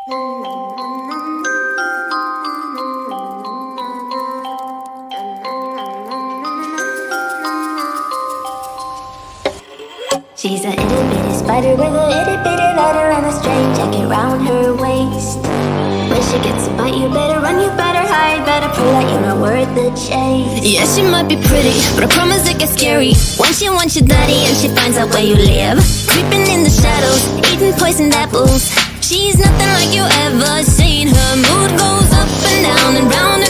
She's a itty bitty spider with a itty bitty ladder and a straight jacket round her waist. When she gets a bite, you better run, you better hide, better prove that you're not worth the chase. Yeah, she might be pretty, but I promise it gets scary when she wants your daddy and she finds out where you live. Creeping in the shadows, eating poisoned apples. She's nothing like you ever seen. Her mood goes up and down and round,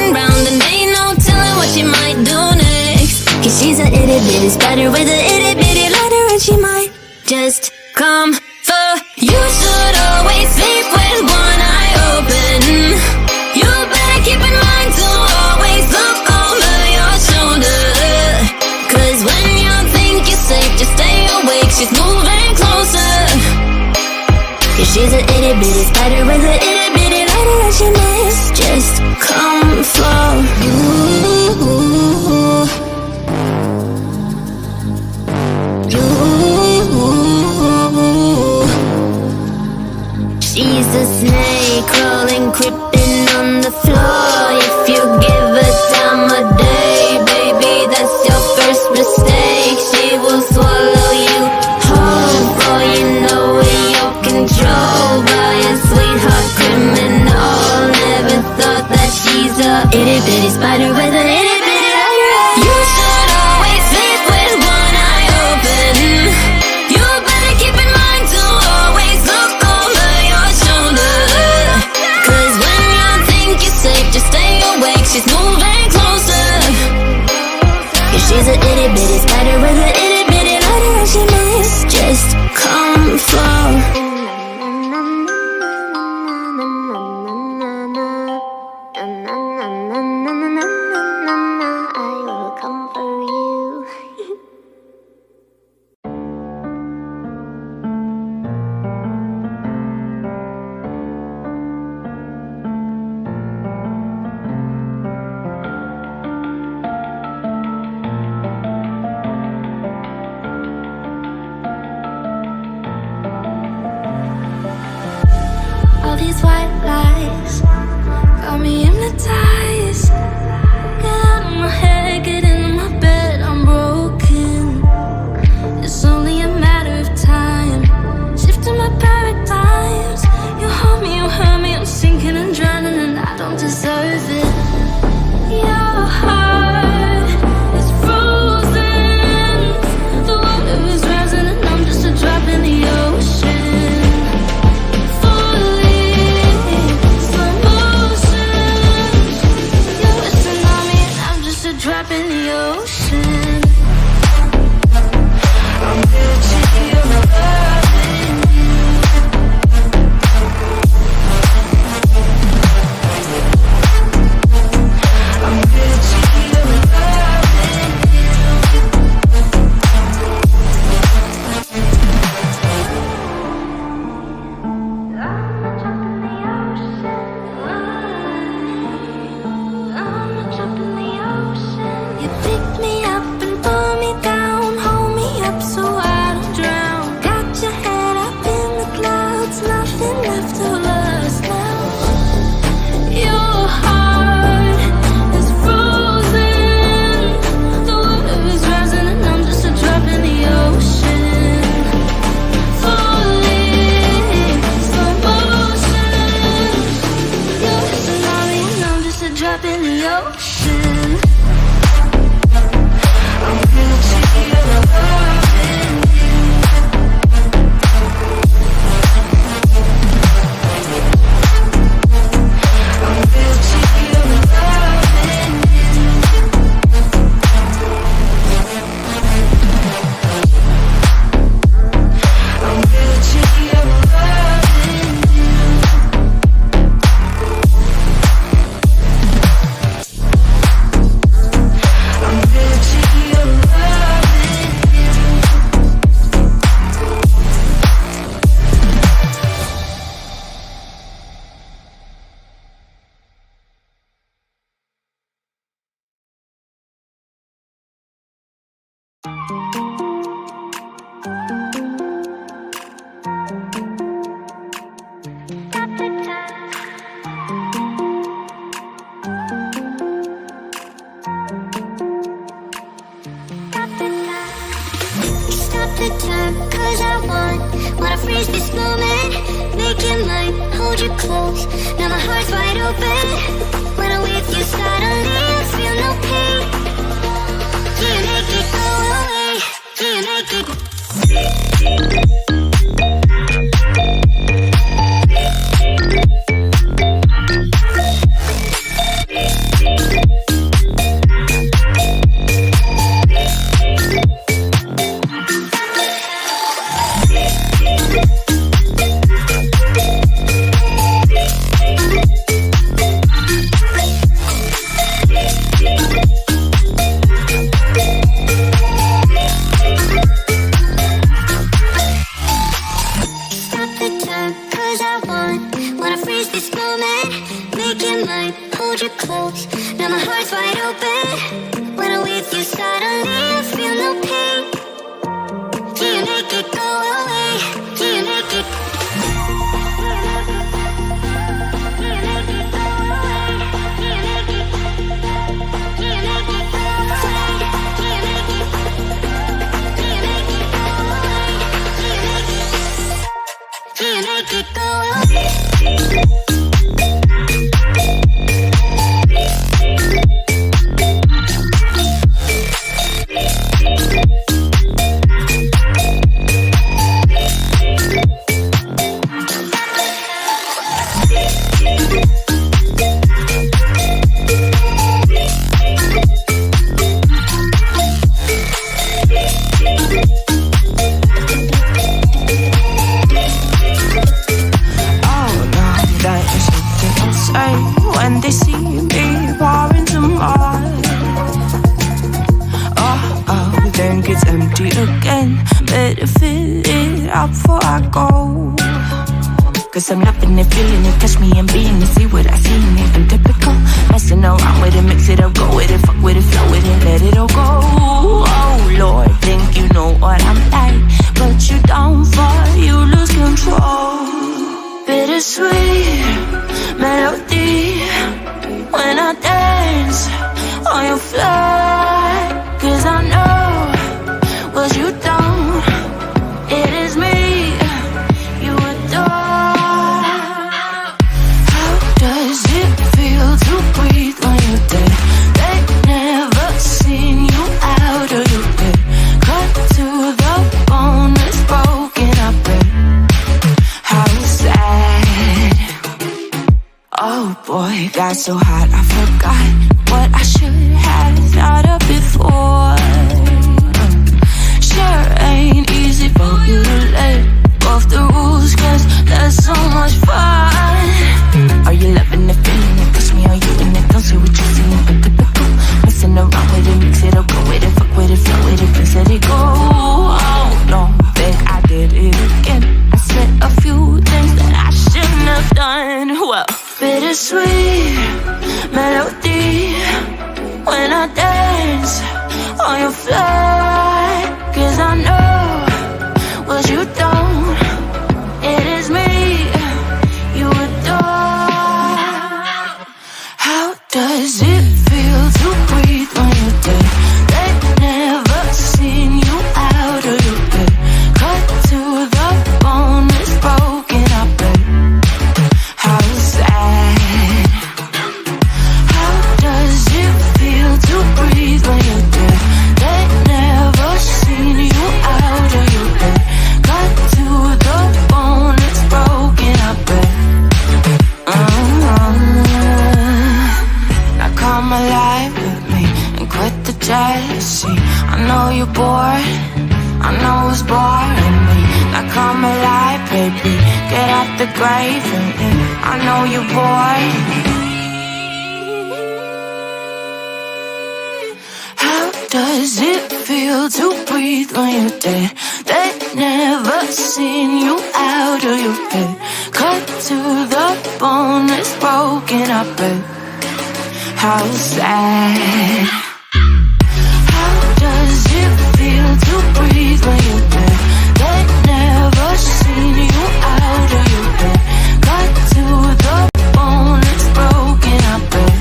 and ain't no telling what she might do next. Cause she's a itty bitty spider with a itty bitty ladder, and she might just come for you. Should always sleep with one eye open. You better keep in mind to always look over your shoulder. Cause when you think you're safe, just stay awake, she's moving closer. Cause she's an itty bitty spider with an itty bitty ladder, and she might just come for you. She's a snake crawling, creeping on the floor. If you give her time of day, baby, that's your first mistake. She will swallow you whole, boy, you know in your control by a sweetheart criminal. Never thought that she's a itty bitty spider with an itty bitty ladder. You should always sleep with one eye open. You better keep in mind to always look over your shoulder. Cause when the time, cause I wanna freeze this moment. Make it mine, hold you close. Now my heart's wide open. When I'm with you, suddenly I feel no pain. Do you make it go away? Do you make it? I'm loving it, feeling it, catch me and being it, see what I see in it, I'm typical, messing around with it, mix it up, go with it, fuck with it, flow with it, let it all go. Oh Lord, think you know what I'm like, but you don't fall, you lose control. Bittersweet melody when I dance on your fly, cause I know what you don't, it is me. Got so hot, I forgot what I should have thought of before. Sure ain't easy for you to let go of the rules, cause there's so much fun. Are you loving it, feeling it, touch me, are you in it, don't say what you see, but typical. Messing around with it, mix it up, go with it, fuck with it, flow with it, please let it go. Oh no, then I did it again. I said a few things that I shouldn't have done. Well, bittersweet melody when I dance on your fly, cause I know what you don't, it is me you adore. How does it feel to breathe when you're dead? They've never seen you out of your bed, cut to the bone, it's broken, I bet. How sad. How does it feel to breathe when you're dead? They've never seen you out of your bed, cut to the bone, it's broken, I bet. Now come alive with me and quit the jealousy. I know you're bored, I know it's boring me. Now come alive, baby, get out the grave and I know you're bored. How does it feel to breathe when you're dead? They've never seen you out of your bed, cut to the bone, it's broken, I bet. How sad. How does it feel to breathe when you're dead? They've never seen you out of your bed, cut to the bone, it's broken, I bet.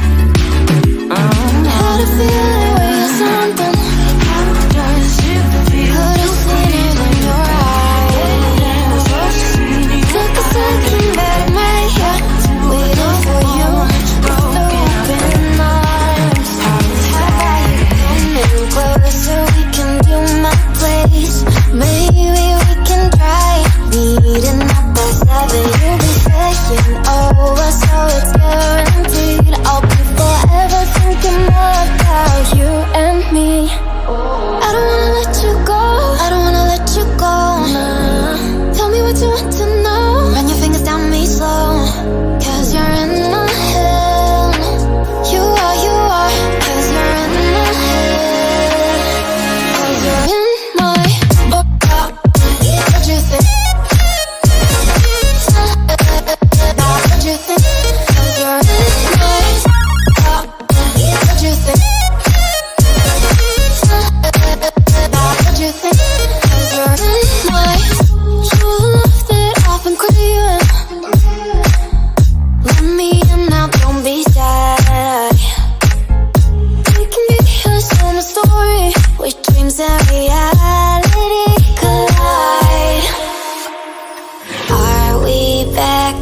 How to feel it when you're something? How does it feel to breathe when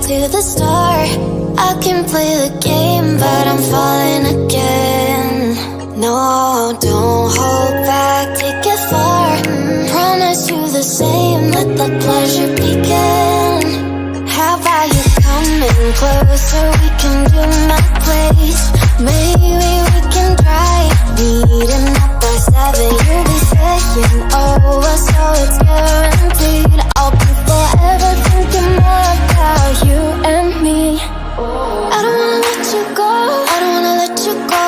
to the start. I can play the game, but I'm falling again. No, don't hold back, take it far. Promise you the same, let the pleasure begin. How about you coming closer, we can do my place. Maybe we can try meeting up by 7. You'll be saying over, so it's guaranteed. I'll be forever thinking more about you and me. I don't wanna let you go, I don't wanna let you go.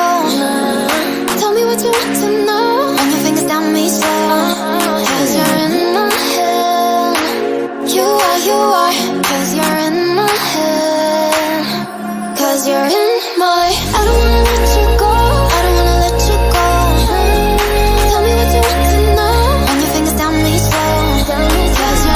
Tell me what you want to know. Run your fingers down me slow, 'cause you're in my head. You are, 'cause you're in my head. 'Cause you're in my, I don't wanna let you go, I don't wanna let you go. Tell me what you want to know. Run your fingers down me slow, 'cause you're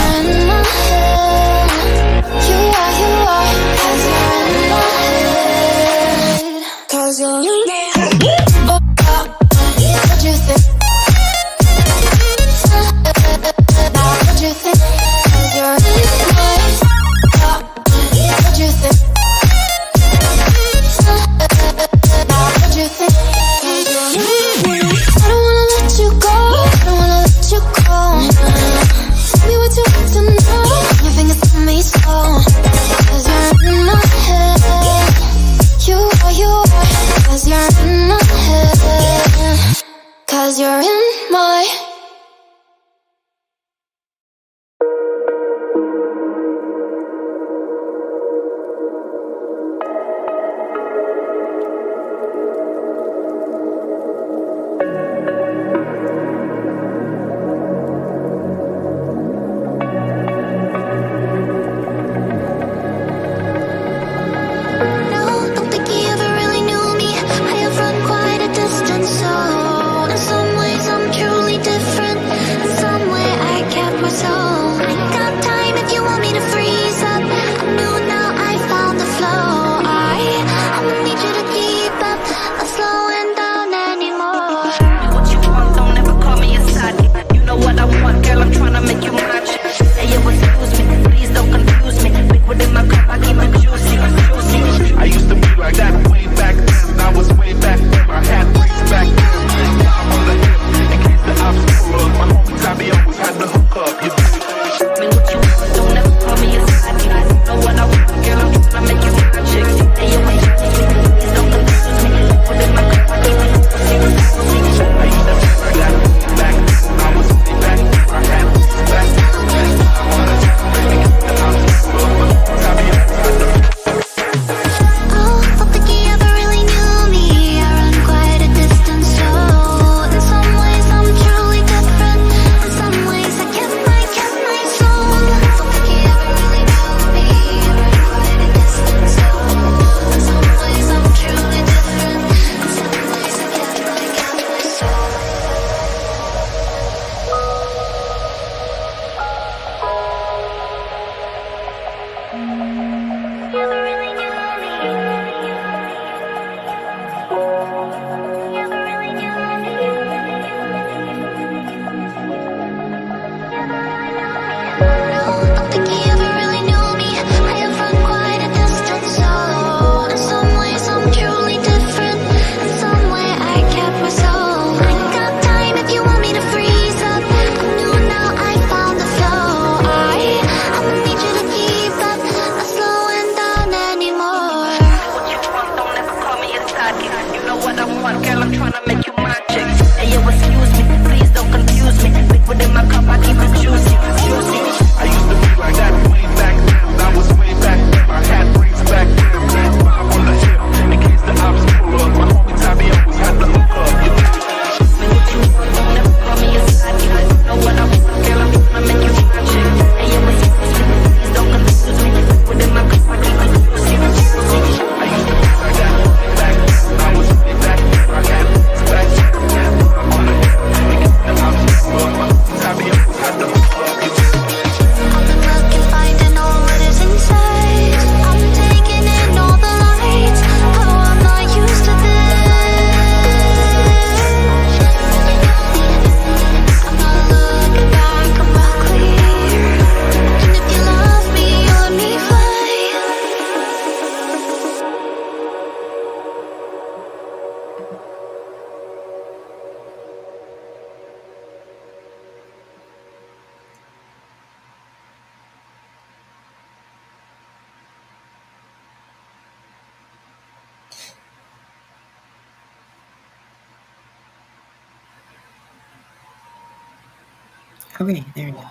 Okay, there you go.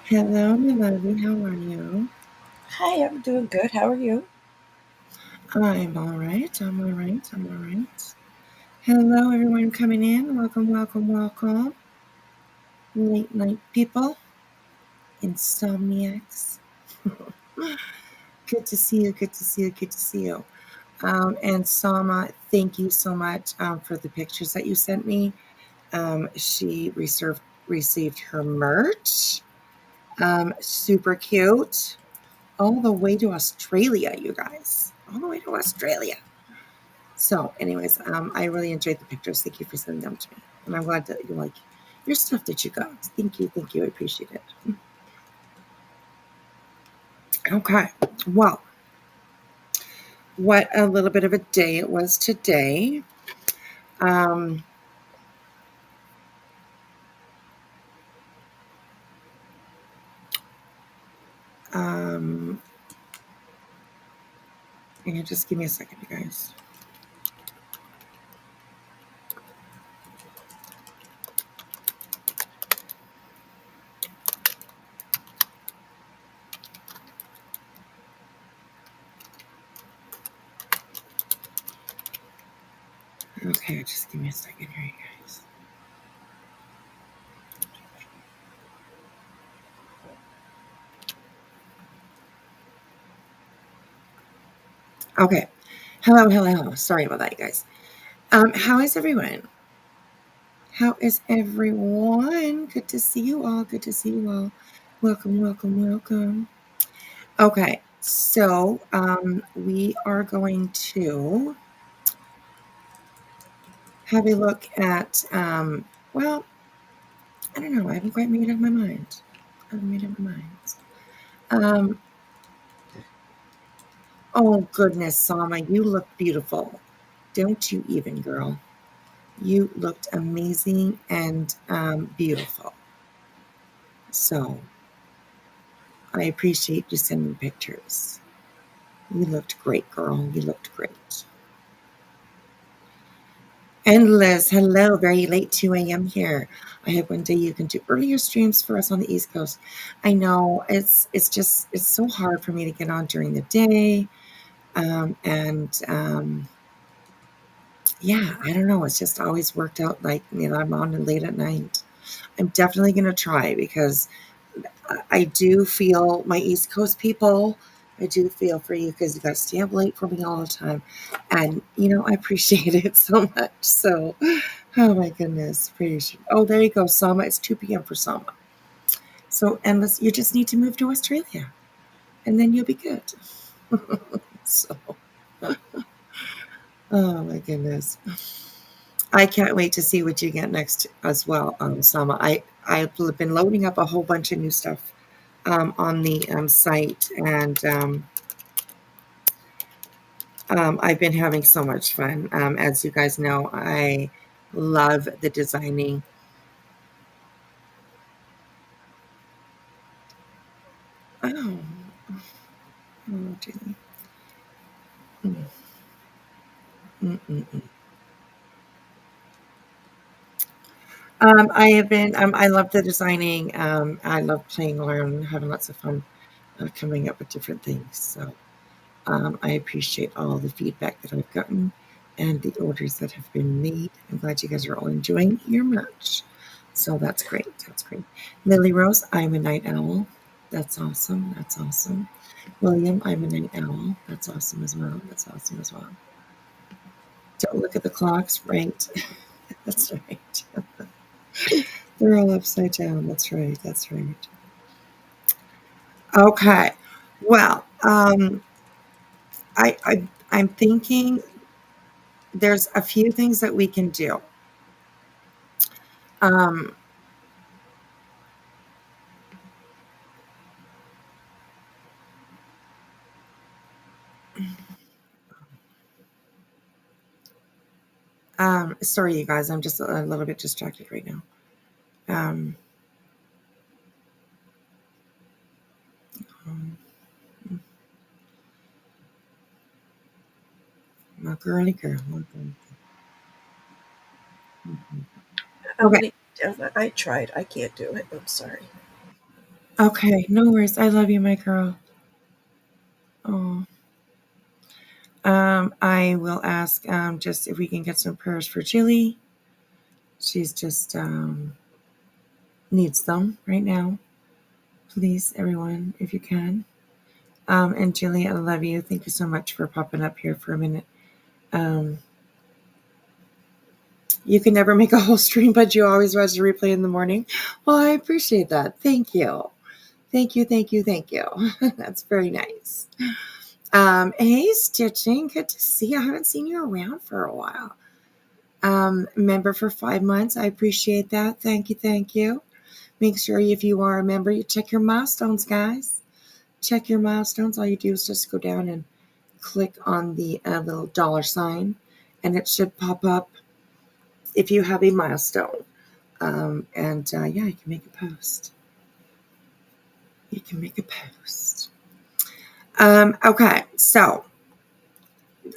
Hello, my lovely. How are you? Hi, I'm doing good. How are you? I'm all right. I'm all right. I'm all right. Hello, everyone coming in. Welcome, welcome, welcome. Late night people, insomniacs. Good to see you. Good to see you. Good to see you. And Sama, thank you so much for the pictures that you sent me. She received her merch. Super cute. All the way to Australia, you guys. All the way to Australia. So, anyways, I really enjoyed the pictures. Thank you for sending them to me. And I'm glad that you like your stuff that you got. Thank you. Thank you. I appreciate it. Okay. Well, what a little bit of a day it was today. Um, um, and just give me a second, you guys. Okay, just give me a second here, you guys. Okay. Hello, hello, hello. Sorry about that, you guys. How is everyone? How is everyone? Good to see you all. Good to see you all. Welcome, welcome, welcome. Okay, so we are going to have a look at, well, I don't know. I haven't quite made up my mind. I haven't made up my mind. Oh, goodness, Sama, you look beautiful. Don't you even, girl. You looked amazing and beautiful. So I appreciate you sending pictures. You looked great, girl. You looked great. And Liz, hello, very late 2 a.m. here. I hope one day you can do earlier streams for us on the East Coast. I know it's so hard for me to get on during the day. Yeah, I don't know. It's just always worked out like, I'm on late at night. I'm definitely going to try because I do feel my East Coast people. I do feel for you because you got to stay up late for me all the time. And, I appreciate it so much. So, oh my goodness. Oh, there you go, Sama. It's 2 p.m. for Sama. So, Endless, you just need to move to Australia and then you'll be good. So, oh my goodness. I can't wait to see what you get next as well, Sama. I've been loading up a whole bunch of new stuff on the site, and I've been having so much fun. As you guys know, I love the designing. Oh, oh dear. Mm. Mm-mm-mm. I have been. I love the designing. I love playing around, having lots of fun, coming up with different things. So. I appreciate all the feedback that I've gotten and the orders that have been made. I'm glad you guys are all enjoying your merch. So that's great. That's great. Lily Rose, I'm a night owl. That's awesome. That's awesome. William, I'm a night owl. That's awesome as well. That's awesome as well. Don't look at the clocks. Right. That's right. They're all upside down. That's right. That's right. Okay. Well, I'm thinking there's a few things that we can do. Um, Sorry, you guys, I'm just a little bit distracted right now. Um, um, my girly girl. I'm Okay. gonna I tried. I can't do it. I'm sorry. Okay, no worries. I love you, my girl. Oh. I will ask just if we can get some prayers for Jilly. She's just needs them right now. Please, everyone, if you can. And Jilly, I love you. Thank you so much for popping up here for a minute. You can never make a whole stream, but you always watch the replay in the morning. Well, I appreciate that. Thank you. Thank you, thank you, thank you. That's very nice. Hey, Stitching. Good to see you. I haven't seen you around for a while. Member for 5 months. I appreciate that. Thank you, thank you. Make sure if you are a member, you check your milestones, guys. Check your milestones. All you do is just go down and click on the little $sign, and it should pop up if you have a milestone. Yeah, you can make a post. You can make a post. Okay, so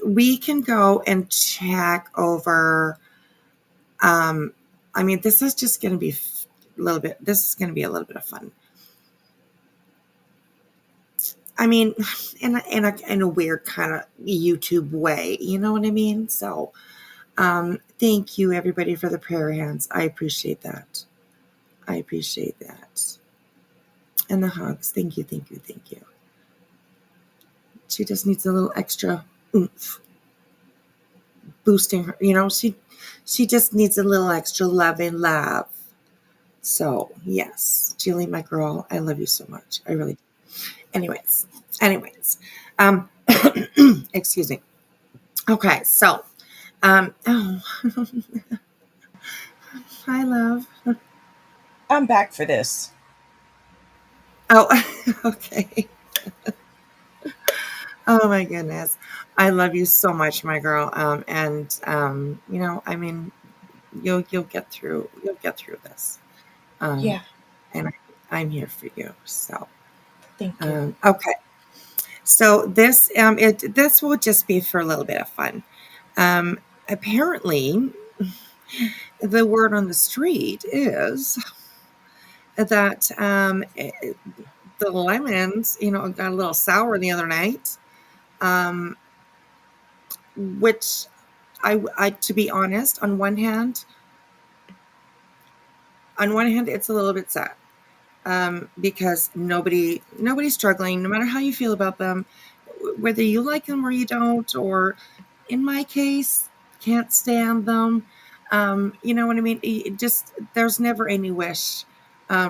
we can go and check over. This is just going to be a little bit. This is going to be a little bit of fun. I mean, in a weird kind of YouTube way, you know what I mean? So, thank you everybody for the prayer hands. I appreciate that. I appreciate that. And the hugs. Thank you, thank you, thank you. She just needs a little extra oomph. Boosting her, she just needs a little extra love and love. So, yes, Julie, my girl, I love you so much. I really do. Anyways, excuse me. Okay, so, oh, hi, love. I'm back for this. Oh, okay. Oh my goodness. I love you so much, my girl. You'll get through this. Yeah. And I'm here for you. So, Thank you. okay. So this will just be for a little bit of fun. Apparently, the word on the street is that the lemons, got a little sour the other night, which I to be honest, on one hand, it's a little bit sad. Because nobody's struggling, no matter how you feel about them, whether you like them or you don't, or in my case, can't stand them. You know what I mean? There's never any wish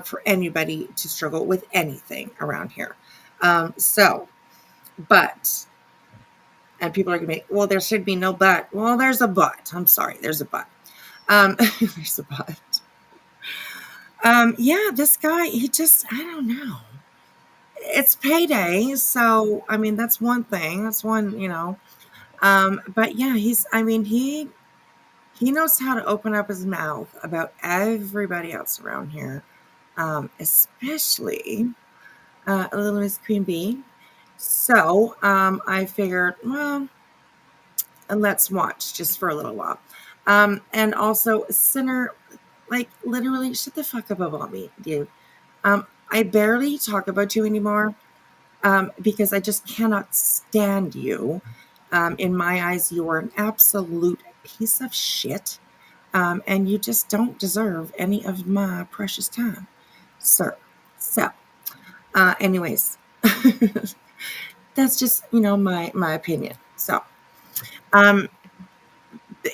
for anybody to struggle with anything around here. And people are going to be, well, there should be no but. Well, there's a but. I'm sorry, there's a but. There's a but. Yeah, this guy, I don't know. It's payday, so that's one thing. That's one, but yeah, he knows how to open up his mouth about everybody else around here, especially little Miss Queen Bee. So I figured, well, let's watch just for a little while. And also, Sinner, like, literally, shut the fuck up about me, dude. I barely talk about you anymore because I just cannot stand you. In my eyes, you are an absolute piece of shit, and you just don't deserve any of my precious time, sir. So, anyways, that's just my opinion. So,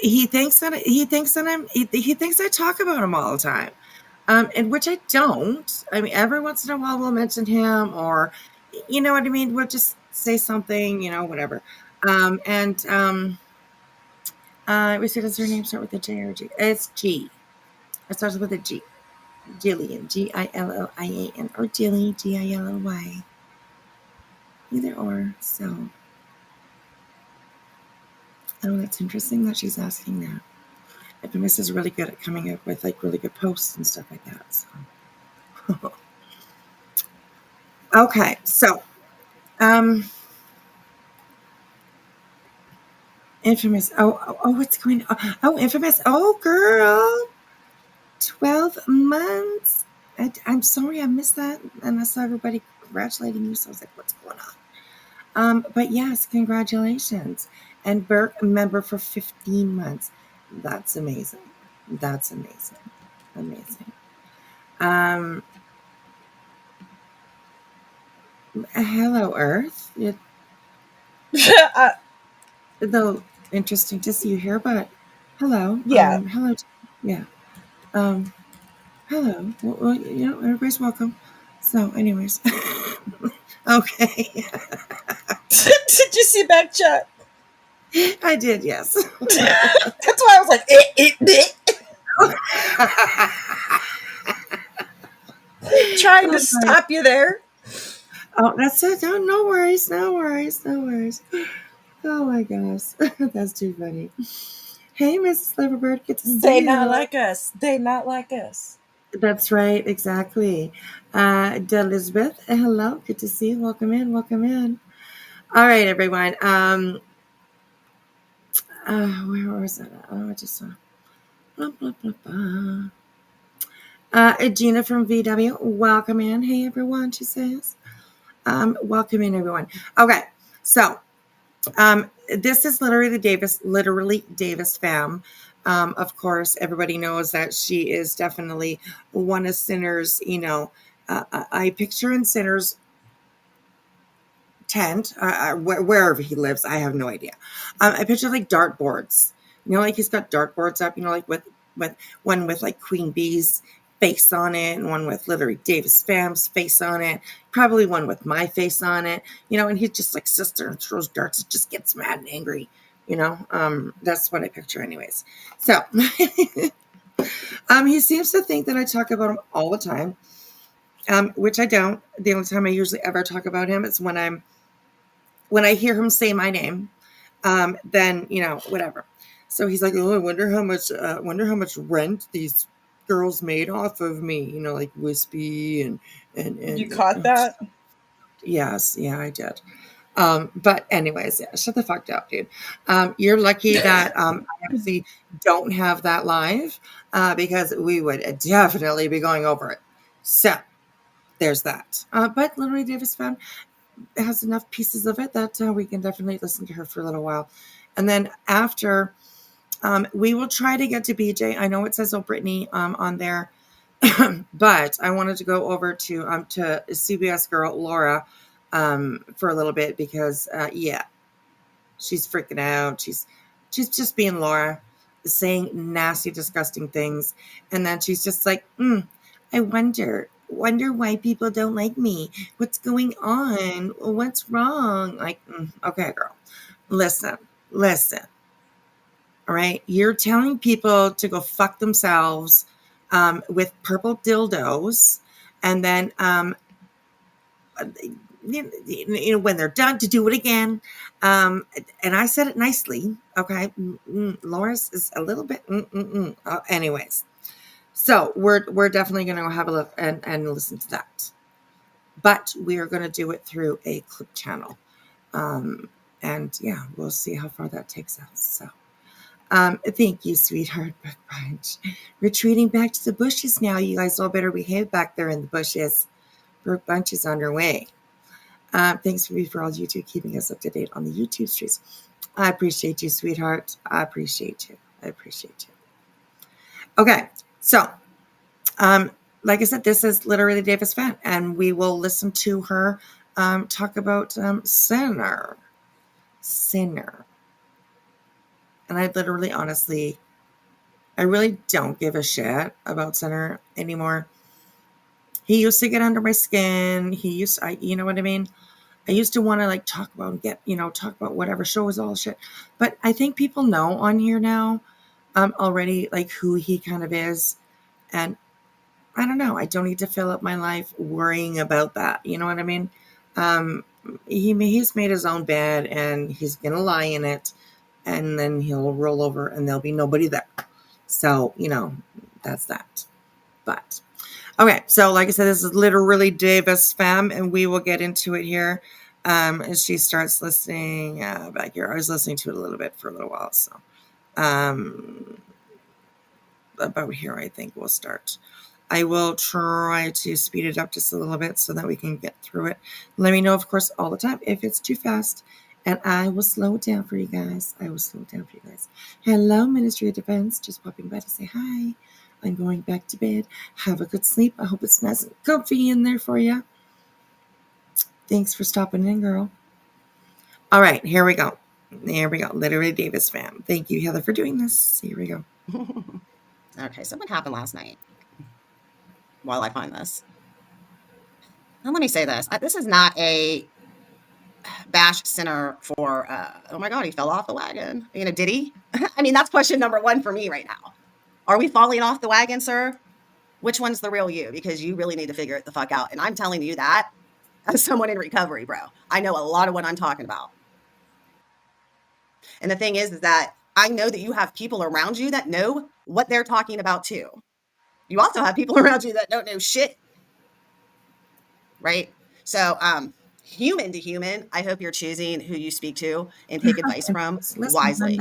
he thinks that he thinks I talk about him all the time. And which I don't. Every once in a while we'll mention him, or you know what I mean? We'll just say something, whatever. Does her name start with a J or a G? It's G. It starts with a G. Jillian, Gillian, or Jilly, Gilly. Either or. So, that's interesting that she's asking that. Infamous is really good at coming up with really good posts and stuff like that. So. Okay, so Infamous. Oh, what's going on? Oh, Infamous. Oh, girl. 12 months. I'm sorry I missed that, and I saw everybody congratulating you, so I was like, what's going on? But yes, congratulations. And Burke, a member for 15 months. That's amazing. That's amazing. Amazing. Hello, Earth. Though interesting to see you here, but hello. Yeah. Hello. Yeah. Hello. Well, everybody's welcome. So, anyways. Okay. Did you see back chat? I did, yes. That's why I was like, trying to stop you there. Oh, that's it. No worries. No worries. No worries. Oh my gosh. That's too funny. Hey, Mrs. Liverbird. Good to see They you. not like us. They not like us. That's right. Exactly. Elizabeth, hello. Good to see you. Welcome in. Welcome in. All right, everyone. Where was that? Oh, I just saw. Blah, blah, blah, blah. Gina from VW, welcome in. Hey, everyone, she says. Welcome in, everyone. Okay, so this is literally Davis fam. Of course, everybody knows that she is definitely one of Sinner's, I picture in Sinner's tent, wherever he lives. I have no idea. I picture like dartboards. Like he's got dartboards up. Like with one with like Queen Bee's face on it, and one with literally Davis Fam's face on it. Probably one with my face on it. And he just like sister and throws darts. It just gets mad and angry. That's what I picture, anyways. So he seems to think that I talk about him all the time, which I don't. The only time I usually ever talk about him is when I hear him say my name, then, whatever. So he's like, oh, I wonder how much rent these girls made off of me, like Wispy and You caught that? Yes. Yeah, I did. But anyways, yeah, shut the fuck up, dude. You're lucky that I actually don't have that live, because we would definitely be going over it. So there's that. But literally Davis fam has enough pieces of it that we can definitely listen to her for a little while. And then after, we will try to get to BJ. I know it says Britney on there, but I wanted to go over to CPS Girl Laura for a little bit because she's freaking out. She's just being Laura, saying nasty, disgusting things, and then she's just like, I wonder why people don't like me. What's going on? What's wrong? Like, okay, girl, listen. All right, you're telling people to go fuck themselves with purple dildos, and then when they're done, to do it again. And I said it nicely. Okay. Laura's is a little bit. Anyways, so we're definitely going to have a look and listen to that. But we are going to do it through a clip channel. And yeah, we'll see how far that takes us. So thank you, sweetheart. Brook Bunch. Retreating back to the bushes now. You guys all better behave back there in the bushes. Brook Bunch is on her way. Thanks for all you two keeping us up to date on the YouTube streams. I appreciate you, sweetheart. I appreciate you. Okay, so like I said, this is literally Davis fan, and we will listen to her talk about Sinner. And I literally, honestly, I really don't give a shit about Sinner anymore. He used to get under my skin. You know what I mean? I used to want to like talk about whatever show is all shit. But I think people know on here now already like who he kind of is. And I don't know. I don't need to fill up my life worrying about that. You know what I mean? He's made his own bed and he's going to lie in it. And then he'll roll over and there'll be nobody there. So, that's that. But okay, so like I said, this is literally Davis fam, and we will get into it here as she starts listening back here. I was listening to it a little bit for a little while, so about here, I think we'll start. I will try to speed it up just a little bit so that we can get through it. Let me know, of course, all the time if it's too fast, and I will slow it down for you guys. Hello, Ministry of Defense. Just popping by to say hi. I'm going back to bed. Have a good sleep. I hope it's nice and comfy in there for you. Thanks for stopping in, girl. All right, here we go. Literally Davis fam. Thank you, Heather, for doing this. Here we go. Okay, so what happened last night? While I find this. Now, let me say this. This is not a bash center for, oh my God, he fell off the wagon. Did he? I mean, that's question number one for me right now. Are we falling off the wagon, sir? Which one's the real you? Because you really need to figure it the fuck out. And I'm telling you that as someone in recovery, bro. I know a lot of what I'm talking about. And the thing is that I know that you have people around you that know what they're talking about too. You also have people around you that don't know shit. Right? So, human to human, I hope you're choosing who you speak to and take advice from wisely.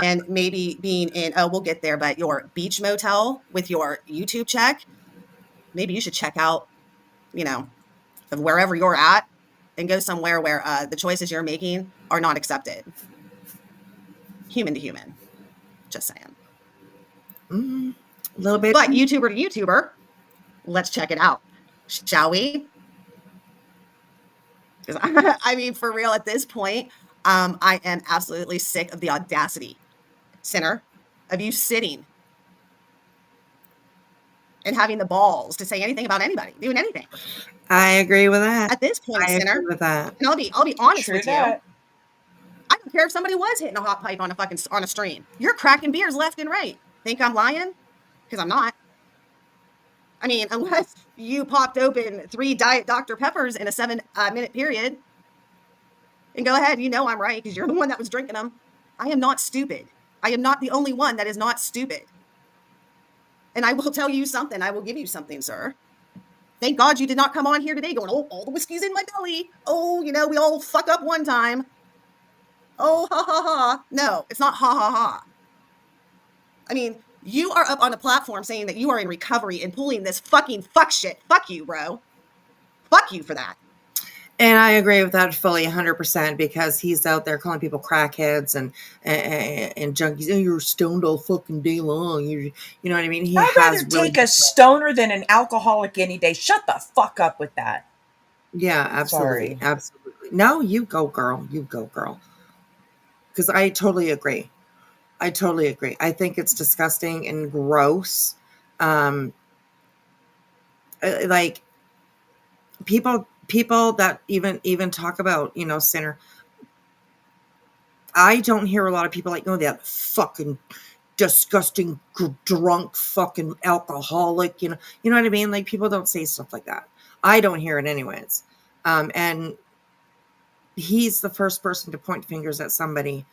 And maybe being in, we'll get there, but your beach motel with your YouTube check, maybe you should check out, of wherever you're at and go somewhere where the choices you're making are not accepted. Human to human. Just saying. A little bit. But YouTuber to YouTuber, let's check it out. Shall we? Because I mean, for real, at this point, I am absolutely sick of the audacity, Sinner, of you sitting and having the balls to say anything about anybody, doing anything. I agree with that. At this point, Sinner, agree with that. And I'll be honest with you. I don't care if somebody was hitting a hot pipe on a stream. You're cracking beers left and right. Think I'm lying? Because I'm not. I mean, unless you popped open 3 Diet Dr. Peppers in a 7-minute period. And go ahead, I'm right, because you're the one that was drinking them. I am not stupid. I am not the only one that is not stupid. And I will tell you something. I will give you something, sir. Thank God you did not come on here today going, oh, all the whiskey's in my belly. Oh, we all fuck up one time. Oh, ha, ha, ha. No, it's not ha, ha, ha. I mean, you are up on a platform saying that you are in recovery and pulling this fucking fuck shit. Fuck you, bro. Fuck you for that. And I agree with that fully 100% because he's out there calling people crackheads and junkies. Oh, you're stoned all fucking day long. You know what I mean? I'd rather take a stoner than an alcoholic any day. Shut the fuck up with that. Yeah, absolutely. Sorry. Absolutely. No, you go, girl. You go, girl. Because I totally agree. I think it's disgusting and gross. Like people that even talk about, Sinner. I don't hear a lot of people like, that fucking disgusting drunk fucking alcoholic, you know what I mean? Like people don't say stuff like that. I don't hear it anyways. And he's the first person to point fingers at somebody,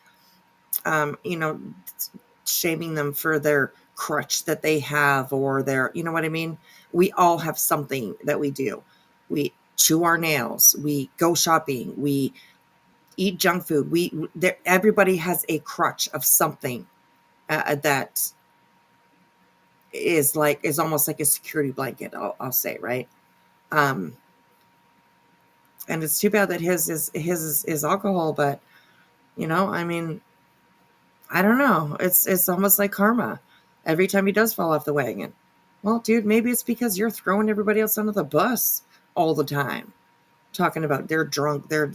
shaming them for their crutch that they have or their, you know what I mean? We all have something that we do. We chew our nails. We go shopping. We eat junk food. Everybody has a crutch of something that is almost like a security blanket. I'll say, right? And it's too bad that his is alcohol, but I mean, I don't know. It's almost like karma. Every time he does fall off the wagon. Well, dude, maybe it's because you're throwing everybody else under the bus all the time. Talking about they're drunk, they're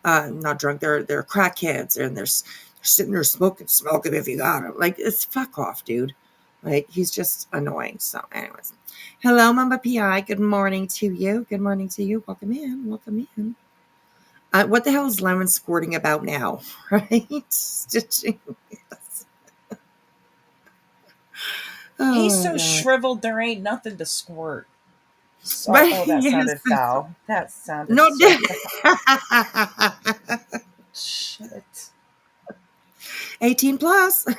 not drunk, they're crackheads, and they're sitting there smoking if you got them. Like, it's fuck off, dude. Like, he's just annoying. So, anyways, hello, Mama Pi. Good morning to you. Welcome in. What the hell is Lemon squirting about now? Right? Stitching. He's so shriveled, there ain't nothing to squirt. So, that sounded foul. That sounded shit. 18 plus. If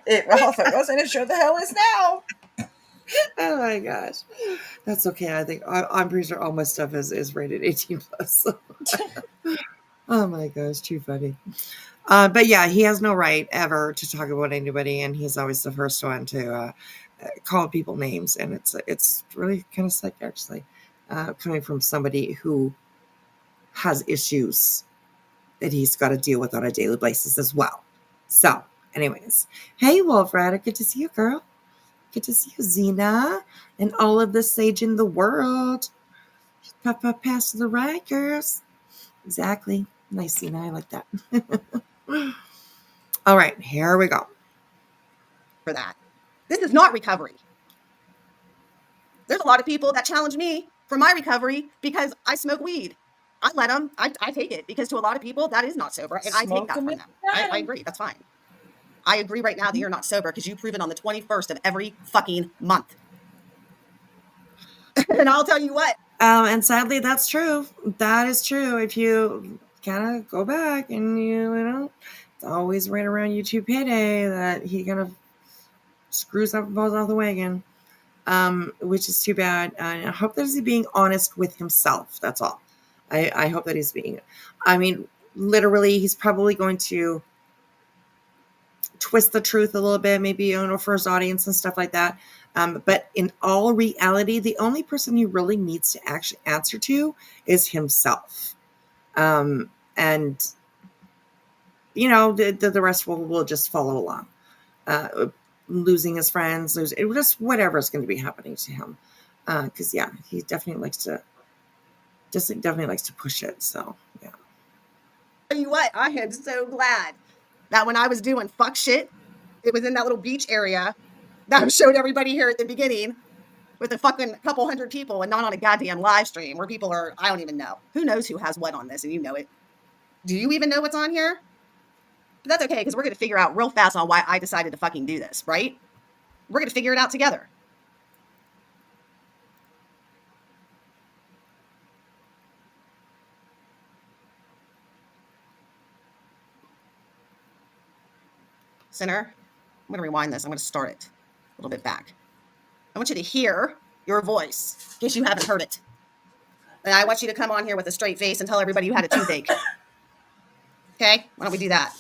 it wasn't, it sure the hell is now. Oh my gosh. That's okay. I think I'm pretty sure all my stuff is rated 18 plus. Oh my gosh, too funny. But yeah, he has no right ever to talk about anybody, and he's always the first one to call people names, and it's really kind of sick, actually, coming from somebody who has issues that he's got to deal with on a daily basis as well. So, anyways, hey, Wolfrada, good to see you, girl. Good to see you, Xena, and all of the sage in the world. Pop past to the right, girls. Exactly. Nice, Xena. I like that. All right, here we go. For that. This is not recovery. There's a lot of people that challenge me for my recovery because I smoke weed. I let them. I take it because to a lot of people that is not sober, and I take that from them. I agree. That's fine. I agree right now that you're not sober because you prove it on the 21st of every fucking month. And I'll tell you what. And sadly, that's true. That is true. If you kind of go back and you know, it's always right around YouTube payday that he kind of screws up and falls off the wagon, which is too bad. I hope that he's being honest with himself. That's all. I hope that he's being. I mean, literally, he's probably going to twist the truth a little bit, maybe, you know, for his audience and stuff like that. But in all reality, the only person he really needs to actually answer to is himself. And, you know, the rest will just follow along. Losing his friends, just whatever is going to be happening to him. Because, yeah, he definitely likes to push it. So, yeah. Tell you what, I am so glad that when I was doing fuck shit, it was in that little beach area that I showed everybody here at the beginning with a fucking couple hundred people and not on a goddamn live stream where people are, I don't even know. Who knows who has what on this, and you know it. Do you even know what's on here? But that's okay, because we're going to figure out real fast on why I decided to fucking do this, right? We're going to figure it out together. Sinner, I'm going to rewind this. I'm going to start it a little bit back. I want you to hear your voice, in case you haven't heard it. And I want you to come on here with a straight face and tell everybody you had a toothache. Okay? Why don't we do that?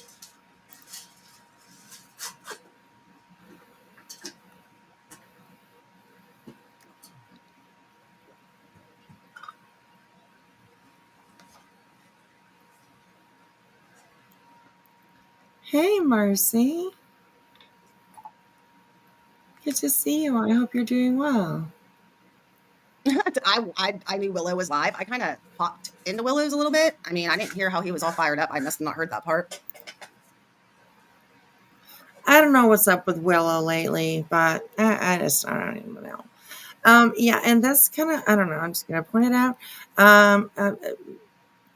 Hey, Marcy. Good to see you. I hope you're doing well. I knew Willow was live. I kind of popped into Willow's a little bit. I mean, I didn't hear how he was all fired up. I must have not heard that part. I don't know what's up with Willow lately, but I don't even know. Yeah, and that's kind of, I don't know. I'm just going to point it out.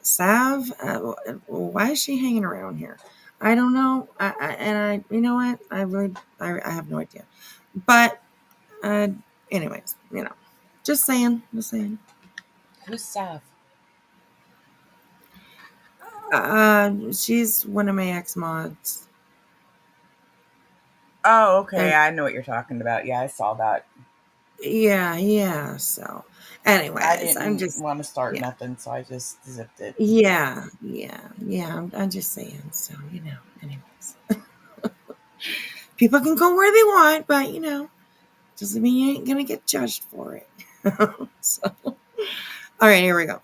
Sav, why is she hanging around here? I don't know. You know what? I have no idea. But, anyways, you know, just saying. Who's Sav? She's one of my ex-mods. Oh, okay. I know what you're talking about. Yeah, I saw that. Yeah. So, anyways, I didn't I'm just want to start nothing, so I just zipped it. Yeah. I'm just saying. So, you know, anyways, people can go where they want, but you know, doesn't mean you ain't gonna get judged for it. So, all right, here we go.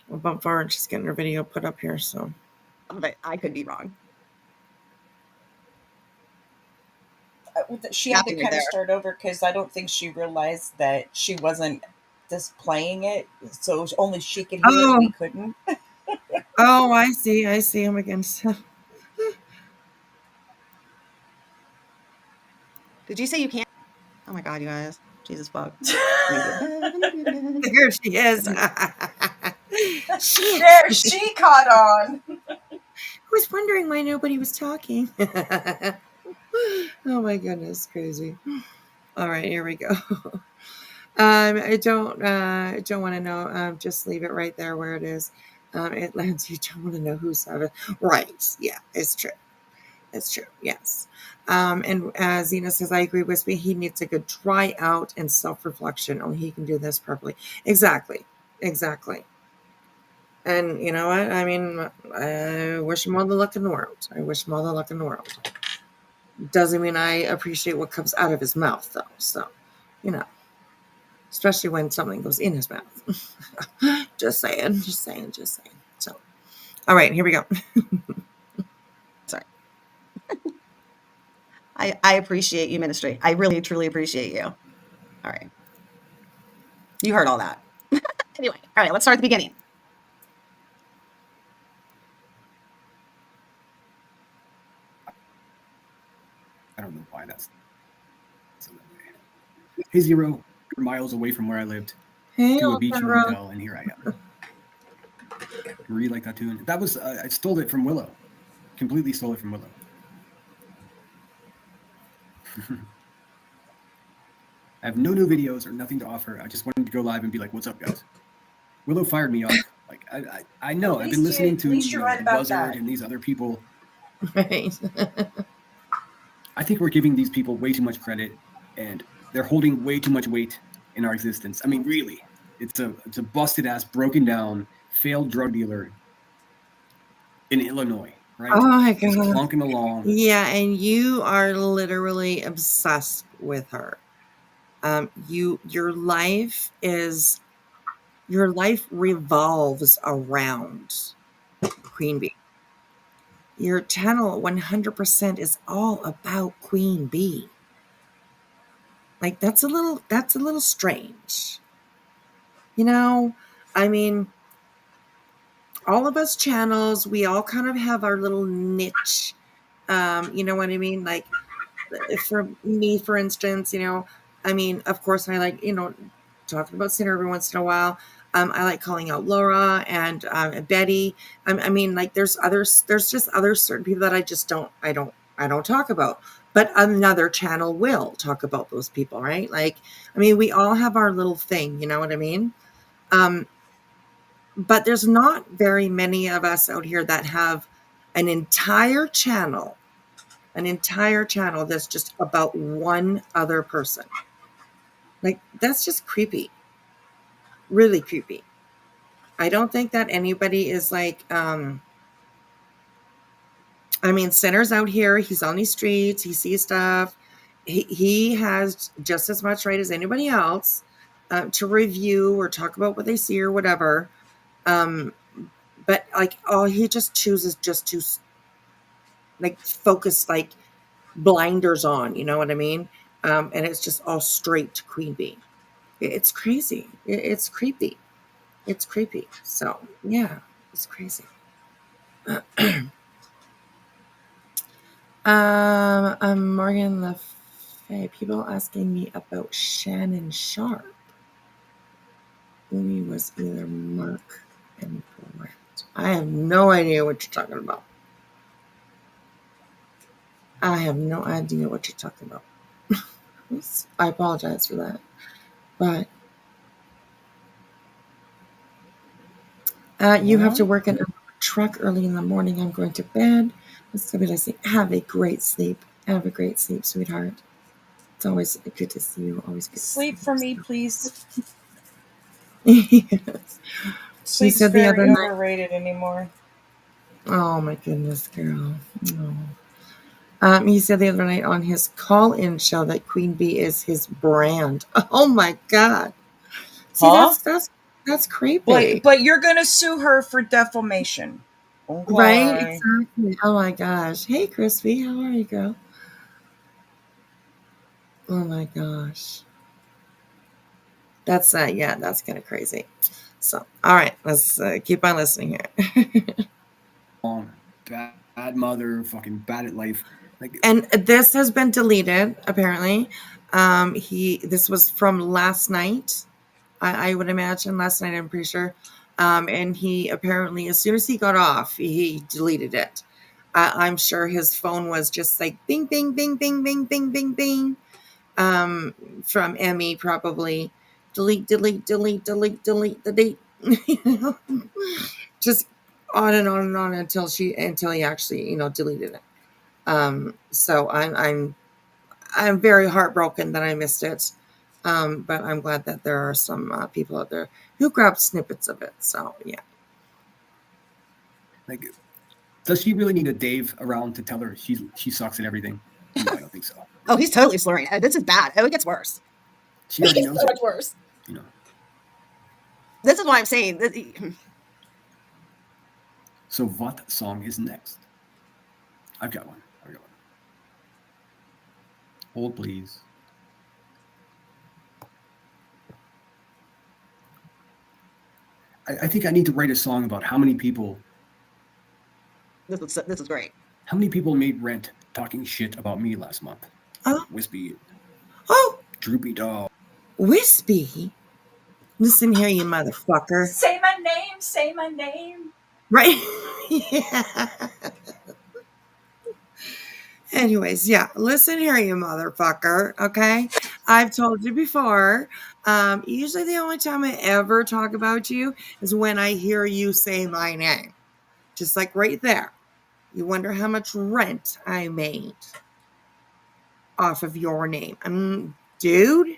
We'll bump forward. She's getting her video put up here, so. But I could be wrong. She had to kind of start over because I don't think she realized that she wasn't just playing it, so only she could hear it, we couldn't. Oh, I see him again. Did you say you can't? Oh my God, you guys. Jesus fuck. Here she is. There, she caught on. I was wondering why nobody was talking. Oh my goodness, crazy. All right, here we go. I don't want to know. Just leave it right there where it is. It lands. You don't want to know who's having. Right? Yeah, it's true. It's true. Yes. And as Zena says, I agree with me. He needs a good try out and self-reflection. Only he can do this properly. Exactly. And you know what? I mean, I wish him all the luck in the world. Doesn't mean I appreciate what comes out of his mouth, though. So, you know, especially when something goes in his mouth. Just saying. So, all right, here we go. Sorry. I appreciate you, Ministry. I really, truly appreciate you. All right. You heard all that. Anyway, all right, let's start at the beginning. I don't know why that's so that way. Hey, Zero, you're miles away from where I lived. Hey, to a beach hotel, and here I am. Really like that tune. That was I stole it from Willow. Completely stole it from Willow. I have no new videos or nothing to offer. I just wanted to go live and be like, "What's up, guys?" Willow fired me off. Like I know. I've been listening to the Buzzard and these other people. Right. I think we're giving these people way too much credit, and they're holding way too much weight in our existence. I mean, really, it's a busted ass, broken down, failed drug dealer in Illinois, right? Oh my God. Just clunking along. Yeah, and you are literally obsessed with her. Your life revolves around Queen Bee. Your channel 100% is all about Queen Bee. Like that's a little strange. You know, I mean, all of us channels, we all kind of have our little niche. You know what I mean? Like for me, for instance, you know, I mean, of course I like, you know, talking about Sinner every once in a while. I like calling out Laura and Betty. I mean, like there's just other certain people that I don't talk about, but another channel will talk about those people, right? Like, I mean, we all have our little thing, you know what I mean? But there's not very many of us out here that have an entire channel that's just about one other person. Like, that's just creepy. Really creepy. I don't think that anybody is like, I mean, Sinner's out here. He's on these streets. He sees stuff. He has just as much right as anybody else to review or talk about what they see or whatever. But like, he just chooses just to like focus like blinders on, you know what I mean? And it's just all straight to Queen Bee. It's crazy. It's creepy. It's creepy. So yeah, it's crazy. Morgan LaFay, people asking me about Shannon Sharp. Umi was either Mark and Brett. I have no idea what you're talking about. I have no idea what you're talking about. I apologize for that. But you have to work in a truck early in the morning. I'm going to bed. Somebody say, have a great sleep. Have a great sleep, sweetheart. It's always good to see you. Always good Sleep for me, please. Yes. Sleep's very overrated anymore. Oh my goodness, girl. Oh. He said the other night on his call-in show that Queen Bee is his brand. Oh my God. See, that's creepy. But you're gonna sue her for defamation. Okay. Right? Exactly. Oh my gosh. Hey Crispy, how are you, girl? Oh my gosh. That's that's kind of crazy. So, all right, let's keep on listening here. Bad mother, fucking bad at life. Like, and this has been deleted, apparently. This was from last night. I would imagine last night, I'm pretty sure. And he apparently, as soon as he got off, he deleted it. I'm sure his phone was just like bing, bing, bing, bing, bing, bing, bing, bing. From Emmy, probably. Delete, delete, delete, delete, delete, delete. Just on and on and on until he actually, deleted it. So I'm very heartbroken that I missed it. But I'm glad that there are some people out there who grabbed snippets of it. So yeah. Like, does she really need a Dave around to tell her she sucks at everything? No, I don't think so. Oh, he's totally slurring. This is bad. Oh, it gets worse. She already knows so it. much worse. You know. This is why I'm saying. So what song is next? I've got one. Hold, please. I think I need to write a song about how many people. This is great. How many people made rent talking shit about me last month? Wispy. Oh, Droopy dog. Wispy. Listen here, you motherfucker. Say my name. Say my name. Right? Yeah. Anyways, yeah. Listen here, you motherfucker. Okay. I've told you before. Usually the only time I ever talk about you is when I hear you say my name. Just like right there. You wonder how much rent I made off of your name. Dude,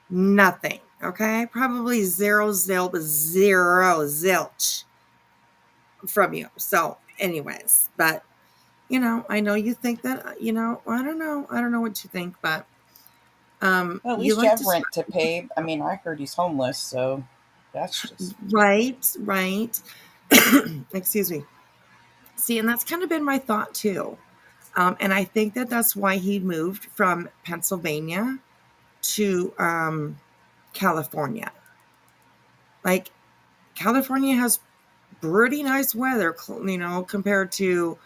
nothing. Okay. Probably zero zilch from you. So anyways, but I know you think that, I don't know what you think, but well, at least you have rent to pay. I mean, I heard he's homeless, so that's just right. Excuse me. See, and that's kind of been my thought too. And I think that that's why he moved from Pennsylvania to California. Like, California has pretty nice weather, compared to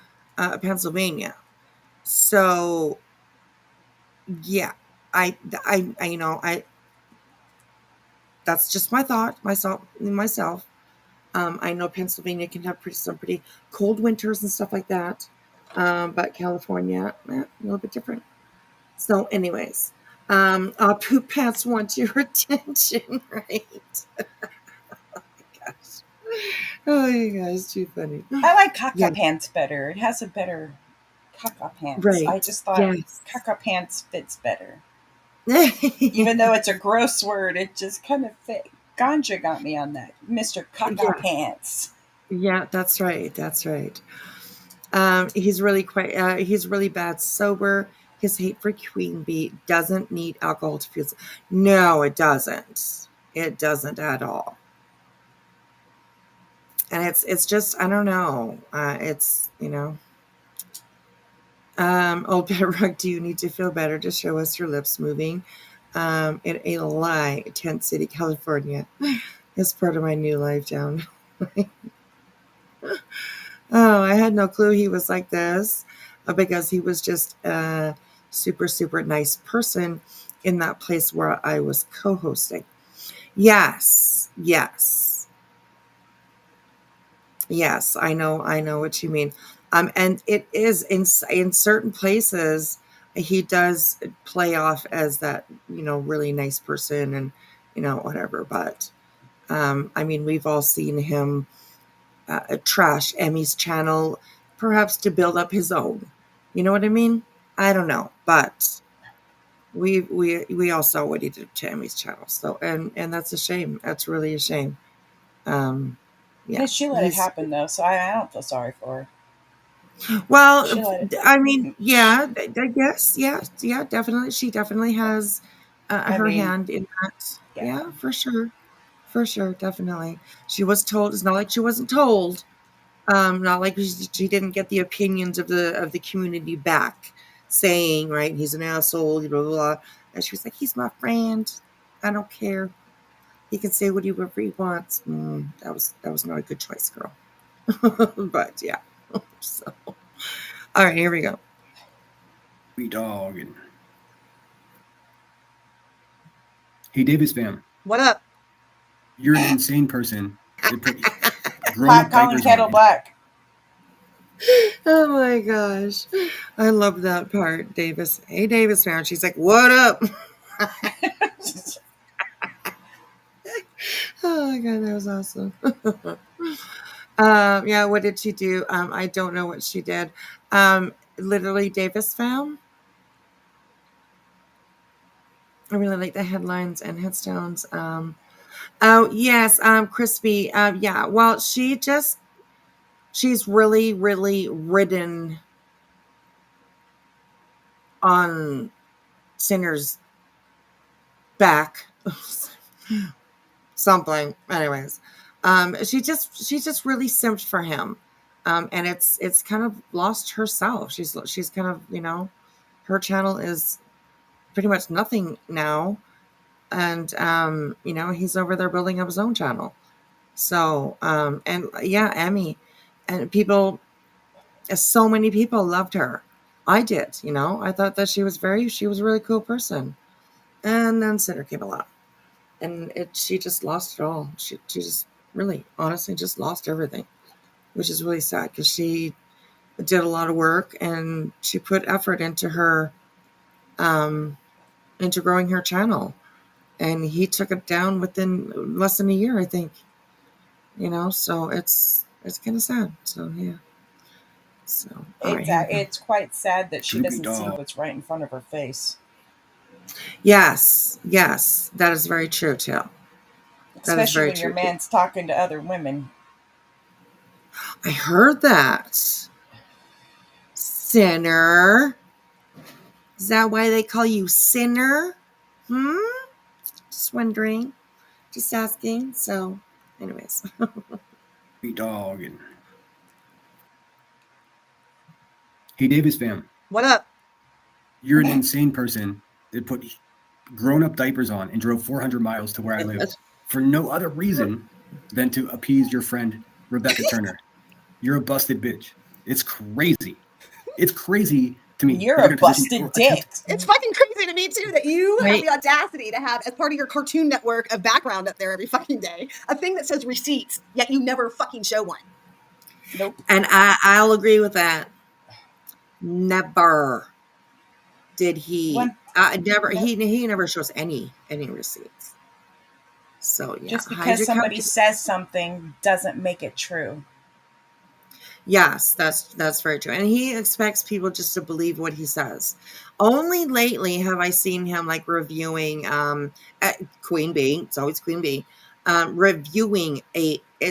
Pennsylvania. So, yeah, I that's just my thought, myself. I know Pennsylvania can have some pretty cold winters and stuff like that. But California, a little bit different. So anyways, Poop Pants want your attention, right? Oh my gosh. Oh, you guys, too funny. I like Caca Pants better. It has a better Caca Pants. Right. I just thought Caca Pants fits better. Even though it's a gross word, it just kind of fit. Ganja got me on that. Mr. Caca Pants. Yeah, that's right. He's really bad sober. His hate for Queen Bee doesn't need alcohol to feel. No, it doesn't. It doesn't at all. And it's just, I don't know. Old Pet Rug, do you need to feel better to show us your lips moving? It ain't a lie. Tent City, California. It's part of my new life down. Oh, I had no clue he was like this, because he was just a super, super nice person in that place where I was co-hosting. Yes, I know what you mean. And it is in certain places, he does play off as that, really nice person and, whatever. But, I mean, we've all seen him trash Emmy's channel, perhaps to build up his own. You know what I mean? I don't know, but we all saw what he did to Emmy's channel. So and that's a shame. That's really a shame. Yeah, she let it happen though, so I don't feel sorry for her. Well, I mean, yeah, I guess, yeah, definitely. She definitely has her hand in that. Yeah, for sure, definitely. She was told. It's not like she wasn't told. Not like she didn't get the opinions of the community back, saying, right, he's an asshole, blah, blah, blah. And she was like, he's my friend. I don't care. He can say whatever he wants. That was not a good choice, girl. But yeah. So, all right, here we go. We dog. And... Hey, Davis fam. What up? You're an insane person. Black Colin Kettle Black. Oh my gosh. I love that part, Davis. Hey, Davis fam. She's like, what up? Oh my god, that was awesome. Yeah, what did she do? I don't know what she did. literally Davis fam. I really like the headlines and headstones. Oh yes, Crispy. Yeah. Well, she's really, really ridden on Sinner's back. Something. Anyways, she just really simped for him, and it's kind of lost herself. She's kind of, you know, her channel is pretty much nothing now, and you know, he's over there building up his own channel. So and yeah, Emmy, and people, so many people loved her. I did, you know. I thought that she was a really cool person, and then Sinner came along. And she just lost it all. She just really, honestly, just lost everything, which is really sad because she did a lot of work and she put effort into her, into growing her channel. And he took it down within less than a year, I think. You know, so it's kind of sad. So yeah. So it's quite sad that she doesn't see what's right in front of her face. Yes, that is very true too. Especially when your man's talking to other women. I heard that. Sinner. Is that why they call you Sinner? Just wondering. Just asking. So, anyways. Dog. And... Hey, Davis fam. What up? You're an insane person that put grown-up diapers on and drove 400 miles to where I live for no other reason than to appease your friend Rebecca Turner. You're a busted bitch. It's crazy. It's crazy to me. You're a busted dick. It's fucking crazy to me too that you have the audacity to have as part of your Cartoon Network of background up there every fucking day a thing that says receipts, yet you never fucking show one. Nope. And I'll agree with that. Never did he. He never shows any receipts. So yeah, just because somebody says something doesn't make it true. Yes, that's very true. And he expects people just to believe what he says. Only lately have I seen him like reviewing Queen Bee. It's always Queen Bee. Reviewing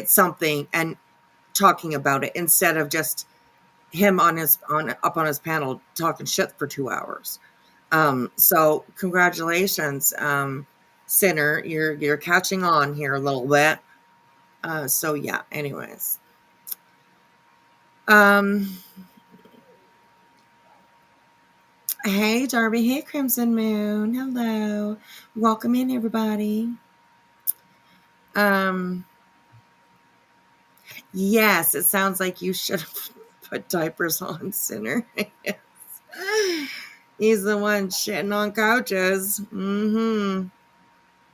something and talking about it instead of just him up on his panel talking shit for 2 hours. So congratulations, Sinner. You're catching on here a little bit. So yeah, anyways. Hey Darby, hey Crimson Moon, hello, welcome in everybody. Yes, it sounds like you should have put diapers on, Sinner. Yes. He's the one shitting on couches.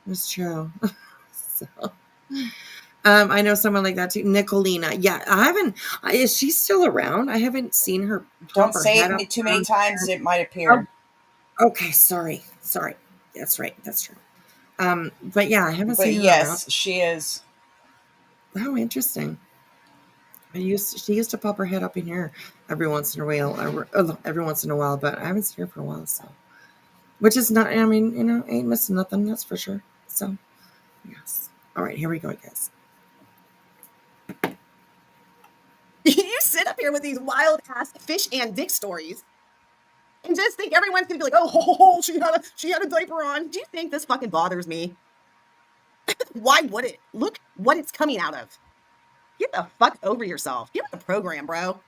It's true. So I know someone like that too. Nicolina. Yeah, I haven't. Is she still around? I haven't seen her. Don't say it too many times. It might appear. Oh, okay, sorry. That's right. That's true. But yeah, I haven't seen her. Yes, she is. Oh, interesting. She used to pop her head up in here every once in a while, but I haven't seen her for a while. So, which is not. I mean, you know, ain't missing nothing. That's for sure. So, yes. All right, here we go, guys. You sit up here with these wild ass fish and dick stories and just think everyone's gonna be like, oh, she had a diaper on. Do you think this fucking bothers me? Why would it? Look what it's coming out of. Get the fuck over yourself. Get with the program, bro.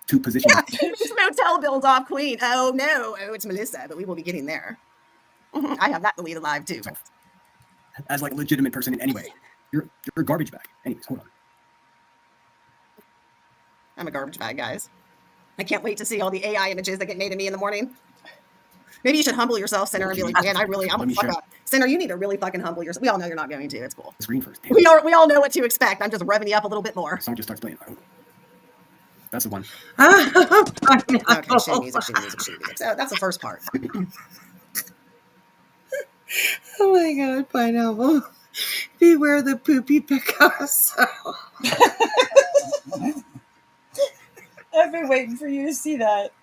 Two positions. Yeah, just motel bills off Queen. Oh no, it's Melissa, but we will be getting there. I have that deleted live too. As like a legitimate person anyway. You're a garbage bag. Anyways, hold on. I'm a garbage bag, guys. I can't wait to see all the AI images that get made of me in the morning. Maybe you should humble yourself, Sinner, and be like, man, I'm a fuck up. Sinner, you need to really fucking humble yourself. We all know you're not going to. It's cool. Screen first. We all know what to expect. I'm just revving you up a little bit more. The song just starts playing. Oh. That's the one. Okay, shitty music. So that's the first part. Oh my god, Pineapple. Beware the poopy Picasso. I've been waiting for you to see that.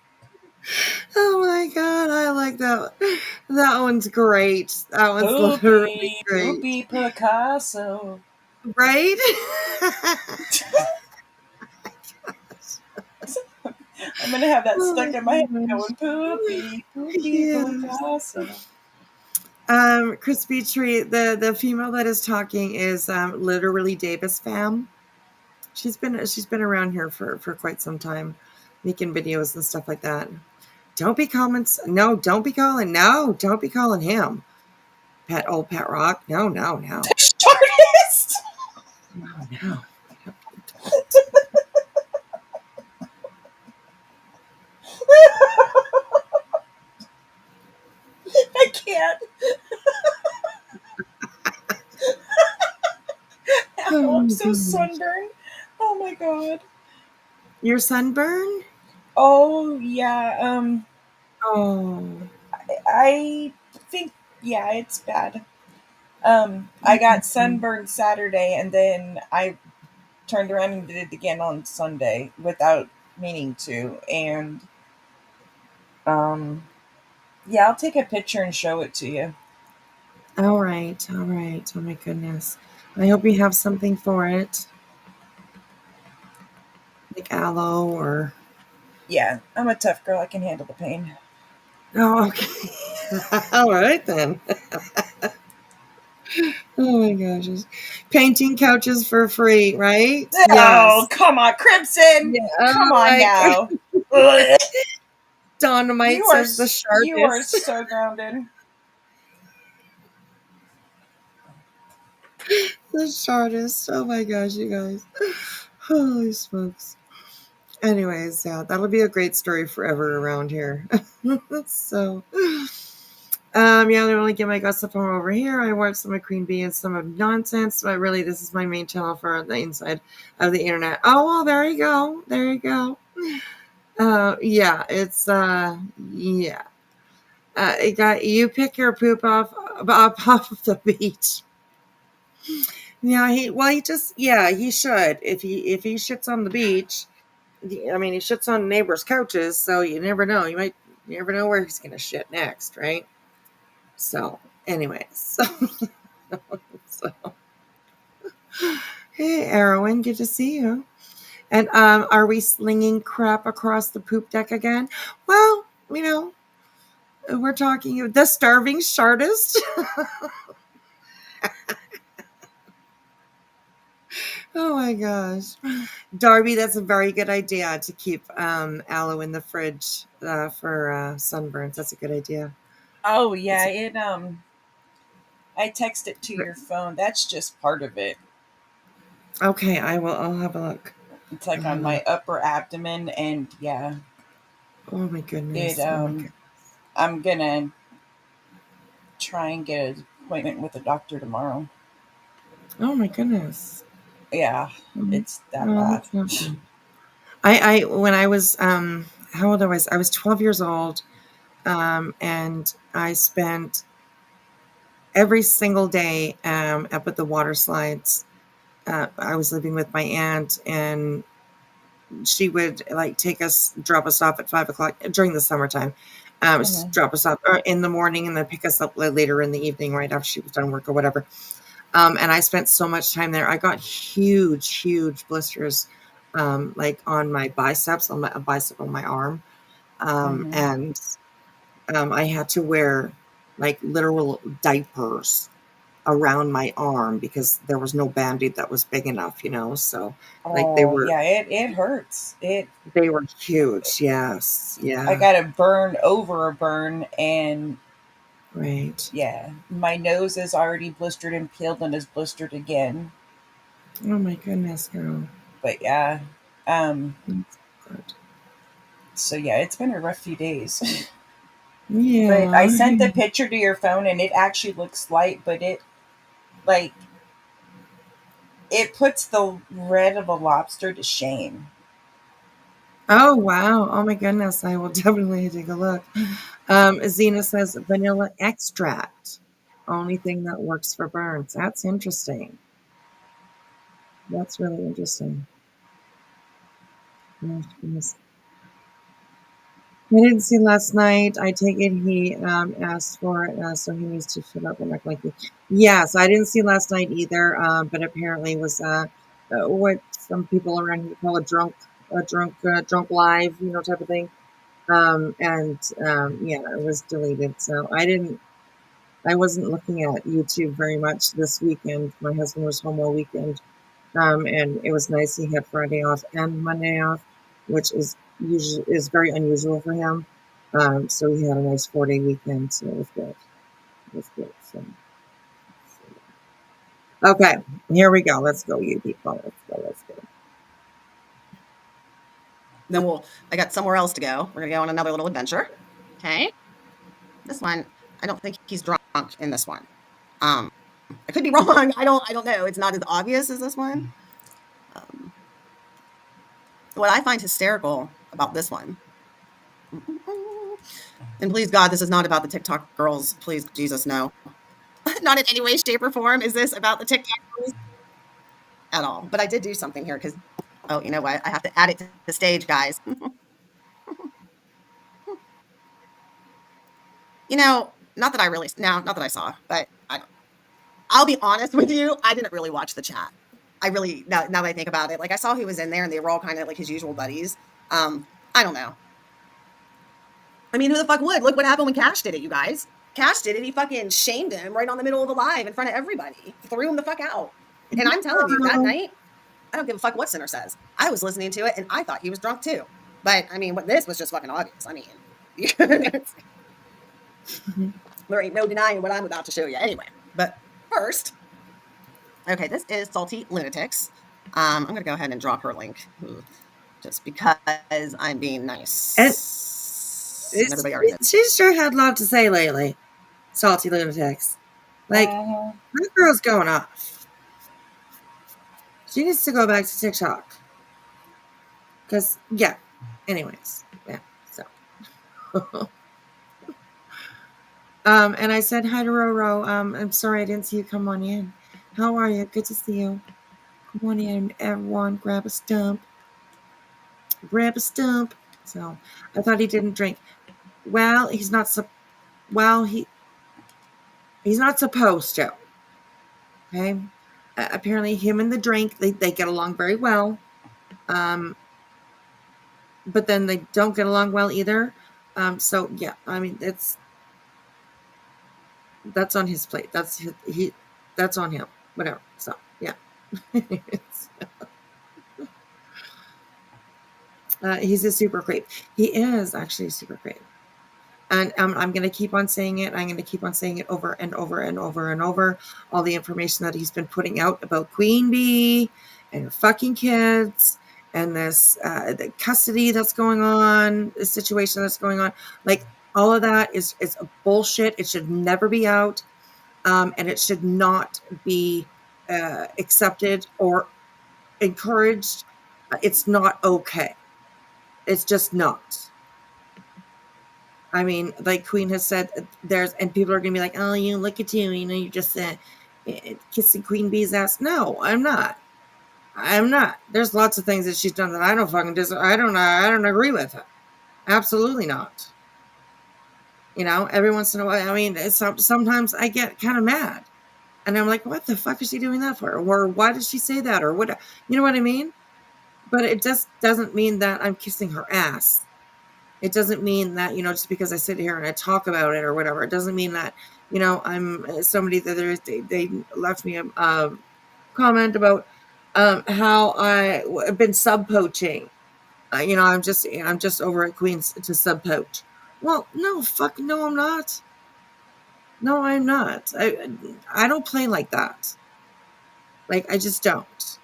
Oh my god, I like that. That one's great. That one's literally great. Poopy Picasso. Right? I'm gonna have that Oh stuck in my head going poopy yes. Picasso. Crispy Tree, the female that is talking is literally Davis fam. She's been around here for quite some time, making videos and stuff like that. Don't be calling him old Pat Rock. No. Shortest. No. I can't. Oh, I'm so gosh. sunburned. Oh my god. Your sunburn? Oh yeah. Oh. I think it's bad. I got sunburned Saturday, and then I turned around and did it again on Sunday without meaning to. And I'll take a picture and show it to you. All right. Oh my goodness. I hope you have something for it, like aloe or. Yeah, I'm a tough girl. I can handle the pain. Oh, okay. All right then. Oh my gosh. Painting couches for free, right? Oh, Yes. come on, Crimson. Yeah, Come on like now. Ugh. Dynamite says the You are sharpest. so grounded. The shortest. Oh my gosh, you guys. Holy smokes. Anyways, yeah, that'll be a great story forever around here. So, yeah, they only get my gossip from over here. I watch some of Queen Bee and some of nonsense, but really, this is my main channel for the inside of the internet. Oh, well, there you go. There you go. Yeah, it's, yeah. It got you pick your poop off of the beach. Yeah, he should. If he shits on the beach, I mean, he shits on neighbors' couches, so you never know. You never know where he's gonna shit next, right? So, anyways, so hey, Erwin, good to see you. And are we slinging crap across the poop deck again? Well, we're talking the starving shartist. Oh my gosh. Darby, that's a very good idea to keep aloe in the fridge for sunburns. That's a good idea. Oh yeah, I text it to your phone. That's just part of it. Okay, I'll have a look. It's like on my upper abdomen, and yeah. Oh my goodness. Oh my goodness. I'm gonna try and get an appointment with a doctor tomorrow. Oh my goodness. Yeah, it's that bad. I when I was how old was I? I was 12 years old, and I spent every single day up at the water slides. I was living with my aunt, and she would drop us off at 5:00 during the summertime. Drop us off in the morning and then pick us up later in the evening, right after she was done work or whatever. And I spent so much time there. I got huge blisters, like on my biceps, on a bicep on my arm. And I had to wear like literal diapers around my arm because there was no Band-Aid that was big enough, so like they were. Yeah, it hurts. They were huge. Yes. Yeah. I got a burn over a burn, and right. Yeah, my nose is already blistered and peeled and is blistered again. Oh my goodness, girl. But yeah. That's good. So yeah, it's been a rough few days. Yeah. But I sent the picture to your phone, and it actually looks light, but it puts the red of a lobster to shame. Oh wow. Oh my goodness. I will definitely take a look. Zena says vanilla extract. Only thing that works for burns. That's interesting. That's really interesting. Oh, goodness. I didn't see last night. I take it he asked for it, so he needs to shut up and act like it. Yes, I didn't see last night either, but apparently it was what some people around here call a drunk live, type of thing. Yeah, it was deleted. So I wasn't looking at YouTube very much this weekend. My husband was home all weekend, and it was nice. He had Friday off and Monday off, which is very unusual for him. So he had a nice 4-day weekend. So it was good. It was good. So okay, here we go. Let's go, you people. Let's go. Then I got somewhere else to go. We're gonna go on another little adventure. Okay. This one, I don't think he's drunk in this one. I could be wrong. I don't know. It's not as obvious as this one. What I find hysterical about this one, and please God, this is not about the TikTok girls. Please, Jesus, no. Not in any way, shape, or form is this about the TikTok girls at all. But I did do something here because, oh, you know what? I have to add it to the stage, guys. Not that I saw, but I'll be honest with you. I didn't really watch the chat. I really, now that I think about it, like I saw he was in there and they were all kind of like his usual buddies. I don't know. I mean, who the fuck would? Look what happened when Cash did it, you guys. Cash did it. He fucking shamed him right on the middle of the live in front of everybody. Threw him the fuck out. And I'm telling you, that night, I don't give a fuck what Sinner says. I was listening to it and I thought he was drunk too. But I mean, this was just fucking obvious. I mean, there ain't no denying what I'm about to show you anyway. But first, okay, this is Salty Lunatics. I'm going to go ahead and drop her link just because I'm being nice. She sure had a lot to say lately. Salty Lunatics. Like, that girl's going off. She needs to go back to TikTok. Because, yeah. Anyways. Yeah. So. And I said hi to Roro. I'm sorry I didn't see you come on in. How are you? Good to see you. Come on in, everyone. Grab a stump. Grab a stump. So, I thought he didn't drink. Well, he's not. He's not supposed to. Okay. Apparently, him and the drink they get along very well. But then they don't get along well either. So yeah, I mean that's on his plate. That's on him. Whatever. So yeah. He's a super creep. He is actually a super creep. And I'm going to keep on saying it. I'm going to keep on saying it over and over and over and over. All the information that he's been putting out about Queen Bee and her fucking kids and this the custody that's going on, the situation that's going on. Like, all of that is a bullshit. It should never be out. And it should not be accepted or encouraged. It's not okay. It's just not. I mean, like Queen has said, and people are going to be like, oh, you look at you, you're just kissing Queen Bee's ass. No, I'm not. There's lots of things that she's done that I don't fucking I don't agree with her. Absolutely not. Every once in a while, I mean, sometimes I get kind of mad. And I'm like, what the fuck is she doing that for? Or why did she say that? Or what? You know what I mean? But it just doesn't mean that I'm kissing her ass. It doesn't mean that, just because I sit here and I talk about it or whatever, it doesn't mean that, I'm somebody that they left me a comment about how I've been sub poaching. I'm just over at Queens to sub poach. Well, no, I'm not. No, I'm not. I don't play like that. Like, I just don't.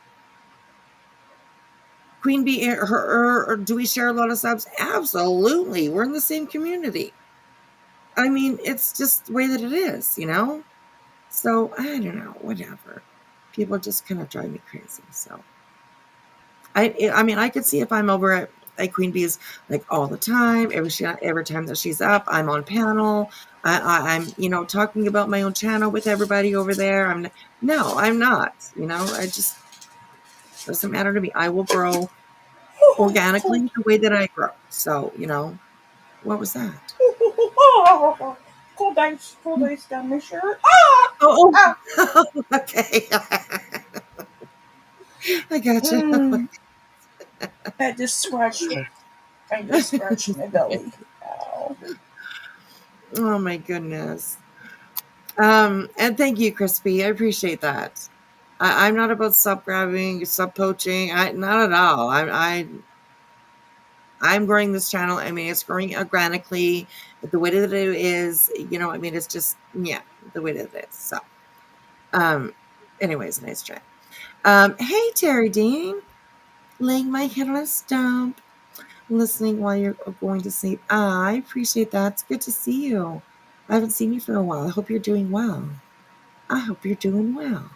Queen Bee, her, do we share a lot of subs? Absolutely. We're in the same community. I mean, it's just the way that it is, So, I don't know, whatever. People just kind of drive me crazy, so. I mean, I could see if I'm over at Queen Bee's, like, all the time. Every time that she's up, I'm on panel. I'm, talking about my own channel with everybody over there. No, I'm not, I just... doesn't matter to me. I will grow organically the way that I grow. So, What was that? Cold ice down my shirt. Oh, okay. I got you. That just scratched. I just scratched my belly. Ow. Oh my goodness. And thank you, Crispy. I appreciate that. I'm not about sub grabbing, sub poaching. Not at all. I'm growing this channel. I mean, it's growing organically. The way that it is, I mean, it's just the way that it is. So, anyways, nice try. Hey, Terry Dean, laying my head on a stump, listening while you're going to sleep. I appreciate that. It's good to see you. I haven't seen you for a while. I hope you're doing well. I hope you're doing well.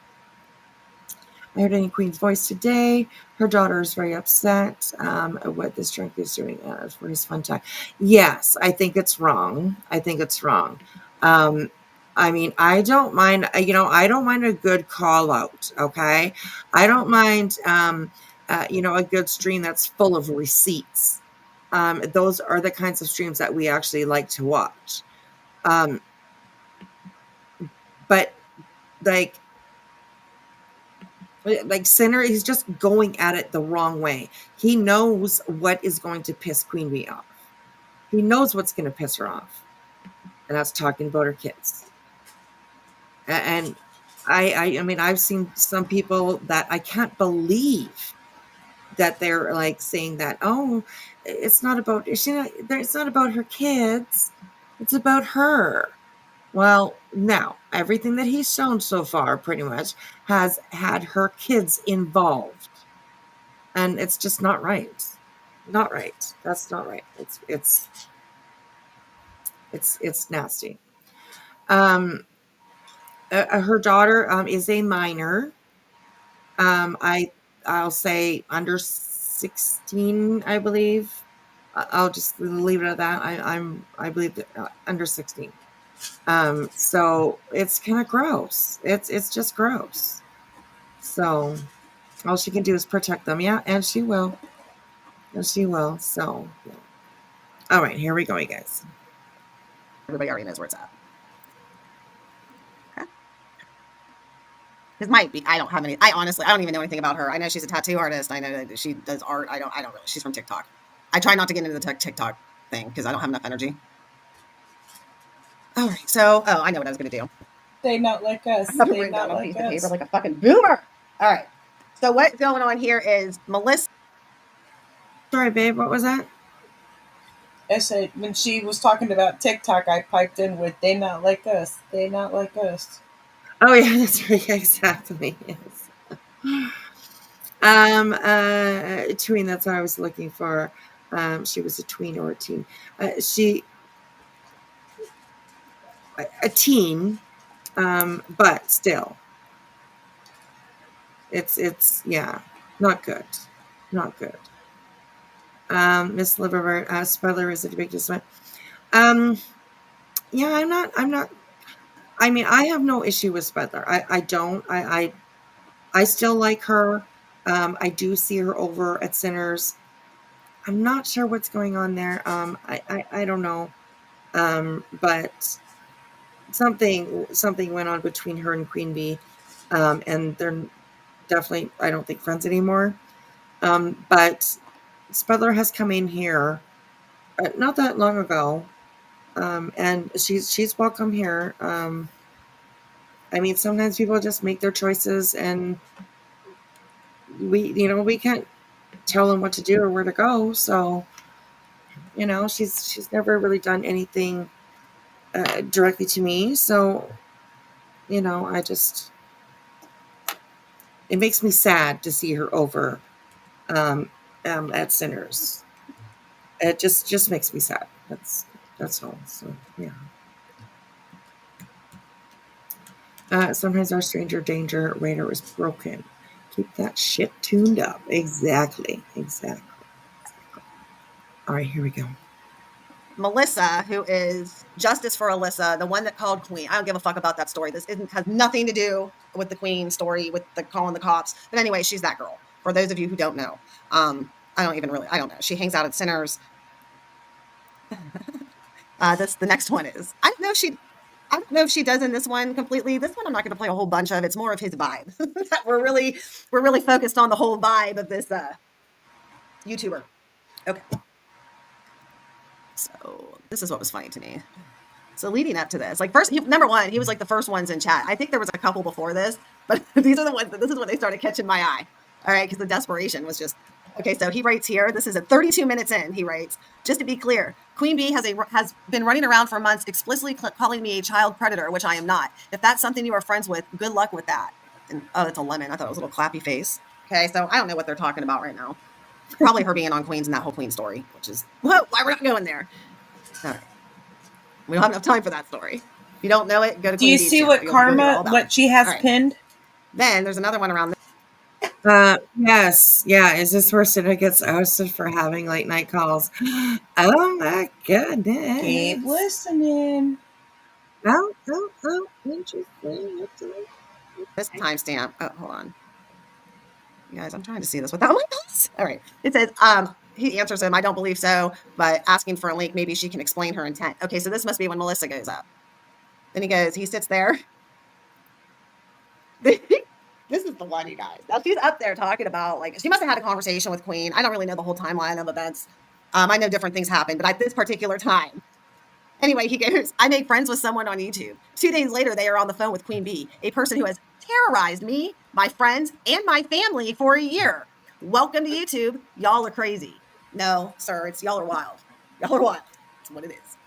I heard Annie Queen's voice today. Her daughter is very upset at what this drink is doing for his fun time. Yes, I think it's wrong. I mean, I don't mind, I don't mind a good call out, okay? I don't mind, a good stream that's full of receipts. Those are the kinds of streams that we actually like to watch. But like Sinner, he's just going at it the wrong way. He knows what is going to piss Queen Bee off. He knows what's going to piss her off. And that's talking about her kids. And I mean, I've seen some people that I can't believe that they're like saying that, oh, it's not about her kids. It's about her. Well, now, everything that he's shown so far pretty much has had her kids involved. And it's just not right. Not right. That's not right. It's nasty. Her daughter is a minor. I'll say under 16, I believe. I'll just leave it at that. I believe that, under 16. So it's kind of gross. It's just gross. So all she can do is protect them. Yeah, and she will. So, yeah. All right, here we go, you guys. Everybody already knows where it's at. Okay. This might be. I honestly, I don't even know anything about her. I know she's a tattoo artist. I know that she does art. I don't really. She's from TikTok. I try not to get into the TikTok thing because I don't have enough energy. All right, so I know what I was gonna do. They not like us. They not like us. Paper like a fucking boomer. All right. So what's going on here is Melissa. Sorry, babe. What was that? I said when she was talking about TikTok, I piped in with "They not like us. They not like us." Oh yeah, that's right. Exactly. Yes. Tween. That's what I was looking for. She was a tween or a teen. A teen, but still, it's not good. Miss Liverwort, Spudler is a big disappointment. Yeah, I'm not. I mean, I have no issue with Spudler. I don't. I still like her. I do see her over at Sinners. I'm not sure what's going on there. I don't know. But something went on between her and Queen Bee, and they're definitely, I don't think, friends anymore. But Spudler has come in here not that long ago, and she's welcome here. I mean, sometimes people just make their choices, and we can't tell them what to do or where to go. So, she's never really done anything directly to me. So, it makes me sad to see her over at Sinners. It just makes me sad. That's all. So yeah. Sometimes our stranger danger radar is broken. Keep that shit tuned up. Exactly. All right, here we go. Melissa, who is Justice for Alyssa, the one that called Queen. I don't give a fuck about that story. This has nothing to do with the Queen story, with the calling the cops. But anyway, she's that girl. For those of you who don't know, I don't know. She hangs out at Sinners. The next one is. I don't know if she does in this one completely. This one I'm not going to play a whole bunch of. It's more of his vibe. we're really focused on the whole vibe of this YouTuber. Okay. So this is what was funny to me. So leading up to this, like number one, he was like the first ones in chat. I think there was a couple before this, but these are the ones this is when they started catching my eye. All right, because the desperation was just okay. So he writes here. This is at 32 minutes in. He writes, just to be clear, Queen Bee has been running around for months, explicitly calling me a child predator, which I am not. If that's something you are friends with, good luck with that. And oh, it's a lemon. I thought it was a little clappy face. Okay, so I don't know what they're talking about right now. Probably her being on Queens and that whole Queen story, which is why we're not going there. All right. We don't have enough time for that story. If you don't know it, go to Queen Do you Bee's see channel. what Karma, what she has pinned? Then there's another one around Yes. Yeah. Is this where Cinna gets ousted for having late night calls? Oh my goodness. Keep listening. Oh, interesting. this timestamp. Oh, hold on. You guys, I'm trying to see this without my notes. All right. It says, he answers him, I don't believe so, but asking for a link, maybe she can explain her intent. Okay, so this must be when Melissa goes up. Then he sits there. This is the one, you guys. Now she's up there talking about, like, she must have had a conversation with Queen. I don't really know the whole timeline of events. I know different things happen, but at this particular time. Anyway, he goes, I made friends with someone on YouTube. 2 days later, they are on the phone with Queen Bee, a person who has terrorized me, my friends, and my family for a year. Welcome to YouTube. Y'all are crazy. No, sir, it's y'all are wild. Y'all are wild. That's what it is.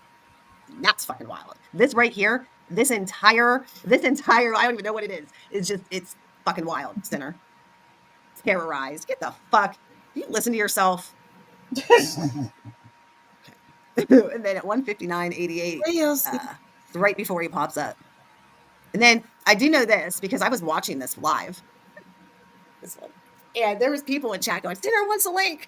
That's fucking wild. This right here, this entire, I don't even know what it is. It's fucking wild, sinner. Terrorized. Get the fuck. You listen to yourself. And then at 1:59:88, right before he pops up. And then I do know this because I was watching this live. This one. And there was people in chat going, Sinner wants a link.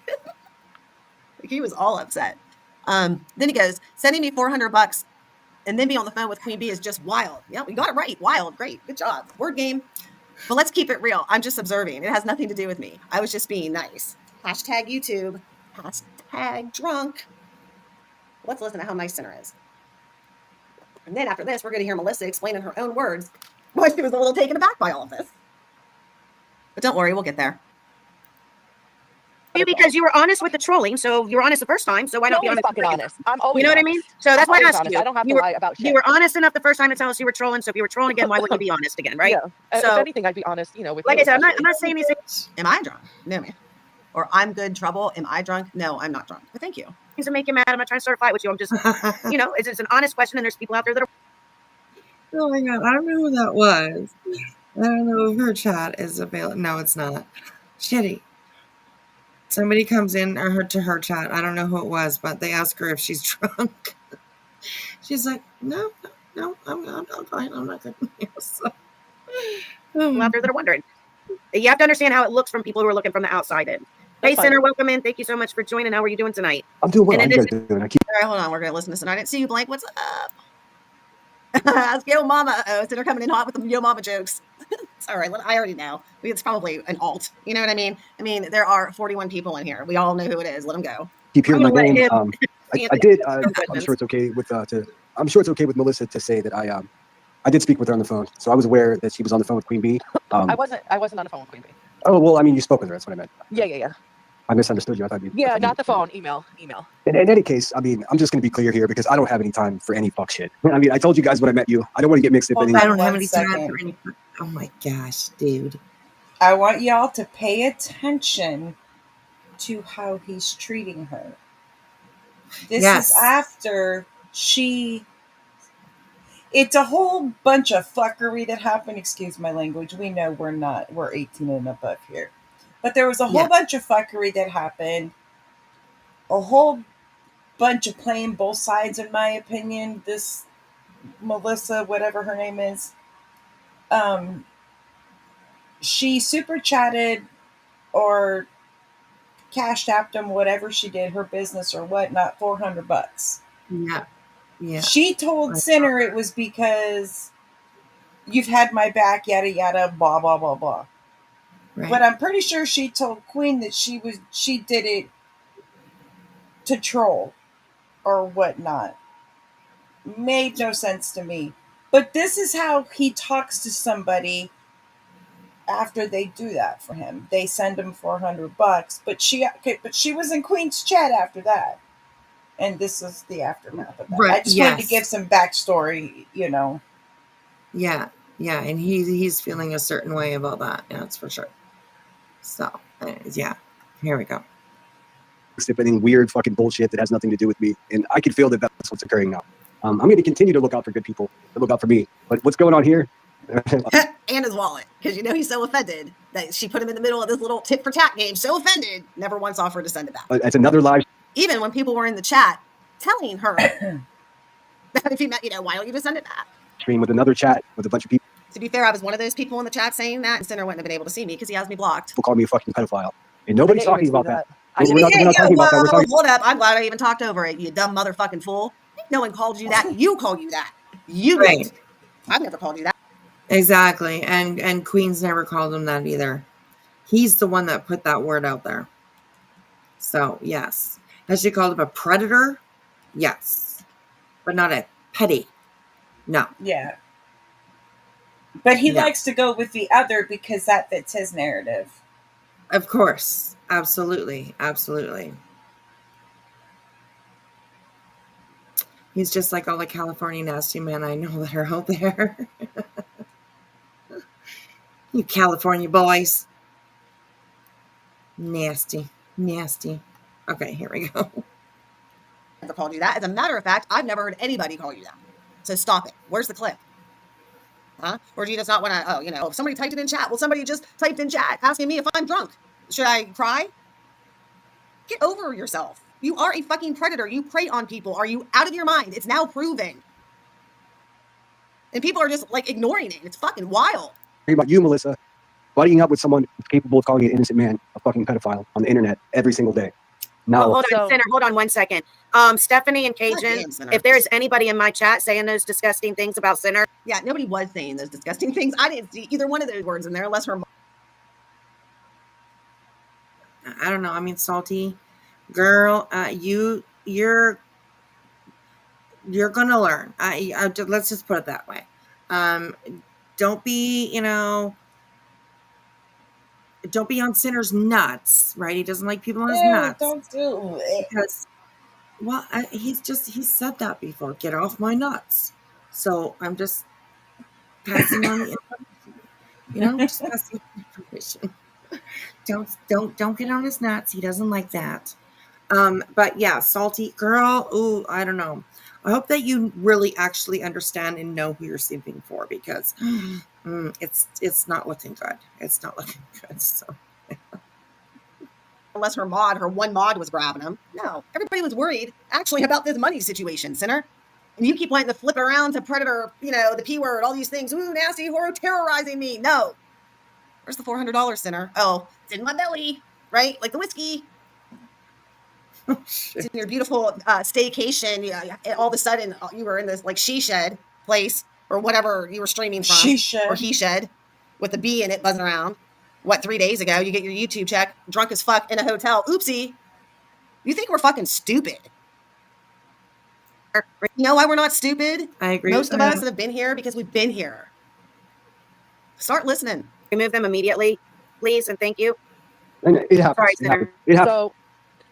Like, he was all upset. Then he goes, sending me $400 and then be on the phone with Queen Bee is just wild. Yeah, we got it right. Wild. Great. Good job. Word game. But let's keep it real. I'm just observing. It has nothing to do with me. I was just being nice. Hashtag YouTube. Hashtag drunk. Let's listen to how nice Sinner is. And then after this, we're going to hear Melissa explain in her own words why she was a little taken aback by all of this. But don't worry, we'll get there. Because you were honest with the trolling, so you were honest the first time, so why not be honest? Fucking honest. I'm always. You know what I mean? So that's why I asked you. I don't have to lie about shit. You were honest enough the first time to tell us you were trolling, so if you were trolling again, why wouldn't you be honest again, right? Yeah. So if anything, I'd be honest. You know, with like I said, I'm not saying anything. Am I drunk? No, man. Or I'm good trouble. Am I drunk? No, I'm not drunk. But thank you. Things that make you mad. I'm not trying to start a fight with you. I'm just, it's an honest question, and there's people out there that are. Oh my god, I don't know who that was. I don't know if her chat is available. No, it's not. Shitty. Somebody comes in to her chat. I don't know who it was, but they ask her if she's drunk. She's like, no, I'm fine. I'm not good. So, out there that are wondering. You have to understand how it looks from people who are looking from the outside in. Hey, Sinner, welcome in. Thank you so much for joining. How are you doing tonight? I'm doing well. How are you guys doing? All right, hold on. We're going to listen to this. I didn't see you, Blank. What's up? Ask Yo Mama. Oh, Sinner coming in hot with the Yo Mama jokes. It's all right. I already know. It's probably an alt. You know what I mean? I mean, there are 41 people in here. We all know who it is. Let them go. Keep hearing my name. I did. I'm sure it's okay with I'm sure it's okay with Melissa to say that I did speak with her on the phone, so I was aware that she was on the phone with Queen Bee. I wasn't on the phone with Queen Bee. Oh well, I mean, you spoke with her. That's what I meant. Yeah. I misunderstood you. I thought you. Yeah, not the phone. Email. In any case, I mean, I'm just going to be clear here because I don't have any time for any fuck shit. I mean, I told you guys when I met you. I don't want to get mixed up. I don't have any time for any. Oh my gosh, dude! I want y'all to pay attention to how he's treating her. This is after it's a whole bunch of fuckery that happened. Excuse my language. We know we're 18 and above here. But there was a whole bunch of fuckery that happened. A whole bunch of playing both sides, in my opinion. This Melissa, whatever her name is, she super chatted or cashed apped him, whatever she did, her business or whatnot, $400. Yeah. She told Sinner it was because you've had my back, yada yada, blah blah blah blah. Right. But I'm pretty sure she told Queen that she did it to troll or whatnot. made no sense to me. But this is how he talks to somebody after they do that for him. They send him $400, but she was in Queen's chat after that. And this is the aftermath of that. Right, I just wanted to yes. give some backstory, Yeah, and he's feeling a certain way about that. Yeah, that's for sure. So, anyways, yeah, here we go. Sipping weird fucking bullshit that has nothing to do with me, and I can feel that that's what's occurring now. I'm going to continue to look out for good people, to look out for me. But what's going on here? And his wallet, because he's so offended that she put him in the middle of this little tit for tat game. So offended, never once offered to send it back. It's another live. Even when people were in the chat telling her that if he met, why don't you just send it back? Stream with another chat with a bunch of people. To be fair, I was one of those people in the chat saying that, and Sinner wouldn't have been able to see me because he has me blocked. People call me a fucking pedophile, and nobody's talking about that. We're not talking about that. We're talking. Hold up! I'm glad I even talked over it. You dumb motherfucking fool! No one called you that. You call you that. You did. I've never called you that. Exactly, and Queen's never called him that either. He's the one that put that word out there. So yes, has she called him a predator? Yes, but not a petty. No. Yeah. But he likes to go with the other because that fits his narrative. Of course. Absolutely. Absolutely. He's just like all the California nasty men I know that are out there. You California boys. Nasty. Nasty. Okay, here we go. Never called you that. As a matter of fact, I've never heard anybody call you that. So stop it. Where's the clip? Huh? Or do you just not want to, if somebody typed it in chat, well, somebody just typed in chat asking me if I'm drunk. Should I cry? Get over yourself. You are a fucking predator. You prey on people. Are you out of your mind? It's now proven. And people are just ignoring it. It's fucking wild. About you, Melissa, buddying up with someone who's capable of calling an innocent man a fucking pedophile on the internet every single day. Now, hold on, Sinner. Hold on 1 second. Stephanie and Cajun, if there's anybody in my chat saying those disgusting things about Sinner. Yeah, nobody was saying those disgusting things. I didn't see either one of those words in there unless her mom. I don't know. I mean, Salty girl, you're gonna learn. Let's just put it that way. Don't be, don't be on Sinner's nuts, right? He doesn't like people on his nuts. Don't do it. Because, well, he's said that before. Get off my nuts. So I'm just passing on the information. Just passing on the information. Don't get on his nuts. He doesn't like that. But yeah, Salty girl. Ooh, I don't know. I hope that you really actually understand and know who you're simping for, because it's not looking good. It's not looking good. So unless her one mod was grabbing him. No, everybody was worried actually about this money situation, Sinner. And you keep wanting to flip it around to predator, the P word, all these things. Ooh, nasty horror terrorizing me. No. Where's the $400, Sinner? Oh, it's in my belly, right? Like the whiskey. It's in your beautiful staycation. All of a sudden, you were in this she shed place or whatever you were streaming from. She shed. Or he shed with a bee in it buzzing around. 3 days ago, you get your YouTube check, drunk as fuck in a hotel. Oopsie. You think we're fucking stupid? You know why we're not stupid? I agree. Most of us that have been here because we've been here. Start listening. Remove them immediately, please, and thank you. And it happens. Sorry, It happens. It happens. So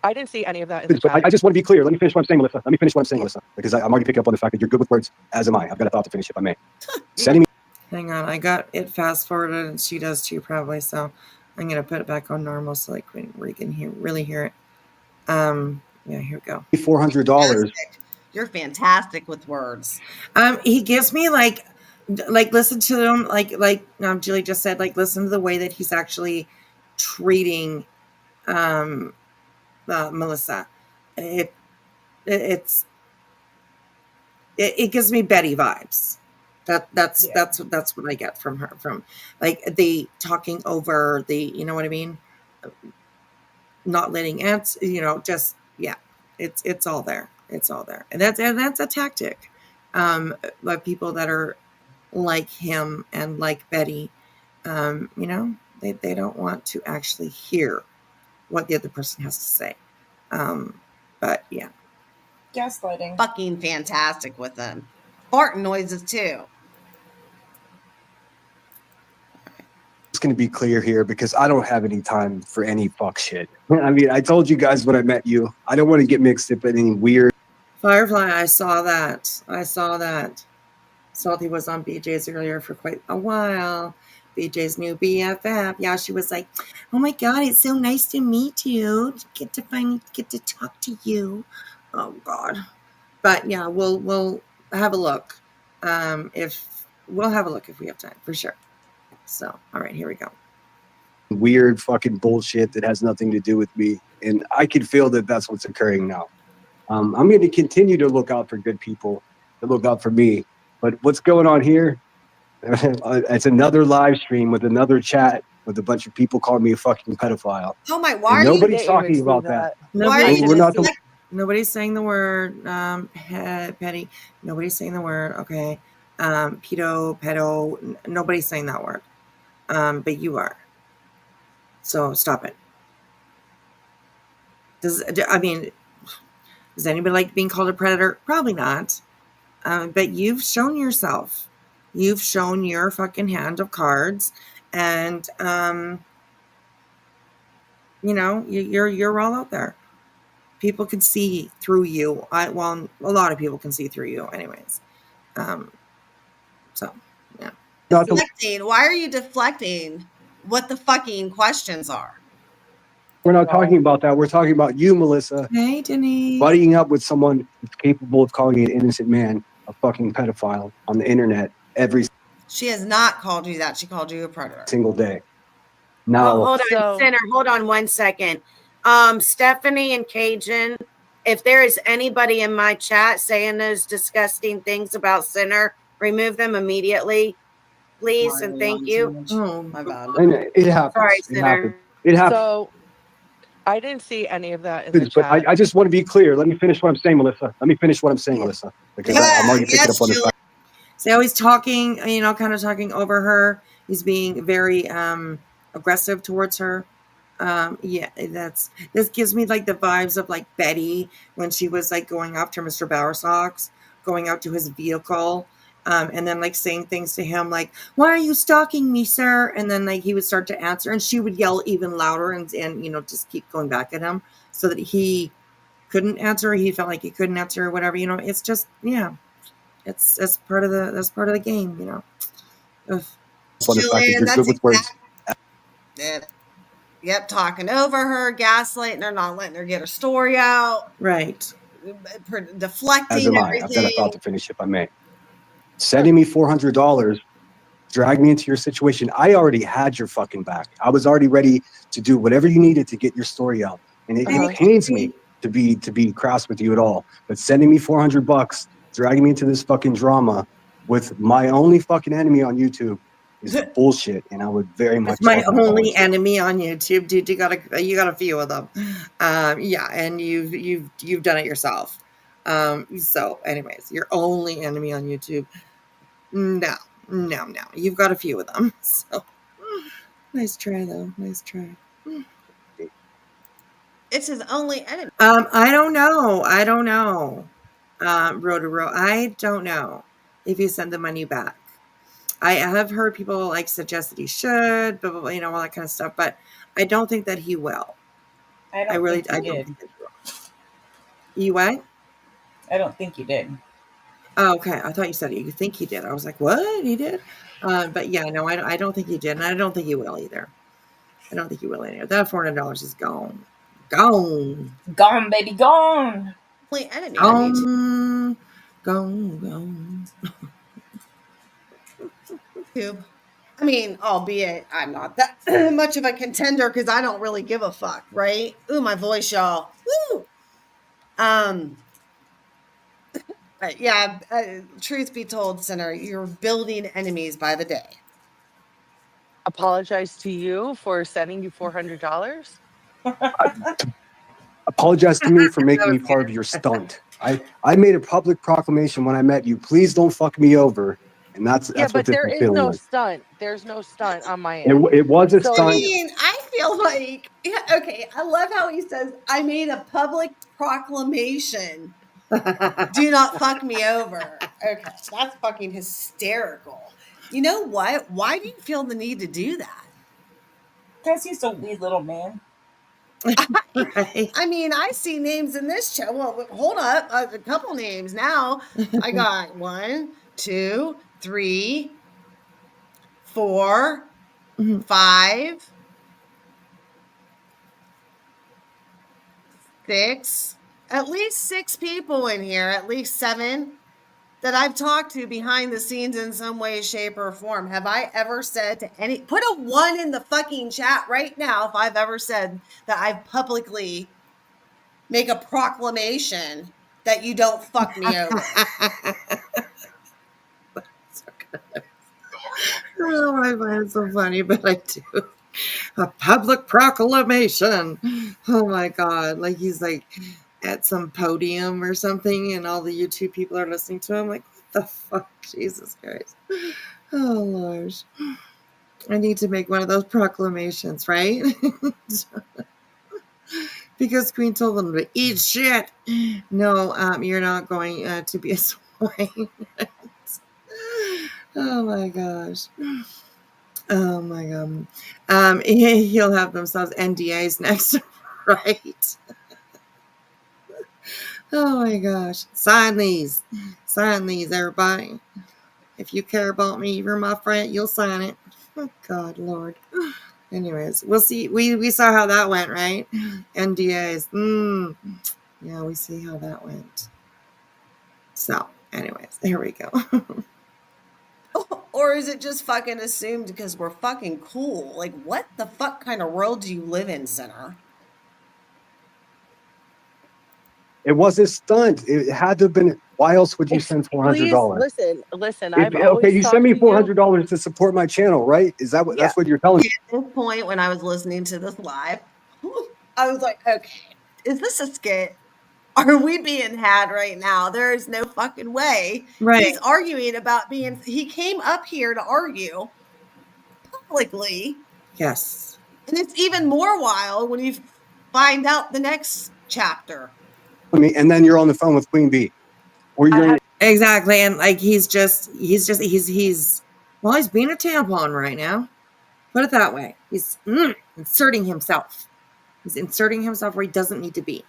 I didn't see any of that in the But chat. I just want to be clear. Let me finish what I'm saying, Melissa. Because I'm already picking up on the fact that you're good with words, as am I. I've got a thought to finish, if I may. Sending me. Hang on, I got it fast forwarded, and she does too, probably. So I'm gonna put it back on normal so we can really hear it. Yeah, here we go. $400. You're fantastic with words. He gives me listen to him Julie just said, listen to the way that he's actually treating Melissa. It gives me Betty vibes. That's what I get from her, from the talking over, the, you know what I mean, not letting ants, just it's all there. It's all there, and that's a tactic by people that are like him and like Betty. They don't want to actually hear what the other person has to say. But yeah. gaslighting. Fucking fantastic with them. Fart noises too. It's going to be clear here because I don't have any time for any fuck shit. I mean, I told you guys when I met you, I don't want to get mixed up in any weird. Firefly, I saw that. Salty was on BJ's earlier for quite a while. BJ's new BFF. Yeah, she was like, "Oh my God, it's so nice to meet you. Get to talk to you." Oh God. But yeah, we'll have a look. If we have time for sure. So, all right, here we go. Weird fucking bullshit that has nothing to do with me. And I can feel that that's what's occurring now. I'm going to continue to look out for good people, to look out for me. But what's going on here? It's another live stream with another chat with a bunch of people calling me a fucking pedophile. Oh my, And nobody's talking about that. Nobody's saying the word petty. Nobody's saying the word, okay. Pedo, nobody's saying that word. But you are. So stop it. Does anybody like being called a predator? Probably not. But you've shown yourself. You've shown your fucking hand of cards, and you're all out there. People can see through you. A lot of people can see through you, anyways. So yeah. Deflecting. Why are you deflecting what the fucking questions are? We're not talking about that. We're talking about you, Melissa. Hey, Denise. Buddying up with someone who's capable of calling an innocent man a fucking pedophile on the internet every She has not called you that. She called you a predator. Single day. Now, hold on, Sinner. Hold on 1 second. Stephanie and Cajun, if there is anybody in my chat saying those disgusting things about Sinner, remove them immediately, please, and thank you. Oh, my bad. It happens. Sorry, Sinner. It happens. So, I didn't see any of that in the chat. I just want to be clear. Let me finish what I'm saying, Melissa. Because I'm already picking up on the fact. So he's talking, kind of talking over her. He's being very aggressive towards her. This gives me like the vibes of like Betty when she was like going after Mr. Bowersox, going out to his vehicle, and then like saying things to him like, "Why are you stalking me, sir?" And then like he would start to answer, and she would yell even louder and just keep going back at him so that he couldn't answer. He felt like he couldn't answer or whatever. It's just that's part of the game. Julian, that's exactly. Yep, talking over her, gaslighting her, not letting her get her story out. Right. Deflecting As am everything. I've got a thought to finish if I may. Sending me $400, drag me into your situation. I already had your fucking back. I was already ready to do whatever you needed to get your story out. And it pains me to be crass with you at all. But sending me $400, dragging me into this fucking drama with my only fucking enemy on YouTube is bullshit, and I would very much. My only enemy on YouTube, dude. You got a few of them, and you've done it yourself. So, anyways, your only enemy on YouTube. No, you've got a few of them. So, nice try though. Nice try. It's his only enemy. I don't know. Rotaro, I don't know if you send the money back. I have heard people like suggest that he should, blah, blah, blah, all that kind of stuff, but I don't think that he will. I don't think that he will. You what? I don't think he did. Oh, okay. I thought you said you think he did. I was like, what? He did? But yeah, no, I don't think he did, and I don't think he will either. That $400 is gone. Gone, baby, gone. Enemy. Gone. I mean, albeit I'm not that much of a contender because I don't really give a fuck, right? Ooh, my voice, y'all. Woo! But yeah, truth be told, Sinner, you're building enemies by the day. Apologize to you for sending you $400. Apologize to me for making me part of your stunt. I made a public proclamation when I met you. Please don't fuck me over. And that's but what this there is is feeling no like. stunt. There's no stunt on my end. It was a stunt. I mean, I feel like, okay, I love how he says, I made a public proclamation Do not fuck me over. Okay, that's fucking hysterical. You know what? Why do you feel the need to do that? Because he's a wee little man. Right. I mean, I see names in this chat. Well, hold up, a couple names now. I got 1, 2, 3, 4, Mhm. 5, 6. At least 6 people in here. At least 7 that I've talked to behind the scenes in some way, shape, or form. Have I ever said to any, put a 1 in the fucking chat right now if I've ever said that I've publicly make a proclamation that you don't fuck me over. Oh, I find it so funny, but I do. A public proclamation. Oh my God. Like he's like at some podium or something, and all the YouTube people are listening to him. Like, what the fuck? Jesus Christ. Oh, Lord. I need to make one of those proclamations, right? Because Queen told them to eat shit. No, you're not going to be a swine. Oh my gosh. Oh my God. He'll have themselves NDAs next, right? Oh my gosh. Sign these, everybody. If you care about me, you're my friend, you'll sign it. Oh God, Lord. Anyways, we'll see. We saw how that went, right? NDAs. Yeah, we see how that went. So, anyways, here we go. Or is it just fucking assumed because we're fucking cool? Like, what the fuck kind of world do you live in, Sinner? It was a stunt. It had to have been. Why else would you send Please $400? listen. If, I've okay, always you talked send me to you. $400 to support my channel, right? Is that what Yeah. that's what you're telling me? At this point, when I was listening to this live, I was like, okay, is this a skit? Are we being had right now? There is no fucking way. Right. He's arguing about being, he came up here to argue publicly. Yes. And it's even more wild when you find out the next chapter. And then you're on the phone with Queen Bee. Or you're Exactly. And like he's well, he's being a tampon right now. Put it that way. He's inserting himself. He's inserting himself where he doesn't need to be.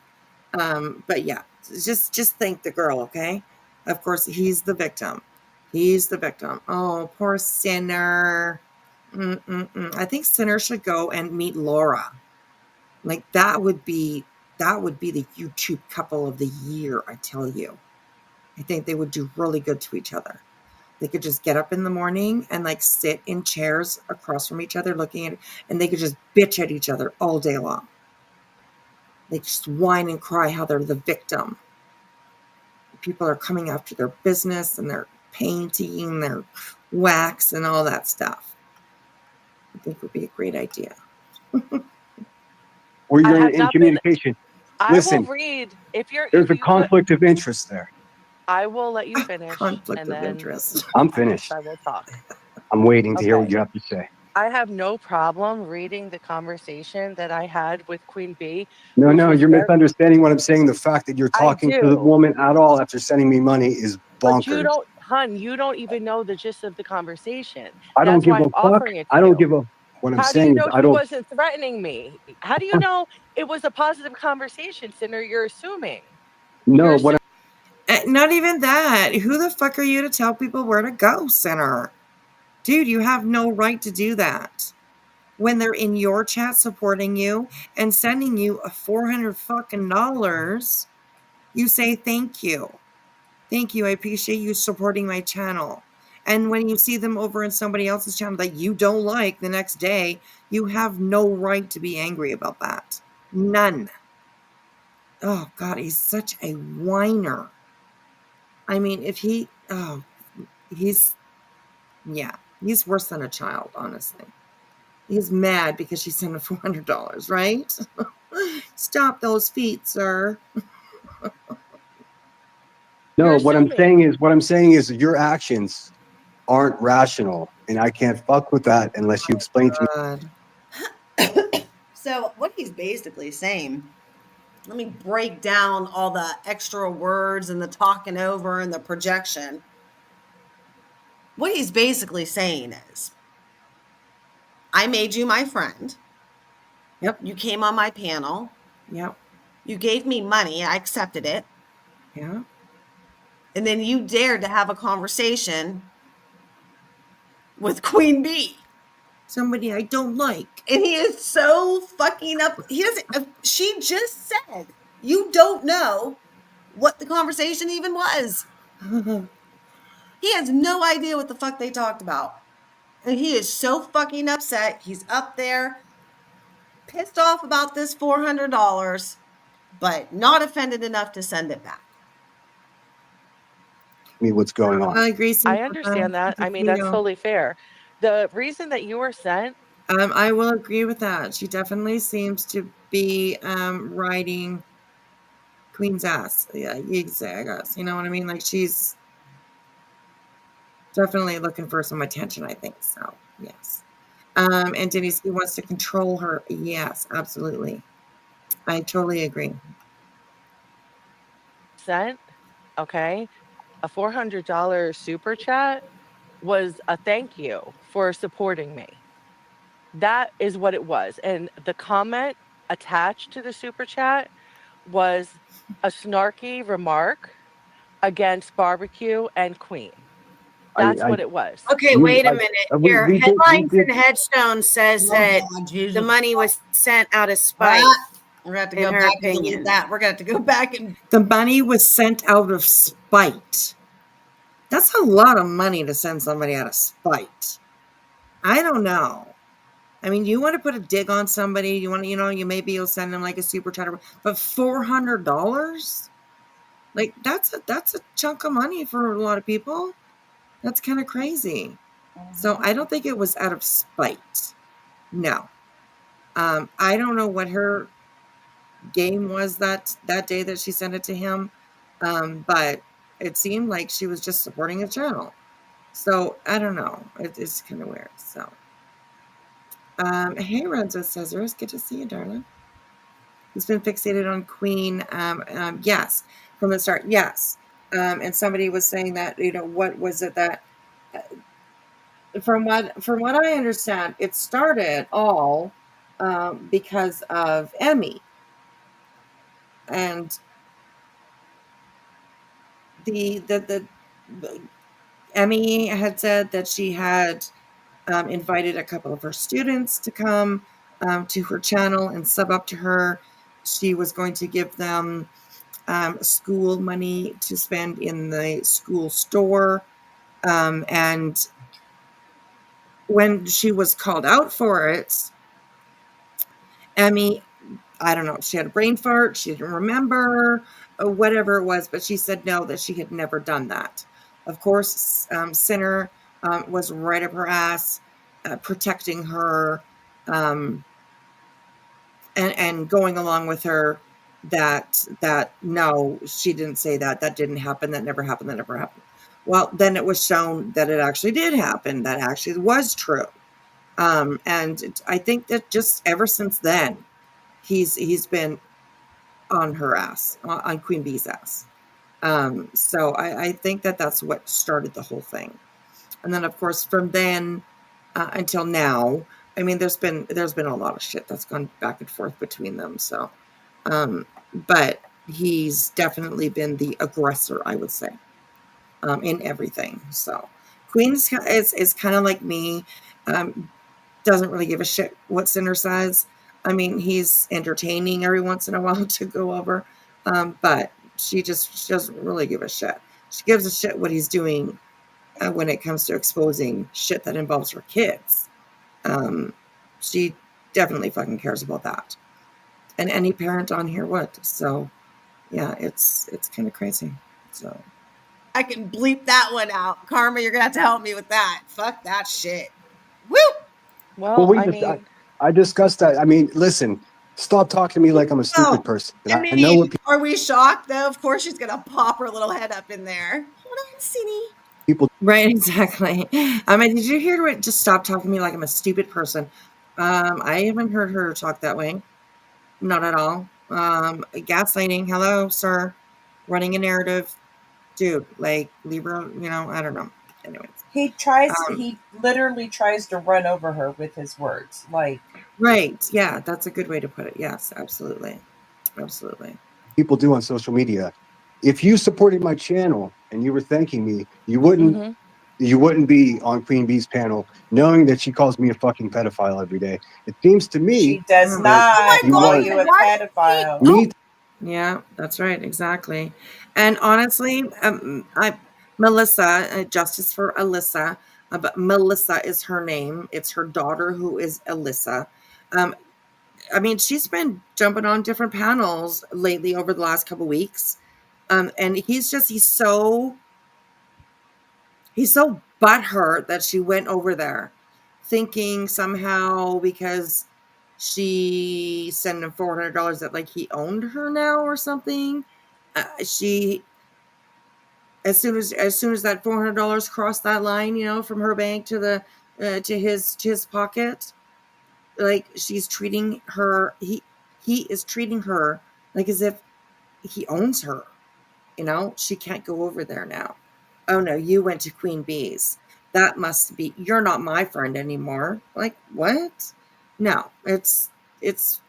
But yeah, just thank the girl, okay? Of course, he's the victim. He's the victim. Oh, poor Sinner. I think Sinner should go and meet Laura. Like that would be the YouTube couple of the year, I tell you. I think they would do really good to each other. They could just get up in the morning and like sit in chairs across from each other looking at it, and they could just bitch at each other all day long. They just whine and cry how they're the victim. People are coming after their business and their painting, their wax and all that stuff. I think would be a great idea. or you're in communication. Listen, will read if you're. There's a conflict of interest there. I will let you finish. Conflict and of then interest. I'm finished. I will talk. I'm waiting to hear what you have to say. I have no problem reading the conversation that I had with Queen Bee. No, you're misunderstanding what I'm saying. The fact that you're talking to the woman at all after sending me money is bonkers. But you don't, hun, you don't even know the gist of the conversation. I don't give a fuck. Offering it to I don't you. give a. What I'm How saying do you is, know I he don't. wasn't threatening me? How do you know it was a positive conversation, Sinner? You're assuming. No, what? Not even that. Who the fuck are you to tell people where to go, Sinner? Dude, you have no right to do that. When they're in your chat supporting you and sending you a $400 fucking dollars, you say thank you. Thank you. I appreciate you supporting my channel. And when you see them over in somebody else's channel that you don't like the next day, you have no right to be angry about that. None. Oh God, he's such a whiner. I mean, he's worse than a child, honestly. He's mad because she sent him $400, right? Stop those feet, sir. No, what I'm saying is your actions aren't rational, and I can't fuck with that unless you explain to me. So what he's basically saying let me break down all the extra words and the talking over and the projection. What he's basically saying is, I made you my friend. Yep. You came on my panel. Yep. You gave me money. I accepted it. Yeah. And then you dared to have a conversation with Queen Bee. Somebody I don't like. And he is so fucking up. He doesn't, she just said, you don't know what the conversation even was. He has no idea what the fuck they talked about. And he is so fucking upset. He's up there, pissed off about this $400, but not offended enough to send it back. Me, what's going on? I agree. I understand that. I mean, that's totally fair. The reason that you were sent, I will agree with that. She definitely seems to be riding Queen's ass. Yeah, I guess. You know what I mean? Like, she's definitely looking for some attention, I think. So, yes. And Denise wants to control her. Yes, absolutely. I totally agree. sent, okay, a $400 super chat was a thank you for supporting me. That is what it was. And the comment attached to the super chat was a snarky remark against barbecue and Queen. That's what it was. Okay, wait a minute. Your headlines and headstone says that the money was sent out of spite. We're going to have to go back and delete that. We're going to have to go back and... The money was sent out of spite. That's a lot of money to send somebody out of spite. I don't know. I mean, you want to put a dig on somebody, you want to, you maybe you'll send them like a super chat, but $400? Like, that's a chunk of money for a lot of people. That's kind of crazy. So I don't think it was out of spite. No. I don't know what her game was that day that she sent it to him. But it seemed like she was just supporting a channel. So I don't know. It's kind of weird. So, hey, Renzo Cesar, good to see you, darling. He's been fixated on Queen. Yes, from the start. Yes. And somebody was saying that, what was it that, from what I understand, it started all because of Emmy. And the Emmy had said that she had invited a couple of her students to come to her channel and sub up to her. She was going to give them school money to spend in the school store. And when she was called out for it, Emmy, I don't know, she had a brain fart, she didn't remember, or whatever it was, but she said no, that she had never done that. Of course, Sinner was right up her ass, protecting her, and going along with her that no, she didn't say that didn't happen, that never happened. Well, then it was shown that it actually did happen, that actually was true. And I think that just ever since then, he's been on her ass, on Queen Bee's ass. So I think that's what started the whole thing. And then, of course, from then until now, I mean, there's been a lot of shit that's gone back and forth between them. So, but he's definitely been the aggressor, I would say, in everything. So Queen is kind of like me, doesn't really give a shit what Sinner says. I mean, he's entertaining every once in a while to go over, but she doesn't really give a shit. She gives a shit what he's doing when it comes to exposing shit that involves her kids. She definitely fucking cares about that. And any parent on here would. So, yeah, it's kind of crazy. So I can bleep that one out. Karma, you're going to have to help me with that. Fuck that shit. Woo! Well, I discussed that. I mean, listen, stop talking to me like I'm a stupid person. I know what people... Are we shocked, though? Of course she's going to pop her little head up in there. Hold on, Cindy. Right, exactly. I mean, did you hear it? Just stop talking to me like I'm a stupid person. I haven't heard her talk that way. Not at all. Gaslighting. Hello, sir. Running a narrative. Dude, like, leave her, I don't know. Anyways. He literally tries to run over her with his words. Like, right. Yeah, that's a good way to put it. Yes, absolutely. Absolutely. People do on social media. If you supported my channel and you were thanking me, you wouldn't be on Queen Bee's panel knowing that she calls me a fucking pedophile every day. It seems to me she does Oh not you call want you a why did he- pedophile. me Yeah, that's right. Exactly. And honestly, Melissa, justice for Alyssa, but Melissa is her name. It's her daughter who is Alyssa. I mean, she's been jumping on different panels lately over the last couple weeks. And he's so butthurt that she went over there, thinking somehow because she sent him $400 that like he owned her now or something. She as soon as that $400 crossed that line, from her bank to the to his pocket, like she's treating her. He is treating her like as if he owns her. She can't go over there now. Oh no, you went to Queen Bee's. That must be, you're not my friend anymore. Like, what? No, it's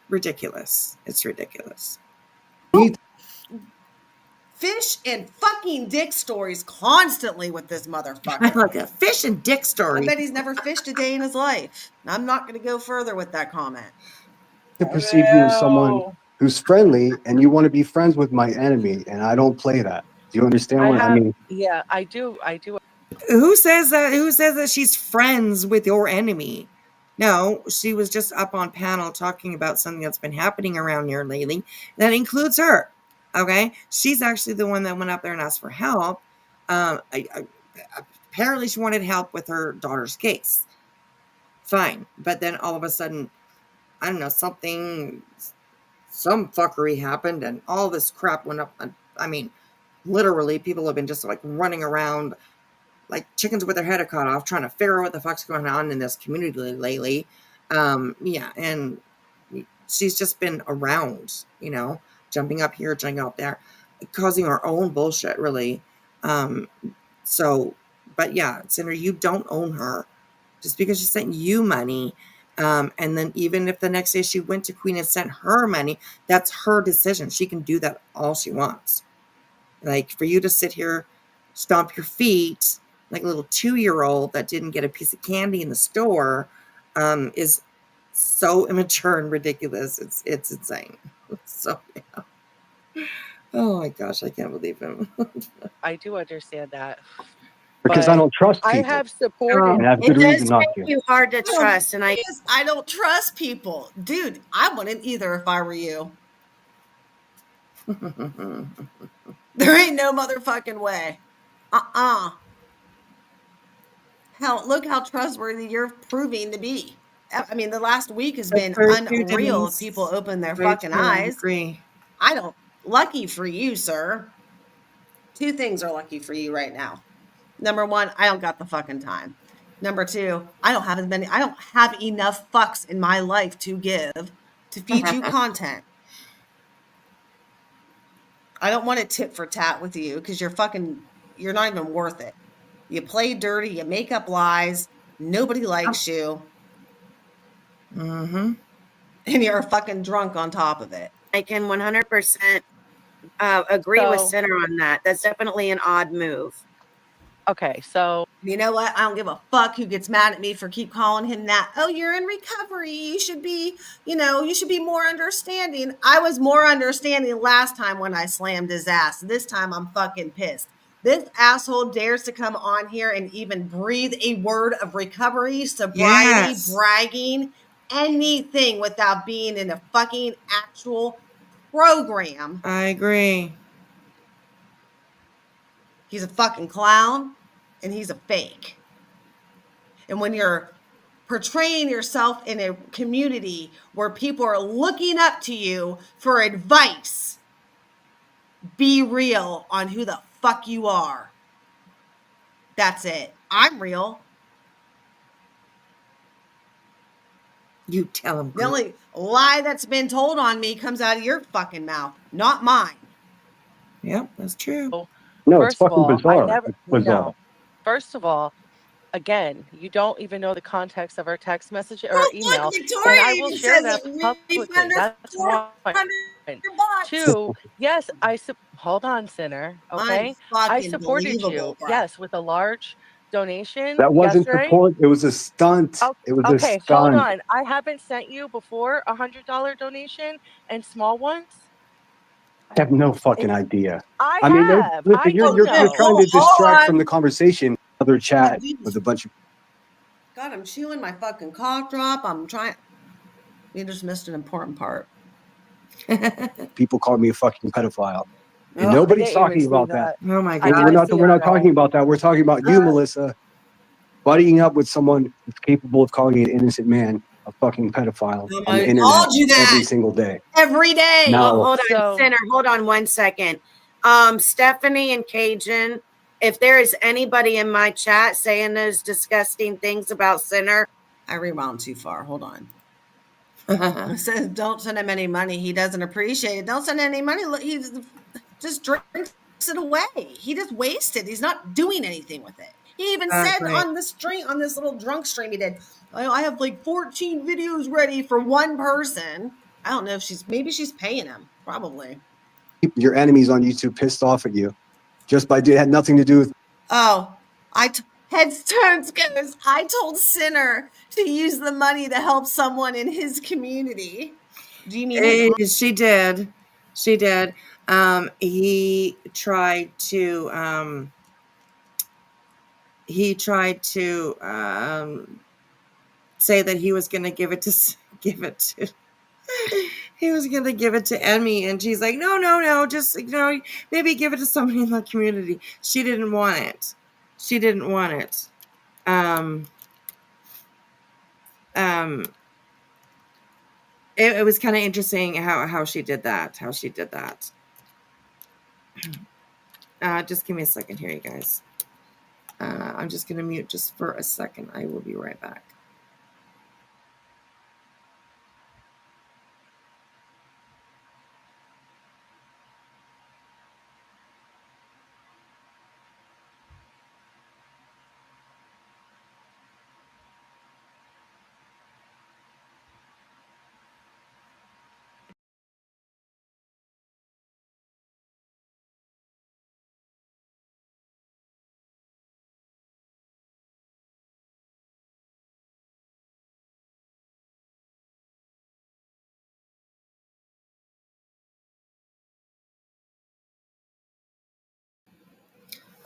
ridiculous. It's ridiculous. Fish and fucking dick stories constantly with this motherfucker. Like a fish and dick I story. bet he's never fished a day in his life. I'm not going to go further with that comment. to perceive you as someone who's friendly and you want to be friends with my enemy, and I don't play that. Do you understand what I mean? Yeah, I do. Who says that? Who says that she's friends with your enemy? No, she was just up on panel talking about something that's been happening around here lately that includes her. Okay, she's actually the one that went up there and asked for help. Apparently, she wanted help with her daughter's case. Fine, but then all of a sudden, I don't know, some fuckery happened, and all this crap went up. I mean, literally, people have been just like running around like chickens with their head cut off, trying to figure out what the fuck's going on in this community lately. Yeah, and she's just been around, jumping up here, jumping up there, causing her own bullshit, really. But yeah, Cinder, you don't own her. Just because she sent you money, and then even if the next day she went to Queen and sent her money, that's her decision. She can do that all she wants. Like, for you to sit here, stomp your feet like a little 2-year-old that didn't get a piece of candy in the store, is so immature and ridiculous. It's insane. So yeah. Oh my gosh, I can't believe him. I do understand that. Because I don't trust people. I have supported. And I have It good does reason not make to. you hard to trust, and I don't trust people. Dude, I wouldn't either if I were you. There ain't no motherfucking way. Hell, look how trustworthy you're proving to be. I mean, the last week has been unreal if people open their fucking eyes. I don't. Lucky for you, sir. 2 things are lucky for you right now. Number 1, I don't got the fucking time. Number 2, I don't have enough fucks in my life to give to feed you content. I don't want to tit for tat with you because you're not even worth it. You play dirty, you make up lies, nobody likes you. Mm-hmm. And you're a fucking drunk on top of it. I can 100% agree with Sinner on that. That's definitely an odd move. Okay, so you know what? I don't give a fuck who gets mad at me for keep calling him that. Oh, you're in recovery. You should be more understanding. I was more understanding last time when I slammed his ass. This time I'm fucking pissed. This asshole dares to come on here and even breathe a word of recovery, sobriety, bragging, anything without being in a fucking actual program. I agree. He's a fucking clown and he's a fake. And when you're portraying yourself in a community where people are looking up to you for advice, be real on who the fuck you are. That's it. I'm real. You tell him. The only lie that's been told on me comes out of your fucking mouth, not mine. Yep, that's true. No, it's First of fucking all, I bizarre. never It's bizarre. no. First of all, again, you don't even know the context of our text message or email, and I will share that publicly. That's one. Two, yes, hold on, sinner. Okay, I supported you. Yes, with a large donation That wasn't yesterday. support. It was a stunt. Oh, It was a okay, hold stunt. on. I haven't sent you before $100 donation and small ones. I have no fucking idea. I mean, have. listen, I you're know. trying to distract from the conversation. Another chat with a bunch of God, I'm chewing my fucking cough drop. I'm trying. You just missed an important part. people call me a fucking pedophile. And I nobody's didn't even talking see about that. Oh my I god. didn't We're not see it, talking no. about that. We're talking about you, Melissa, buddying up with someone who's capable of calling an innocent man a fucking pedophile on the internet told you that. every single day. Every day. Now, Hold on, Sinner. Hold on 1 second. Stephanie and Cajun, if there is anybody in my chat saying those disgusting things about Sinner, I rewound too far. Hold on. It says, don't send him any money. He doesn't appreciate it. Don't send any money. He just drinks it away. He just wasted. He's not doing anything with it. He even said on the stream, on this little drunk stream he did, I have like 14 videos ready for one person. I don't know if maybe she's paying him. Probably. your enemies on YouTube pissed off at you just by it had nothing to do with. Oh, Heads Turns goes, I told Sinner to use the money to help someone in his community. Do you mean she did? She did. He tried to say that he was going to give it to he was going to give it to Emmy, and she's like, no, just maybe give it to somebody in the community. She didn't want it. It was kind of interesting how she did that. Just give me a second here, you guys. I'm just going to mute just for a second. I will be right back.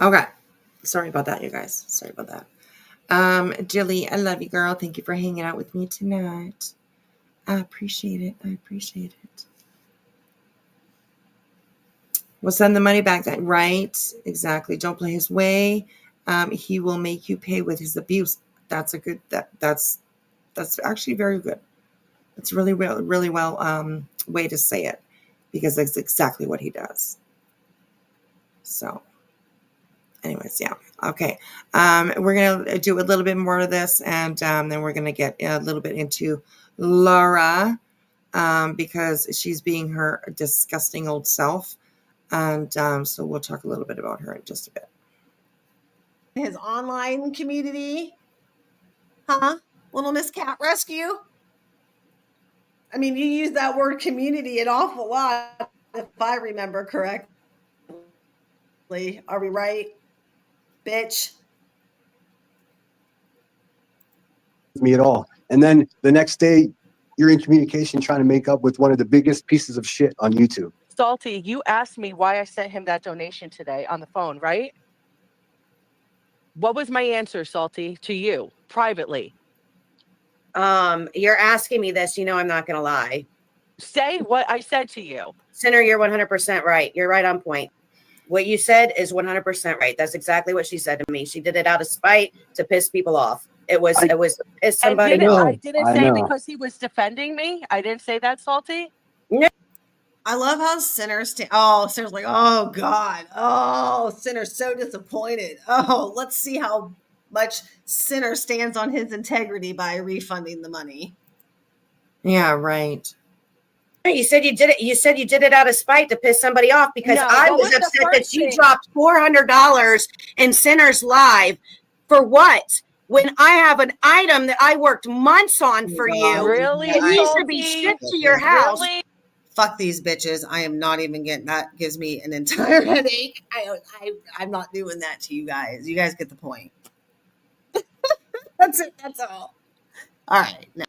Okay. Sorry about that, you guys. Sorry about that. Jilly, I love you, girl. Thank you for hanging out with me tonight. I appreciate it. We'll send the money back then, right? Exactly. Don't play his way. He will make you pay with his abuse. That's a good, that's actually very good. It's really well way to say it, because that's exactly what he does. So anyways, yeah. Okay. We're going to do a little bit more of this, and then we're going to get a little bit into Laura, because she's being her disgusting old self. And so we'll talk a little bit about her in just a bit. His online community? Huh? Little Miss Cat Rescue? I mean, you use that word community an awful lot, if I remember correctly. Are we right, bitch? Me at all. And then the next day, you're in communication trying to make up with one of the biggest pieces of shit on YouTube. Salty, you asked me why I sent him that donation today on the phone, right? What was my answer, Salty, to you privately? You're asking me this. I'm not going to lie. Say what I said to you. Sinner, you're 100% right. You're right on point. What you said is 100% right. That's exactly what she said to me. She did it out of spite to piss people off. It was somebody. I didn't say because he was defending me. I didn't say that, Salty. No. I love how Sinner's Sinner's like, oh God, oh, Sinner's so disappointed. Oh, let's see how much Sinner stands on his integrity by refunding the money. Yeah, right. You said you did it. You said you did it out of spite to piss somebody off because No, I what was was the upset that first she thing? dropped $400 in Sinners Live for what? When I have an item that I worked months on for you, Really, it needs to be Salty? shipped to your house. Really? Fuck these bitches. I am not even getting that. Gives me an entire headache. I'm not doing that to you guys. You guys get the point. That's it. That's all. All right. Now,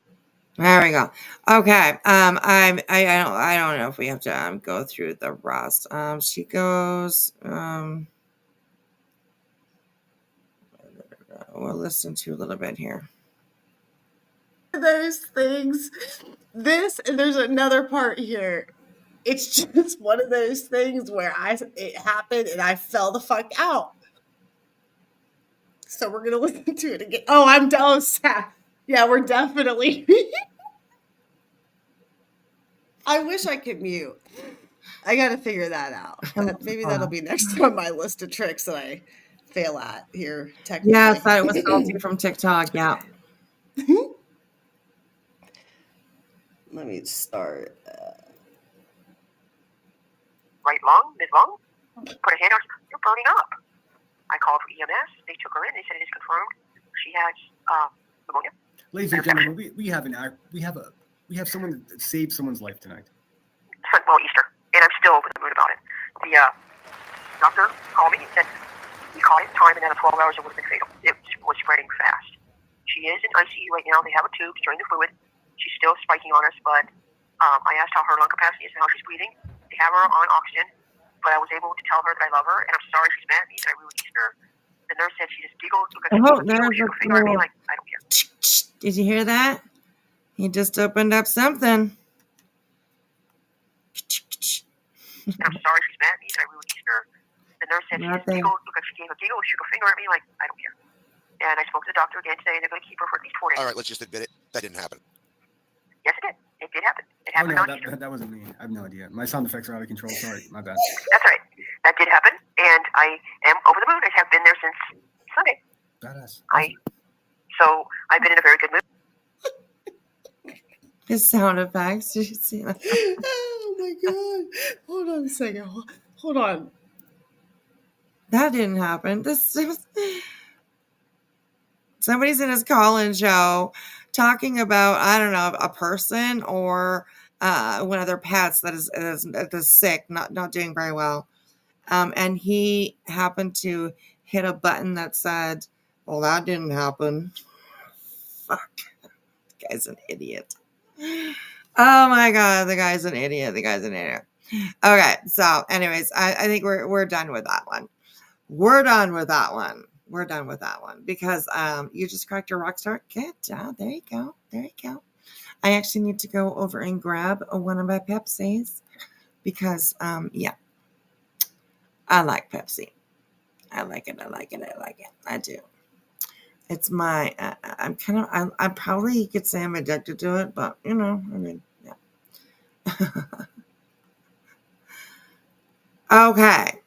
There we go. Okay. I don't know if we have to go through the rest. She goes. We'll listen to a little bit here. those things. This and there's another part here. It's just one of those things where it happened and I fell the fuck out. So we're gonna listen to it again. Oh, I'm done. Yeah, we're definitely. I wish I could mute. I gotta figure that out. Maybe that'll be next on my list of tricks that I fail at here. Technically. Yeah, I thought it was Salty from TikTok. Yeah. Let me start. Right long, mid long. Put a hand on. You're burning up. I called for EMS. They took her in. They said it is confirmed. She has pneumonia. Ladies and gentlemen, we have someone that saved someone's life tonight. Well, Easter, and I'm still over the moon about it. The doctor called me and said he caught it in time, and then in 12 hours it would have been fatal. It was spreading fast. She is in ICU right now. They have a tube to drain the fluid. She's still spiking on us, but I asked how her lung capacity is and how she's breathing. They have her on oxygen, but I was able to tell her that I love her, and I'm sorry she's mad at me that I ruined Easter. The nurse said she just giggled because she shook her finger at me like, I don't care. Did you hear that? He just opened up something. I'm sorry she's mad at me that I ruined Easter. The nurse said she just giggled because she gave a giggle, shook her finger at me like, I don't care. And I spoke to the doctor again today, and they're going to keep her for at least 4 days. All right, let's just admit it. That didn't happen. Yes, it did. It did happen. It Oh happened no, on Easter. that wasn't me. I have no idea. My sound effects are out of control. Sorry, my bad. That's right. That did happen, and I am over the moon. I have been there since Sunday. Badass. So I've been in a very good mood. His sound effects. Did you see that? Oh my god! Hold on a second. Hold on. That didn't happen. Somebody's in his call-in show talking about, I don't know, a person or one of their pets that is sick, not doing very well. And he happened to hit a button that said, well, that didn't happen. Fuck. The guy's an idiot. Oh my God, the guy's an idiot. Okay, so anyways, I think we're done with that one. We're done with that one because you just cracked your rock star. Good job. There you go. I actually need to go over and grab one of my Pepsis because yeah, I like Pepsi. I like it. I do. It's my I'm probably, you could say I'm addicted to it, but you know, I mean, yeah. Okay.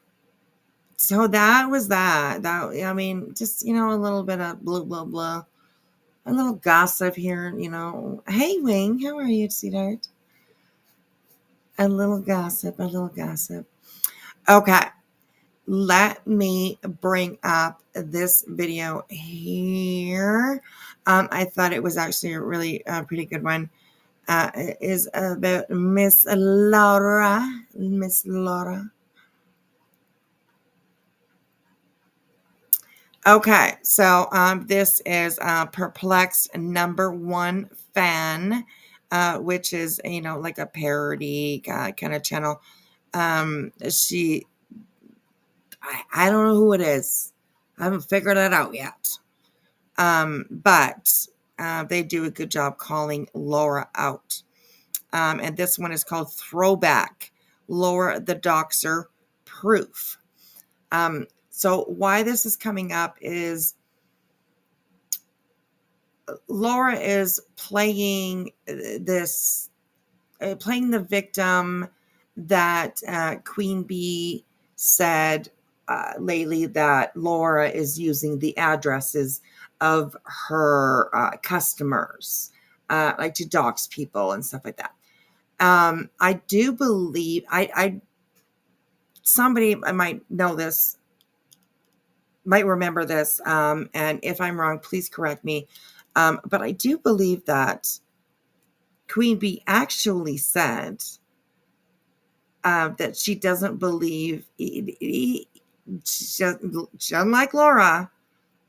So that was that. I mean, just, you know, a little bit of blah, blah, blah. A little gossip here, you know. Hey, Wing, how are you, sweetheart? A little gossip. Okay. Let me bring up this video here. I thought it was actually a really pretty good one. It is about Miss Laura. Okay, so this is Perplexed #1 fan, which is, you know, like a parody kind of channel. I don't know who it is. I haven't figured that out yet. But they do a good job calling Laura out. And this one is called Throwback, Laura the Doxer Proof. So why this is coming up is Laura is playing playing the victim that Queen Bee said lately that Laura is using the addresses of her customers like to dox people and stuff like that. I do believe somebody I might know this, might remember this, and if I'm wrong, please correct me. But I do believe that Queen Bee actually said that she doesn't believe, she doesn't like Laura,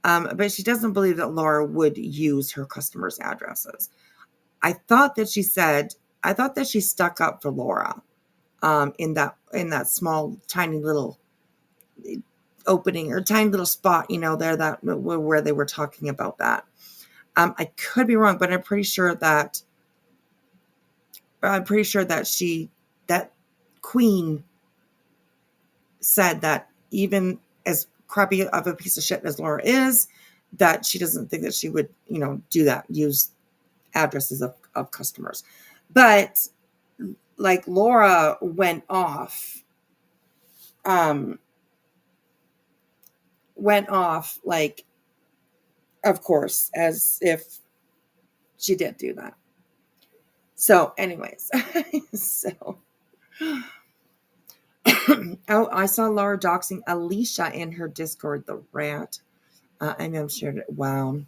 but she doesn't believe that Laura would use her customers' addresses. I thought that she stuck up for Laura in that small, tiny little opening or tiny little spot, there that where they were talking about that. I could be wrong, but I'm pretty sure that that Queen said that even as crappy of a piece of shit as Laura is, that she doesn't think that she would, do that, use addresses of customers. But like Laura went off like, of course, as if she did do that. So anyways, oh, I saw Laura doxing Alicia in her Discord, the rat. And I'm sure wow.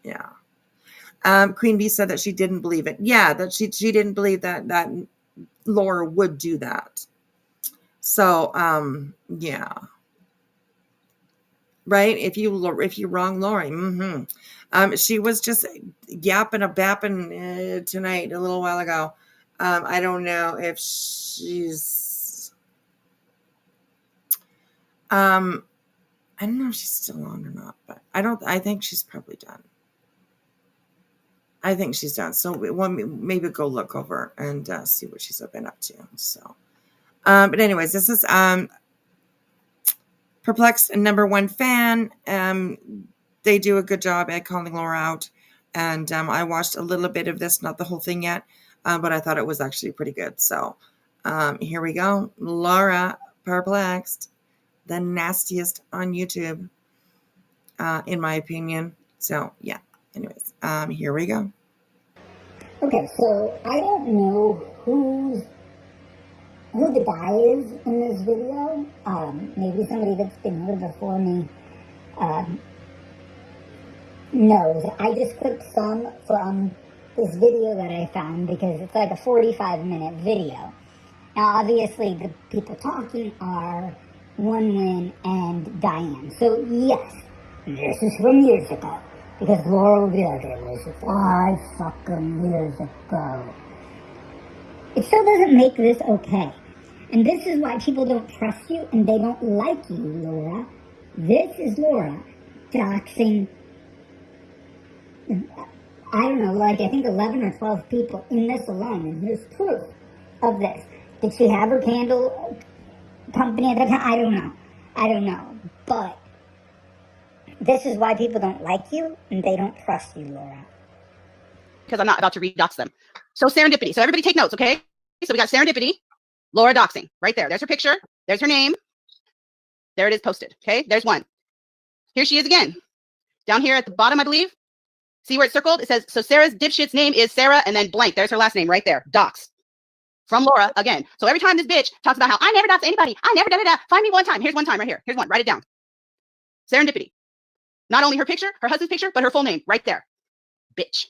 Yeah. Queen Bee said that she didn't believe it. Yeah, that she didn't believe that Laura would do that. So yeah. Right? If you wrong Laura, she was just yapping a bapping tonight a little while ago. I don't know if she's I don't know if she's still on or not, but I think she's probably done. I think she's done. So maybe go look over and see what she's been up to. So, but anyways, this is Perplexed #1 fan. They do a good job at calling Laura out. And I watched a little bit of this, not the whole thing yet, but I thought it was actually pretty good. So here we go. Laura Perplexed, the nastiest on YouTube, in my opinion. So yeah, anyways, here we go. Okay, so I don't know who the guy is in this video. Maybe somebody that's been here before me knows. I just clicked some from this video that I found because it's like a 45-minute video. Now, obviously, the people talking are Win and Diane. So, yes, this is from years ago. Because Laura will be like, it was 5 fucking years ago. It still doesn't make this okay. And this is why people don't trust you and they don't like you, Laura. This is Laura doxing, I don't know, like I think 11 or 12 people in this alone. And there's proof of this. Did she have her candle company at the time? I don't know. But this is why people don't like you and they don't trust you, Laura. Because I'm not about to redox them. So serendipity. So everybody take notes, okay? So we got serendipity, Laura doxing, right there. There's her picture. There's her name. There it is posted, okay? There's one. Here she is again. Down here at the bottom, I believe. See where it's circled? It says, so Sarah's dipshit's name is Sarah and then blank. There's her last name right there. Dox. From Laura again. So every time this bitch talks about how I never dox anybody. I never da-da-da. Find me one time. Here's one time right here. Here's one. Write it down. Serendipity. Not only her picture, her husband's picture, but her full name right there. Bitch.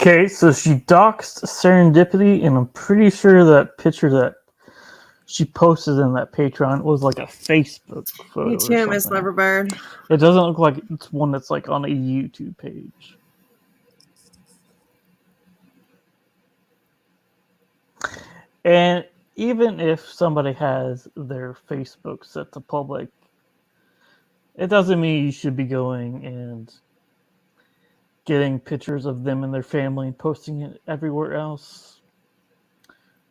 Okay, so she doxed Serendipity, and I'm pretty sure that picture that she posted in that Patreon was like a Facebook photo. You too, Miss Loverbird. It doesn't look like it's one that's like on a YouTube page. And even if somebody has their Facebook set to public, it doesn't mean you should be going and getting pictures of them and their family and posting it everywhere else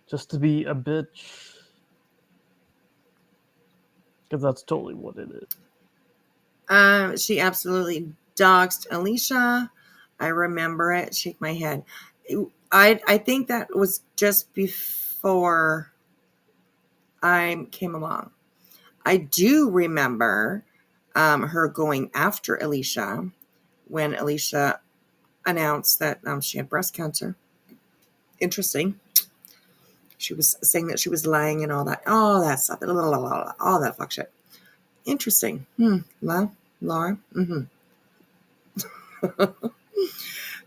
just to be a bitch. Because that's totally what it is. She absolutely doxed Alicia. I remember it. Shake my head. I think that was just before I came along. I do remember her going after Alicia when Alicia announced that she had breast cancer. Interesting. She was saying that she was lying and all that stuff, all that fuck shit. Interesting. Well, Laura.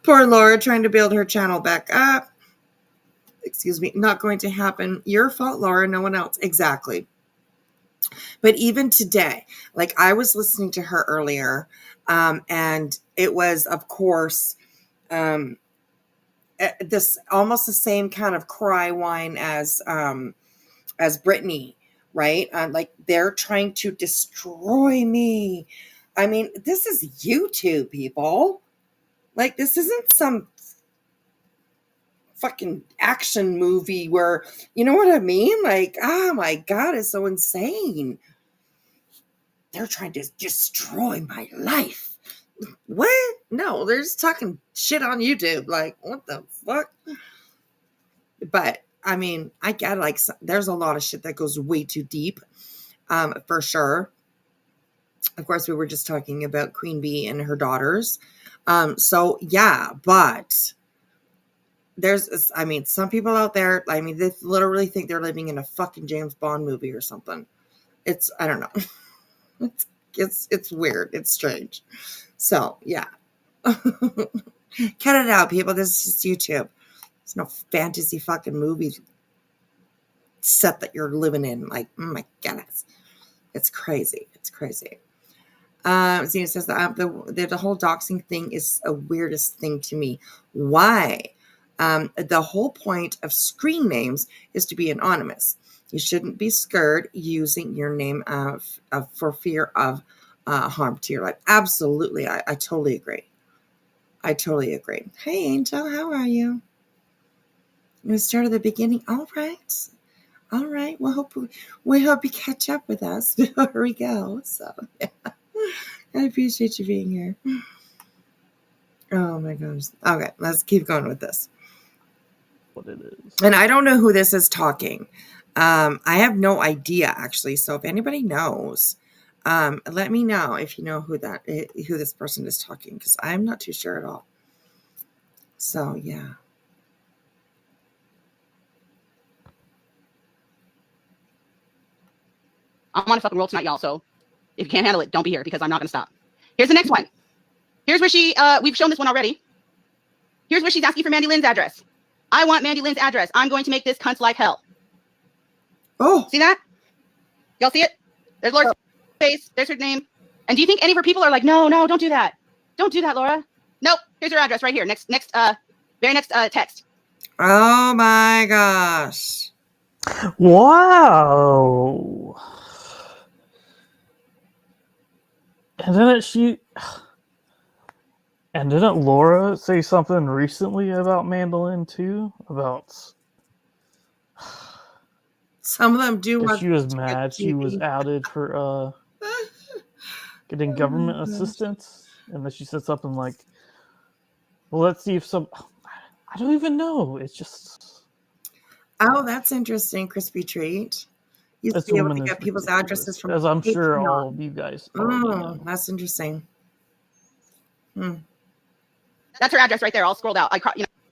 Poor Laura trying to build her channel back up. Excuse me. Not going to happen. Your fault, Laura. No one else. Exactly. But even today, like I was listening to her earlier, and it was, of course, this almost the same kind of cry whine as Britney, right? Like they're trying to destroy me. I mean, this is YouTube, people. Like this isn't some fucking action movie where, you know what I mean? Like, oh my God, it's so insane. They're trying to destroy my life. What? No, they're just talking shit on YouTube. Like, what the fuck? But I mean, I get like there's a lot of shit that goes way too deep, for sure. Of course, we were just talking about Queen Bee and her daughters. So yeah, but there's, I mean, some people out there, I mean, they literally think they're living in a fucking James Bond movie or something. It's, I don't know. It's weird. It's strange. So yeah. Cut it out, people. This is just YouTube. It's no fantasy fucking movie set that you're living in. Like, oh my goodness. It's crazy. It's crazy. Zena says that the whole doxing thing is a weirdest thing to me. Why? The whole point of screen names is to be anonymous. You shouldn't be scared using your name for fear of harm to your life. Absolutely. I totally agree. I totally agree. Hey, Angel, how are you? You start at the beginning. All right. All right. We hope you catch up with us before we go. So, yeah. I appreciate you being here. Oh, my gosh. Okay, let's keep going with this. What it is. And I don't know who this is talking. I have no idea, actually. So if anybody knows, let me know if you know who this person is talking, because I'm not too sure at all. So, yeah. I'm on a fucking roll tonight, y'all. So if you can't handle it, don't be here because I'm not going to stop. Here's the next one. Here's where we've shown this one already. Here's where she's asking for Mandy Lynn's address. I want Mandy Lynn's address. I'm going to make this cunt's life hell. Oh. See that? Y'all see it? There's Laura's face. There's her name. And do you think any of her people are like, no, don't do that. Don't do that, Laura. Nope. Here's her address right here. Very next text. Oh my gosh. Wow. And didn't Laura say something recently about Mandolin too? About some of them do. She was mad. She was outed for getting government assistance, and then she said something like, "Well, let's see if some." I don't even know. It's just. Oh, that's interesting. Crispy treat. You used to be able to get people's addresses from. As I'm sure all of you guys. Oh, that's interesting. That's her address right there, all scrolled out.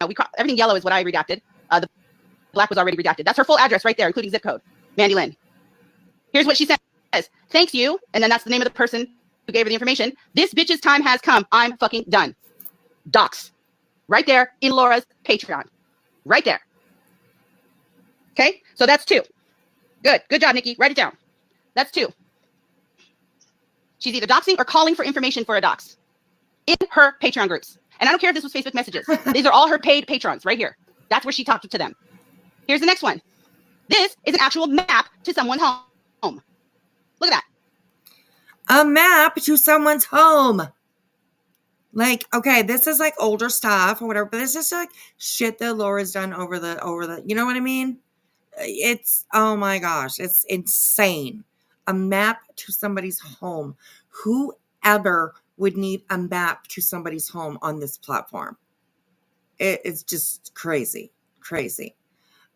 Everything yellow is what I redacted. The black was already redacted. That's her full address right there, including zip code. Mandy Lynn. Here's what she says. Thanks you. And then that's the name of the person who gave her the information. This bitch's time has come. I'm fucking done. Docs. Right there in Laura's Patreon. Right there. Okay? So that's 2. Good. Good job, Nikki. Write it down. That's 2. She's either doxing or calling for information for a dox in her Patreon groups. And I don't care if this was Facebook messages. These are all her paid patrons right here. That's where she talked to them. Here's the next one. This is an actual map to someone's home. Look at that. A map to someone's home. Like, okay, this is like older stuff or whatever, but this is like shit that Laura's done over the, you know what I mean? It's, oh my gosh, it's insane. A map to somebody's home. Whoever would need a map to somebody's home on this platform? It's just crazy.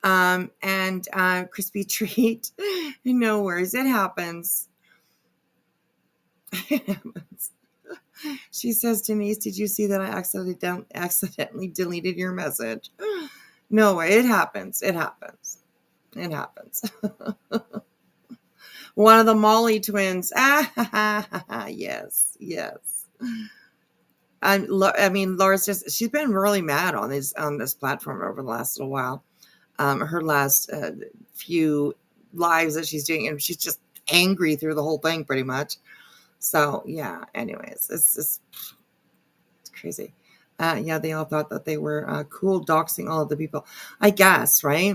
And Crispy Treat, no worries, it happens. She says, Denise, did you see that I accidentally deleted your message? No, it happens. It happens. It happens. One of the Molly twins. Yes, yes. I mean, Laura's she's been really mad on this platform over the last little while. Her last few lives that she's doing, and she's just angry through the whole thing pretty much. So yeah, anyways, it's crazy. Yeah, they all thought that they were cool doxing all of the people, I guess, right?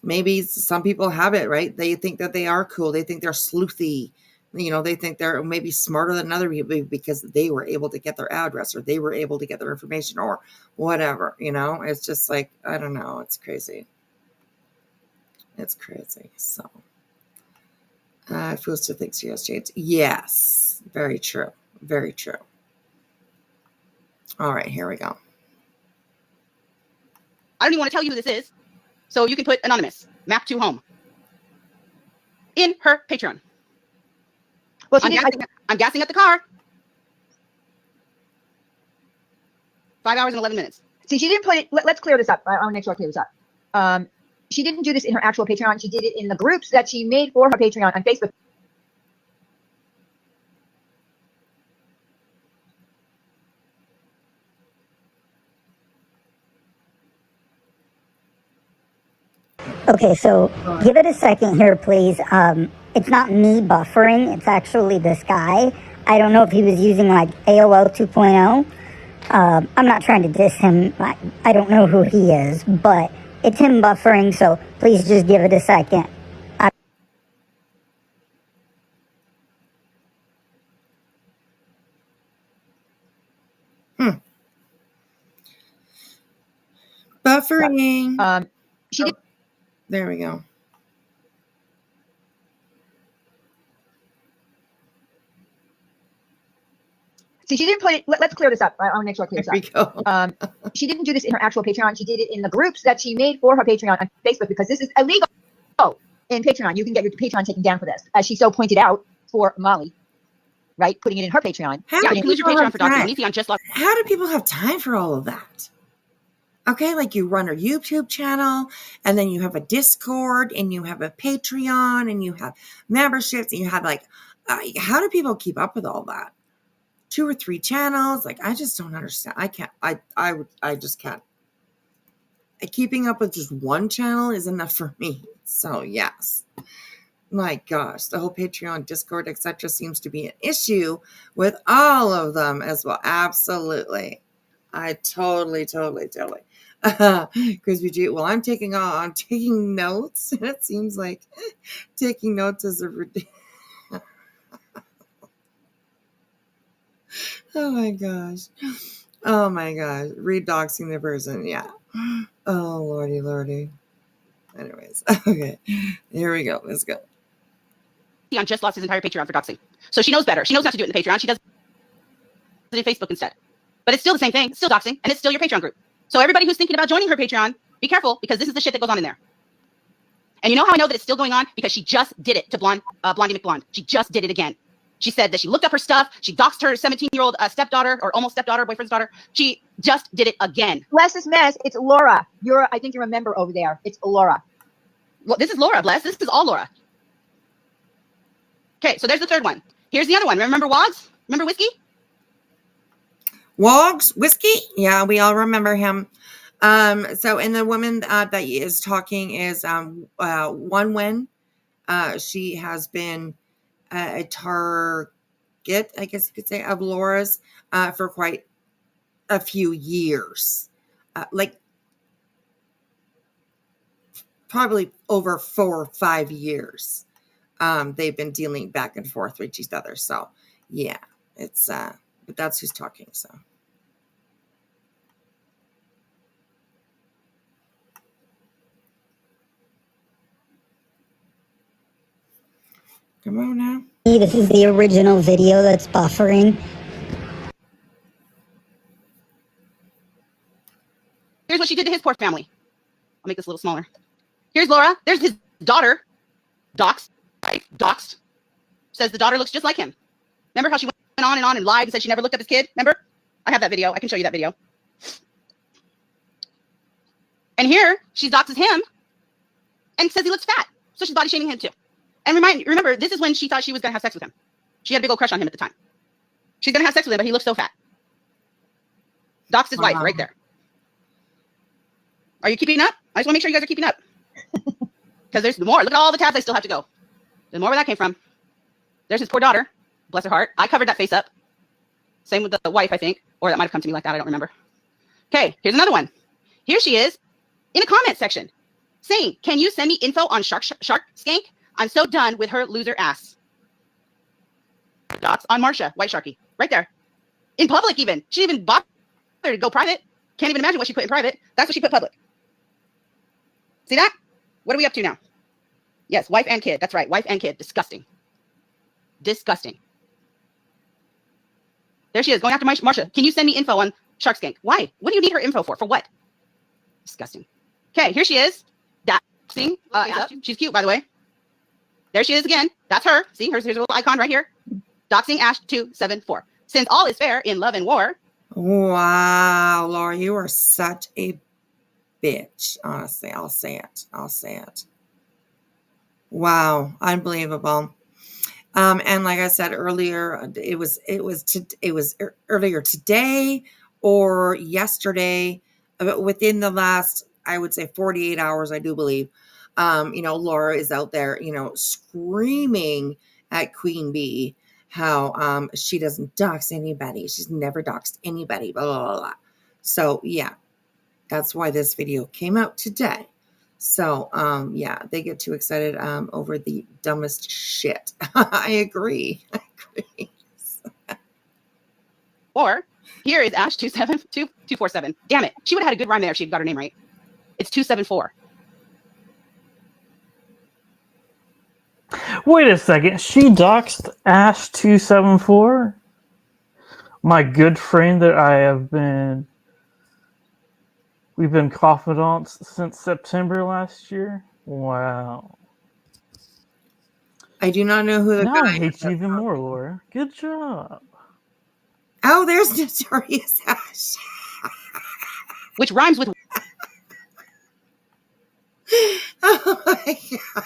Maybe some people have it, right? They think that they are cool. They think they're sleuthy. You know, they think they're maybe smarter than other people because they were able to get their address or they were able to get their information or whatever, you know? It's just like, I don't know. It's crazy. It's crazy. So, fools to think CSJ. Yes. Very true. Very true. All right, here we go. I don't even want to tell you who this is. So you can put anonymous, map to home. In her Patreon. Well, I'm gassing up the car. 5 hours and 11 minutes. See, she didn't put it. Let's clear this up. I want to make sure I clear this up. She didn't do this in her actual Patreon. She did it in the groups that she made for her Patreon on Facebook. Okay, so give it a second here, please. It's not me buffering. It's actually this guy. I don't know if he was using like AOL 2.0. I'm not trying to diss him. I don't know who he is, but it's him buffering, so please just give it a second. Buffering. She did. There we go. See, she didn't put it. Let's clear this up. I want to make sure I clear this up. She didn't do this in her actual Patreon. She did it in the groups that she made for her Patreon on Facebook because this is illegal. In Patreon, you can get your Patreon taken down for this, as she so pointed out for Molly, right? Putting it in her Patreon. Yeah, you can lose your Patreon for doxing. How do people have time for all of that? Okay, like you run a YouTube channel, and then you have a Discord, and you have a Patreon, and you have memberships, and you have like, how do people keep up with all that? 2 or 3 channels? Like, I just don't understand. I can't. I just can't. Keeping up with just one channel is enough for me. So yes, my gosh, the whole Patreon, Discord, etc. seems to be an issue with all of them as well. Absolutely, I totally. Crispy G. Well, I'm taking notes, and it seems like taking notes is a ridiculous. Oh my gosh. Read doxing the person. Yeah. Oh, lordy. Anyways, okay. Here we go. Let's go. He just lost his entire Patreon for doxing. So she knows better. She knows not to do it in the Patreon. She does it in Facebook instead. But it's still the same thing. It's still doxing, and it's still your Patreon group. So everybody who's thinking about joining her Patreon, be careful, because this is the shit that goes on in there. And you know how I know that it's still going on? Because she just did it to Blondie McBlonde. She just did it again. She said that she looked up her stuff. She doxed her 17-year-old stepdaughter, or almost stepdaughter, boyfriend's daughter. She just did it again. Bless this mess. It's Laura. I think you're a member over there. It's Laura. Well, this is Laura, Bless. This is all Laura. Okay, so there's the third one. Here's the other one. Remember Wogs? Remember Whiskey? Wogs? Whiskey? Yeah, we all remember him. So, and the woman that is talking is One Wen. She has been a target, I guess you could say, of Laura's for quite a few years. Like probably over 4 or 5 years. They've been dealing back and forth with each other. So yeah, it's but that's who's talking. So come on now. This is the original video that's buffering. Here's what she did to his poor family. I'll make this a little smaller. Here's Laura. There's his daughter. Doxed. Right? Doxed. Says the daughter looks just like him. Remember how she went on and lied and said she never looked at this kid? Remember? I have that video. I can show you that video. And here, she doxes him and says he looks fat. So she's body shaming him too. And remember, this is when she thought she was going to have sex with him. She had a big old crush on him at the time. She's going to have sex with him, but he looks so fat. Doxed his wife right there. Are you keeping up? I just want to make sure you guys are keeping up. Because there's more. Look at all the tabs I still have to go. There's more where that came from. There's his poor daughter. Bless her heart. I covered that face up. Same with the wife, I think. Or that might have come to me like that. I don't remember. Okay, here's another one. Here she is in a comment section saying, can you send me info on Shark Skank? I'm so done with her loser ass. Dots on Marsha, White Sharky. Right there. In public even. She didn't even bother to go private. Can't even imagine what she put in private. That's what she put public. See that? What are we up to now? Yes, wife and kid. That's right. Wife and kid. Disgusting. Disgusting. There she is going after Marsha. Can you send me info on Shark Skank? Why? What do you need her info for? For what? Disgusting. Okay, here she is. Doxing. She's cute, by the way. There she is again. That's her. See, here's a little icon right here. Doxing Ash 274. Since all is fair in love and war. Wow, Laura, you are such a bitch. Honestly, I'll say it. I'll say it. Wow, unbelievable. And like I said earlier, it was earlier today or yesterday, within the last, I would say 48 hours, I do believe. Laura is out there, screaming at Queen Bee how she doesn't dox anybody. She's never doxed anybody, blah, blah, blah, blah. So yeah, that's why this video came out today. So yeah, they get too excited over the dumbest shit. I agree. Or here is Ash 247. Damn it. She would have had a good rhyme there if she got her name right. It's 274. Wait a second. She doxed Ash 274? My good friend that we've been confidants since September last year. Wow. I do not know who the now guy I hate you even more, Laura. Good job. Oh, there's Notorious Ash. Which rhymes with... Oh my God.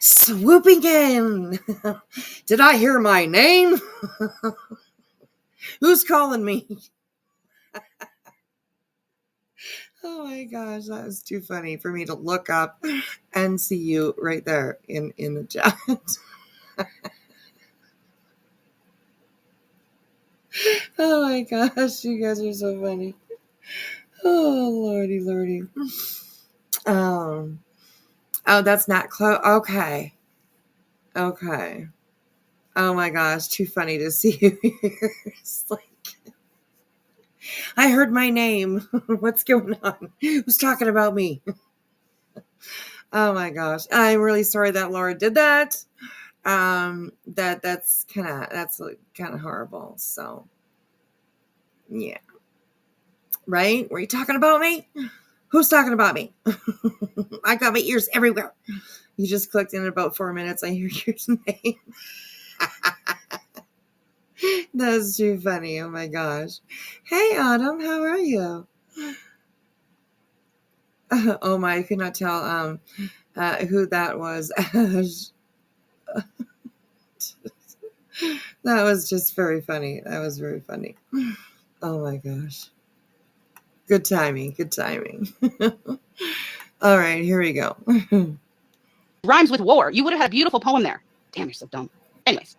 Swooping in. Did I hear my name? Who's calling me? Oh my gosh, that was too funny for me to look up and see you right there in the chat. Oh my gosh, you guys are so funny. Oh lordy. Oh, that's not close. Okay. Oh my gosh, too funny to see you here. It's like, I heard my name. What's going on? Who's talking about me? Oh my gosh. I'm really sorry that Laura did that. That's kind of horrible. So yeah. Right? Were you talking about me? Who's talking about me? I got my ears everywhere. You just clicked in about 4 minutes. I hear your name. That's too funny. Oh my gosh. Hey, Autumn. How are you? Oh my, I could not tell who that was. That was just very funny. That was very funny. Oh my gosh. Good timing. All right, here we go. Rhymes with war. You would have had a beautiful poem there. Damn, you're so dumb. Anyways,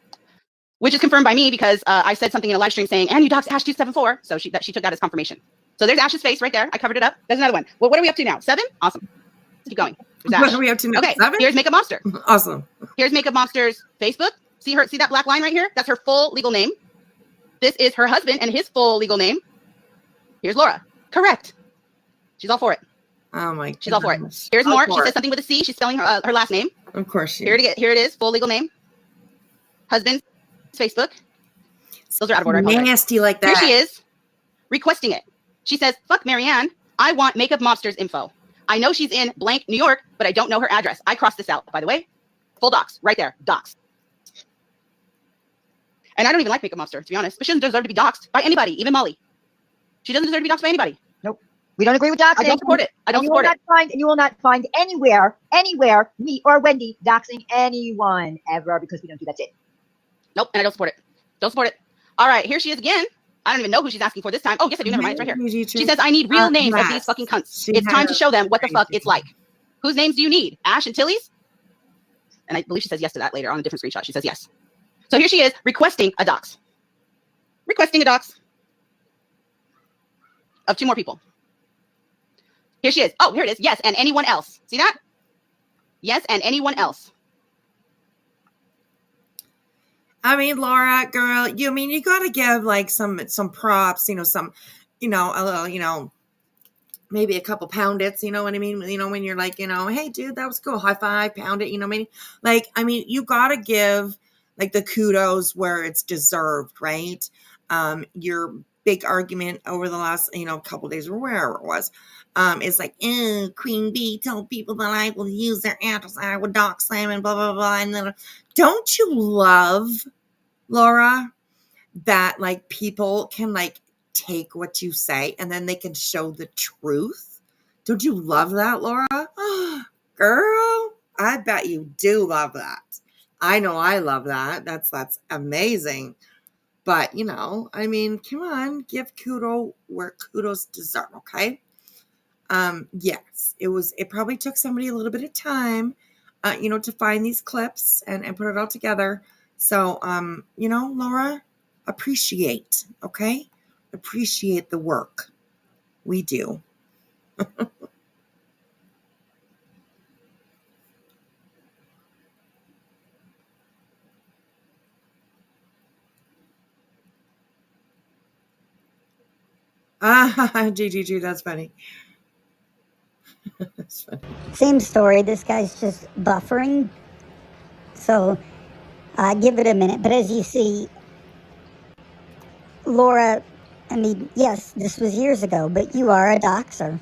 which is confirmed by me because I said something in a live stream saying, and you doxed Ash 274. So she took that as confirmation. So there's Ash's face right there. I covered it up. There's another one. Well, what are we up to now? 7? Awesome. Let's keep going. What are we up to now? Okay, 7? here's Makeup Monster. Awesome. Here's Makeup Monster's Facebook. See that black line right here? That's her full legal name. This is her husband and his full legal name. Here's Laura. Correct. She's all for it. Oh my God. She's all for it. Here's more. She says something with a C. She's spelling her last name. Of course. Here it is. Full legal name. Husband's Facebook. Those are out of order. Nasty like that. Here she is requesting it. She says, fuck Marianne. I want Makeup Monster's info. I know she's in blank New York, but I don't know her address. I crossed this out, by the way. Full docs. Right there. Docs. And I don't even like Makeup Monster, to be honest. But she doesn't deserve to be doxxed by anybody, even Molly. She doesn't deserve to be doxxed by anybody. Nope. We don't agree with doxing. I don't support it. I don't support it. You will not find anywhere, me or Wendy doxing anyone ever, because we don't do that shit. Nope, and I don't support it. Don't support it. All right, here she is again. I don't even know who she's asking for this time. Oh, yes, I do. Never mind. It's right here. She says, I need real names of these fucking cunts. It's time to show them what the fuck it's like. Whose names do you need? Ash and Tilly's? And I believe she says yes to that later on a different screenshot. She says yes. So here she is requesting a dox. Requesting a dox of 2 more people. Here she is. Oh, here it is. Yes, and anyone else. See that? Yes, and anyone else. I mean, Laura, girl, you got to give like some props, some, a little, maybe a couple pound its, you know what I mean? When you're like, hey, dude, that was cool. High five, pound it, you know what I mean? Like, you got to give like the kudos where it's deserved, right? Your big argument over the last, couple of days or wherever it was, is like, Queen Bee told people that I will use their address, I would dox them and blah, blah, blah. And then, don't you love, Laura, that like people can like take what you say and then they can show the truth? Don't you love that, Laura? Girl, I bet you do love that. I know I love that. That's amazing. But, come on, give kudos where kudos deserve, okay? Yes, it probably took somebody a little bit of time, to find these clips and put it all together. So, Laura, appreciate, okay? Appreciate the work. We do. GGG, that's funny. That's funny. Same story. This guy's just buffering. So give it a minute. But as you see, Laura, yes, this was years ago, but you are a doxer.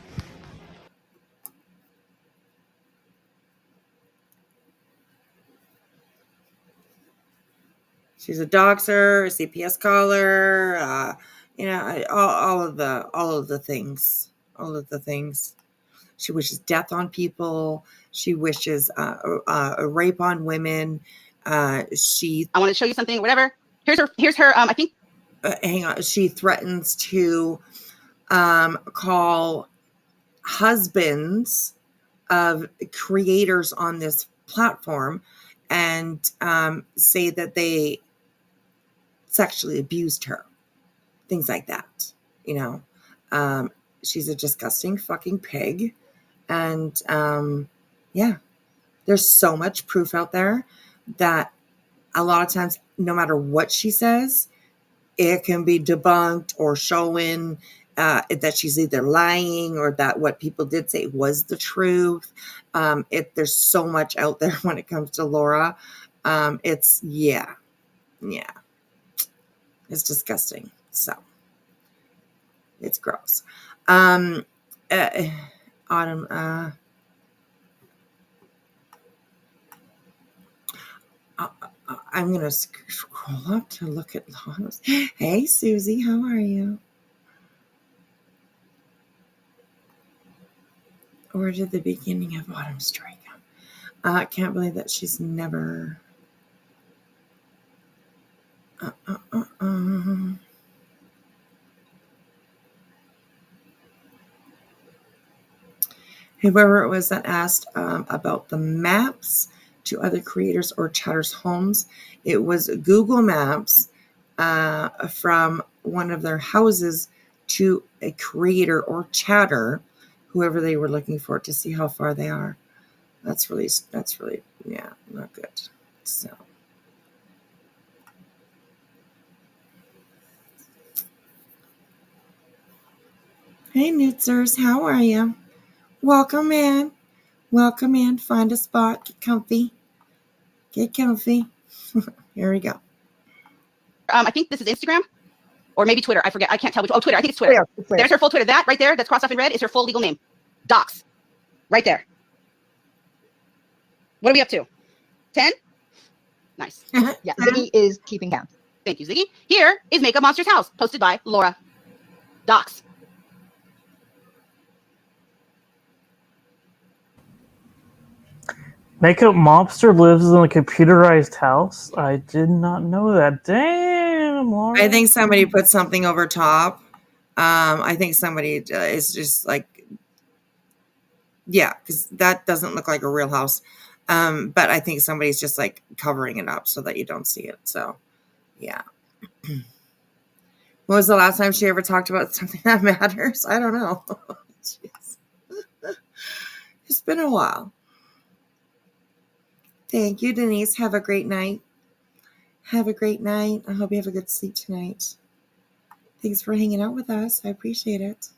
She's a doxer, a CPS caller, all of the things. She wishes death on people. She wishes a rape on women. I want to show you something. Whatever. Here's her. I think. Hang on. She threatens to call husbands of creators on this platform and say that they sexually abused her. Things like that. She's a disgusting fucking pig. And there's so much proof out there that a lot of times, no matter what she says, it can be debunked or showing that she's either lying or that what people did say was the truth. There's so much out there when it comes to Laura. It's disgusting. So it's gross. Autumn, I'm going to scroll up to look at Lana's. Hey, Susie, how are you? Or did the beginning of Autumn strike? I can't believe that she's never... Whoever it was that asked about the maps to other creators or chatters' homes, it was Google Maps from one of their houses to a creator or chatter, whoever they were looking for, to see how far they are. That's really not good. So. Hey, Nutzers, how are you? Welcome in. Find a spot. Get comfy. Here we go. I think this is Instagram or maybe Twitter. I forget. I can't tell which. Oh, Twitter. I think it's Twitter. There's her full Twitter. That right there, that's crossed off in red, is her full legal name. Dox. Right there. What are we up to? 10? Nice. Yeah, Ziggy is keeping count. Thank you, Ziggy. Here is Makeup Monster's house, posted by Laura. Docs. Makeup Mobster lives in a computerized house. I did not know that. Damn, Laura. I think somebody put something over top. I think somebody is just like, yeah, because that doesn't look like a real house. But I think somebody's just like covering it up so that you don't see it. So, yeah. When was the last time she ever talked about something that matters? I don't know. It's been a while. Thank you, Denise. Have a great night. Have a great night. I hope you have a good sleep tonight. Thanks for hanging out with us. I appreciate it.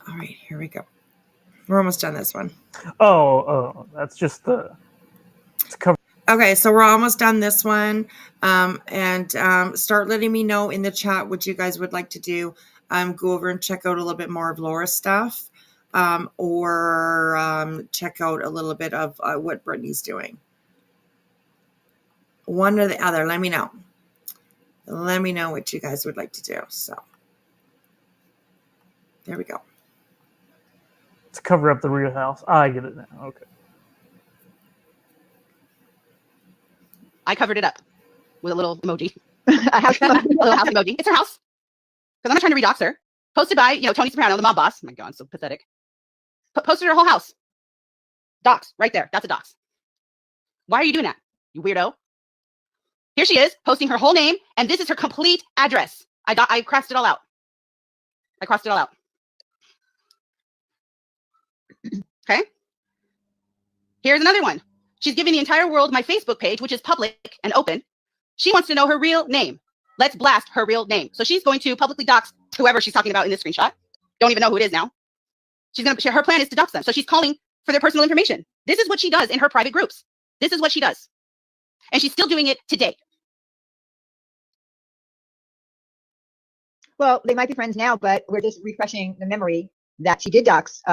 All right, here we go. We're almost done this one. Oh, that's just the cover. Okay, so we're almost done this one. And start letting me know in the chat what you guys would like to do. Go over and check out a little bit more of Laura's stuff. Or check out a little bit of what Brittney's doing. One or the other. Let me know. Let me know what you guys would like to do. So, there we go. To cover up the real house. I get it now. Okay. I covered it up with a little emoji. A little house emoji. It's her house. Because I'm not trying to redox her. Posted by, Tony Soprano, the mob boss. Oh my God, so pathetic. Posted her whole house. Docs, right there. That's a docs. Why are you doing that, you weirdo? Here she is, posting her whole name, and this is her complete address. I crossed it all out. Okay? Here's another one. She's giving the entire world my Facebook page, which is public and open. She wants to know her real name. Let's blast her real name. So she's going to publicly dox whoever she's talking about in this screenshot. Don't even know who it is now. Her plan is to dox them. So she's calling for their personal information. This is what she does in her private groups. This is what she does. And she's still doing it today. Well, they might be friends now, but we're just refreshing the memory that she did dox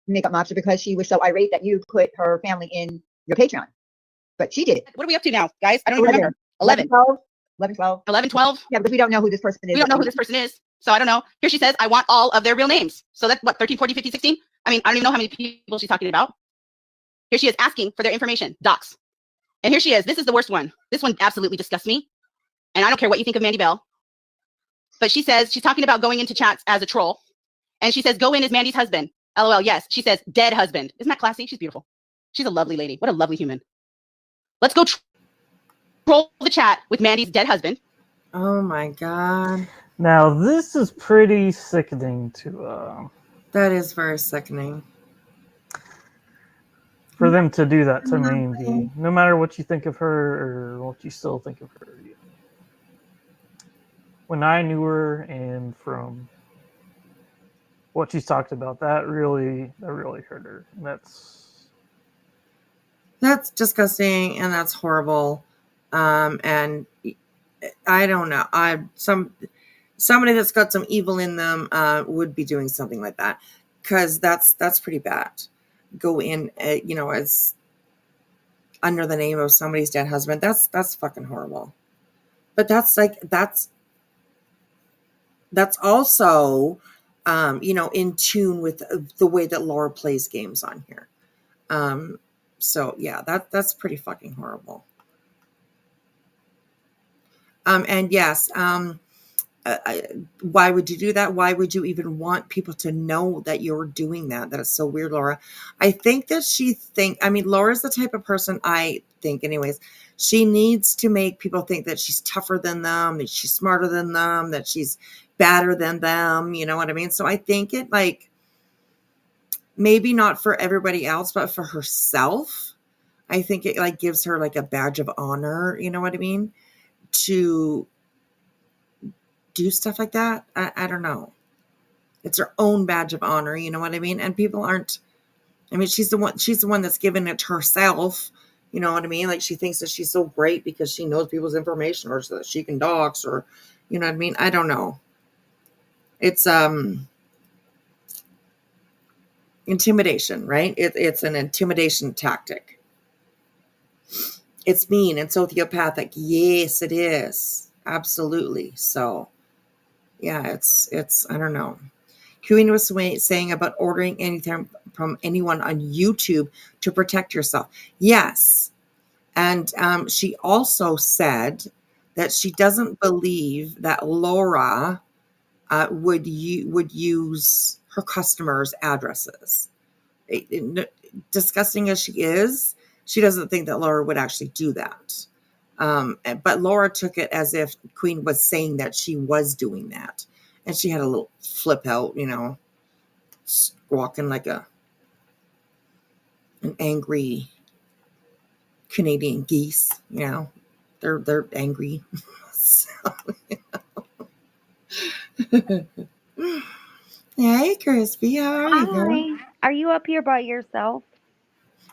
Makeup Monster because she was so irate that you put her family in your Patreon. But she did it. What are we up to now, guys? I don't even remember. 11, 12. 11, 12. Yeah, because we don't know who this person is. We don't know who this person is. So I don't know. Here she says, I want all of their real names. So that's what, 13, 14, 15, 16? I mean, I don't even know how many people she's talking about. Here she is asking for their information. Docs. And here she is. This is the worst one. This one absolutely disgusts me. And I don't care what you think of Mandy Bell. But she says she's talking about going into chats as a troll. And she says, go in as Mandy's husband. LOL, yes. She says, dead husband. Isn't that classy? She's beautiful. She's a lovely lady. What a lovely human. Let's go troll the chat with Mandy's dead husband. Oh my God. Now, this is pretty sickening to... That is very sickening. For them to do that to Mandy. No matter what you think of her or what you still think of her. When I knew her and from what she's talked about, that really hurt her. That's disgusting and that's horrible. And I don't know. Somebody that's got some evil in them would be doing something like that, because that's pretty bad. Go in, as under the name of somebody's dead husband. That's fucking horrible. But that's also, in tune with the way that Laura plays games on here. So yeah, that's pretty fucking horrible. And yes, why would you do that? Why would you even want people to know that you're doing that? That is so weird, Laura. I think that Laura's the type of person, I think anyways, she needs to make people think that she's tougher than them, that she's smarter than them, that she's better than them. You know what I mean? So I think it, maybe not for everybody else, but for herself, I think it gives her a badge of honor. You know what I mean? To do stuff like that. I don't know. It's her own badge of honor. You know what I mean? And people aren't, she's the one that's given it to herself. You know what I mean? She thinks that she's so great because she knows people's information, or so that she can dox, or, you know what I mean? I don't know. It's, intimidation, right? It's an intimidation tactic. It's mean and sociopathic. Yes, it is. Absolutely. So, yeah, it's I don't know. Queen was saying about ordering anything from anyone on YouTube to protect yourself. Yes. And she also said that she doesn't believe that Laura would use her customers' addresses. Disgusting as she is, she doesn't think that Laura would actually do that. But Laura took it as if Queen was saying that she was doing that. And she had a little flip out, walking like an angry Canadian geese, They're angry. So, Hey, Crispy, how are you, girl? Hi. Are you up here by yourself?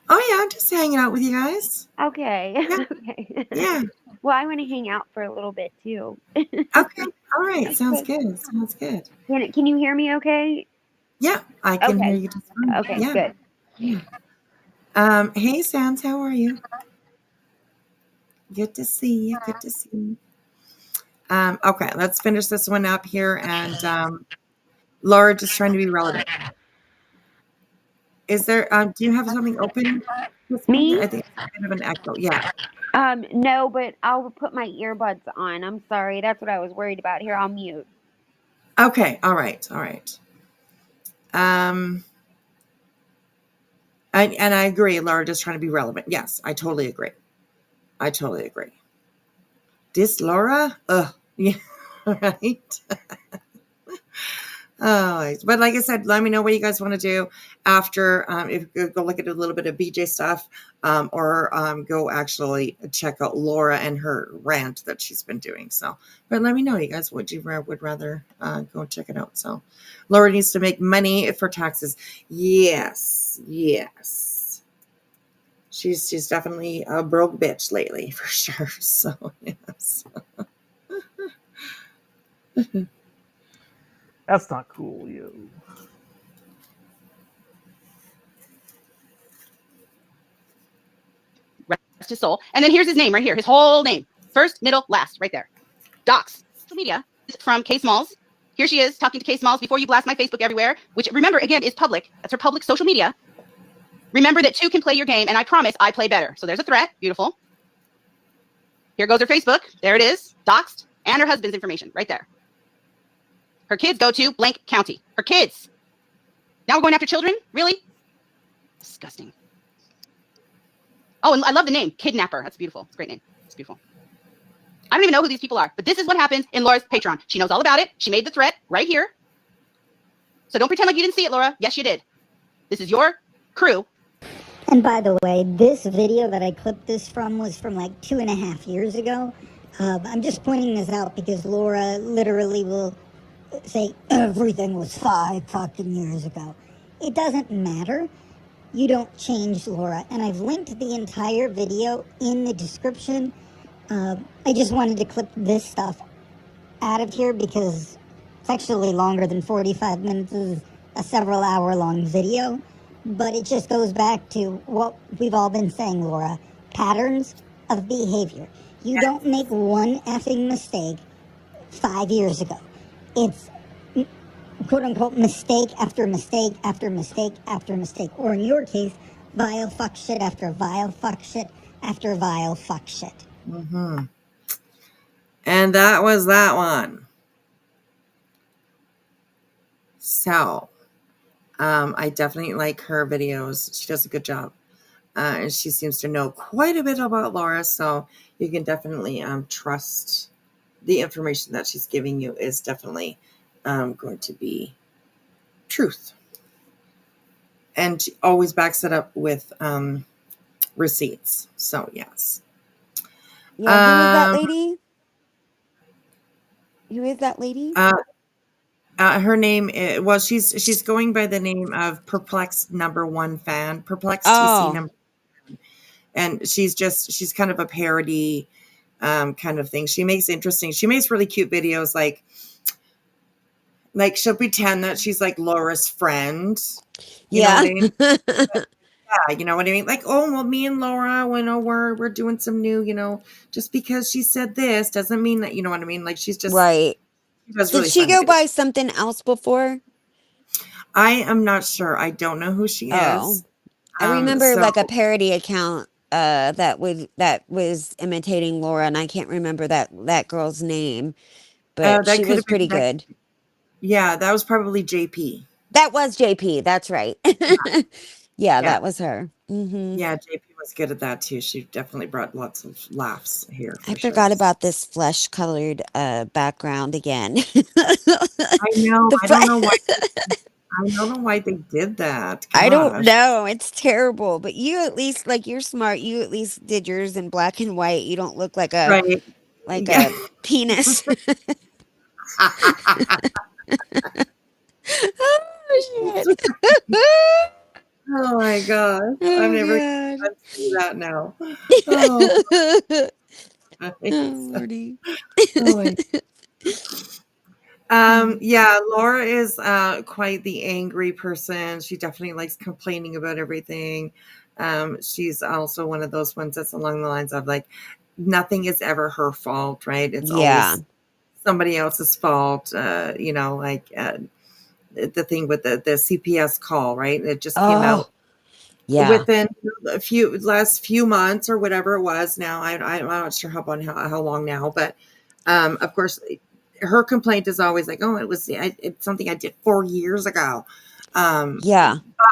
Oh, yeah, I'm just hanging out with you guys. Okay. Yeah. Okay. Yeah. Well, I want to hang out for a little bit too. Okay. All right. Sounds good. Sounds good. Can you hear me okay? Yeah, I can hear Okay. you just fine. Okay, Yeah. good. Yeah. Hey, Sans, how are you? Good to see you. Good to see you. Okay, let's finish this one up here. And Laura, just trying to be relevant. Is there, do you have something open? Me? I think it's a bit of an echo. Yeah. No, but I'll put my earbuds on. I'm sorry. That's what I was worried about. Here, I'll mute. Okay. All right. All right. And I agree, Laura, just trying to be relevant. Yes, I totally agree. I totally agree. This Laura? Yeah, right. Oh, but like I said, let me know what you guys want to do after. If you go look at a little bit of BJ stuff, or go actually check out Laura and her rant that she's been doing. So, but let me know, you guys, what you would rather go check it out. So, Laura needs to make money for taxes. Yes, yes. She's definitely a broke bitch lately, for sure. So, yes. That's not cool, yo. Rest his soul. And then here's his name right here. His whole name. First, middle, last, right there. Docs. Social media is from K Smalls. Here she is talking to K Smalls before you blast my Facebook everywhere, which remember, again, is public. That's her public social media. Remember that two can play your game, and I promise I play better. So there's a threat. Beautiful. Here goes her Facebook. There it is. Doxed. And her husband's information right there. Her kids go to blank county. Her kids. Now we're going after children? Really? Disgusting. Oh, and I love the name. Kidnapper. That's beautiful. It's a great name. It's beautiful. I don't even know who these people are, but this is what happens in Laura's Patreon. She knows all about it. She made the threat right here. So don't pretend like you didn't see it, Laura. Yes, you did. This is your crew. And by the way, this video that I clipped this from was from like 2.5 years ago. I'm just pointing this out because Laura literally will say everything was 5 fucking years ago. It doesn't matter. You don't change Laura. And I've linked the entire video in the description. I just wanted to clip this stuff out of here because it's actually longer than 45 minutes. It's a several hour long video. But it just goes back to what we've all been saying, Laura. Patterns of behavior. You don't make one effing mistake 5 years ago. It's quote unquote mistake after mistake after mistake after mistake. Or in your case, vile fuck shit after vile fuck shit after vile fuck shit. Mm-hmm. And that was that one. So, I definitely like her videos. She does a good job. And she seems to know quite a bit about Laura. So you can definitely trust the information that she's giving you is definitely going to be truth. And she always backs it up with receipts. So, yes. Yeah, who is that lady? Who is that lady? Her name is, well, she's going by the name of Perplexed #1 fan. Perplexed TC number. And she's kind of a parody kind of thing. She makes really cute videos, like she'll pretend that she's like Laura's friend. You know what I mean? Yeah, you know what I mean? Like, oh, well, me and Laura, we're doing some new, just because she said this doesn't mean that, you know what I mean? Like, she Right. does Did really she funny go videos. by something else before? I am not sure. I don't know who she Oh. is. I remember So like a parody account that was imitating Laura, and I can't remember that girl's name, but that she could was have been pretty good. yeah, that was probably JP. That was JP. That's right. Yeah, Yeah. that was her. Yeah, JP was good at that too. She definitely brought lots of laughs here I for sure. forgot about this flesh colored background again. I know. The I don't know fle- why. I don't know why they did that. I don't Gosh. know. It's terrible. But you at least like you're smart. You at least did yours in black and white. You don't look Right. like Yeah. a penis. Oh shit. Oh my gosh. I'm Oh never god. gonna see that now. Oh, Oh nice. lordy. Oh my. Yeah, Laura is quite the angry person. She definitely likes complaining about everything. She's also one of those ones that's along the lines of like nothing is ever her fault, right? It's Yeah. always somebody else's fault. The thing with the CPS call, right? It just came Oh out yeah. within last few months or whatever it was. Now I'm not sure how long now, but of course her complaint is always like, oh, it's something I did 4 years ago. Yeah. But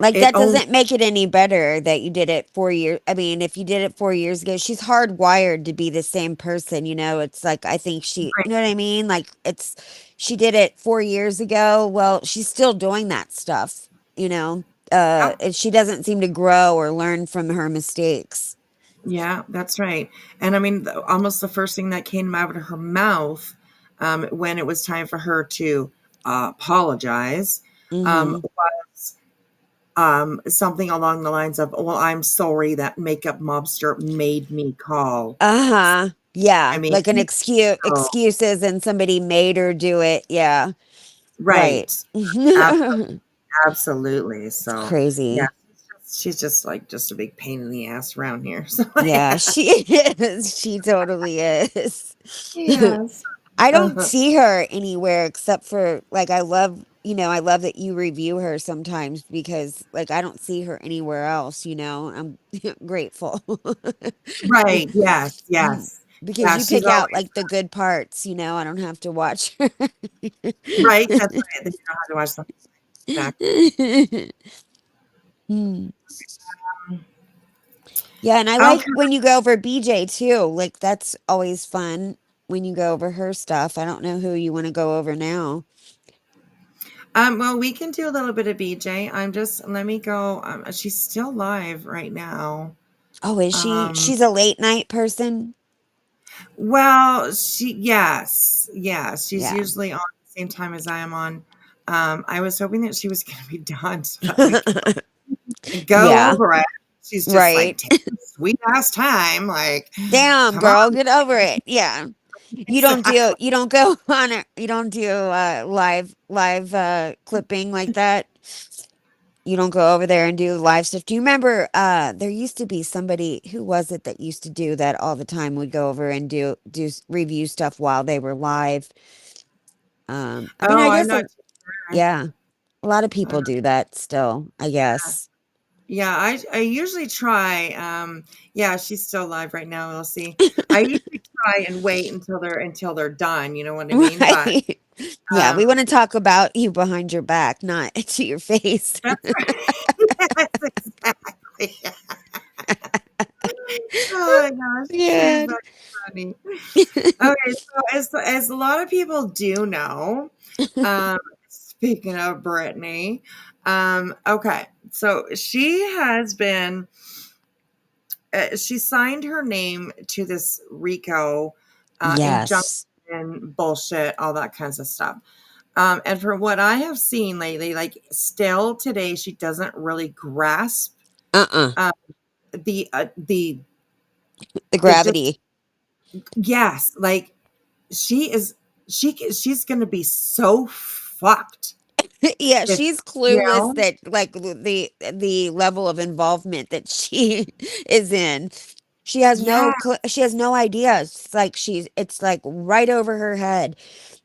Like it that only doesn't make it any better that you did it 4 years. I mean, if you did it 4 years ago, she's hardwired to be the same person, you know. It's like I think you know what I mean? Like she did it 4 years ago. Well, she's still doing that stuff, you know. And she doesn't seem to grow or learn from her mistakes. yeah, that's right. And I mean, almost the first thing that came out of her mouth when it was time for her to apologize Mm-hmm. was something along the lines of, well, I'm sorry that makeup mobster made me call. Uh-huh. I Yeah, mean, like an so, excuses and somebody made her do it. Yeah. Right. right. Absolutely. It's Absolutely. So, yeah, crazy. she's just a big pain in the ass around here. So, Yeah, yeah. she is. She totally is. Yes. I don't see her anywhere except for like I love that you review her sometimes because like I don't see her anywhere else, you know. I'm grateful. Right. Yes. Mm, Yes. because Yeah. you She's pick out always like the good parts, you know. I don't have to watch her. right. That's right. Then you know how to watch something. Exactly. Mm. Yeah, and I like Okay. when you go over BJ too. Like that's always fun when you go over her stuff. I don't know who you want to go over now. Well, we can do a little bit of BJ. Let me go. She's still live right now. Oh, is she? Um, She's a late night person? well, yes. She's Yeah. usually on the same time as I am on. I was hoping that she was going to be done so that we could go Yeah. over it. She's just like, Right. take your sweet ass time. Like, Damn, come on. girl, get over it. Yeah. Exactly. You don't go on it. You don't do live clipping like that. You don't go over there and do live stuff. Do you remember there used to be somebody who was it that used to do that all the time would go over and review stuff while they were live. I mean Oh, I I'm guess not sure. yeah, a lot of I'm people not do that still, I sure. guess. Yeah, I usually try. Yeah, she's still alive right now. We'll see. I usually try and wait until they're done. You know what I mean? But Right. Yeah, um, we want to talk about you behind your back, not to your face. that's right. That's exactly. Oh my gosh, she's Yeah. very funny. Okay, so as a lot of people do know, speaking of Brittany, okay, so she signed her name to this RICO Yes. injunction bullshit, all that kinds of stuff. And from what I have seen lately, like still today, she doesn't really grasp Uh-uh. uh, the The just gravity. yes, like she's gonna be so fucked. Yeah, It's, she's you clueless know, that like the level of involvement that she is in. yeah, She has no idea. It's like right over her head.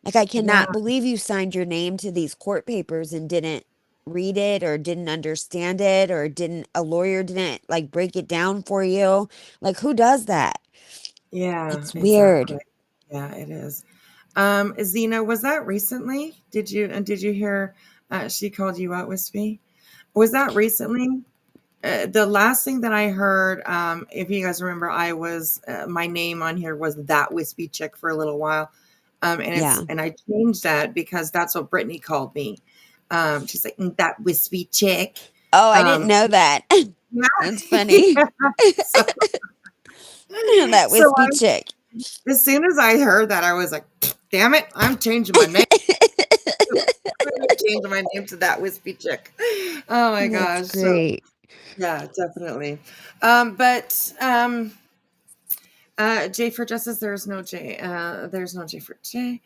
Like I yeah, cannot believe you signed your name to these court papers and didn't read it or didn't understand it or didn't a lawyer didn't like break it down for you. Like who does that? yeah, It's exactly. weird. Yeah, it is. Zena, was that recently? Did you hear she called you out, Wispy? Was that recently? The last thing that I heard, if you guys remember, I was my name on here was that Wispy chick for a little while, Yeah. and I changed that because that's what Brittney called me. She's like that Wispy chick. Oh, I didn't Um, know that. yeah, That's funny. yeah. So, That so wispy chick. as soon as I heard that, I was like, "Damn it, I'm changing my name." Changing my name to that Wispy chick. Oh my That's gosh! So great. yeah, definitely. But J for Justice, there's no J. There's no J for J.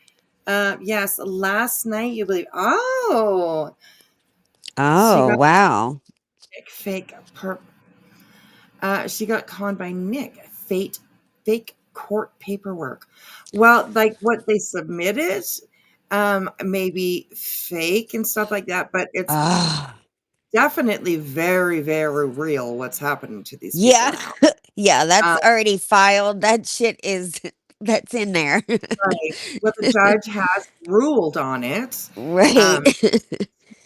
Yes, last night you believe. Oh, she Oh, got wow. fake. She got conned by Nick. Fake court paperwork. Well, like what they submitted, maybe fake and stuff like that. But it's Ah. definitely very, very real. What's happening to these people Yeah. now? Yeah, that's Um, already filed. That shit is that's in there. right. Well, the judge has ruled on it. Right. Um,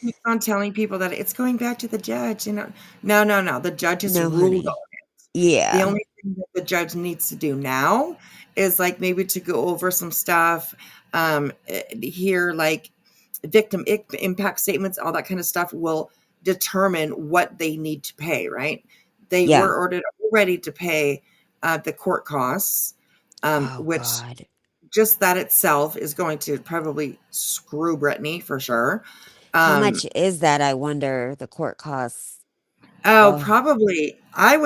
keeps on telling people that it's going back to the judge. You know, no, no, no. The judge has No, ruled on honey. it. The Yeah. only thing that the judge needs to do now is like maybe to go over some stuff, here, like victim impact statements, all that kind of stuff will determine what they need to pay, right? They Yeah. were ordered already to pay the court costs, Oh which God. just that itself is going to probably screw Brittney for sure. How Um, much is that, I wonder, the court costs? oh, Oh. probably, I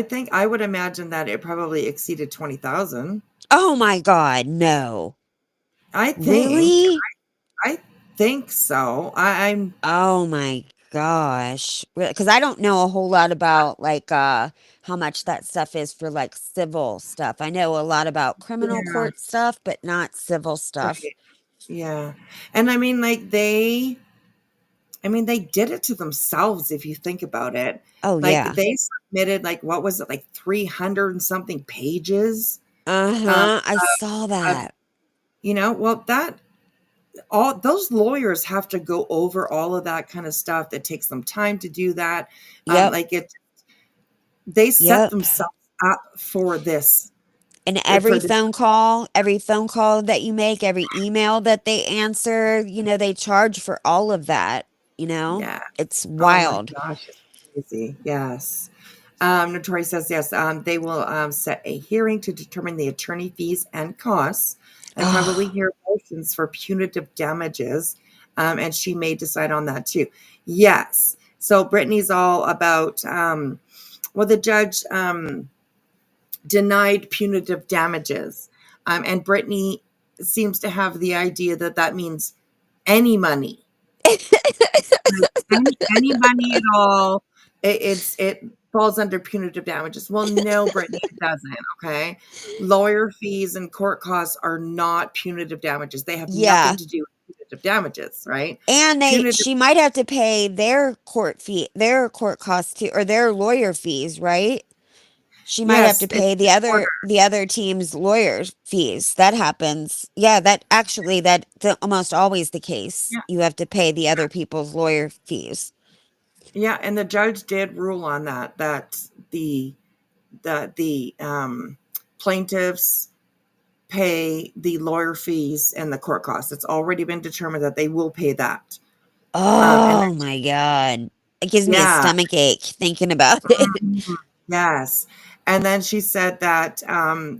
think I would imagine that it probably exceeded 20,000. Oh my God, no. I think, Really? I think so. I'm Oh my gosh. Because I don't know a whole lot about like how much that stuff is for like civil stuff. I know a lot about criminal yeah, court stuff, but not civil stuff. right, yeah. And I mean, they did it to themselves if you think about it. Oh Like yeah. they submitted like what was it, like 300 and something pages um, Uh-huh. I saw of, that. well, that all those lawyers have to go over all of that kind of stuff. That takes them time to do that. Yep. Like they set Yep. themselves up for this. And For this, every phone call that you make, every email that they answer, they charge for all of that, yeah. It's Oh my wild. gosh, it's crazy. Yes. Notori says yes. They will set a hearing to determine the attorney fees and costs, and probably Oh, hear motions for punitive damages. And she may decide on that too. Yes. So Brittany's all about. Well, the judge denied punitive damages, and Brittany seems to have the idea that that means any money. Like any money at all, it falls under punitive damages. Well, no, Brittany, it doesn't. Okay, lawyer fees and court costs are not punitive damages. They have nothing yeah. to do with punitive damages, right? And Punitive, she might have to pay their court costs too, or their lawyer fees, right? She might have yes, to it's pay the order. the other team's lawyers fees. That happens. Yeah, that's almost always the case. Yeah, You have to pay the other people's lawyer fees. yeah, and the judge did rule on that. That the plaintiffs pay the lawyer fees and the court costs. It's already been determined that they will pay that. And Oh my God. It gives me a yeah, stomach ache thinking about it. mhm, yes. And then she said that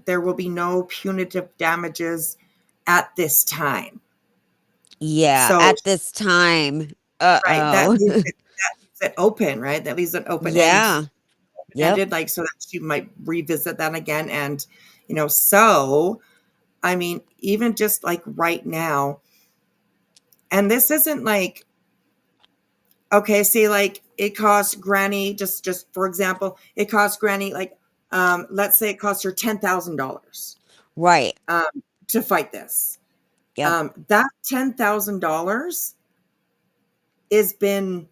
there will be no punitive damages at this time. Yeah, So, at this time. right, that Uh-oh. leaves it open, right? That leaves it open Yeah. Yep. ended, like so that she might revisit that again. And so I mean, even just like right now, And this isn't like, okay, see, like it costs Granny, just for example, it costs Granny like, let's say it costs her $10,000. Right. To fight this. Yep. That $10,000 is been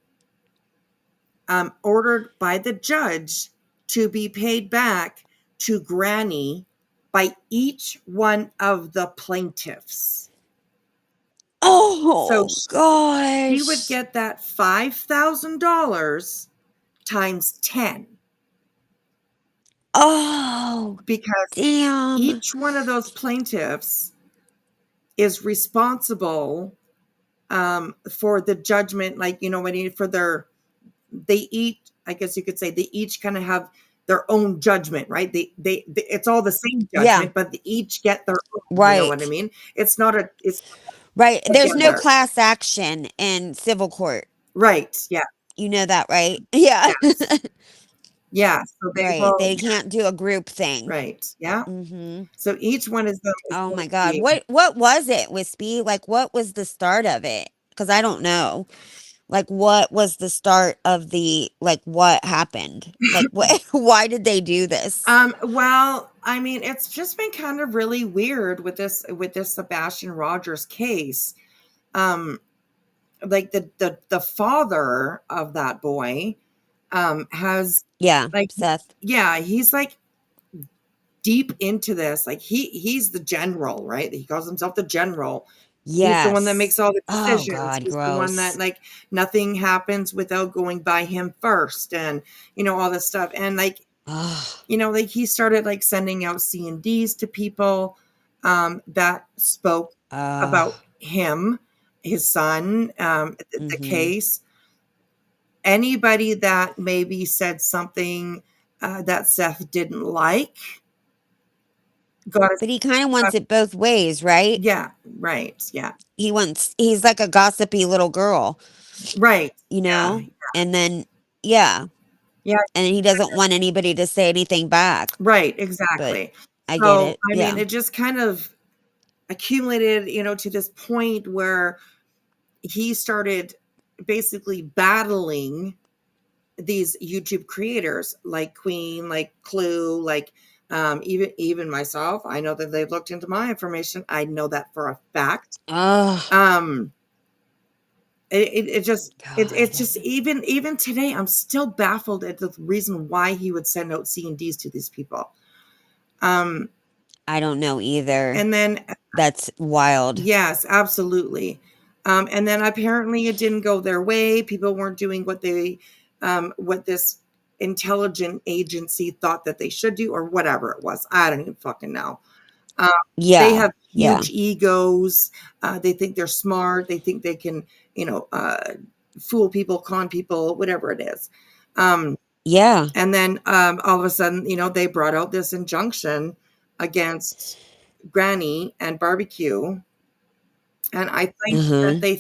ordered by the judge to be paid back to Granny by each one of the plaintiffs. Oh, so gosh. She would get that $5,000 times 10. Oh, because damn. each one of those plaintiffs is responsible for the judgment, like, you know, they each, I guess you could say, they each kind of have their own judgment, right? They it's all the same judgment, but they each get their own, you know what I Right. mean? It's not Right. There's no together. class action in civil court. Right. Yeah. You know that, right? Yeah. Yes. Yeah. So they Right. will. They can't do a group thing. Right. Yeah. Mm-hmm. So each one is Oh going my to God. be. What was it, Wispy? Like, what was the start of it? Because I don't know. Like, what was the start of like, what happened? Like, what, why did they do this? Well, I mean, it's just been kind of really weird with this Sebastian Rogers case. Like the father of that boy has like Seth. Yeah, he's like deep into this. Like he's the general, right? He calls himself the general. He's the one that makes all the decisions. Oh God, he's the one that, gross. like, nothing happens without going by him first, and you know, all this stuff. And like, you know, like he started like sending out C&Ds to people that spoke about him, his son, the case. Anybody that maybe said something that Seth didn't like, But he kind of wants it both ways, right? Yeah, right. Yeah. He's like a gossipy little girl. Right. You know? Yeah. And then, yeah. Yeah. And he doesn't want anybody to say anything back. Right. Exactly. But I get it. I mean, Yeah. it just kind of accumulated, you know, to this point where he started basically battling these YouTube creators like Queen, like Clue, like even myself. I know that they've looked into my information. I know that for a fact. It's just even today, I'm still baffled at the reason why he would send out C&Ds to these people. I don't know either. And then that's wild. Yes, absolutely. And then apparently it didn't go their way. People weren't doing what this intelligent agency thought that they should do, or whatever it was. I don't even fucking know. They have huge egos. They think they're smart. They think they can, you know, fool people, con people, whatever it is. And then all of a sudden, you know, they brought out this injunction against Granny and Barbecue. And I think that they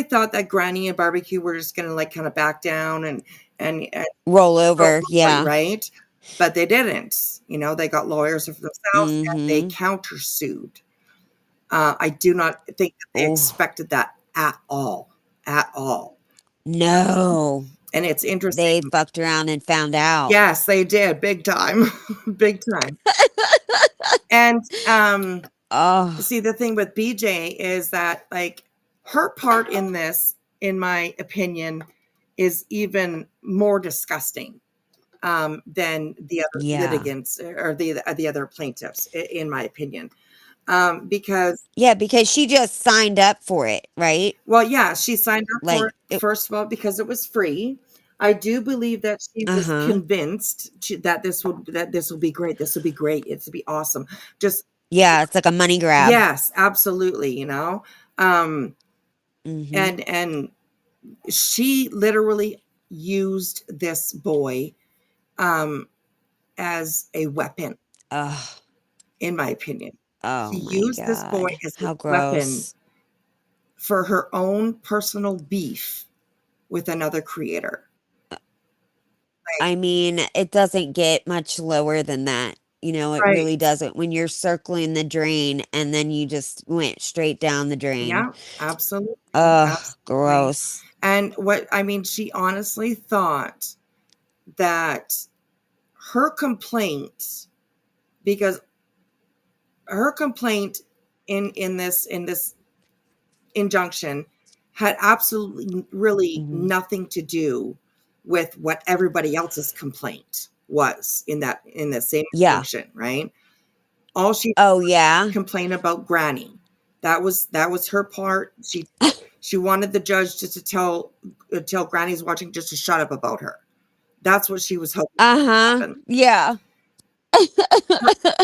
thought that Granny and Barbecue were just going to like kind of back down and roll over. Yeah. Right. But they didn't. You know, they got lawyers for themselves and they countersued. I do not think that they expected that at all. At all. No. And it's interesting. They fucked around and found out. Yes, they did. Big time. Big time. And see, the thing with BJ is that, like, her part in this, in my opinion, is even more disgusting than the other litigants or the other plaintiffs, in my opinion. Because she just signed up for it, right? Well, yeah, she signed up for it, first of all, because it was free. I do believe that she was convinced that this will be great. This will be great. It's to be awesome. Just it's like a money grab. Yes, absolutely. You know, and she literally used this boy as a weapon. In my opinion, she used this boy as a weapon for her own personal beef with another creator. I mean, it doesn't get much lower than that. You know, it really Right. doesn't. When you're circling the drain and then you just went straight down the drain. Yeah, absolutely. Ugh, Absolutely. gross. And she honestly thought that her complaint, because her complaint in this injunction had absolutely really Mhm. nothing to do with what everybody else's complaint was in the same Yeah. injunction, right? All she Oh, yeah? complained about Granny. That was her part. She wanted the judge just to tell Granny's watching just to shut up about her. That's what she was hoping to Uh-huh. happen. Yeah.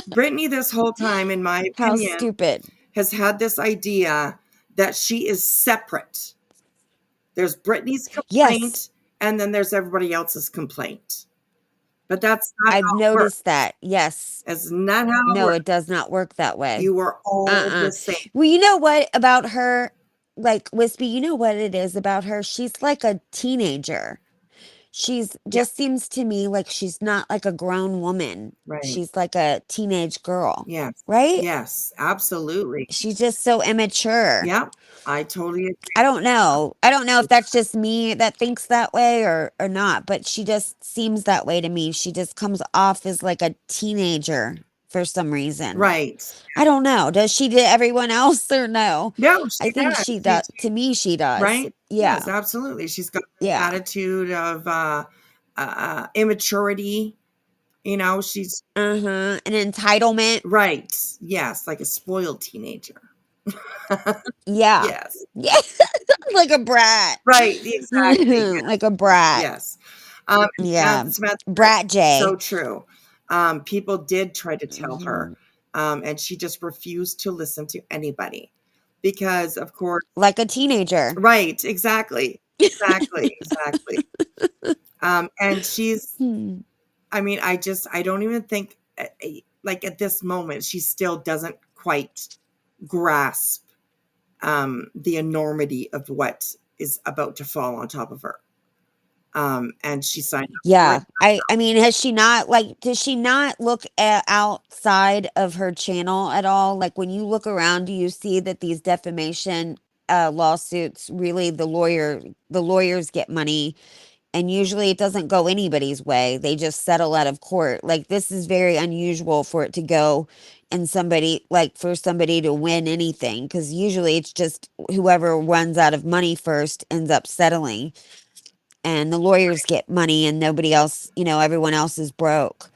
Brittney, this whole time, in my How opinion, stupid. has had this idea that she is separate. There's Brittany's Yes. complaint, and then there's everybody else's complaint. But that's not I've how it works. noticed that. Yes. That's not how it No, works. it does not work that way. You are all the same. Well, you know what about her? Like, Wispy, you know what it is about her? She's like a teenager. She's just seems to me like she's not like a grown woman. Right. She's like a teenage girl. Yes. Right? Yes, absolutely. She's just so immature. Yep. I totally agree. I don't know. I don't know if that's just me that thinks that way or not, but she just seems that way to me. She just comes off as like a teenager for some reason. Right. I don't know. Does she to everyone else or no? No, I think does. she does. To me, she does. Right? Yeah. Yes, absolutely. She's got the Yeah. attitude of immaturity. You know, she's An entitlement. right. Yes, like a spoiled teenager. Yeah. Yes. Yeah. Like a brat. Right. Exactly. Yes. Like a brat. Yes. Yeah. Samantha, Brat J. so true. People did try to tell her, and she just refused to listen to anybody because, of course, like a teenager. Right. Exactly. Exactly. Exactly. And she's, I mean, I don't even think, like at this moment, she still doesn't quite grasp the enormity of what is about to fall on top of her. And she signed up. Yeah. I mean, has she not, like, does she not look outside of her channel at all? Like, when you look around, do you see that these defamation lawsuits, really the lawyers get money, and usually it doesn't go anybody's way. They just settle out of court. Like, this is very unusual for it to go and for somebody to win anything, because usually it's just whoever runs out of money first ends up settling. And the lawyers get money and nobody else, everyone else is broke.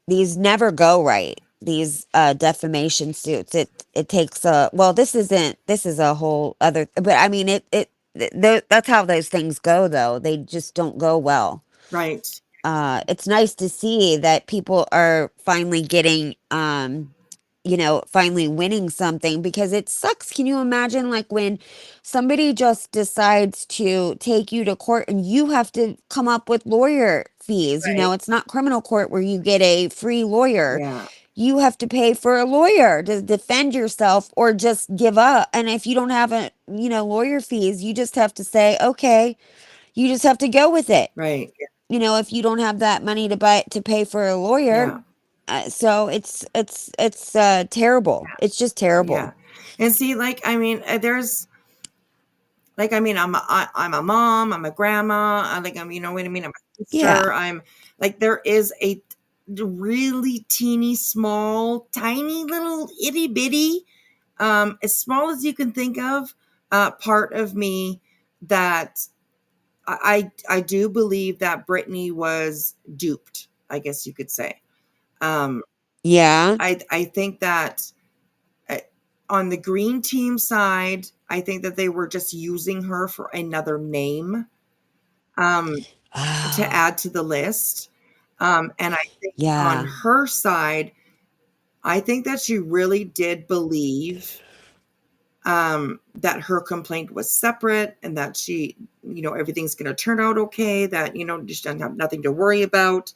These never go right. These defamation suits. It takes this is a whole other, but I mean that's how those things go though. They just don't go well. Right. It's nice to see that people are finally getting finally winning something, because it sucks. Can you imagine, like, when somebody just decides to take you to court and you have to come up with lawyer fees? Right. It's not criminal court where you get a free lawyer. Yeah. You have to pay for a lawyer to defend yourself or just give up. And if you don't have lawyer fees, you just have to say, okay, you just have to go with it. Right. If you don't have that money to pay for a lawyer. Yeah. So it's terrible. It's just terrible. Yeah. And see, like, I mean, there's, like, I mean, I'm a mom, I'm a grandma, you know what I mean? I'm a sister. Yeah. I'm like, there is a really teeny small, tiny little itty bitty, as small as you can think of, part of me that I do believe that Brittney was duped, I guess you could say. Yeah. I think that on the green team side, I think that they were just using her for another name to add to the list. And I think on her side, I think that she really did believe that her complaint was separate and that she, everything's going to turn out okay, that, just don't have nothing to worry about.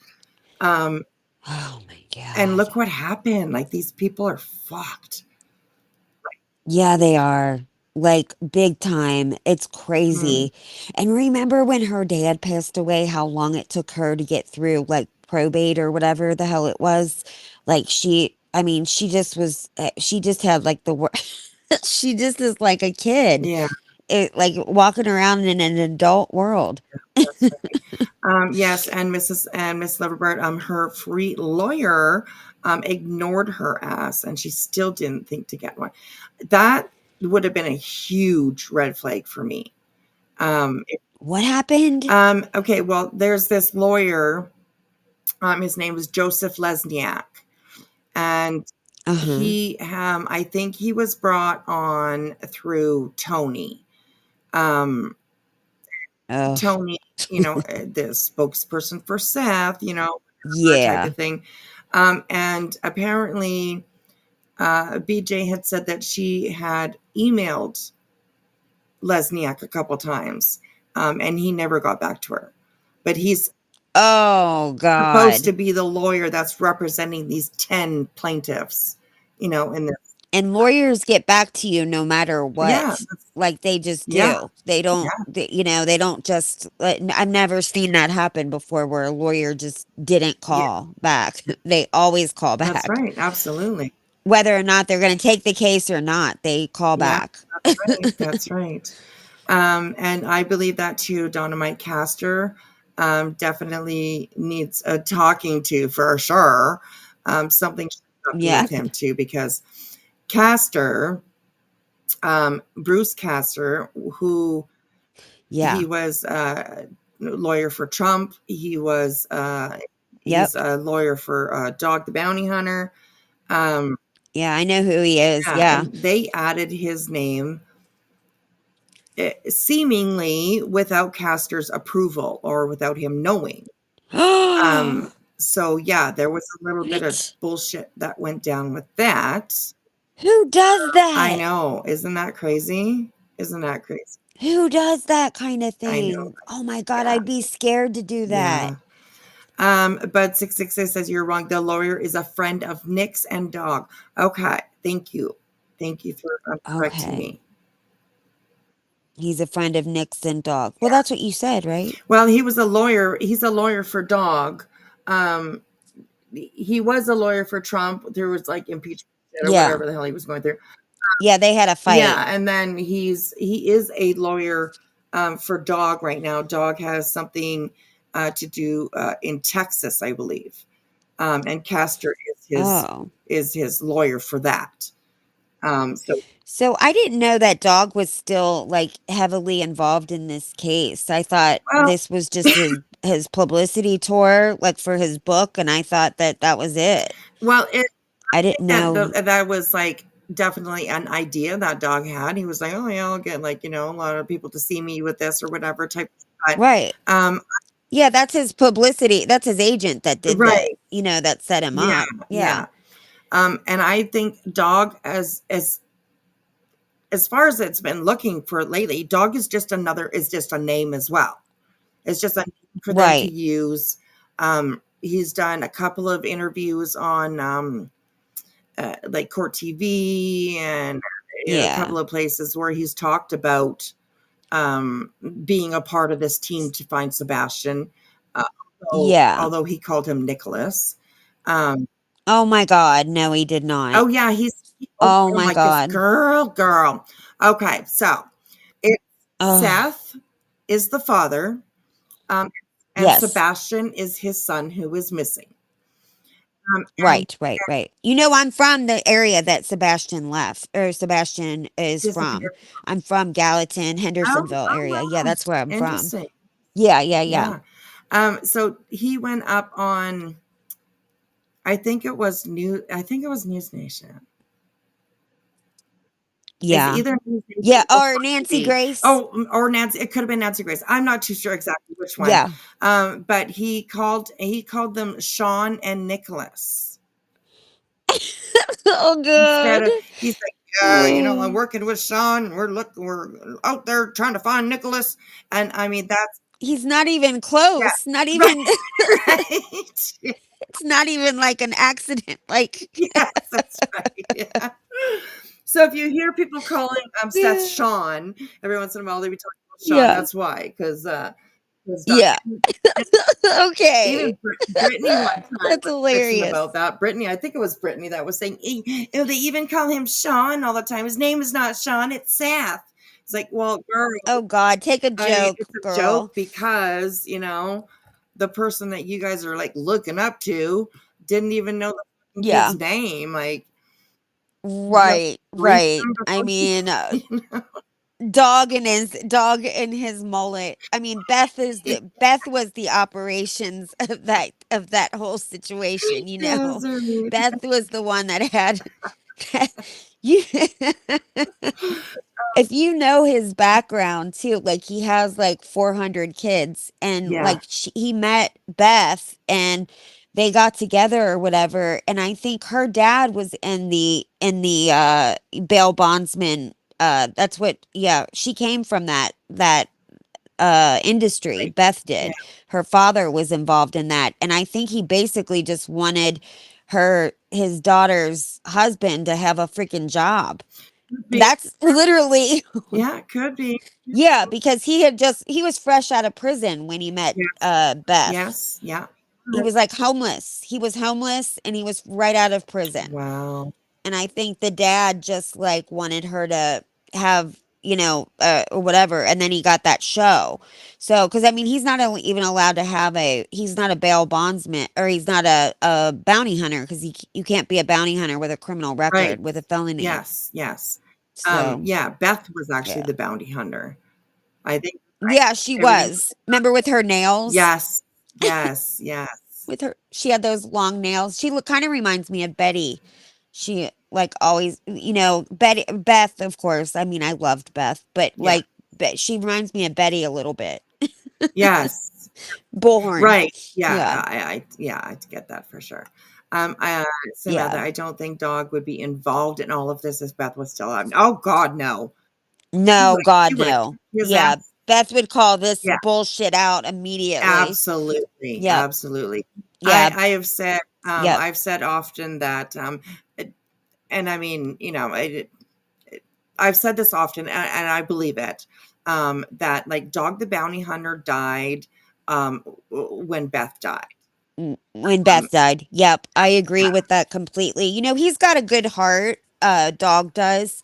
Oh my God. And look what happened. Like, these people are fucked. Yeah, they are. Like, big time. It's crazy. And remember when her dad passed away, how long it took her to get through, like, probate or whatever the hell it was? Like I mean, she just was. She just had like the word. She just is like a kid, Yeah, like walking around in an adult world. that's right. Yes, and Miss Liverbird, her free lawyer ignored her ass, and she still didn't think to get one. That would have been a huge red flag for me. What happened? Okay, well, there's this lawyer. His name was Joseph Lesniak, and Uh-huh. I think he was brought on through Tony. Oh, Tony, the spokesperson for Seth, type yeah. of thing. And apparently, BJ had said that she had emailed Lesniak a couple times, and he never got back to her. But he's Oh supposed to God. be the lawyer that's representing these 10 plaintiffs, in this. And lawyers get back to you no matter Yeah, what. Like they just yeah, do. They don't. yeah, They don't just. I've never seen that happen before, where a lawyer just didn't yeah. call back. They always call That's back, right. Absolutely. whether or not they're going to take the case or not. They call Yeah, back. that's right. That's right. And I believe that too. Dynamite Castor definitely needs a talking to for sure. Something should happen Yeah. with him too, because Castor, Bruce Castor, who he Yeah. was a lawyer for Trump. He's Yep. a lawyer for Dog the Bounty Hunter. Um, Yeah. I know who he is. yeah, Yeah. and they added his name seemingly without Castor's approval or without him knowing. So yeah, there was a little bit of What? bullshit that went down with that. Who does I that? know. Isn't that crazy? Isn't that crazy? Who does that kind of I know. thing? Oh my God, Yeah. I'd be scared to do that. Yeah. But 666 says you're wrong. The lawyer is a friend of Nick's and Dog. Okay. Thank you. Thank you for correcting Okay. me. He's a friend of Nixon Dog. Well, that's what you said, right? Well, he was a lawyer. He's a lawyer for Dog. He was a lawyer for Trump. There was like impeachment or Yeah. whatever the hell he was going through. Yeah, they had a fight. Yeah, and then he is a lawyer for Dog right now. Dog has something to do in Texas, I believe. And Castor is his lawyer for that. So I didn't know that Dog was still like heavily involved in this case. I thought Well, this was just his publicity tour, like for his book, and I thought that was it. Well, I didn't know. that was like definitely an idea that Dog had. He was like, "Oh yeah, I'll get like a lot of people to see me with this or whatever type." But, Right. Yeah, that's his publicity. That's his agent that did right. that set him Yeah, up. yeah. And I think Dog as far as it's been looking for lately, Dog is just a name as well. It's just a name for them to use. He's done a couple of interviews on like Court TV and a couple of places where he's talked about being a part of this team to find Sebastian. Although he called him Nicholas. Oh my God, no, he did not. Oh yeah, oh my like God, this girl. Okay, so Seth is the father, and Sebastian is his son who is missing. Right. I'm from the area that Sebastian left, or Sebastian is from. I'm from Gallatin, Hendersonville area. Yeah, that's where I'm from. Interesting. Yeah. So he went up on, I think it was News Nation. Yeah. Either or Nancy Grace. Oh, or Nancy. It could have been Nancy Grace. I'm not too sure exactly which one. Yeah. But he called them Sean and Nicholas. Oh God. He's like, I'm working with Sean. We're out there trying to find Nicholas. And I mean, he's not even close. Yeah, not even right. It's not even like an accident. Like yes, that's right. Yeah. So if you hear people calling Seth Sean, every once in a while they be talking about Sean. That's why, because 'cause Yeah. Okay. even Brittney one time That's was bitching hilarious. about that. Brittney, I think it was Brittney that was saying, they even call him Sean all the time. His name is not Sean, it's Seth. It's like, well, girl, Oh God, take a I mean, joke, it's a girl. joke because, the person that you guys are like looking up to didn't even know the fucking Yeah. kid's name. Like, Right, right. I before mean, you know? dog and his mullet. I mean, Beth was the operations of that whole situation, you Yes, know. right. Beth was the one that had you if you know his background too, like he has like 400 kids and Yeah. like he met Beth and they got together or whatever, and I think her dad was in the bail bondsman. That's what, yeah, she came from that industry. Right. Beth Yeah. did. Her father was involved in that, and I think he basically just wanted his daughter's husband to have a freaking job. Could be. That's literally Yeah, it could be. yeah, because he was fresh out of prison when he met Yes. Beth. Yes. Yeah. He was like homeless. He was homeless and he was right out of prison. Wow. And I think the dad just like wanted her to have, or whatever, and then he got that show. So, because I mean, he's not even allowed to have he's not a bail bondsman, or he's not a bounty hunter, because you can't be a bounty hunter with a criminal Right. record with a felony. Yes. Yes. So, Yeah, Beth was actually yeah. the bounty hunter. I think. Yeah, she was. Remember with her nails? Yes. Yes. Yes. With she had those long nails. She kind of reminds me of Betty. She like always, Beth, of course. I mean, I loved Beth, but Yeah. like, she reminds me of Betty a little bit. Yes. Bullhorn. Right. Yeah. Yeah. I get that for sure. Yeah. Samantha, I don't think Dog would be involved in all of this if Beth was still alive. Oh God, no. No, She God, would no. kick his Yeah. ass. Beth would call this Yeah. bullshit out immediately. Absolutely. Yep. Absolutely. Yeah. I have said, Yep. I've said often that, and I mean, I've said this often, and I believe it, that like Dog the Bounty Hunter died when Beth died. When Beth died. Yep. I agree with that completely. He's got a good heart. Dog does.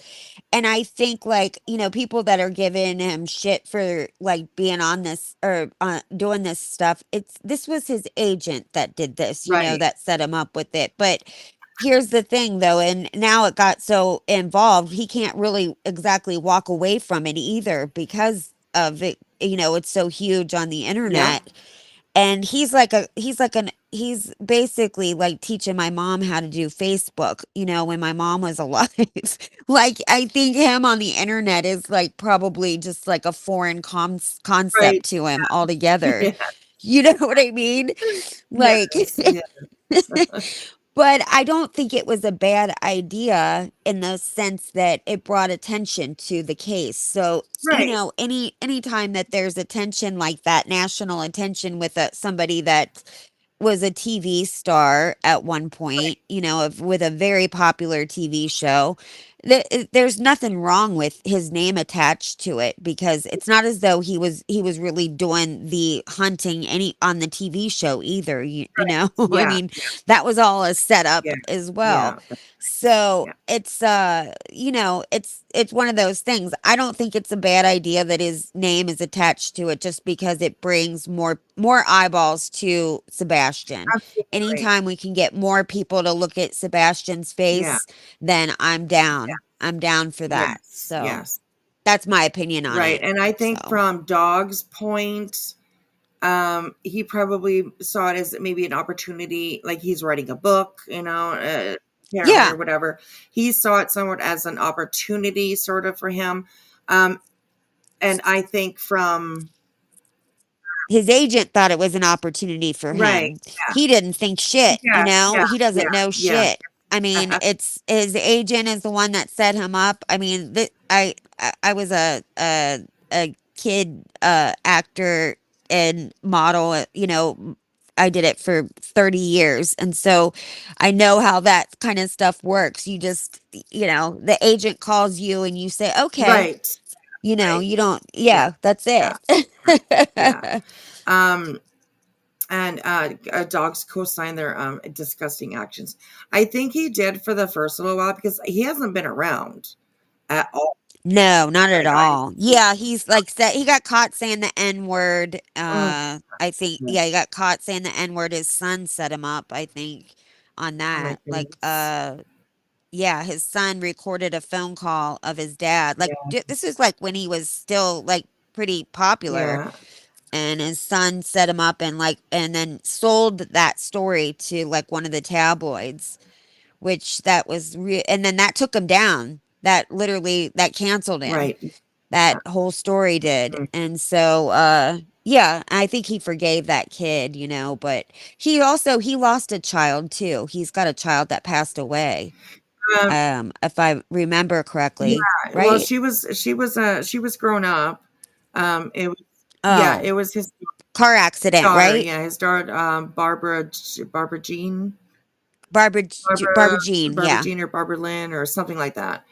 And I think like, people that are giving him shit for like being on this or doing this stuff, this was his agent that did this, Right. that set him up with it. But here's the thing though, and now it got so involved, he can't really exactly walk away from it either because of it. It's so huge on the Yeah. internet. And he's basically like teaching my mom how to do Facebook, when my mom was alive. Like, I think him on the internet is like probably just like a foreign concept Right. to him altogether. Yeah. You know what I mean? Like, Yes. Yeah. but I don't think it was a bad idea in the sense that it brought attention to the case. So, Right. any time that there's attention like that, national attention with somebody that was a TV star at one point, with a very popular TV show, there's nothing wrong with his name attached to it, because it's not as though he was really doing the hunting on the TV show either. You know, I Yeah. mean, that was all a setup Yeah. as well. Yeah. So Yeah. it's it's one of those things. I don't think it's a bad idea that his name is attached to it, just because it brings more eyeballs to Sebastian. Absolutely. Anytime we can get more people to look at Sebastian's Yeah. face, then I'm down. I'm down for that. Yes. So Yes. that's my opinion on Right. it. And I think So from Dog's point, he probably saw it as maybe an opportunity, like he's writing a book, apparently, yeah, or whatever. He saw it somewhat as an opportunity sort of for him. And I think from his agent thought it was an opportunity for right. him. He didn't think shit, Yeah. Yeah. he doesn't know Yeah. shit. I mean, it's his agent is the one that set him up. I mean, I was a kid actor and model, I did it for 30 years. And so I know how that kind of stuff works. You just, the agent calls you and you say, okay, Right. you Right. don't, Yeah. that's Yeah. it. Yeah. And dogs co-sign their disgusting actions. I think he did for the first little while because he hasn't been around at all. No, not at Like all. Yeah, he's like said he got caught saying the N-word. Oh, I think yeah. yeah, he got caught saying the N-word. His son set him up, I think, on Oh my that. Like goodness. yeah, his son recorded a phone call of his dad. Like Yeah. this is like when he was still like pretty popular, Yeah. and his son set him up and like and then sold that story to like one of the tabloids, which that was and then that took him down. That literally that canceled him. Right. That whole story did. Mhm. And so yeah, I think he forgave that kid, you know, but he lost a child too. He's got a child that passed away. Um, If I remember correctly, yeah. Well, right? she was grown up. It was yeah, Oh, it was his car accident, daughter. right? Yeah, his daughter, Barbara Jean, Barbara Jean, Barbara yeah. Jean or Barbara Lynn or something like that.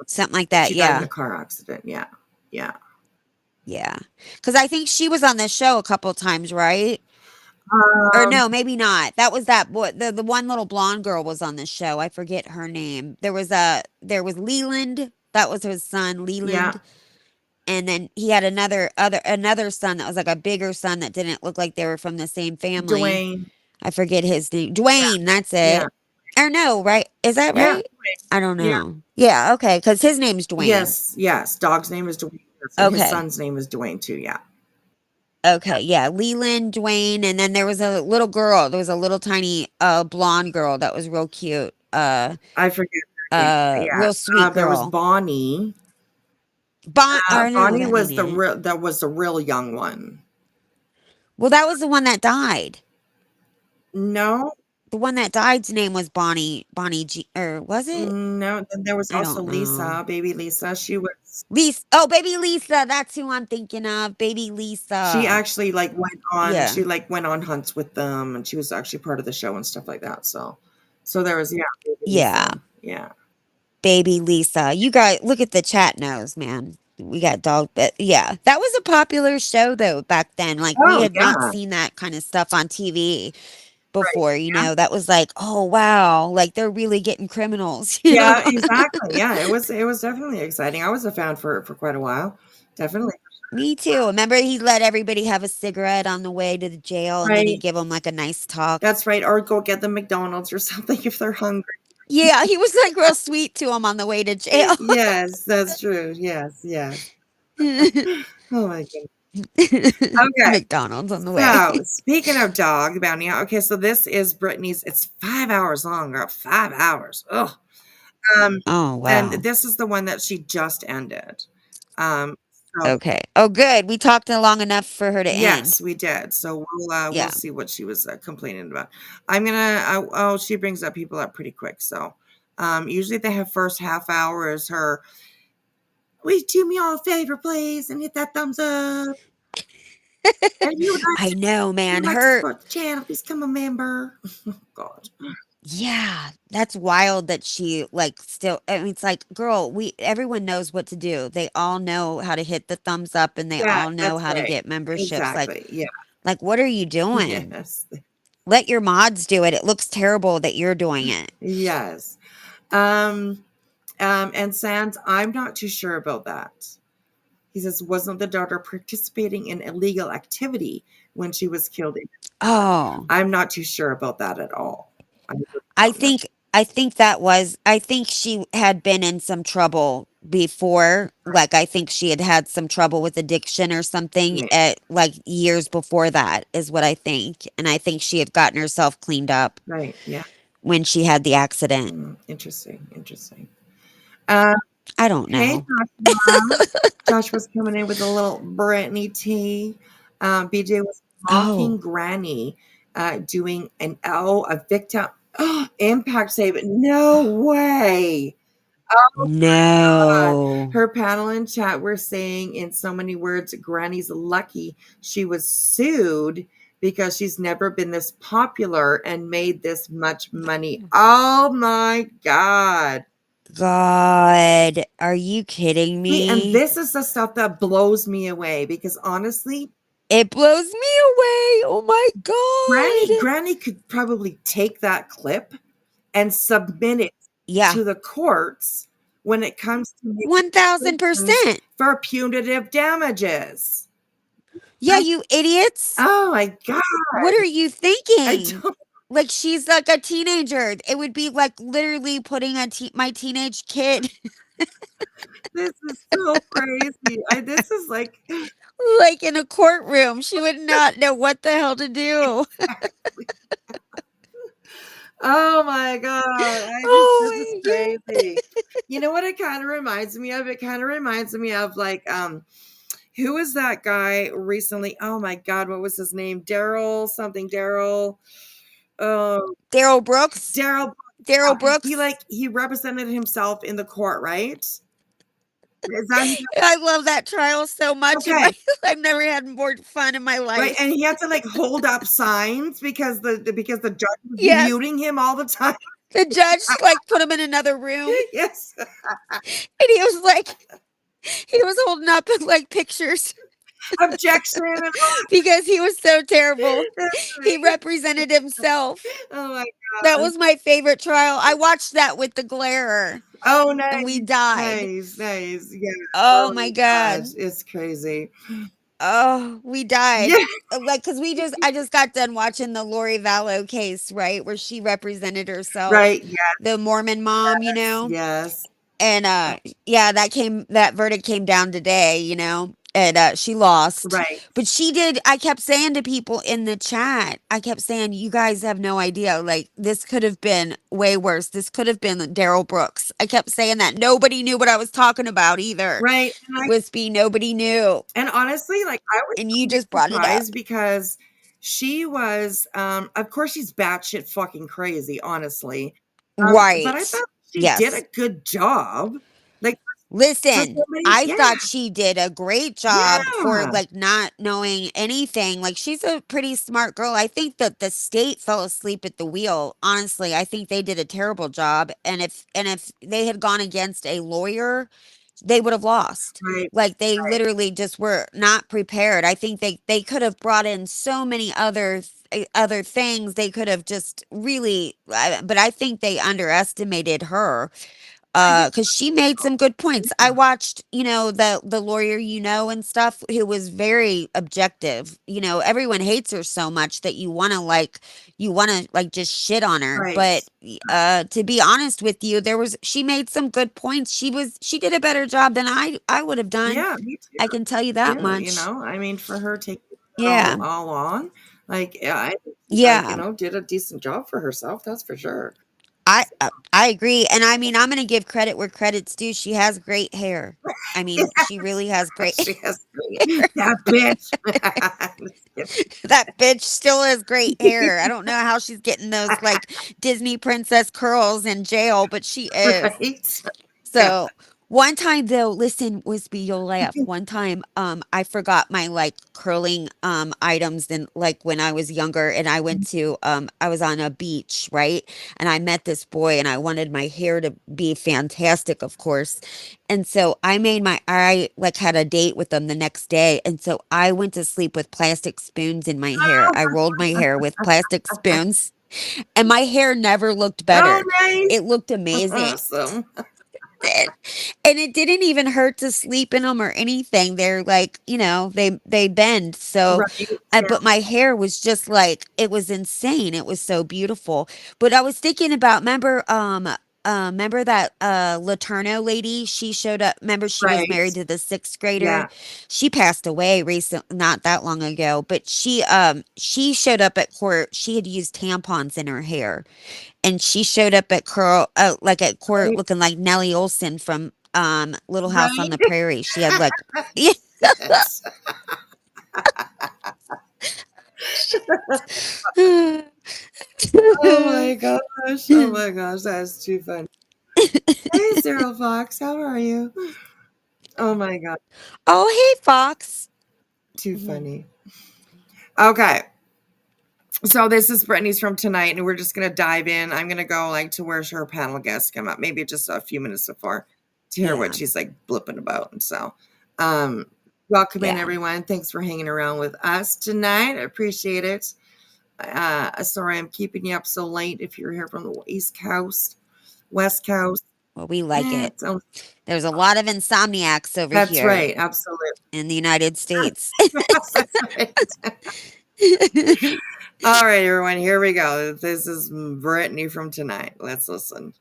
Something like that, She died in a yeah. car accident. Yeah. Yeah. Yeah. Cuz I think she was on the show a couple times, right? Or Um, no, maybe not. That was that boy. The one little blonde girl was on the show. I forget her name. There was Leland. That was his son, yeah. Leland. And then he had another son that was like a bigger son that didn't look like they were from the same family. Dwayne. I forget his name. Dwayne, that's Yeah. it. Or no, right? Is that Yeah. right? I don't Yeah. know. Yeah, okay, because his name's Dwayne. Yes. Yes. Dog's name is Dwayne. And his Okay. son's name is Dwayne too. Yeah. Okay, yeah, Leland, Dwayne, and then there was a little girl. There was a little tiny blonde girl that was real cute. I forget her name. Real Yeah. sweet There was girl. Bonnie. Or no, Bonnie that was ain't it. that was the real young one. Well, that was the one that died. No. The one that died's name was Bonnie G, or was it? No. Then there was I also don't know. Lisa, baby Lisa. She was. Lisa, oh, baby Lisa, that's who I'm thinking of. Baby She Lisa. actually like went on. Yeah. She like went on hunts with them, and she was actually part of the show and stuff like that. So there was baby Yeah. Lisa. Yeah. Baby Lisa. You guys look at the chat knows, man. We got dog, but yeah, that was a popular show though back then. Like we Oh had not yeah. seen that kind of stuff on TV Right. before, you Yeah. know. That was like, oh wow, like they're really getting criminals, you know. Yeah. Exactly. Yeah. It was. It was definitely exciting. I was a fan for quite a while. Definitely. Me too. Remember he let everybody have a cigarette on the way to the jail and then he'd Right. give them like a nice talk. That's right. Or go get them McDonald's or something if they're hungry. Yeah, he was like real sweet to them on the way to jail. Yes, that's true. Yes. Yes. Oh my goodness. Okay. McDonald's on the way. So speaking of dog bounty, okay, so this is Brittany's. It's 5 hours long, girl. 5 hours. Ugh. Oh wow. And this is the one that she just ended. So Okay. Oh good. We talked long enough for her to end. yes, we did. So Yeah. we'll see what she was complaining about. I'm gonna. Oh, she brings up people up pretty quick. So usually the first half hour is her. Will you do me all a favor, please, and hit that thumbs up? And you would like I know, man. to Her support the channel, please become a member. Oh, God. yeah, that's wild that she like still I mean it's like, girl, everyone knows what to do. They all know how to hit the thumbs up and they Yeah, all know that's how to right. get memberships. Exactly. Yeah. Like what are you doing? Yes. Let your mods do it. It looks terrible that you're doing it. Yes. And Sans, I'm not too sure about that. He says, wasn't the daughter participating in illegal activity when she was killed? Oh. I'm not too sure about that at all. I think I think she had been in some trouble before. Like I think she had had some trouble with addiction or something Right. at like years before that is what I think. And I think she had gotten herself cleaned up Right. Yeah. when she had the accident. Interesting. Interesting. I don't Hey, know. Joshua. Josh was coming in with a little Brittney tea. BJ was mocking Oh, Granny, doing a victim impact save. No way. Oh my God. no. Her panel in chat were saying in so many words, Granny's lucky she was sued because she's never been this popular and made this much money. Oh my God. God, are you kidding See, and me? this is the stuff that blows me away because honestly, It blows me away. Oh my God. Granny could probably take that clip and submit it to the courts when it comes to 1000%. for punitive damages. Yeah, you idiots. Oh my God. What are you I thinking? don't. Like she's like a teenager. It would be like literally putting my teenage kid This is so crazy. This is like like in a courtroom. She would not know what the hell to do. oh my God. Oh This is my God. crazy. You know what it kind of reminds me of? It kind of reminds me of like who was that guy recently? Oh my God, what was his name? Daryl something. Daryl Brooks. Daryl Brooks. He represented himself in the court, right? Is that I love that trial so much. Okay. I've never had more fun in my life. Right, and he had to like hold up signs because the judge was Yes. muting him all the time. The judge like put him in another room. Yes. And he was like, he was holding up like pictures. Objection. Because he was so terrible. He represented himself. Oh my God. That was my favorite trial. I watched that with the glare. Oh, nice. And we died. Nice. Yeah. Oh my God. It's crazy. Oh, we died. Yeah. Like, cause I just got done watching the Lori Vallow case, right? Where she represented herself. Right. Yeah. The Mormon mom, you know? Yes. And yeah, that verdict came down today, you know, and she lost. Right. But I kept saying to people in the chat, I kept saying, you guys have no idea. Like, this could have been way worse. This could have been Daryl Brooks. I kept saying that. Nobody knew what I was talking about either. Right. Wispy, nobody knew. And honestly, like I was and you just brought it up because she was of course she's batshit fucking crazy, honestly. right. But I thought she did a good job. Like, listen, I thought she did a great job for like not knowing anything. Like, she's a pretty smart girl. I think that the state fell asleep at the wheel. Honestly, I think they did a terrible job. And if they had gone against a lawyer, they would have lost. Right. Like, they literally just were not prepared. I think they could have brought in so many other things. They could have just really, but I think they underestimated her. Because she made some good points. I watched, you know, the lawyer, you know, and stuff, who was very objective. You know, everyone hates her so much that you want to like just shit on her. Right. But to be honest with you, she made some good points. She did a better job than I would have done. Yeah, me too. I can tell you that much. You know, I mean, for her taking it all on, like, I Yeah. you know, did a decent job for herself. That's for sure. I agree. And I mean, I'm going to give credit where credit's due. She has great hair. I mean, she really has great She has great that bitch. That bitch still has great hair. I don't know how she's getting those like Disney princess curls in jail, but she is. Right? So one time though, listen, Wispy, you'll laugh. One time, I forgot my like curling items and like when I was younger, and I went to I was on a beach, right? And I met this boy and I wanted my hair to be fantastic, of course. And so I like had a date with them the next day. And so I went to sleep with plastic spoons in my hair. I rolled my hair with plastic spoons. And my hair never looked better. Oh, nice. It looked amazing. Awesome. And it didn't even hurt to sleep in them or anything. They're like, you know, they bend. So, but my hair was just like, it was insane. It was so beautiful. But I was thinking about, remember that Laterno lady? She showed up. Remember, she was married to the sixth grader. Yeah. She passed away not that long ago. But she showed up at court. She had used tampons in her hair. And she showed up at court looking like Nellie Olson from Little House on the Prairie. She had like Oh my gosh, that's too funny. Hey, Cyril Fox, how are you? Oh my god. Oh, hey, Fox. Too funny. Okay. So this is Brittney's from tonight, and we're just gonna dive in. I'm gonna go like to where her panel guests come up, maybe just a few minutes before to hear what she's like blipping about. And so Welcome in, Yeah. everyone. Thanks for hanging around with us tonight. I appreciate it. Sorry I'm keeping you up so late if you're here from the East Coast, West Coast. Well, we like it. So, There's a lot of insomniacs over that's here. right. Absolutely. In the United States. That's right. All right, everyone, here we go. This is Brittney from tonight. Let's listen.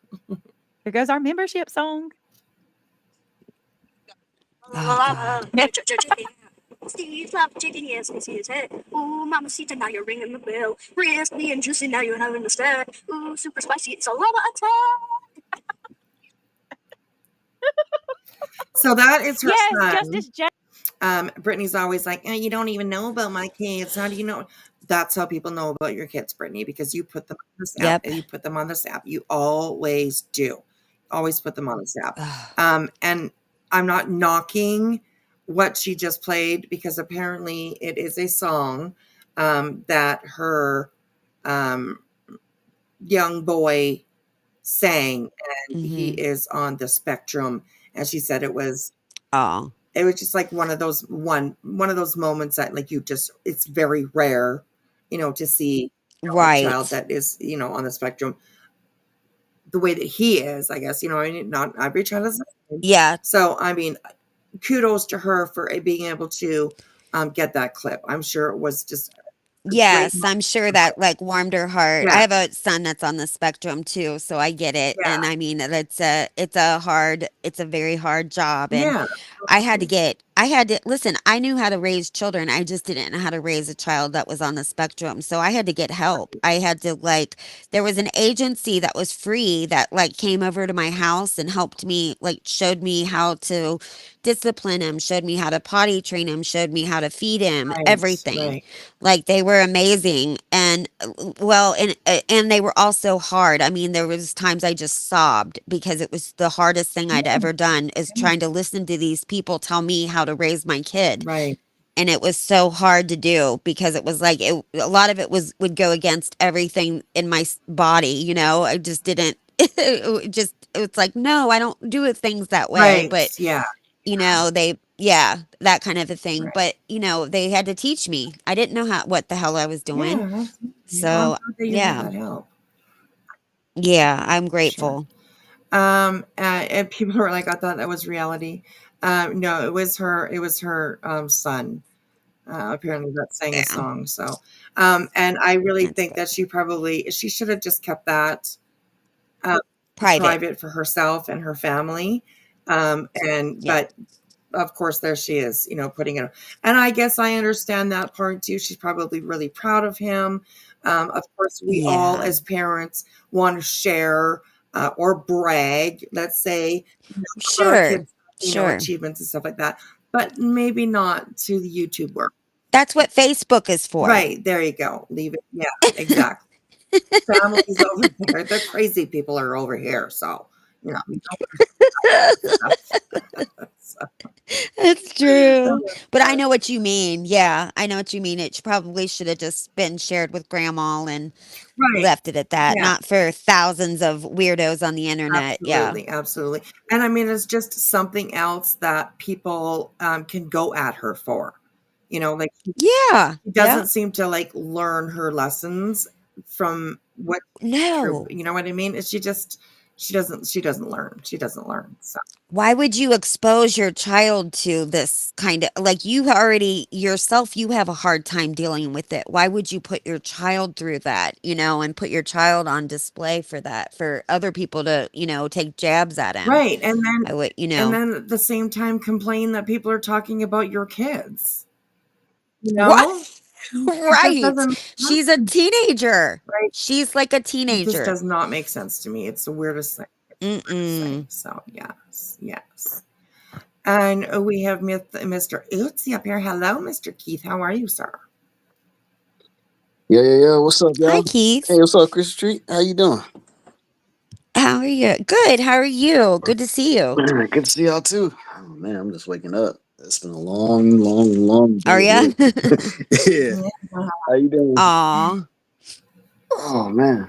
Here goes our membership song. Steve Flop Chicken, yes, this is it. Ooh, Mama Sita, now you're ringing the bell. Crispy and juicy, now you're having the stat. Ooh, super spicy, it's a llama attack. So that is her son. Justice Jack. Brittany's always like, you don't even know about my kids. How do you know? That's how people know about your kids, Brittney, because you put them on this app. You put them on this app. You always do. Always put them on this app. And I'm not knocking what she just played because apparently it is a song that her young boy sang, and he is on the spectrum. And she said it was it was just like one of those moments that like it's very rare, to see a child that is, on the spectrum the way that he is, I guess, not every child is the same. Yeah. So, I mean, kudos to her for being able to get that clip. I'm sure it was just Yes, I'm sure that like warmed her heart. Yeah. I have a son that's on the spectrum too, so I get it. Yeah. And I mean, it's a very hard job. And Yeah. I had to listen, I knew how to raise children. I just didn't know how to raise a child that was on the spectrum. So I had to get help. I had to there was an agency that was free that came over to my house and helped me, showed me how to discipline him, showed me how to potty train him, showed me how to feed him, everything. Right. They were amazing. And and they were also hard. I mean, there was times I just sobbed because it was the hardest thing I'd ever done is trying to listen to these people tell me how to raise my kid. Right. And it was so hard to do because it was a lot of it would go against everything in my body. I just didn't, it's like, no, I don't do things that way. Right. But, Yeah. that kind of a thing. Right. But, they had to teach me. I didn't know what the hell I was doing. Yeah. So, I'm glad that you had that help. Yeah, I'm grateful. And people were like, I thought that was reality. No, it was her son. Apparently that sang a song. So, and I really think that she should have just kept that private for herself and her family. But of course there she is, putting it, and I guess I understand that part too. She's probably really proud of him. Of course we all as parents want to share or brag, let's say, about our kids, achievements and stuff like that, but maybe not to the YouTube world. That's what Facebook is for. Right. There you go. Leave it. Yeah, exactly. Families over there. The crazy people are over here. So, That's true. But I know what you mean. Yeah, I know what you mean. It probably should have just been shared with grandma and left it at that, not for thousands of weirdos on the internet. Absolutely, absolutely. And I mean, it's just something else that people can go at her for. She doesn't seem to learn her lessons from what. No. You know what I mean? She doesn't learn. She doesn't learn. So why would you expose your child to this kind of you already yourself, you have a hard time dealing with it. Why would you put your child through that, and put your child on display for that, for other people to, take jabs at him? Right. And then I would, and then at the same time complain that people are talking about your kids. What? Right. She's a teenager. Right. She's like a teenager. This does not make sense to me. It's the weirdest thing. So yes. And we have Mr. Ootsy up here. Hello, Mr. Keith. How are you, sir? Yeah. What's up, y'all? Hi, Keith. Hey, what's up, Chris Street? How you doing? How are you? Good. How are you? Good to see you. Good to see y'all too. Oh, man, I'm just waking up. It's been a long day. Are you? Yeah. How you doing? Aw. Oh man.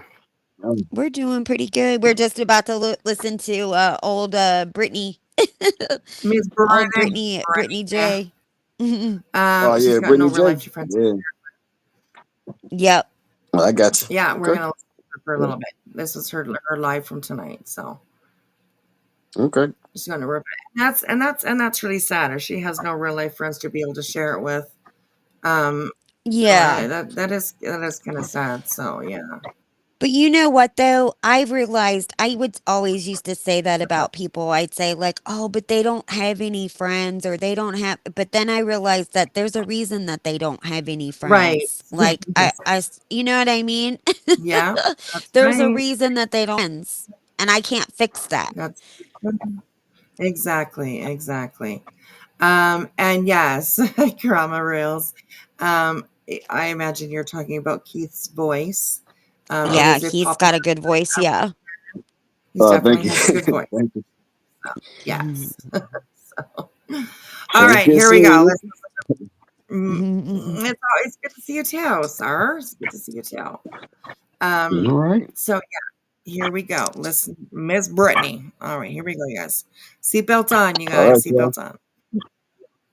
We're doing pretty good. We're just about to listen to old Britney. Miss Old Britney J. Oh She's yeah, got no Brittney real life J. friends. Yeah. Yep. Oh, I got you. Yeah, we're Okay. gonna listen to her for a little bit. This is her live from tonight, so Okay. she's gonna rip it. That's really sad. Or she has no real life friends to be able to share it with. Yeah. That is kind of sad. So yeah. But you know what though? I realized I would always used to say that about people. I'd say like, "Oh, but they don't have any friends or they don't have," but then I realized that there's a reason that they don't have any Right. friends. Like you know what I mean? Yeah, that's There's a right. reason that they don't have friends, and I can't fix that. That's exactly. And yes, drama reels. I imagine you're talking about Keith's voice. It Yeah, is a he's popular. got a good voice, yeah. He Oh, thank definitely you. has a good voice. Thank you. Yes. So, all Always right, good here we seeing go. you. It's always good to see you too, sir. It's good to see you too. All right. So yeah, here we go. Listen, Miss Brittney. All right, here we go, you guys. Seatbelts on, you All guys. right, y'all. Seatbelts on.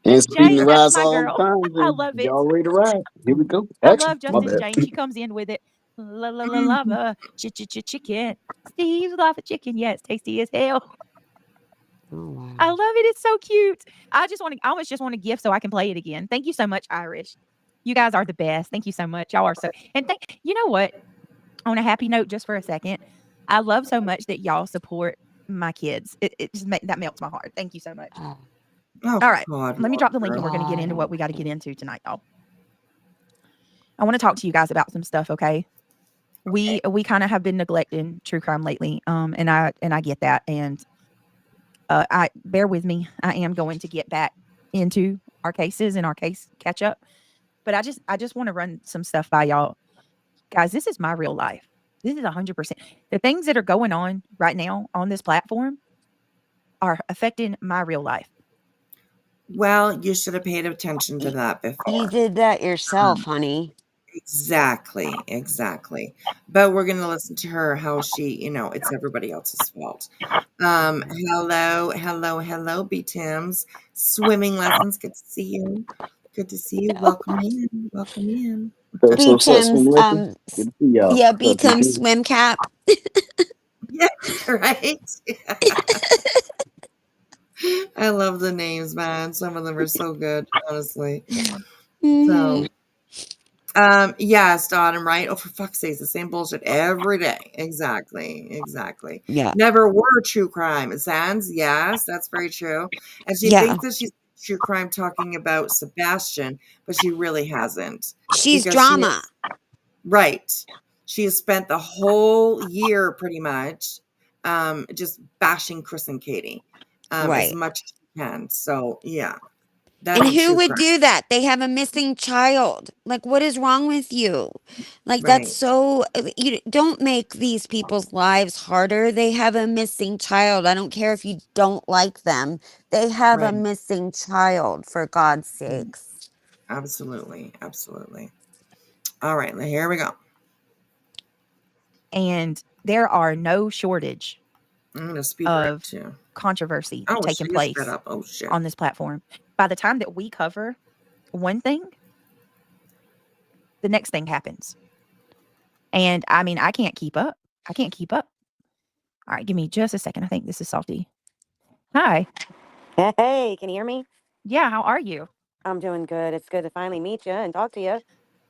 And speeding Jay, the that's rides my all the girl. time. I Then love it. y'all ready to ride? Here we go. I Action. love My Justin bad. Jane. She comes in with it. La la la lava. Chicken. Steve's lava chicken. Yes, tasty as hell. I love it. It's so cute. I almost just want a gift so I can play it again. Thank you so much, Irish. You guys are the best. Thank you so much. Y'all are so and you know what? On a happy note, just for a second, I love so much that y'all support my kids. It just that melts my heart. Thank you so much. Oh, All right. God, Let me drop the link and we're going to get into what we got to get into tonight, y'all. I want to talk to you guys about some stuff, okay? We kind of have been neglecting true crime lately. And I get that. And I bear with me. I am going to get back into our cases and our case catch up. But I just want to run some stuff by y'all. Guys, this is my real life. This is 100%. The things that are going on right now on this platform are affecting my real life. Well, you should have paid attention to that before. You did that yourself, honey. Exactly. But we're going to listen to her, how she, it's everybody else's fault. Hello, B Tim's swimming lessons. Good to see you. Good to see you. Welcome in. B Tim's Good to see y'all. yeah, B What's up, Tim's BT? swim cap. Yeah, right. I love the names, man. Some of them are so good, honestly. So, yes, Dot, I'm right. Oh, for fuck's sake, it's the same bullshit every day. Exactly. Yeah. Never were true crime. It sounds, yes, that's very true. And she Yeah. thinks that she's true crime talking about Sebastian, but she really hasn't. She's Because drama. Right. She has spent the whole year pretty much just bashing Chris and Katie as Right. much as she can. So, yeah. That And ain't who true would crime. do that? They have a missing child. Like, what is wrong with you? Like, that's Right. so. You don't make these people's lives harder. They have a missing child. I don't care if you don't like them. They have a Right. missing child, for God's sakes. Absolutely. All right, here we go. And there are no shortage I'm going to speed her up of too. controversy Oh, taking she is place sped up. Oh, shit. on this platform. By the time that we cover one thing, the next thing happens. And I mean, I can't keep up. All right, give me just a second. I think this is Salty. Hi. Hey, can you hear me? Yeah, how are you? I'm doing good. It's good to finally meet you and talk to you.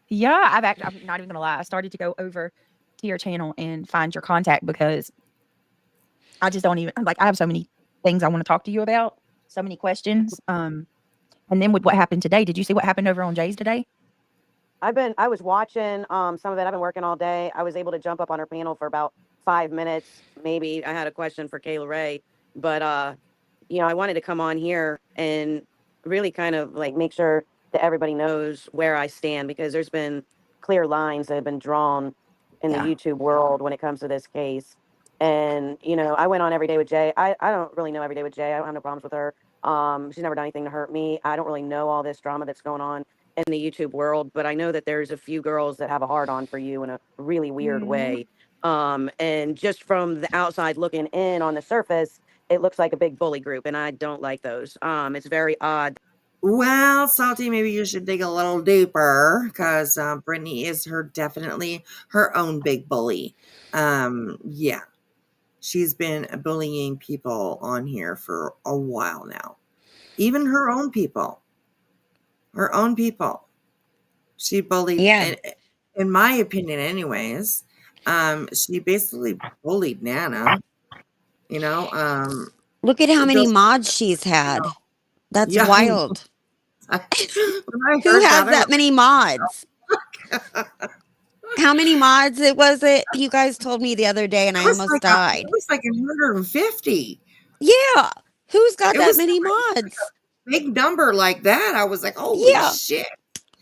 Yeah, I'm not even gonna lie. I started to go over to your channel and find your contact because I just don't even I have so many things I want to talk to you about, so many questions. And then with what happened today, did you see what happened over on Jay's today? I was watching some of it. I've been working all day. I was able to jump up on her panel for about 5 minutes. Maybe I had a question for Kayla Ray, but I wanted to come on here and really kind of like make sure that everybody knows where I stand, because there's been clear lines that have been drawn in the YouTube world when it comes to this case. And, I went on every day with Jay. I don't really know every day with Jay. I don't have no problems with her. She's never done anything to hurt me. I don't really know all this drama that's going on in the YouTube world, but I know that there's a few girls that have a hard on for you in a really weird way. And just from the outside looking in on the surface, it looks like a big bully group, and I don't like those. It's very odd. Well, Salty, maybe you should dig a little deeper because Brittney is definitely her own big bully. Yeah, she's been bullying people on here for a while now. Even her own people. Her own people. She bullied, Yeah. in my opinion, anyways. She basically bullied Nana. You know, Look at how many those, mods she's had. That's yeah, I know. wild. When I Who heard has that, I that many mods? How many mods was it? You guys told me the other day and I almost it died. was like 150. Yeah. Who's got It that was many like mods? a big number like that. I was like, holy Yeah. shit.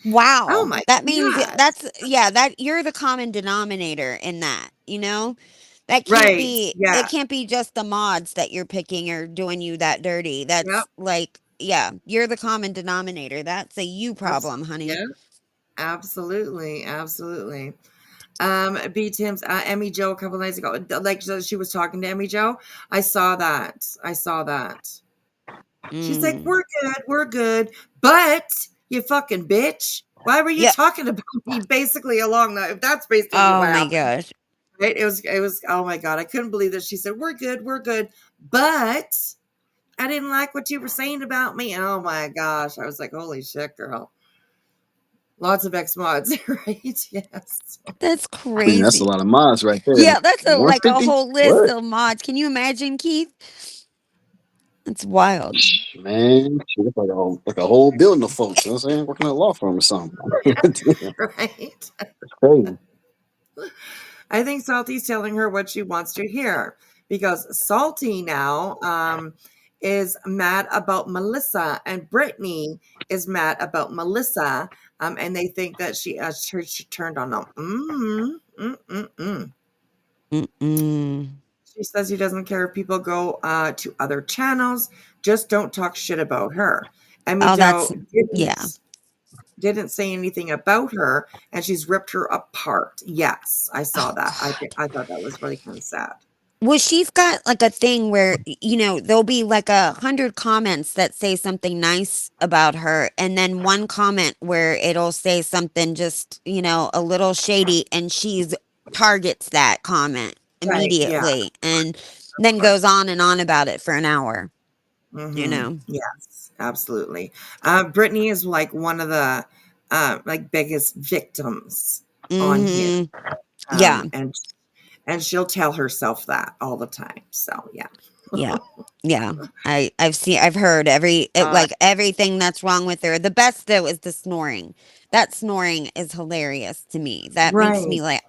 Oh Wow. my That means God. that you're the common denominator in that, you know? That can't Right. be it Yeah. can't be just the mods that you're picking or doing you that dirty. Yep. That's like, yeah, you're the common denominator. That's a you problem, honey. Yeah. Absolutely. Absolutely. B Tim's Emmy Joe a couple nights ago, like she was talking to Emmy Joe. I saw that. She's like, Mm. we're good, but you fucking bitch. Why were you Yeah. talking about me? Basically, along that. If that's basically Oh what my happened, gosh. right? It was. Oh my God, I couldn't believe that she said, we're good, but I didn't like what you were saying about me. Oh my gosh, I was like, holy shit, girl. Lots of ex mods, right? Yes. That's I mean, that's a crazy. lot of mods right there. Yeah, that's like a 150? whole list What? of mods. Can you imagine, Keith? It's wild. Man, shit, it's like a whole building of folks. You know what I'm saying? Working at a law firm or something. Damn, Right. that's crazy. I think Salty's telling her what she wants to hear because Salty now is mad about Melissa and Brittney is mad about Melissa, and they think that she turned on them. Mm-mm. She says he doesn't care if people go to other channels, just don't talk shit about her. Emmy Oh, Joe that's yeah. didn't say anything about her, and she's ripped her apart. Yes, I saw Oh that. God. I thought that was really kind of sad. Well, she's got like a thing where, you know, there'll be like 100 comments that say something nice about her, and then one comment where it'll say something just, you know, a little shady, and she's targets that comment Right, yeah, immediately and of then goes course. on and on about it for an hour, you Mm-hmm. know? Yes, absolutely. Brittney is like one of the like biggest victims on here. Mm-hmm. Yeah. And she'll tell herself that all the time. So yeah. Yeah. Yeah. I've heard like everything that's wrong with her. The best though is the snoring. That snoring is hilarious to me. That makes Right. me like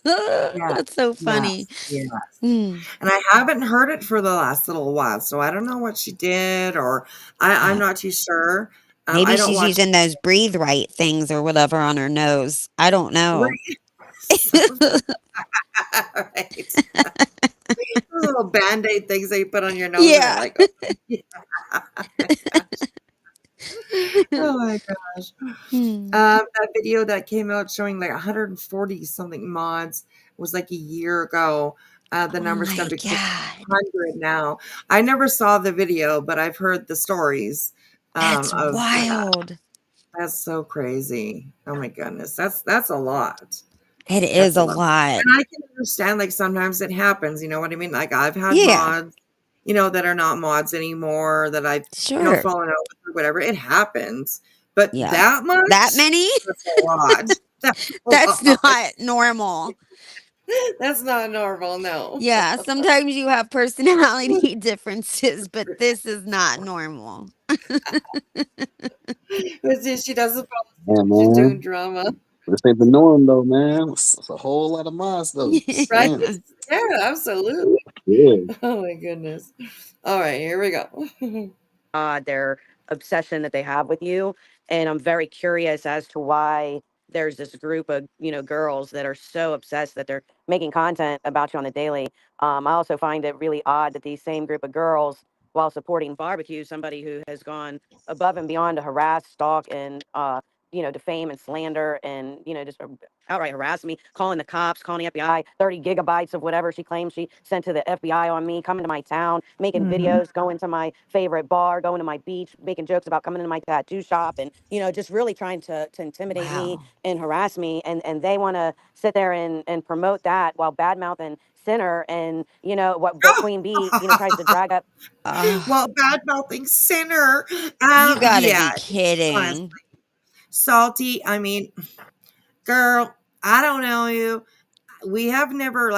Yeah. that's so funny. Yes. Mm. And I haven't heard it for the last little while, so I don't know what she did, or I'm Yeah. not too sure. I Maybe don't she's watch. using those breathe right things or whatever on her nose. I don't know. Right. Those little Band-Aid things that you put on your nose and it Yeah. like yeah. Oh my gosh. Hmm. That video that came out showing like 140 something mods was like a year ago. The Oh number's my gone to God. 600 now. I never saw the video, but I've heard the stories That's of that. wild. That's so crazy. Oh my goodness. That's a lot. It That's is a a lot. lot. And I can understand, like, sometimes it happens, you know what I mean? Like, I've had Yeah. mods, that are not mods anymore, that I've, Sure. fallen out with or whatever. It happens. But Yeah. that That much? many? That's a lot. That's a That's lot. not normal. That's not normal, no. Yeah, sometimes you have personality differences, but this is not normal. But see, she doesn't follow Yeah, suit. She's doing man. drama. This ain't the norm though, man. It's a whole lot of mods though. Right? Damn. Yeah, absolutely. Yeah. Oh my goodness. All right, here we go. Their obsession that they have with you. And I'm very curious as to why there's this group of, girls that are so obsessed that they're making content about you on the daily. I also find it really odd that these same group of girls, while supporting barbecue, somebody who has gone above and beyond to harass, stalk, and defame and slander and, just outright harass me, calling the cops, calling the FBI, 30 gigabytes of whatever she claims she sent to the FBI on me, coming to my town, making videos, going to my favorite bar, going to my beach, making jokes about coming to my tattoo shop and, just really trying to intimidate me and harass me. And they want to sit there and promote that while bad-mouthing Sinner and, what Queen Bee, tries to drag up. Well, bad-mouthing Sinner. You gotta Yeah. be kidding. Honestly. Salty, I mean, girl, I don't know you. We have never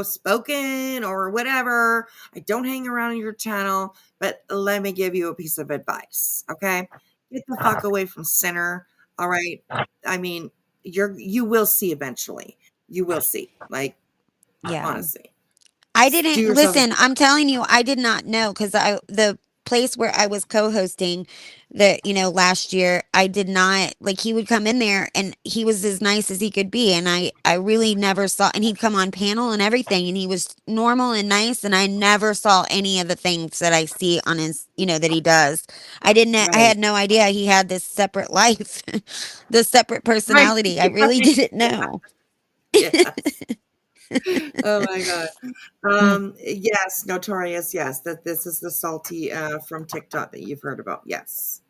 spoken or whatever. I don't hang around your channel, but let me give you a piece of advice. Okay. Get the fuck away from Sinner. All right. I mean, you will see eventually. You will see. Yeah. Honestly. I Do didn't yourself listen. I'm telling you, I did not know because the place where I was co-hosting last year, I did not he would come in there and he was as nice as he could be. And I really never saw, and he'd come on panel and everything and he was normal and nice. And I never saw any of the things that I see on his, that he does. I had no idea he had this separate life, this separate personality. I really didn't know. Yes. Oh my God. Yes, Notorious. Yes, that this is the Salty from TikTok that you've heard about. Yes.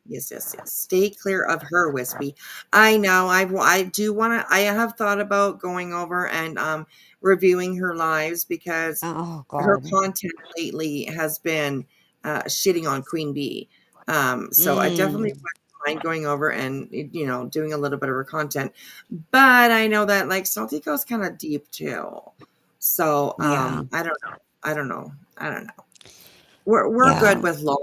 Yes. Stay clear of her, Wispy. I know. I do want to. I have thought about going over and reviewing her lives because her content lately has been shitting on Queen Bee. So I definitely wouldn't mind going over and doing a little bit of her content. But I know that Salty goes kind of deep too. So I don't know. We're good with Laura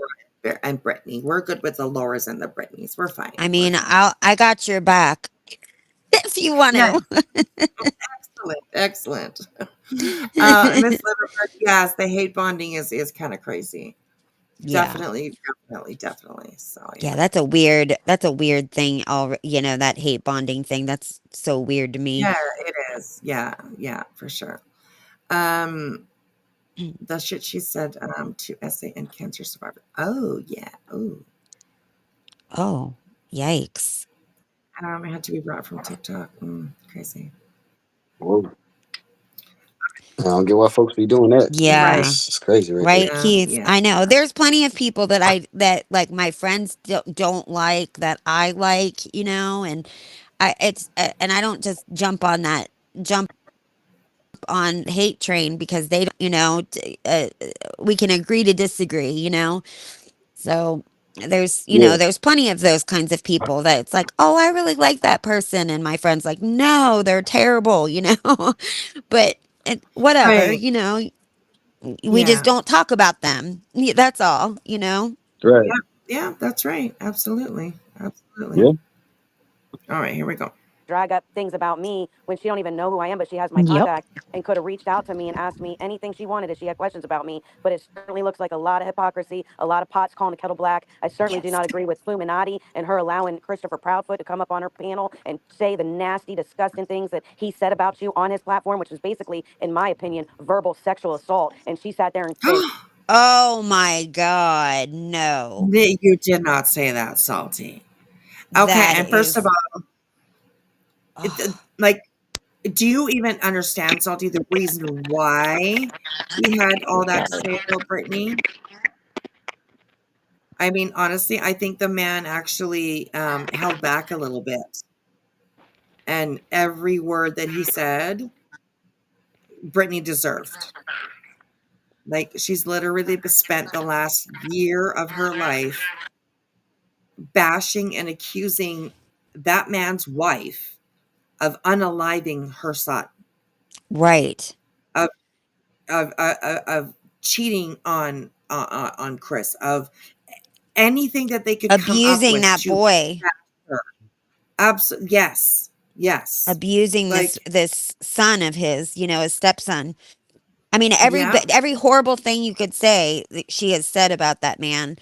and Brittney. We're good with the Lauras and the Britneys. We're fine. I mean, I got your back if you want to. Excellent. Miss Liverpool, yes, the hate bonding is kind of crazy. Yeah. Definitely. So yeah, that's a weird thing. That hate bonding thing. That's so weird to me. Yeah, it is. Yeah, for sure. The shit she said to SA and cancer survivor. Oh yeah. Oh, yikes. It had to be brought from TikTok. Crazy. Whoa. I don't get why folks be doing that. Yeah. It's crazy, Right, there. Keith. I know. There's plenty of people that my friends don't like that I like, and and I don't just jump on hate train because they don't, we can agree to disagree, So there's, there's plenty of those kinds of people that it's like, oh, I really like that person. And my friend's like, no, they're terrible, but whatever, we just don't talk about them. That's all, Right. Yeah, that's right. Absolutely. Yeah. All right, here we go. Drag up things about me when she don't even know who I am, but she has my Yep. contact and could have reached out to me and asked me anything she wanted if she had questions about me. But it certainly looks like a lot of hypocrisy, a lot of pots calling the kettle black. I certainly do not agree with Fluminati and her allowing Christopher Proudfoot to come up on her panel and say the nasty, disgusting things that he said about you on his platform, which is basically, in my opinion, verbal sexual assault. And she sat there and said, oh my God, no. You did not say that, Salty. Okay, and first of all, do you even understand, Salty, the reason why he had all that to say about Brittney? I mean, honestly, I think the man actually held back a little bit. And every word that he said, Brittney deserved. She's literally spent the last year of her life bashing and accusing that man's wife of unaliving her son. Right. Of cheating on Chris, of anything that they could abusing come up with that boy. Absolutely, yes. Abusing this son of his, his stepson. I mean, every horrible thing you could say that she has said about that man.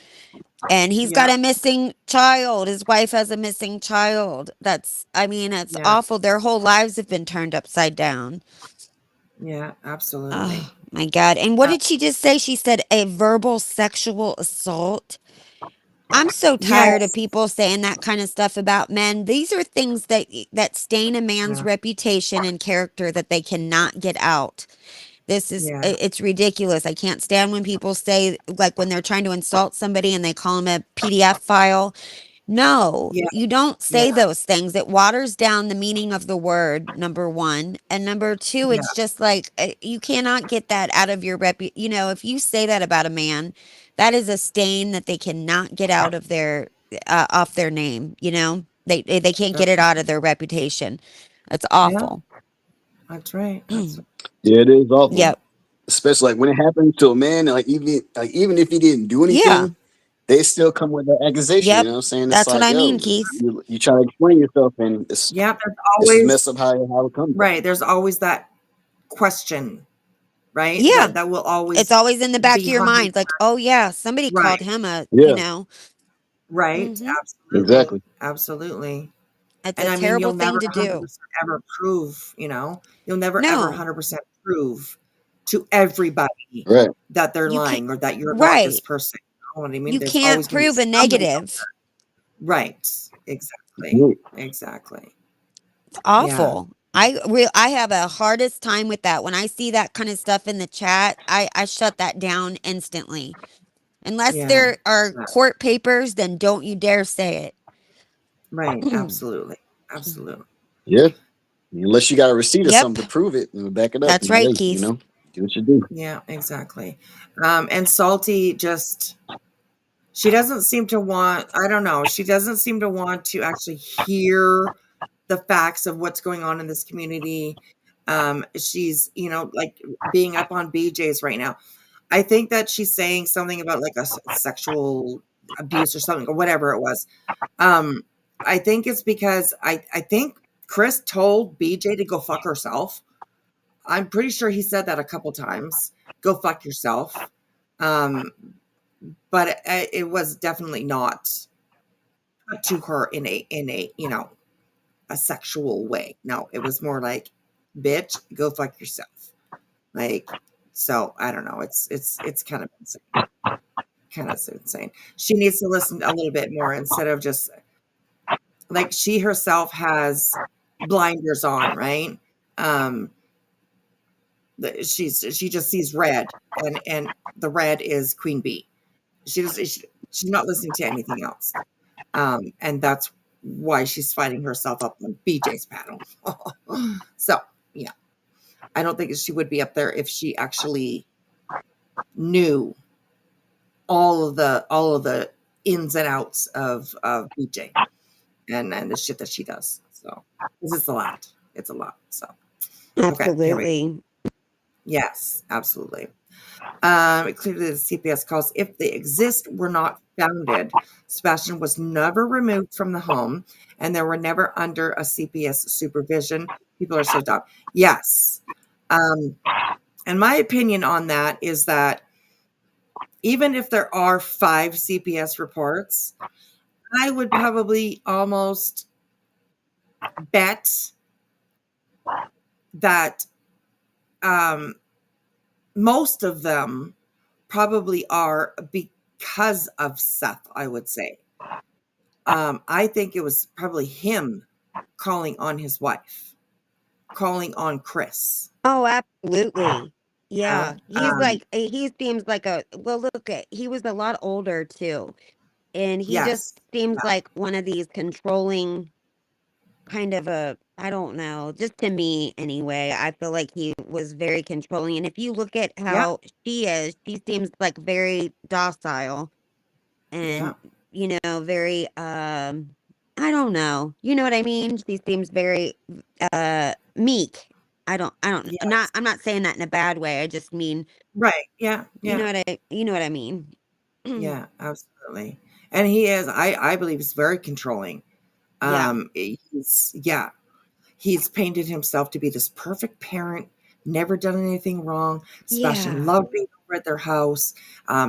And he's got a missing child. His wife has a missing child. It's awful. Their whole lives have been turned upside down. Yeah, absolutely. Oh my God. And what did she just say? She said a verbal sexual assault. I'm so tired of Yes. people saying that kind of stuff about men. These are things that stain a man's Yeah. reputation and character that they cannot get out. This is Yeah. it's ridiculous. I can't stand when people say, like, when they're trying to insult somebody and they call them a PDF file. No, Yeah. you don't Yeah. say those things. It waters down the meaning of the word, number one. And number two, Yeah. it's just like you cannot get that out of your you know, if you say that about a man, that is a stain that they cannot get out of their off their name, you know? They can't get it out of their reputation. It's Yeah. awful. That's right. That's Yeah, it is awful. Yep. Especially like when it happens to a man, like even if he didn't do Yeah. anything, they still come with an accusation. You Yep. know what I'm saying? It's That's what like, I mean, yo, Keith. you try to explain yourself, and Yeah, there's it's just always messed up how it comes. right. There's always that question, right? Yeah. That will It's always always in the back of be your hung. mind. Like, oh yeah, somebody Right. called him a, you Yeah, know. Right. Hmm. Absolutely. exactly. Absolutely. It's And a I mean, terrible you'll thing never to do. 100% ever prove, you'll never ever No, 100% prove to everybody Right. that they're you can't. lying or that you're not this Right. person. You know what I mean? You There's can't always going to be prove a somebody out negative. there. Right. Exactly. Mhm. Exactly. It's Yeah. awful. I have a hardest time with that. When I see that kind of stuff in the chat, I shut that down instantly. Unless Yeah. there are Yeah. court papers, then don't you dare say Right. it. Absolutely. Absolutely. Yeah. Unless you got a receipt or Yep. something to prove it and back it up, That's and right, hey, Keith. do what you do. Yeah, exactly. And Salty just, she doesn't seem to want, I don't know, she doesn't seem to want to actually hear the facts of what's going on in this community. She's, like being up on BJ's right now. I think that she's saying something about like a sexual abuse or something or whatever it was. I think it's because I think Chris told BJ to go fuck herself. I'm pretty sure he said that a couple times. Go fuck yourself. But it was definitely not to her in a a sexual way. No, it was more like, bitch, go fuck yourself. Like, so I don't know. It's kind of insane. Kind of insane. She needs to listen a little bit more instead of just like she herself has blinders on, right? She just sees red, and the red is Queen Bee. She's not listening to anything else, and that's why she's fighting herself up on BJ's panel. So yeah, I don't think she would be up there if she actually knew all of the ins and outs of BJ and the shit that she does. So because it's a lot. It's a lot. So okay, here we go. Absolutely. Yes, absolutely. Clearly, the CPS calls, if they exist, were not founded. Sebastian was never removed from the home, and they were never under a CPS supervision. People are so dumb. Yes. And my opinion on that is that even if there are 5 CPS reports, I would probably almost bet that most of them probably are because of Seth, I would say. I think it was probably him calling on his wife, calling on Chris. Oh, absolutely. You know? Yeah. He seems like well, look at, he was a lot older too. And he just Yes. seems Yeah. like one of these controlling kind of I don't know, just to me anyway, I feel like he was very controlling. And if you look at Yeah. how she is, she seems like very docile Yeah. and, very, I don't know. You know what I mean? She seems very, meek. Yes. I'm not saying that in a bad way. I just mean, Right. Yeah. you know Yeah. what I mean? Yeah. Absolutely. And he is, I believe he's very controlling. Yeah. He's painted himself to be this perfect parent, never done anything wrong. Sebastian Yeah. loved being over at their house.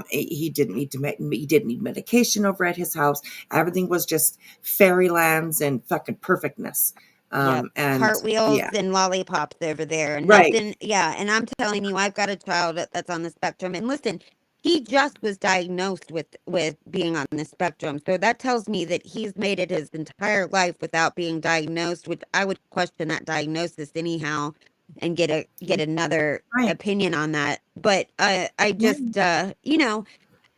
He didn't need medication over at his house. Everything was just fairylands and fucking perfectness. Yep. And Cartwheels yeah, and lollipops over there and right. nothing. Yeah. And I'm telling you, I've got a child that's on the spectrum. And listen, he just was diagnosed with being on the spectrum. So that tells me that he's made it his entire life without being diagnosed, which I would question that diagnosis anyhow and get another opinion on that. But I just you know,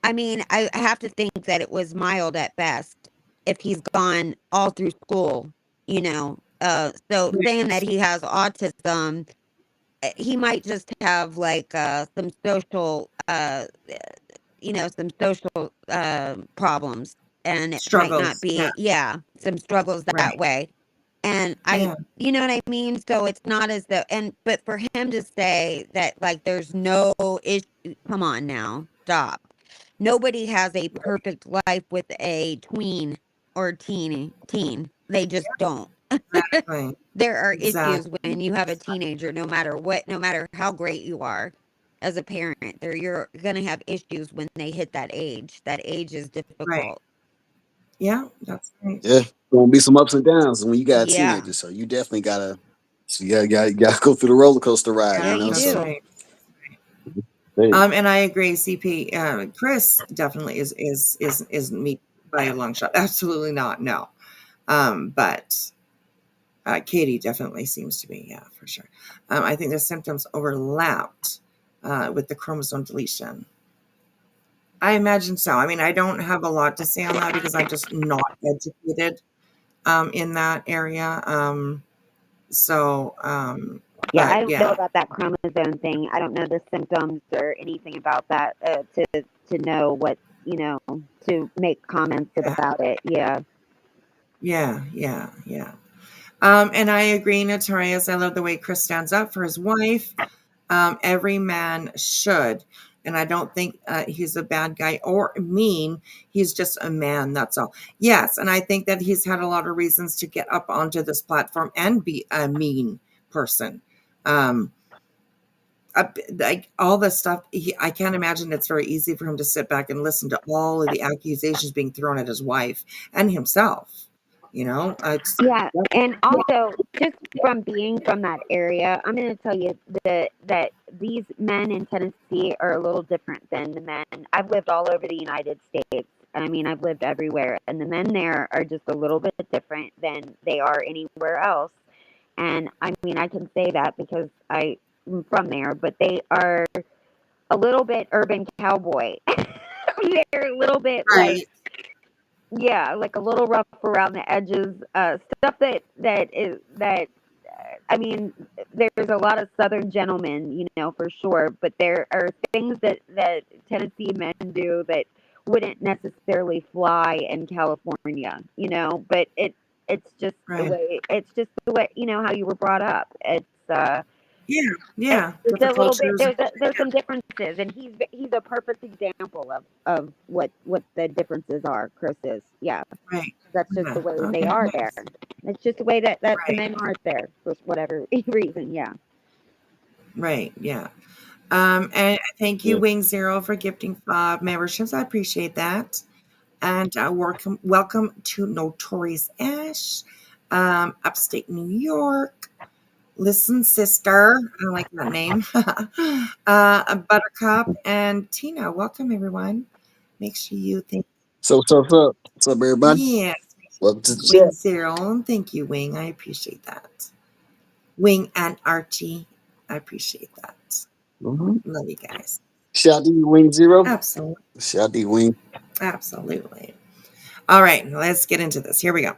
I mean, I have to think that it was mild at best if he's gone all through school, you know. So saying that he has autism, he might just have like some social you know, some social problems, and it might not Struggles. be some struggles that way. And you know what I mean? So it's not as though, but for him to say that like there's no issue, come on now, stop. Nobody has a perfect life with a tween or teen. They just don't. Exactly. There are issues Exactly. when you have a teenager, no matter what, no matter how great you are as a parent. You're gonna have issues when they hit that age. That age is difficult. Yeah, that's right. Yeah, gonna be some ups and downs when you got a Yeah. teenager. So you definitely gotta, you gotta go through the roller coaster ride. Yeah, You know, you so do. Right. hey. And I agree, CP. Chris definitely isn't me by a long shot. Absolutely not. No. But Katie definitely seems to be. Yeah, for sure. I think the symptoms overlapped with the chromosome deletion. I imagine so. I mean, I don't have a lot to say on that because I'm just not educated in that area. Yeah, I But don't know about that chromosome thing. I don't know the symptoms or anything about that to know what, you know, to make comments about it. Yeah. Yeah. And I agree, Notorious. I love the way Chris stands up for his wife. Every man should. And I don't think he's a bad guy or mean. He's just a man. That's all. Yes. And I think that he's had a lot of reasons to get up onto this platform and be a mean person. Like all this stuff, I can't imagine it's very easy for him to sit back and listen to all of the accusations being thrown at his wife and himself. You know, Yeah, and also just from being from that area, I'm going to tell you that these men in Tennessee are a little different than the men. I've lived all over the United States. I mean, I've lived everywhere, and the men there are just a little bit different than they are anywhere else. And I mean, I can say that because I'm from there, but they are a little bit urban cowboy. They're a little bit like, yeah, like a little rough around the edges. Stuff that I mean, there's a lot of Southern gentlemen, you know, for sure, but there are things that Tennessee men do that wouldn't necessarily fly in California, you know. But it's just the way you know how you were brought up. It's yeah. it's a little bit. There's some differences, and he's a perfect example of what the differences are. Chris is, yeah. Right. That's just the way they are there. It's just the way that the men are there for whatever reason. Yeah. Right. Yeah. And thank you, Wing Zero, for gifting 5 memberships. I appreciate that. And welcome to Notorious Ash, upstate New York. Listen, sister. I like that name. Buttercup and Tina. Welcome, everyone. Make sure you think. So what's up, everybody? Yes. Welcome to the Wing chat. Zero. Thank you, Wing. I appreciate that. Wing and Archie. I appreciate that. Love you guys. Shout out to you, Wing Zero. Absolutely. Shout out to you, Wing. Absolutely. All right, let's get into this. Here we go.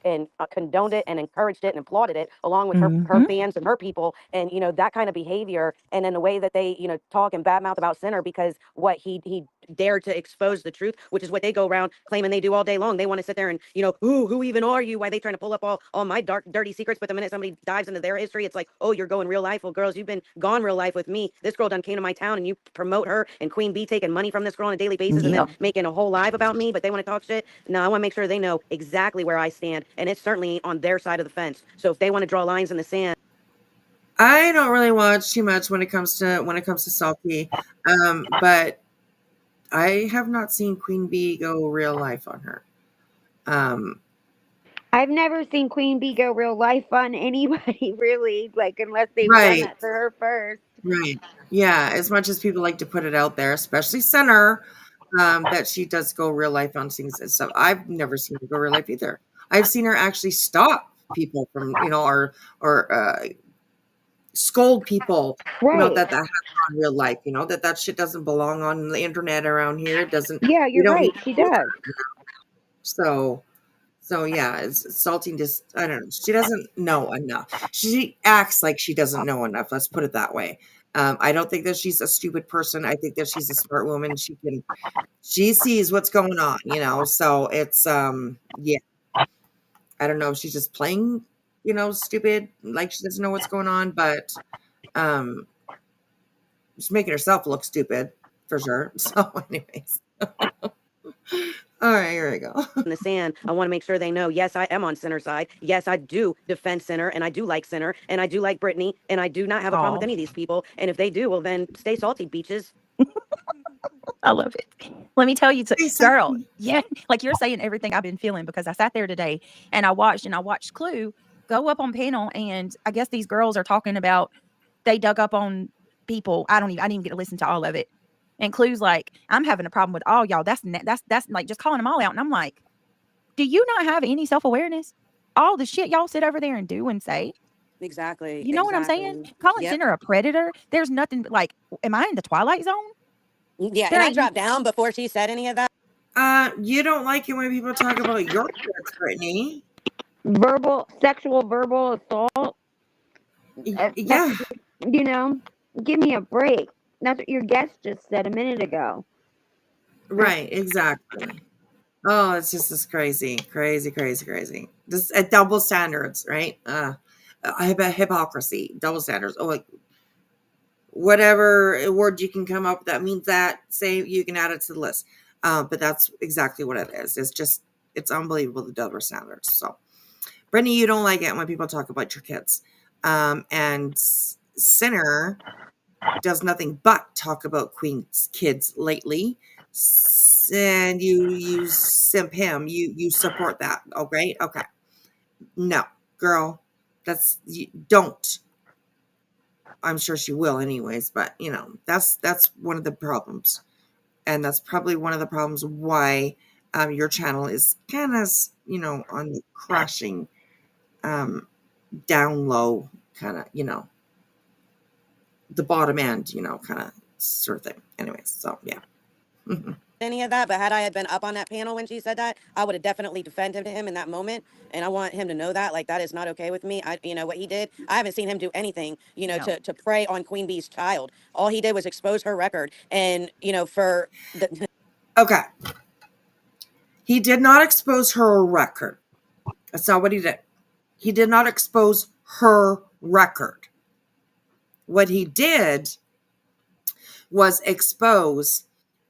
And condoned it and encouraged it and applauded it along with her fans and her people, and you know, that kind of behavior, and in the way that they, you know, talk and badmouth about Sinner because what he dared to expose the truth, which is what they go around claiming they do all day long. They want to sit there and, you know, who even are you? Why they trying to pull up all my dark dirty secrets, but the minute somebody dives into their history, it's like, oh, you're going real life. Well, girls, you've been gone real life with me. This girl done came to my town and you promote her, and Queen Bee taking money from this girl on a daily basis and then making a whole live about me, but they want to talk shit. No, I want to make sure they know exactly where I stand, and it's certainly on their side of the fence. So if they want to draw lines in the sand, I don't really watch too much when it comes to Salty, but I have not seen Queen Bee go real life on her. I've never seen Queen Bee go real life on anybody, really, like unless they've done that to her first. Right. Yeah. As much as people like to put it out there, especially Center, that she does go real life on things and stuff. I've never seen her go real life either. I've seen her actually stop people from, or scold people, Right. that happen on real life, that shit doesn't belong on the internet around here. It doesn't, Yeah, you you're don't need right. to She do that. does. So yeah, it's insulting. Just, I don't know. She doesn't know enough. She acts like she doesn't know enough. Let's put it that way. I don't think that she's a stupid person. I think that she's a smart woman. She sees what's going on, so it's, yeah. I don't know if she's just playing, stupid, like she doesn't know what's going on, but she's making herself look stupid for sure. So anyways. All right, here we go. In the sand, I want to make sure they know, yes, I am on Center's side. Yes, I do defend Center, and I do like Center, and I do like Brittney, and I do not have a problem with any of these people. And if they do, well, then stay salty, beaches. I love it. Let me tell you, girl, yeah, like you're saying everything I've been feeling, because I sat there today and I watched Clue go up on panel, and I guess these girls are talking about they dug up on people. I didn't even get to listen to all of it. And Clue's like, I'm having a problem with all y'all. That's like just calling them all out. And I'm like, do you not have any self-awareness? All the shit y'all sit over there and do and say. Exactly. You know what I'm saying? Calling Center a predator. There's nothing like, am I in the Twilight Zone? Yeah, and I dropped down before she said any of that. You don't like it when people talk about your kids, Brittney. Sexual verbal assault. Yeah. Give me a break. That's what your guest just said a minute ago. Right, exactly. Oh, it's just this crazy. This double standards, right? I have a hypocrisy, double standards. Oh, like whatever word you can come up with that means that, say you can add it to the list. But that's exactly what it is. It's unbelievable, the double standards. So, Brittney, you don't like it when people talk about your kids. And Sinner does nothing but talk about Queen's kids lately. And you simp him. You support that. Okay. No, girl, don't. I'm sure she will anyways, but that's one of the problems. And that's probably one of the problems why your channel is kind of, on the crashing, down low, kind of, the bottom end, kind of sort of thing. Anyways, so yeah. Any of that, but had I had been up on that panel when she said that, I would have definitely defended him in that moment, and I want him to know that, like, that is not okay with me. What he did, I haven't seen him do anything, to prey on Queen Bee's child. All he did was expose her record, and for the Okay, he did not expose her record. That's not what he did. He did not expose her record. What he did was expose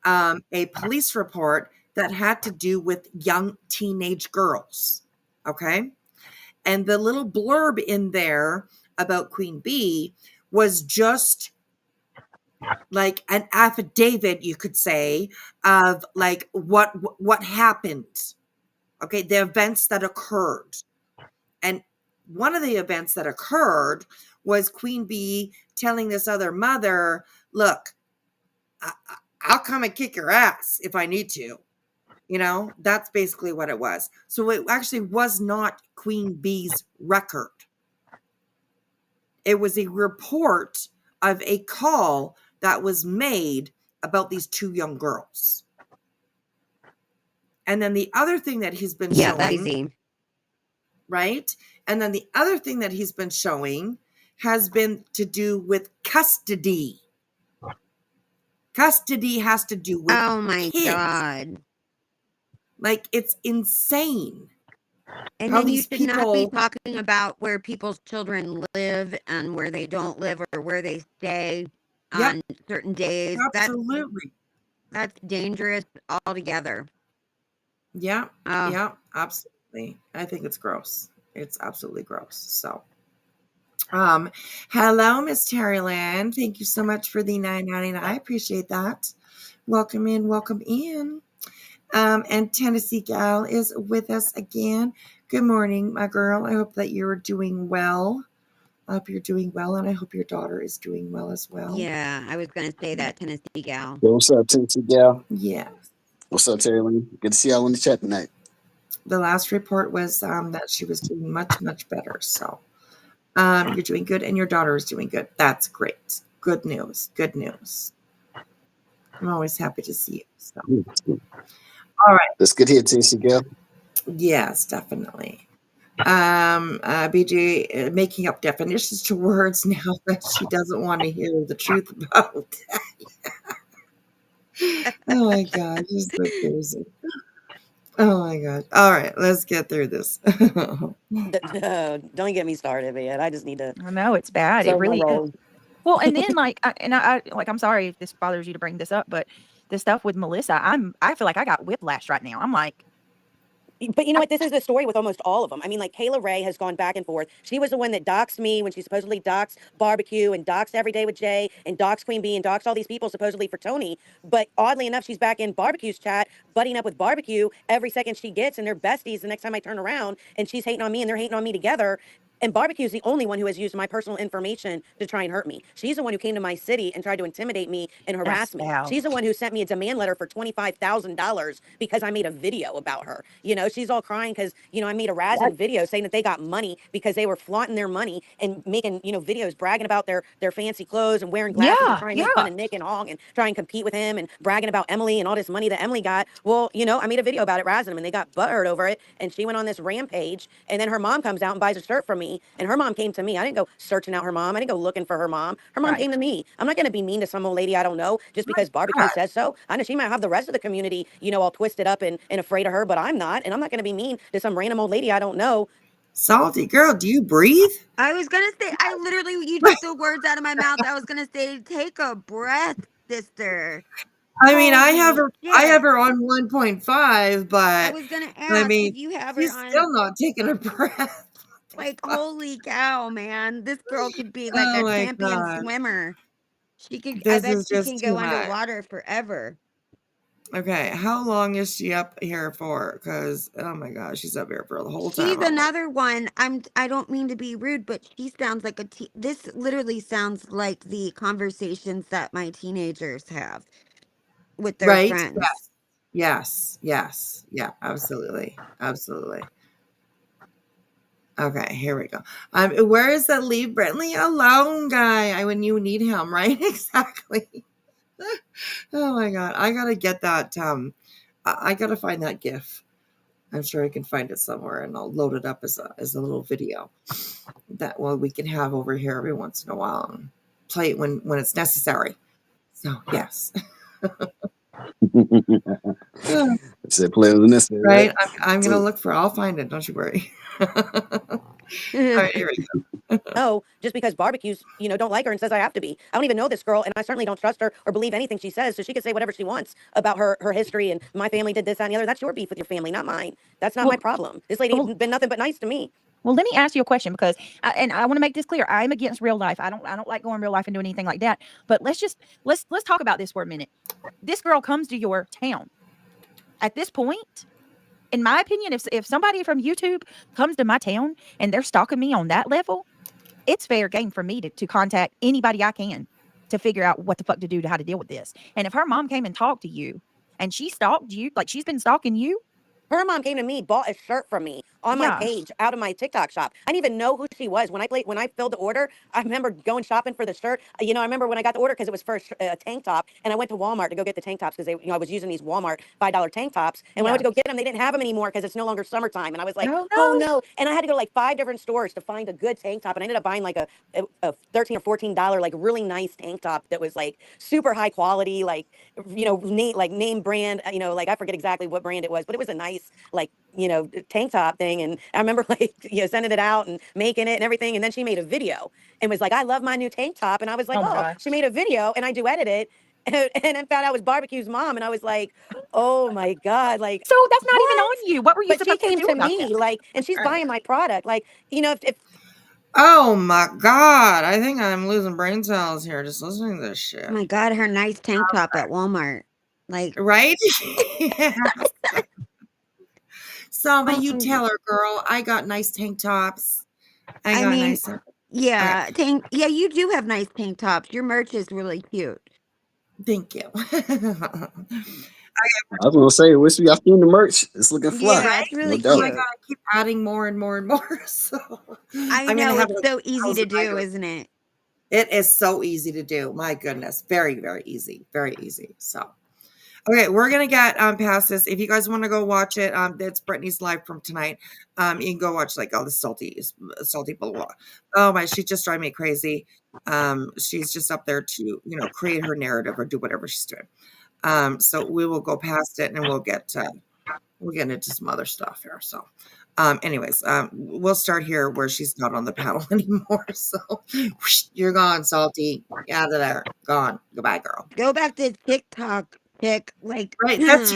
a police report that had to do with young teenage girls. Okay. And the little blurb in there about Queen Bee was just like an affidavit, you could say, of like what happened. Okay. The events that occurred. And one of the events that occurred was Queen Bee telling this other mother, look, I'll come and kick your ass if I need to. That's basically what it was. So it actually was not Queen Bee's record. It was a report of a call that was made about these two young girls. And then the other thing that he's been showing, right? And then the other thing that he's been showing has been to do with custody. Custody has to do with kids. God. Like, it's insane. And then you should not be talking about where people's children live and where they don't live or where they stay on certain days. Absolutely. That's dangerous altogether. Yeah. Yeah, absolutely. I think it's gross. It's absolutely gross. So, hello, Miss Terry Lynn. Thank you so much for the $9.99. I appreciate that. Welcome in. Welcome in. And Tennessee Gal is with us again. Good morning, my girl. I hope that you're doing well. I hope you're doing well, and I hope your daughter is doing well as well. Yeah, I was gonna say that, Tennessee gal. Yo, what's up, Tennessee gal? Yeah. What's up, Terry? Good to see y'all in the chat tonight. The last report was that she was doing much, much better. So you're doing good, and your daughter is doing good. That's great. Good news. Good news. I'm always happy to see you. So. All right. That's good here, Tennessee gal. Yes, definitely. BJ making up definitions to words now that she doesn't want to hear the truth about. Oh my God, she's so crazy. Oh my God. All right, let's get through this. Don't get me started, man. I just need to. I know it's bad. It serve my really is. role. Well, and then like, I like, I'm sorry if this bothers you to bring this up, but the stuff with Melissa, I feel like I got whiplash right now. I'm like, But you know what? This is the story with almost all of them. I mean, like Kayla Ray has gone back and forth. She was the one that doxed me when she supposedly doxed Barbecue and doxed Every Day with Jay and doxed Queen Bee and doxed all these people supposedly for Tony. But oddly enough, she's back in Barbecue's chat, butting up with Barbecue every second she gets, and they're besties the next time I turn around, and she's hating on me and they're hating on me together. And Barbecue is the only one who has used my personal information to try and hurt me. She's the one who came to my city and tried to intimidate me and harass me. foul. She's the one who sent me a demand letter for $25,000 because I made a video about her. You know, she's all crying because, you know, I made a razzing video saying that they got money because they were flaunting their money and making, you know, videos bragging about their fancy clothes and wearing glasses and trying to make fun of Nick and Hong and try and compete with him and bragging about Emily and all this money that Emily got. Well, you know, I made a video about it, razzing them, and they got butthurt over it. And she went on this rampage. And then her mom comes out and buys a shirt from me. And her mom came to me. I didn't go searching out her mom. I didn't go looking for her mom. Her mom came to me. I'm not going to be mean to some old lady I don't know just because Barbecue says so. I know she might have the rest of the community, you know, all twisted up and afraid of her, but I'm not. And I'm not going to be mean to some random old lady I don't know. Salty girl, do you breathe? I was gonna say, I literally, you took the words out of my mouth. I was gonna say, take a breath, sister. I mean, I have Holy her on 1.5, but I was gonna ask if you have her she's on. still not taking a breath. Like, holy cow, man! This girl could be like Oh a my champion God. swimmer. She could. I This bet is she just can too go much. underwater forever. Okay, how long is she up here for? Because oh my God, she's up here for the whole time. She's another one. I don't mean to be rude, but she sounds like this literally sounds like the conversations that my teenagers have with their friends. Yes. Yeah, absolutely. Okay, here we go. Where is that leave Brittney alone guy? When you need him, right? Exactly. Oh my God, I gotta get that. I gotta find that GIF. I'm sure I can find it somewhere, and I'll load it up as a little video that we can have over here every once in a while and play it when it's necessary. So yes. Said play with necessary, right? I'm gonna look for. I'll find it. Don't you worry. All right, here we go. No, just because Barbecue's, you know, don't like her and says I have to be. I don't even know this girl, and I certainly don't trust her or believe anything she says. So she can say whatever she wants about her history and my family did this, that, and the other. That's your beef with your family, not mine. That's not my problem. This lady has been nothing but nice to me. Well, let me ask you a question because, and I want to make this clear. I'm against real life. I don't like going real life and doing anything like that. But let's talk about this for a minute. This girl comes to your town. At this point, in my opinion, if somebody from YouTube comes to my town and they're stalking me on that level, it's fair game for me to contact anybody I can to figure out what the fuck to do to how to deal with this. And if her mom came and talked to you and she stalked you, like she's been stalking you. Her mom came to me, bought a shirt from me on my page out of my TikTok shop. I didn't even know who she was. When I filled the order, I remember going shopping for the shirt. You know, I remember when I got the order because it was for a tank top, and I went to Walmart to go get the tank tops because I was using these Walmart $5 tank tops. And when I went to go get them, they didn't have them anymore because it's no longer summertime. And I was like, oh no! And I had to go to like 5 different stores to find a good tank top. And I ended up buying like a $13 or $14 like really nice tank top that was like super high quality, like you know, name brand. You know, like I forget exactly what brand it was, but it was a nice like, you know, tank top thing. And I remember like, you know, sending it out and making it and everything. And then she made a video and was like, I love my new tank top. And I was like, oh, she made a video and I duetted it. And then found out it was Barbecue's mom. And I was like, oh my God. Like, so that's not even on you. What were you supposed to do? But she came to me like, and she's buying my product. Like, you know, if oh my God, I think I'm losing brain cells here just listening to this shit. Oh my God, her nice tank top at Walmart. Like, right? Selma, you tell her, girl. I got nice tank tops. I got nice. Yeah, yeah, you do have nice tank tops. Your merch is really cute. Thank you. I was gonna say, once we got seen the merch, it's looking fly. Yeah, it's really No Oh my cute. god, I keep adding more and more and more. So I I'm gonna know, have it's like so easy to 1,000 do, items. isn't it? It is so easy to do. My goodness. Very, very easy. Very easy. So okay, we're gonna get past this. If you guys want to go watch it, it's Brittney's live from tonight. You can go watch like all the salty blah, blah, blah. Oh my, she just drive me crazy. She's just up there to create her narrative or do whatever she's doing. So we will go past it and we'll get into some other stuff here. So anyways, we'll start here where she's not on the panel anymore. So whoosh, you're gone, Salty. Out of there. Gone. Goodbye, girl. Go back to TikTok, chick. Like, Right, that's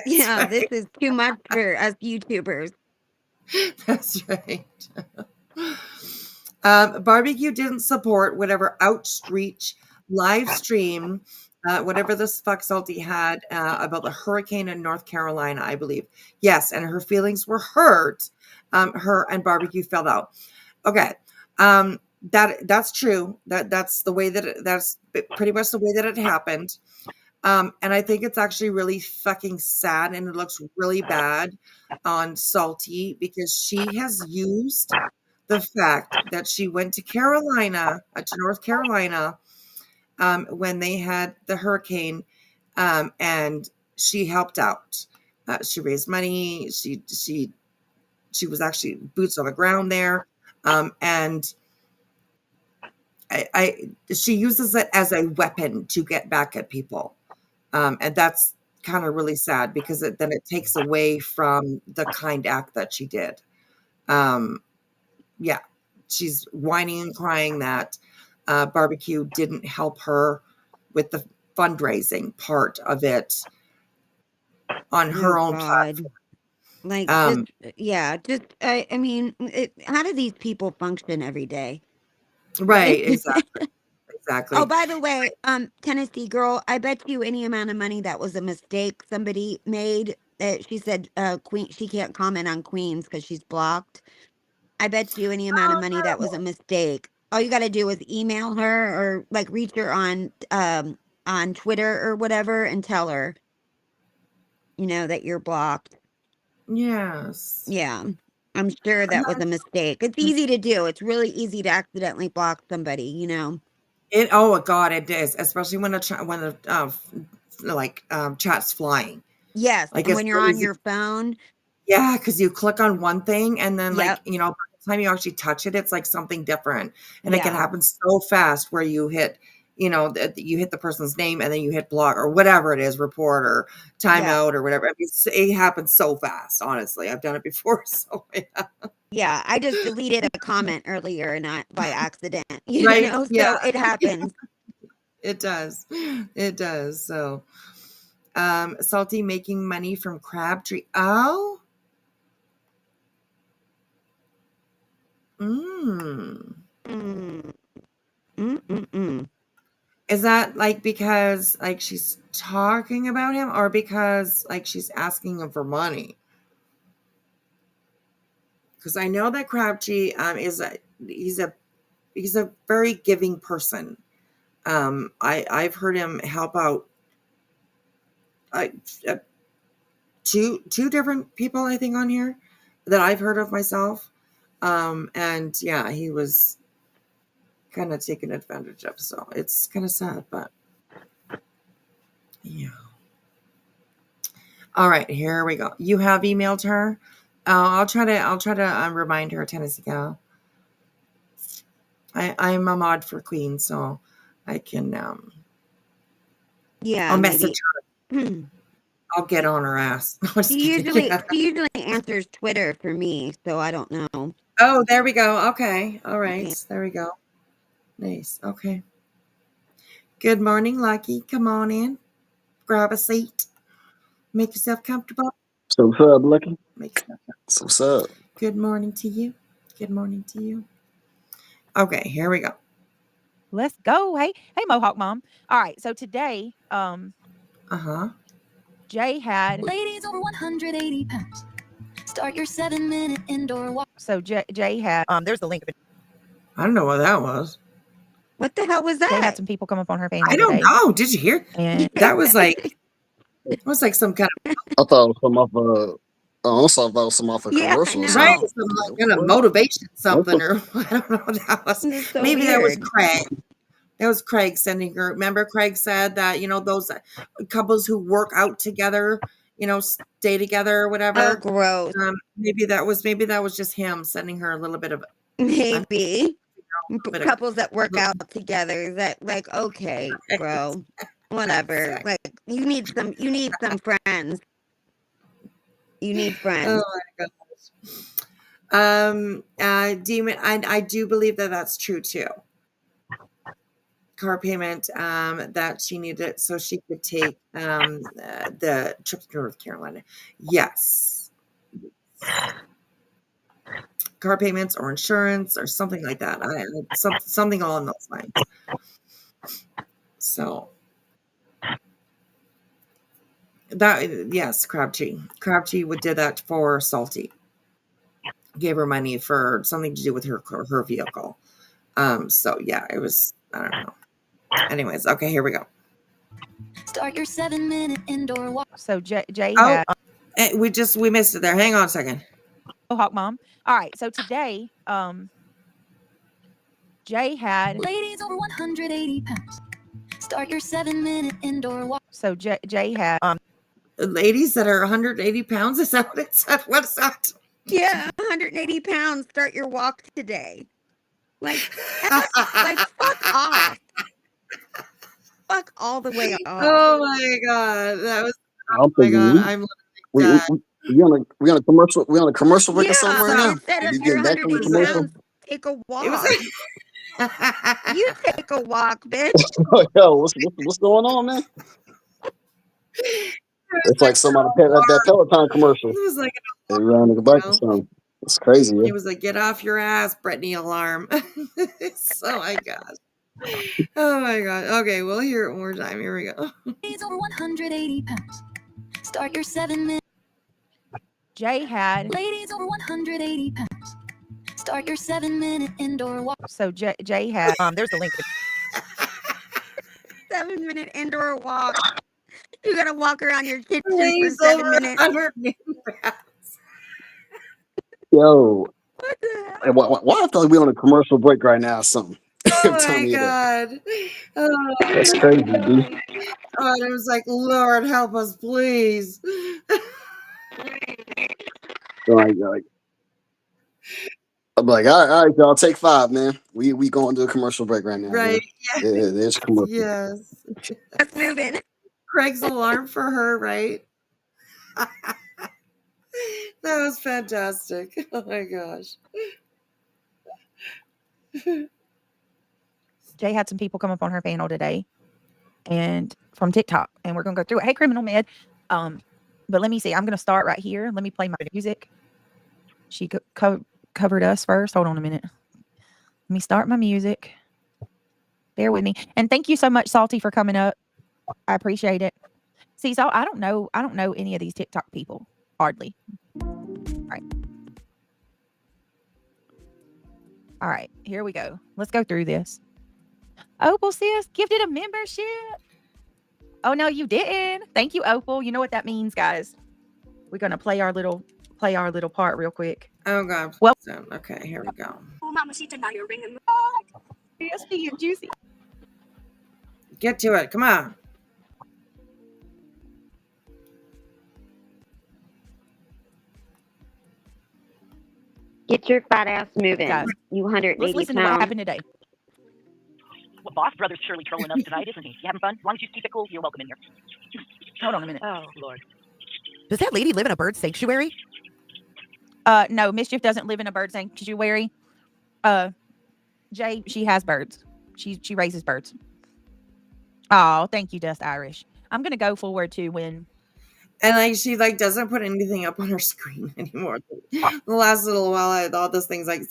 yeah, right. this is too much for us YouTubers. That's right. Barbecue didn't support whatever outreach live stream, whatever this fuck Salty had about the hurricane in North Carolina, I believe. Yes, and her feelings were hurt. Her and Barbecue fell out. Okay, that's true. That's the way that's pretty much the way that it happened. And I think it's actually really fucking sad and it looks really bad on Salty because she has used the fact that she went to North Carolina, when they had the hurricane, and she helped out. She raised money. She was actually boots on the ground there, and she uses it as a weapon to get back at people. And that's kind of really sad because then it takes away from the kind act that she did. Yeah, she's whining and crying that Barbecue didn't help her with the fundraising part of it on her own platform. Like, I mean, how do these people function every day? Right, exactly. Exactly. Oh, by the way, Tennessee girl, I bet you any amount of money that was a mistake somebody made. She said, Queen, she can't comment on Queens because she's blocked. I bet you any amount of money that was a mistake. All you got to do is email her or like reach her on Twitter or whatever and tell her, that you're blocked. Yes. Yeah. I'm sure that was a mistake. It's easy to do. It's really easy to accidentally block somebody, Oh God, it is, especially when chat's flying. Yes, Like and when you're on your phone. Yeah, because you click on one thing and then Yep. by the time you actually touch it, it's like something different. And it can happen so fast where you hit, you hit the person's name and then you hit block or whatever it is, report or timeout or whatever. I mean, it happens so fast, honestly. I've done it before. So yeah. Yeah, I just deleted a comment earlier and not by accident, Right? so Yeah. it happens. It does. It does. So Salty making money from Crabtree. Oh. Is that like because like she's talking about him or because like she's asking him for money? Because I know that Crabtree he's a very giving person. I've heard him help out two different people I think on here that I've heard of myself. And yeah, he was kind of taken advantage of. So it's kind of sad, but yeah. All right, here we go. You have emailed her. I'll try to remind her, Tennessee Gal. I'm a mod for Queen, so I can. Yeah, I'll message her. I'll get on her ass. She usually answers Twitter for me, so I don't know. Oh, there we go. Okay, all right, there we go. Nice. Okay. Good morning, Lucky. Come on in. Grab a seat. Make yourself comfortable. So what's up, Lucky? Make yourself comfortable. So what's up? Good morning to you. Good morning to you. Okay, here we go. Let's go. Hey, Mohawk Mom. All right, so today, Jay had Ladies over 180 pounds. Start your 7-minute indoor walk. So Jay had there's the link of it. I don't know what that was. What the hell was that? They had some people come up on her panel I don't today. know. Did you hear? And That was like some kind of. I thought it was some off a. Oh, I thought that was some off a commercial or Right, something. some like kind of motivation something, or I don't know what that was. This is so Maybe that was weird. Craig. That was Craig sending her. Remember, Craig said that those couples who work out together, stay together or whatever. Oh, gross. Maybe that was just him sending her a little bit of. Maybe bit of- couples that work out together. That like, okay, bro, whatever. Like, you need some friends. You need friends. Oh my gosh. Demon, I do believe that that's true too. Car payment that she needed so she could take the trip to North Carolina. Yes. Car payments or insurance or something like that. Something along those lines. So that, yes, Crabtree did that for Salty. Gave her money for something to do with her vehicle. So yeah, it was, I don't know. Anyways, okay, here we go. Start your 7-minute indoor walk. So Jay Oh, had we missed it there. Hang on a second. Hawk Mom. All right, so today, Jay had Ladies over 180 pounds. Start your 7-minute indoor walk. So Jay had ladies that are 180 pounds. Is that what it said? What's that? Yeah, 180 pounds. Start your walk today. Like fuck off. Fuck all the way off. Oh my god, that was. I'm Oh my thinking god, I'm we on a commercial. We on a commercial break or something right now. Instead of You your getting back from the 180 commercial? pounds, take a walk. You take a walk, bitch. Yo, what's going on, man? It's like somebody that Peloton commercial. It was like They ran the bike or something. It's crazy. It was like, get off your ass, Brittney alarm. Oh my god. Oh my god. Okay, we'll hear it one more time. Here we go. Ladies over 180 pounds. Start your 7-minute. Jay had Ladies over 180 pounds. Start your 7-minute indoor walk. So Jay had there's the link. 7-minute indoor walk. You gotta walk around your kitchen for Ladies 7 over minutes. 180 pounds. Yo, What the hell? why I thought we on a commercial break right now or something? Oh my god. Oh, That's crazy, dude. oh, and it was like, Lord, help us, please. Like, I'm like, all right, y'all, take 5, man. We going to a commercial break right now. Right. Yeah, there's a commercial. Yes. Let's move in. Craig's alarm for her, right? That was fantastic. Oh my gosh. Jay had some people come up on her panel today, and from TikTok, and we're gonna go through it. Hey, Criminal Med. But let me see. I'm gonna start right here. Let me play my music. She covered us first. Hold on a minute. Let me start my music. Bear with me. And thank you so much, Salty, for coming up. I appreciate it. See, so I don't know any of these TikTok people. Hardly. All right, here we go. Let's go through this. Opal sis gifted a membership. Oh no, you didn't. Thank you, Opal. You know what that means, guys. We're gonna play our little part real quick. Oh god. Well, okay, here we go. Oh, Mamacita, now you're ringing the Tasty and juicy. Get to it. Come on. Get your fat ass moving. Guys, You 180 let's listen to what pounds. happened today. Well, Boss Brother's surely trolling us tonight, isn't he? You having fun? As long as you keep it cool, you're welcome in here. Hold on a minute. Oh, Lord. Does that lady live in a bird sanctuary? No, Mischief doesn't live in a bird sanctuary. Jay, she has birds. She raises birds. Oh, thank you, Dust Irish. I'm gonna go forward to when. And like she like doesn't put anything up on her screen anymore. The last little while I thought those things like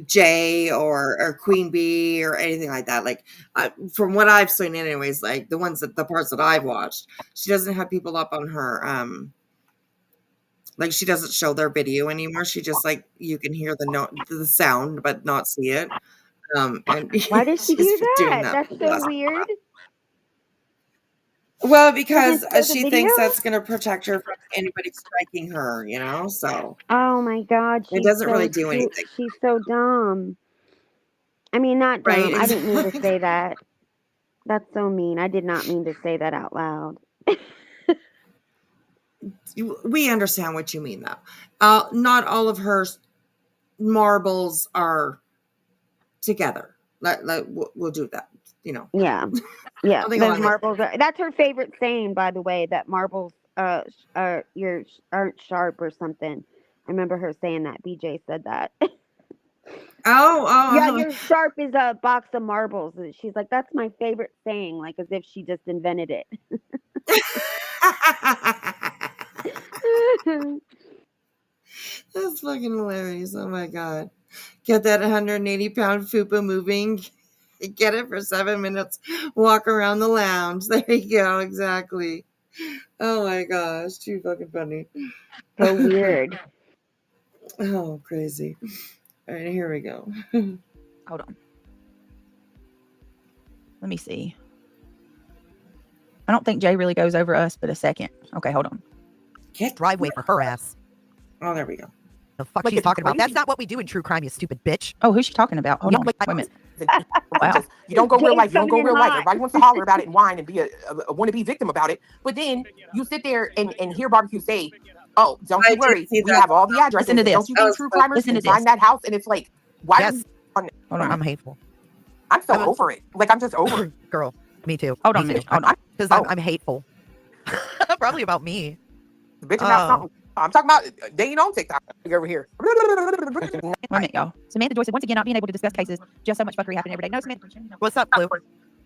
Jay or Queen Bee or anything like that. Like from what I've seen, anyways, like the parts that I've watched, she doesn't have people up on her Like she doesn't show their video anymore. She just like you can hear the sound but not see it. And Why does she she's do been doing that? that That's for the so last weird. Well, To because just show the she video? thinks that's going to protect her from anybody striking her, so Oh my God, it doesn't really do anything, she's so dumb. I mean, not right? dumb. I didn't mean to Exactly. say that. That's so mean. I did not mean to say that out loud. We understand what you mean, though. Not all of her marbles are together. We'll do that, Yeah. Yeah. Something Those along marbles that's her favorite saying, by the way, that marbles aren't sharp or something. I remember her saying that. BJ said that. Yeah, Oh. you're sharp as a box of marbles. And she's like, that's my favorite saying, like as if she just invented it. That's fucking hilarious. Oh my God. Get that 180-pound fupa moving. Get it for 7 minutes. Walk around the lounge. There you go. Exactly. Oh my gosh. Too fucking funny. So weird. Oh, crazy. All right, here we go. Hold on. Let me see. I don't think Jay really goes over us, but a second. Okay, hold on. Driveway for her ass. Oh, there we go. The fuck she's talking about? That's not what we do in true crime, you stupid bitch. Oh, who's she talking about? Hold on. Wait a minute. Wow. You don't go real life. You don't go real life. Everybody wants to holler about it and whine and be a wannabe victim about it. But then you sit there and hear barbecue say, "Oh, don't you worry. We have all the addresses. Listen to this. Don't you think true crimers Listen can to find this. that house?" And it's like, why? Yes. Hold on. I'm hateful. I'm so over it. Like I'm just over it. Girl, me too. Hold on. Hold on. Because I'm hateful. Probably about me. Bitch about something. I'm talking about they ain't on TikTok over here. Wait a minute, y'all. Samantha Joy said, once again, not being able to discuss cases, just so much fuckery happening every day. No, Samantha. What's up, Clue?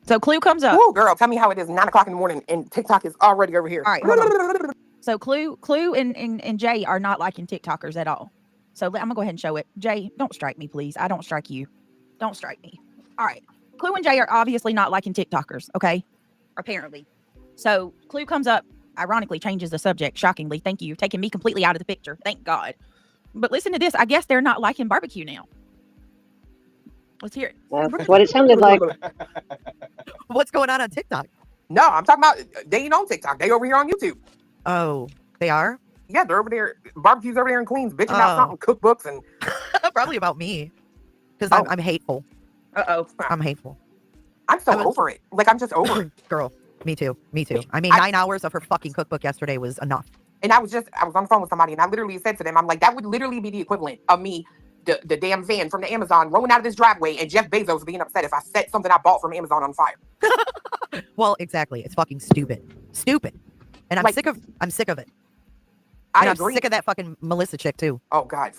So Clue comes up. Oh, girl, tell me how it is 9 o'clock in the morning and TikTok is already over here. All right, hold on. So Clue and Jay are not liking TikTokers at all. So I'm gonna go ahead and show it. Jay, don't strike me, please. I don't strike you. Don't strike me. All right. Clue and Jay are obviously not liking TikTokers, okay? Apparently. So Clue comes up, ironically changes the subject, shockingly. Thank you. Taking me completely out of the picture. Thank God. But listen to this. I guess they're not liking barbecue now. Let's hear it. That's what it sounded like. What's going on TikTok? No, I'm talking about they ain't on TikTok. They over here on YouTube. Oh, they are? Yeah, they're over there. Barbecue's over there in Queens, bitching about something, cookbooks and probably about me. Because I'm hateful. I'm hateful. I'm so over it. Like I'm just over it. Girl, me too. Me too. I mean, 9 hours of her fucking cookbook yesterday was enough. And I was on the phone with somebody and I literally said to them, I'm like, that would literally be the equivalent of me, the damn van from the Amazon rolling out of this driveway and Jeff Bezos being upset if I set something I bought from Amazon on fire. Well, exactly. It's fucking stupid. Stupid. And I'm sick of it. I'm sick of that fucking Melissa chick too. Oh God.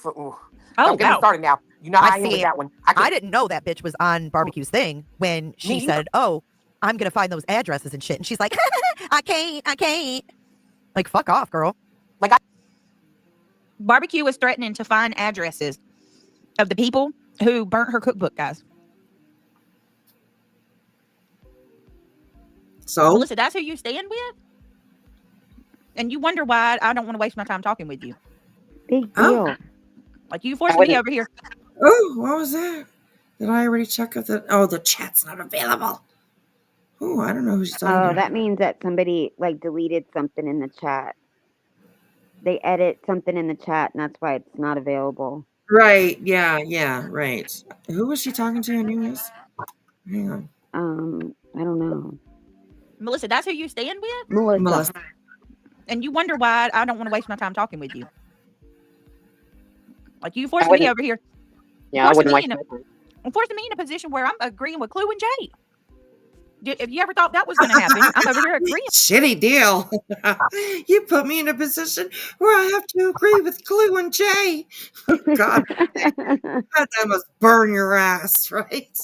Don't get me started now. You know how I am with that one. I didn't know that bitch was on Barbecue's thing when she said, "Oh, I'm gonna find those addresses and shit," and she's like, I can't. Like, fuck off, girl. Like, Barbecue was threatening to find addresses of the people who burnt her cookbook, guys. So, Melissa, that's who you stand with? And you wonder why I don't want to waste my time talking with you. Big deal. Like, you forced me over here. Oh, what was that? Did I already check if the chat's not available? Oh, I don't know who's talking about. That means that somebody deleted something in the chat. They edit something in the chat, and that's why it's not available. Right. Yeah. Right. Who was she talking to anyways? Hang on. I don't know. Melissa, that's who you stand with? Melissa. And you wonder why I don't want to waste my time talking with you. Like, you forced me over here. Yeah, I wouldn't waste my time. Forcing me in a position where I'm agreeing with Clue and Jay. If you ever thought that was going to happen, I'm over here agreeing. Shitty deal. You put me in a position where I have to agree with Clue and Jay. God, that must burn your ass, right?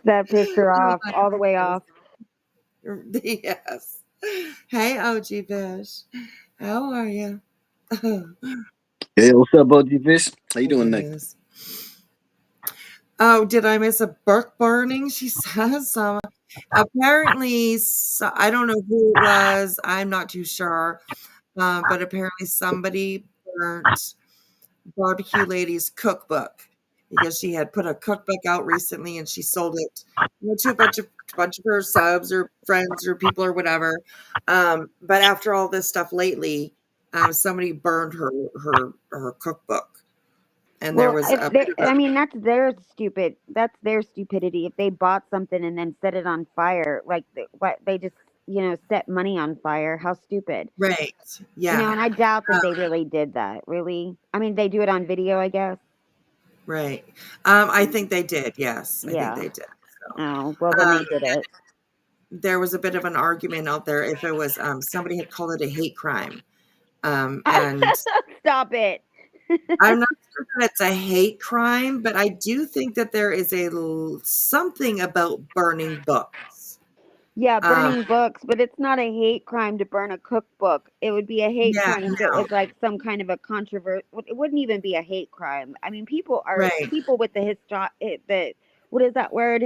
That pissed her off, all the way off. Yes. Hey, OG Fish. How are you? Hey, what's up, OG Fish? How you doing, Nick? Oh, did I miss a book burning? She says. Apparently, I don't know who it was. I'm not too sure. but apparently somebody burnt Barbecue Lady's cookbook because she had put a cookbook out recently and she sold it, to a bunch of her subs or friends or people or whatever. But after all this stuff lately, somebody burned her cookbook. And there was if I mean, that's their stupidity. If they bought something and then set it on fire, like they just, set money on fire. How stupid. Right. Yeah. And I doubt that they really did that. Really? I mean, they do it on video, I guess. Right. I think they did. Yes. I think they did. So. Oh, well, then they did it. There was a bit of an argument out there if it was somebody had called it a hate crime. And stop it. I'm not sure that it's a hate crime, but I do think that there is something about burning books. Yeah, burning books, but it's not a hate crime to burn a cookbook. It would be a hate crime if it was like some kind of a controversy. It wouldn't even be a hate crime. I mean, people with the what is that word?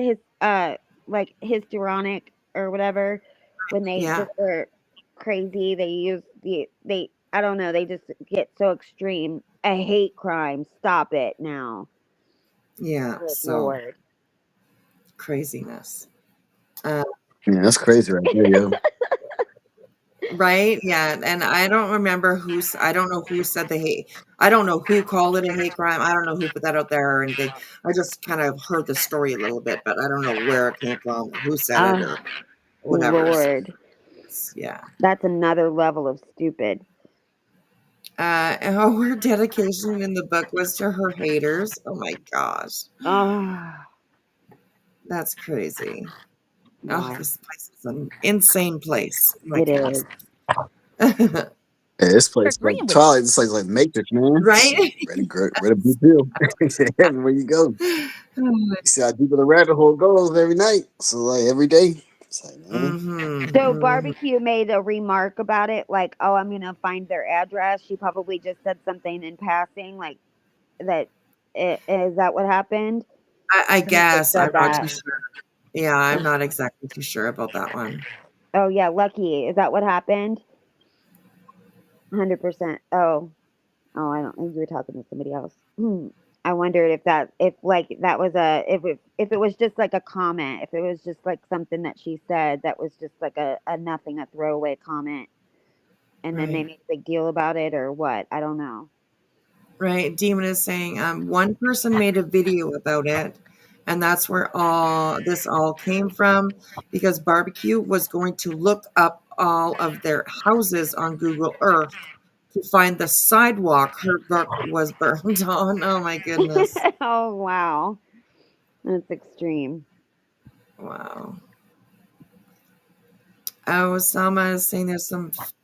Like histrionic or whatever. When they just are crazy, they use I don't know, they just get so extreme. A hate crime. Stop it now. Yeah. Good so Lord. Craziness. Yeah, that's crazy right there, yo. Right? Yeah. And I don't remember I don't know who said the hate. I don't know who called it a hate crime. I don't know who put that out there or anything. I just kind of heard the story a little bit, but I don't know where it came from, who said it or whatever. Lord. Yeah. That's another level of stupid. Her dedication in the book was to her haters. Oh my gosh. That's crazy. Wow. Oh, this place is an insane place. It is. Yeah, this place like Twilight. This place like Matrix, man. Right? Ready to be real. Everywhere you go. You see how deep of the rabbit hole goes every night. So like every day. It's like, man. So Barbecue made a remark about it, like, "Oh, I'm gonna find their address." She probably just said something in passing, like that. Is that what happened? I guess I'm not too sure. Yeah, I'm not exactly too sure about that one. Oh yeah, Lucky. Is that what happened? 100%. Oh, I don't think you were talking to somebody else. I wondered if that was if it was just like a comment, if it was just like something that she said that was just like a nothing, a throwaway comment, and then they made a big deal about it or what? I don't know. Right. Demon is saying one person made a video about it, and that's where this all came from, because Barbecue was going to look up all of their houses on Google Earth to find the sidewalk her book was burned on. Oh my goodness. Oh wow. That's extreme. Wow. Oh, Selma is saying there's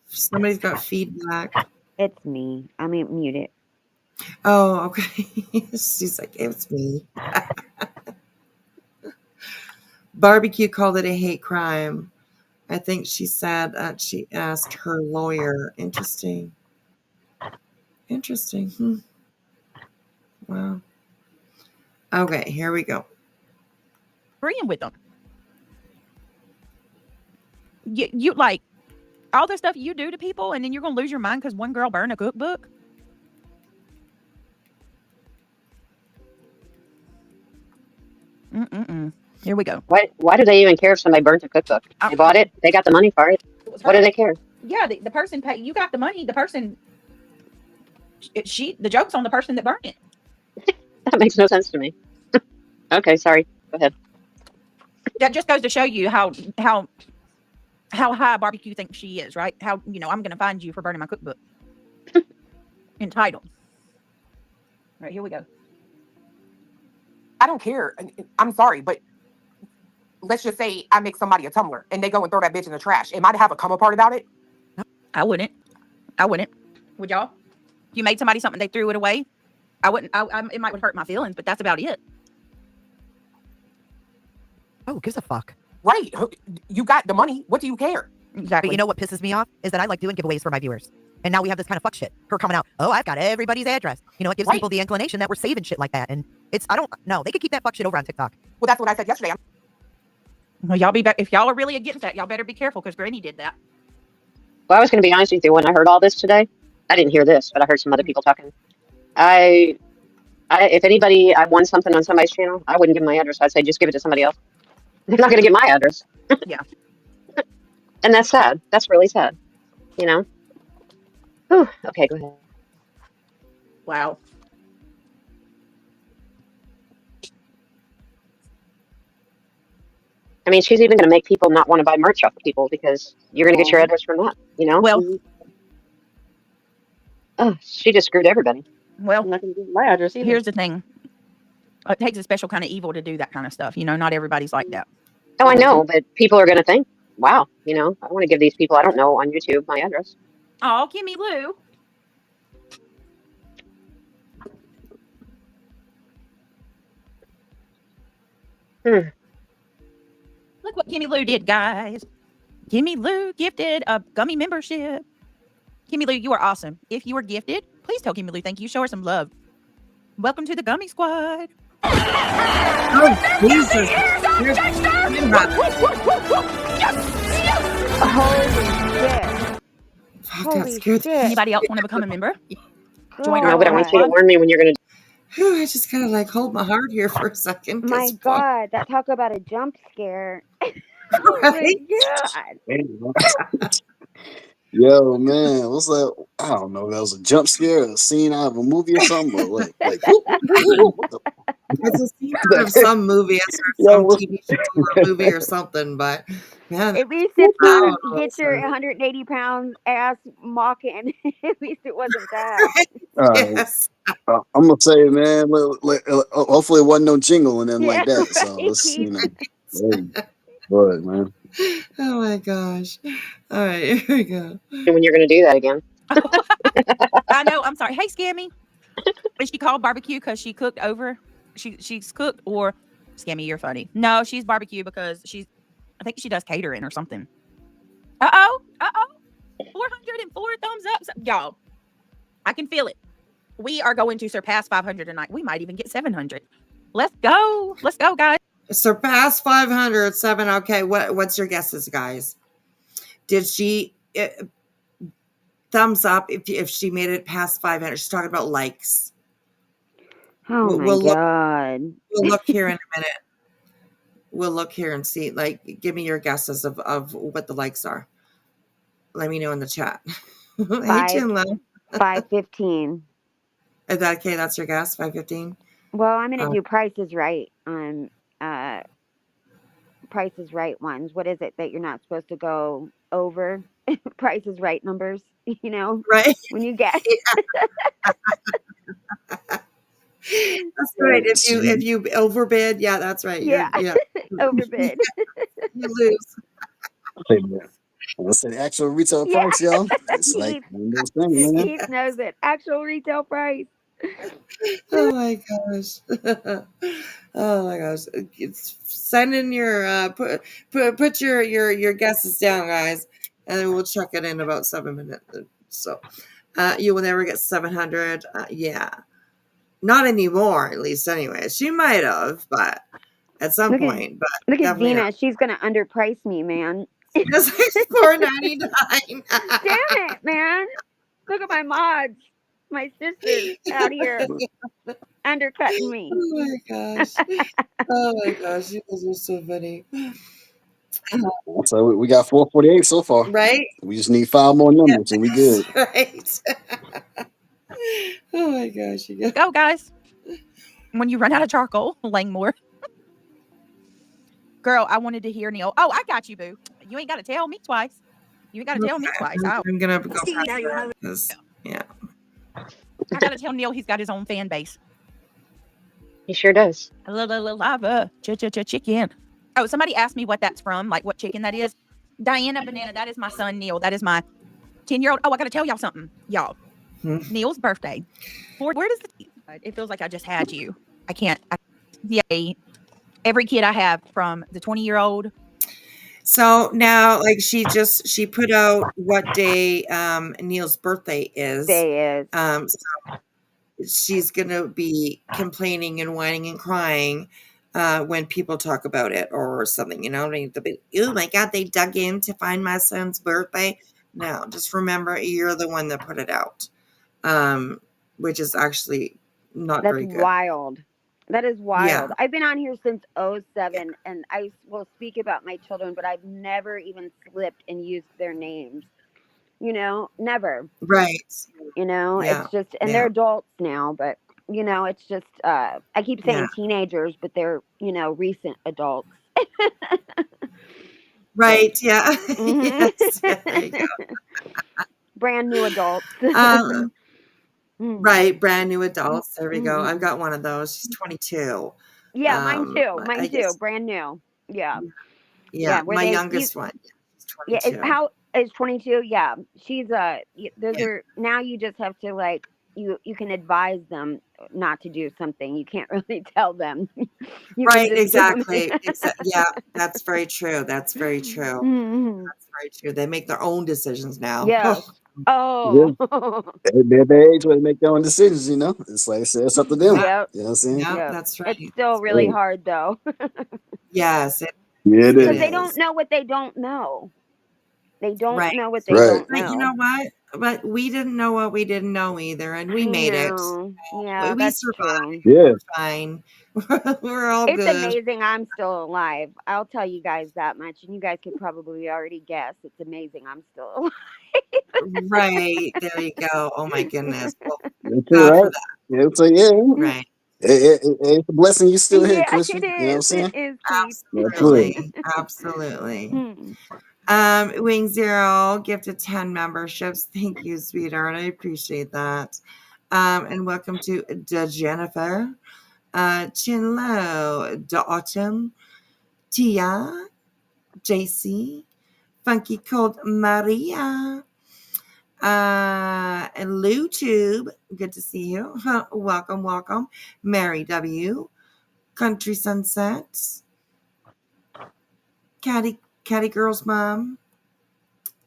somebody's got feedback. It's me. I mean, mute it. Oh, okay. She's like, it's me. Barbecue called it a hate crime. I think she said she asked her lawyer. Interesting. Wow. Okay, here we go. Agreeing with them. You like all the stuff you do to people, and then you're gonna lose your mind because one girl burned a cookbook. Here we go. Why do they even care if somebody burns a cookbook? They bought it. They got the money for it. What do they care? Yeah, the person paid. You got the money. The person. The joke's on the person that burned it. That makes no sense to me. Okay, sorry. Go ahead. That just goes to show you how high Barbecue thinks she is, right? How I'm going to find you for burning my cookbook. Entitled. Right, here we go. I don't care. I'm sorry, but let's just say I make somebody a tumbler and they go and throw that bitch in the trash. Am I to have a come apart about it? I wouldn't. Would y'all? If you made somebody something, they threw it away, I wouldn't. It might hurt my feelings, but that's about it. Oh, who gives a fuck? Right. You got the money. What do you care? Exactly. But you know what pisses me off is that I like doing giveaways for my viewers. And now we have this kind of fuck shit. Her coming out, oh, I've got everybody's address. It gives people the inclination that we're saving shit like that. And I don't know. They could keep that fuck shit over on TikTok. Well, that's what I said yesterday. Well, y'all if y'all are really against that, y'all better be careful because Britney did that. Well, I was going to be honest with you. When I heard all this today, I didn't hear this, but I heard some other people talking. If anybody, I won something on somebody's channel, I wouldn't give my address. I'd say just give it to somebody else. They're not going to get my address. Yeah. And that's sad. That's really sad. You know? Whew. Okay, go ahead. Wow. I mean, she's even going to make people not want to buy merch off of people because you're going to get your address from that, you know? Well, she just screwed everybody. Well, I'm not going to give my address either. Here's the thing. It takes a special kind of evil to do that kind of stuff. You know, not everybody's like that. Oh, I know, but people are going to think, wow, you know, I want to give these people I don't know on YouTube my address. Oh, Kimmy Lou. Look what Kimmy Lou did, guys. Kimmy Lou gifted a gummy membership. Kimmy Lou, you are awesome. If you were gifted, please tell Kimmy Lou thank you. Show her some love. Welcome to the Gummy Squad. Oh, Jesus. Holy shit. Anybody else want to become a member? Join No, our but I want you to warn me when you're going to. I just gotta like hold my heart here for a second. My God, that talk about a jump scare. Oh Right? my God. Yo, man, what's that? I don't know. That was a jump scare, a scene out of a movie or something, or what? Like, whoop, whoop, what the- It's a scene out of some movie or some TV show or movie or something, but man, At least if you get your 180 pound ass mocking, at least it wasn't that. All right. I'm gonna say, man, hopefully it wasn't no jingle and then like that. So let's, you know, but man. Oh my gosh! All right, here we go. When you're going to do that again? I know. I'm sorry. Hey, Scammy. Is she called barbecue because she cooked over? She's cooked, or Scammy, you're funny. No, she's barbecue because I think she does catering or something. 404 thumbs up. Y'all, I can feel it. We are going to surpass 500 tonight. We might even get 700. Let's go. Let's go, guys. Surpass 500, 7. Okay, what's your guesses, guys? Did she thumbs up if she made it past 500? She's talking about likes. Oh my God. We'll look here in a minute. We'll look here and see. Like, give me your guesses of what the likes are. Let me know in the chat. Hey, Chinla. 515. Is that okay? That's your guess? 515. Well, I'm gonna do Price is Right on Price is Right ones. What is it that you're not supposed to go over? Price is Right numbers. You know, right? When you get. That's right. If you overbid, yeah, that's right. Yeah. Overbid. You lose. What's the actual retail price, y'all? It's like one of those things, man. Heath knows it. Actual retail price. Oh my gosh. Oh my gosh. Send in your put your guesses down, guys, and then we'll check it in about 7 minutes. So you will never get 700. Yeah. Not anymore, at least anyway. She might have, but at some point. But Look at definitely Dina. not. She's gonna underprice me, man. It's $4.99. Damn it, man. Look at my mods. My sisters out here undercutting me. Oh my gosh. Oh my gosh. You guys are so funny. So we got 448 so far. Right? We just need 5 more numbers and we good. Right. Oh my gosh. Go, guys. When you run out of charcoal, Langmore. Girl, I wanted to hear Neil. Oh, I got you, boo. You ain't got to tell me twice. You ain't got to tell me twice. I'm going to go past yeah. I got to tell Neil he's got his own fan base. He sure does. Lava. Chicken. Oh, somebody asked me what that's from, like what chicken that is. Diana Banana, that is my son, Neil. That is my 10-year-old. Oh, I got to tell y'all something. Y'all. Neil's birthday. Where does it feels like I just had you. I can't. Yeah. Every kid I have from the 20-year-old. So now, like she put out what day Neil's birthday is. So she's gonna be complaining and whining and crying when people talk about it or something. You know, oh my God, they dug in to find my son's birthday. Now, just remember, you're the one that put it out, which is actually not That's very good. wild. That is wild. Yeah. I've been on here since 07, and I will speak about my children, but I've never even slipped and used their names. You know, never. Right. You know, Yeah. it's just, and Yeah. they're adults now, but you know, it's just, I keep saying Yeah. teenagers, but they're, you know, recent adults. Right. Yeah. Mhm. Yes. Yeah, there you go. Brand new adults. Right. Brand new adults. There we go. I've Mhm. got one of those. She's 22. Yeah, mine too. I Mine too. guess. Brand new. Yeah. Yeah. Where My they, youngest one. She's yeah, 22. how is 22? Yeah. She's those are, now you just have to like, you can advise them not to do something. You can't really tell them. You can Right. just give them. Exactly. Yeah. That's very true. That's very true. Mhm. That's very true. They make their own decisions now. Yes. Yeah. Oh. They're at their age where they make their own decisions, you know? It's like, it's up to them. Yep. You know what I'm saying? Yeah, Yep. that's right. It's still That's really right. hard though. Yes. Yeah, it Because is. they don't know what they don't know. They don't Right. know what they Right. don't But you know. know what? But we didn't know what we didn't know either, and we I made it. know. Yeah, We that's survived. true. Yeah. We're fine. We're all It's good. amazing I'm still alive. I'll tell you guys that much, and you guys could probably already guess. It's amazing I'm still alive. Right. There you go. Oh my goodness. Well, That's it, God for right? that. Yeah, it's like, yeah. Right. It's a blessing you still here, Yeah, Christian. it You know what I'm is. It saying? is, Keith. That's it. Absolutely. Absolutely. Hmm. Wing Zero gifted 10 memberships. Thank you, sweetheart. I appreciate that. And welcome to Jennifer, Chinlo, Autumn, Tia, JC, Funky Cold Maria, and LouTube. Good to see you. Welcome, welcome. Mary W, Country Sunsets, Caddy Girl's mom.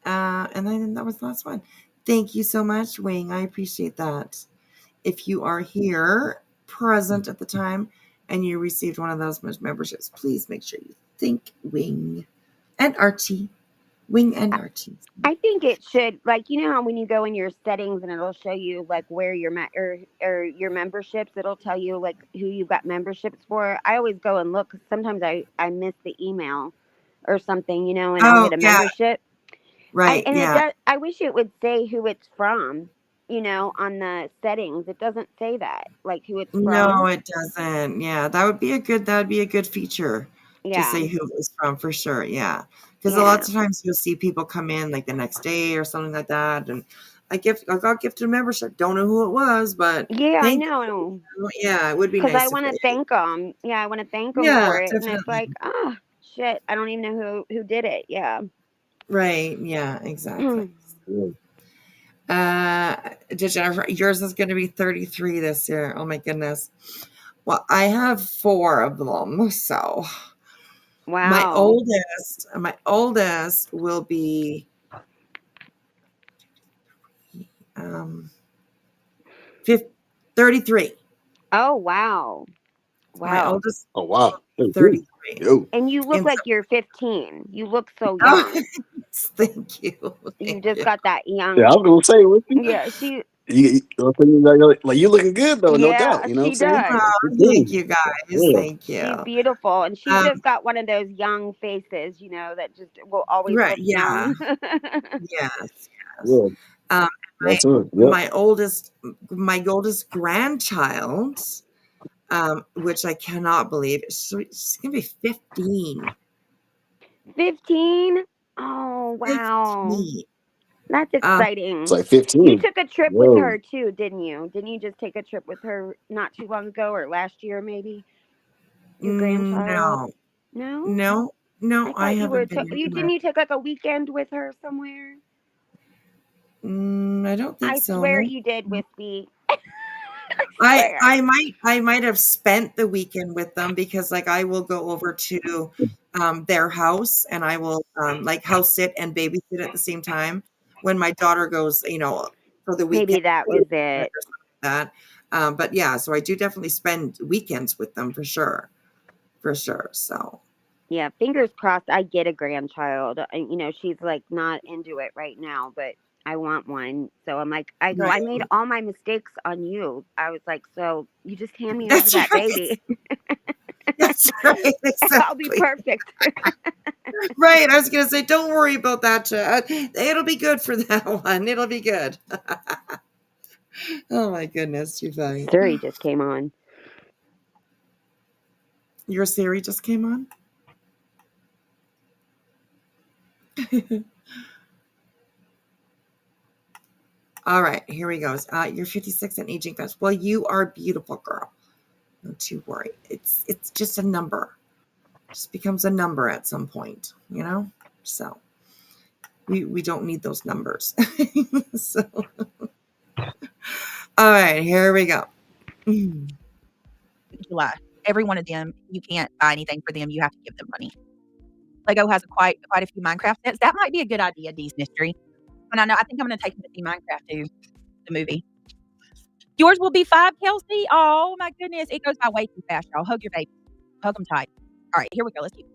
And then that was the last one. Thank you so much, Wing. I appreciate that. If you are here present at the time and you received one of those memberships, please make sure you thank Wing and Archie. Wing and Archie. I think it should, like, you know how when you go in your settings and it'll show you like where your or your memberships, it'll tell you like who you got memberships for. I always go and look 'cause sometimes I miss the email or something, you know, and I'll Oh, get a yeah. membership. Right. And Yeah. it does. I wish it would say who it's from, you know, on the settings. It doesn't say that, like who it's No, from. it doesn't. Yeah, that would be a good feature to Yeah. say who it was from for sure. Yeah, because a lot of times you'll see people come in like the next day or something like that, and I got gifted a membership. Don't know who it was, but Yeah, I thank know. you. Yeah, it would be Because I nice if want to they. thank them. Yeah, I want to thank them Yeah, for it. And it's like, definitely. ah, shit, I don't even know who did it. Yeah. Right. Yeah. Exactly. Jennifer, yours is going to be 33 this year. Oh my goodness. Well, I have 4 of them, so. Wow. My oldest will be 33. Oh wow. My Wow. oldest. Oh, wow. 33. Yo. And you look And like you're 15. You look so oh, young. thank you. You just got that young. Yeah, I was gonna say, what Yeah, she. you like you looking good though, no doubt. Yeah, You know what she I'm saying? does. Thank you guys. Yeah. Thank you. She's beautiful, and she's just got one of those young faces, you know, that just will always Right. look Yeah. young. Yes. Yeah. My, That's it. Yep. my oldest grandchild, which I cannot believe, she's gonna be 15. 15? Oh wow. 15. That's exciting. It's like 15. You took a trip with Whoa. her too, didn't you? Didn't you just take a trip with her not too long ago or last year maybe? Your grandchild? No? No, I I thought you were haven't been didn't you take like a weekend with her somewhere? I don't think I so. swear No. you did, Wispy. I might have spent the weekend with them because like I will go over to their house and I will like house sit and babysit at the same time when my daughter goes, you know, for the weekend. Maybe that was or it. something like that. But yeah, so I do definitely spend weekends with them for sure. For sure. So Yeah, fingers crossed I get a grandchild. You know, she's like not into it right now, but I want one. So I'm like, I go, I made all my mistakes on you. I was like, so you just hand me over that baby. That's right. Exactly. I'll be perfect. Right. I was going to say, don't worry about that, Chad. It'll be good for that one. It'll be good. Oh my goodness, you funny. Siri just came on. Your Siri just came on? All right, here we go. You're 56 and aging fast. Well, you are a beautiful girl. Don't you worry. It's just a number. It just becomes a number at some point, you know? So we don't need those numbers. So all right, here we go. July. Every one of them, you can't buy anything for them. You have to give them money. Lego has quite a few Minecraft sets. That might be a good idea, Dee's Mystery. And I think I'm going to take them to see Minecraft too, the movie. Yours will be 5, Kelsey. Oh my goodness, it goes by way too fast, y'all. Hug your baby, hug them tight. All right, here we go. Let's keep.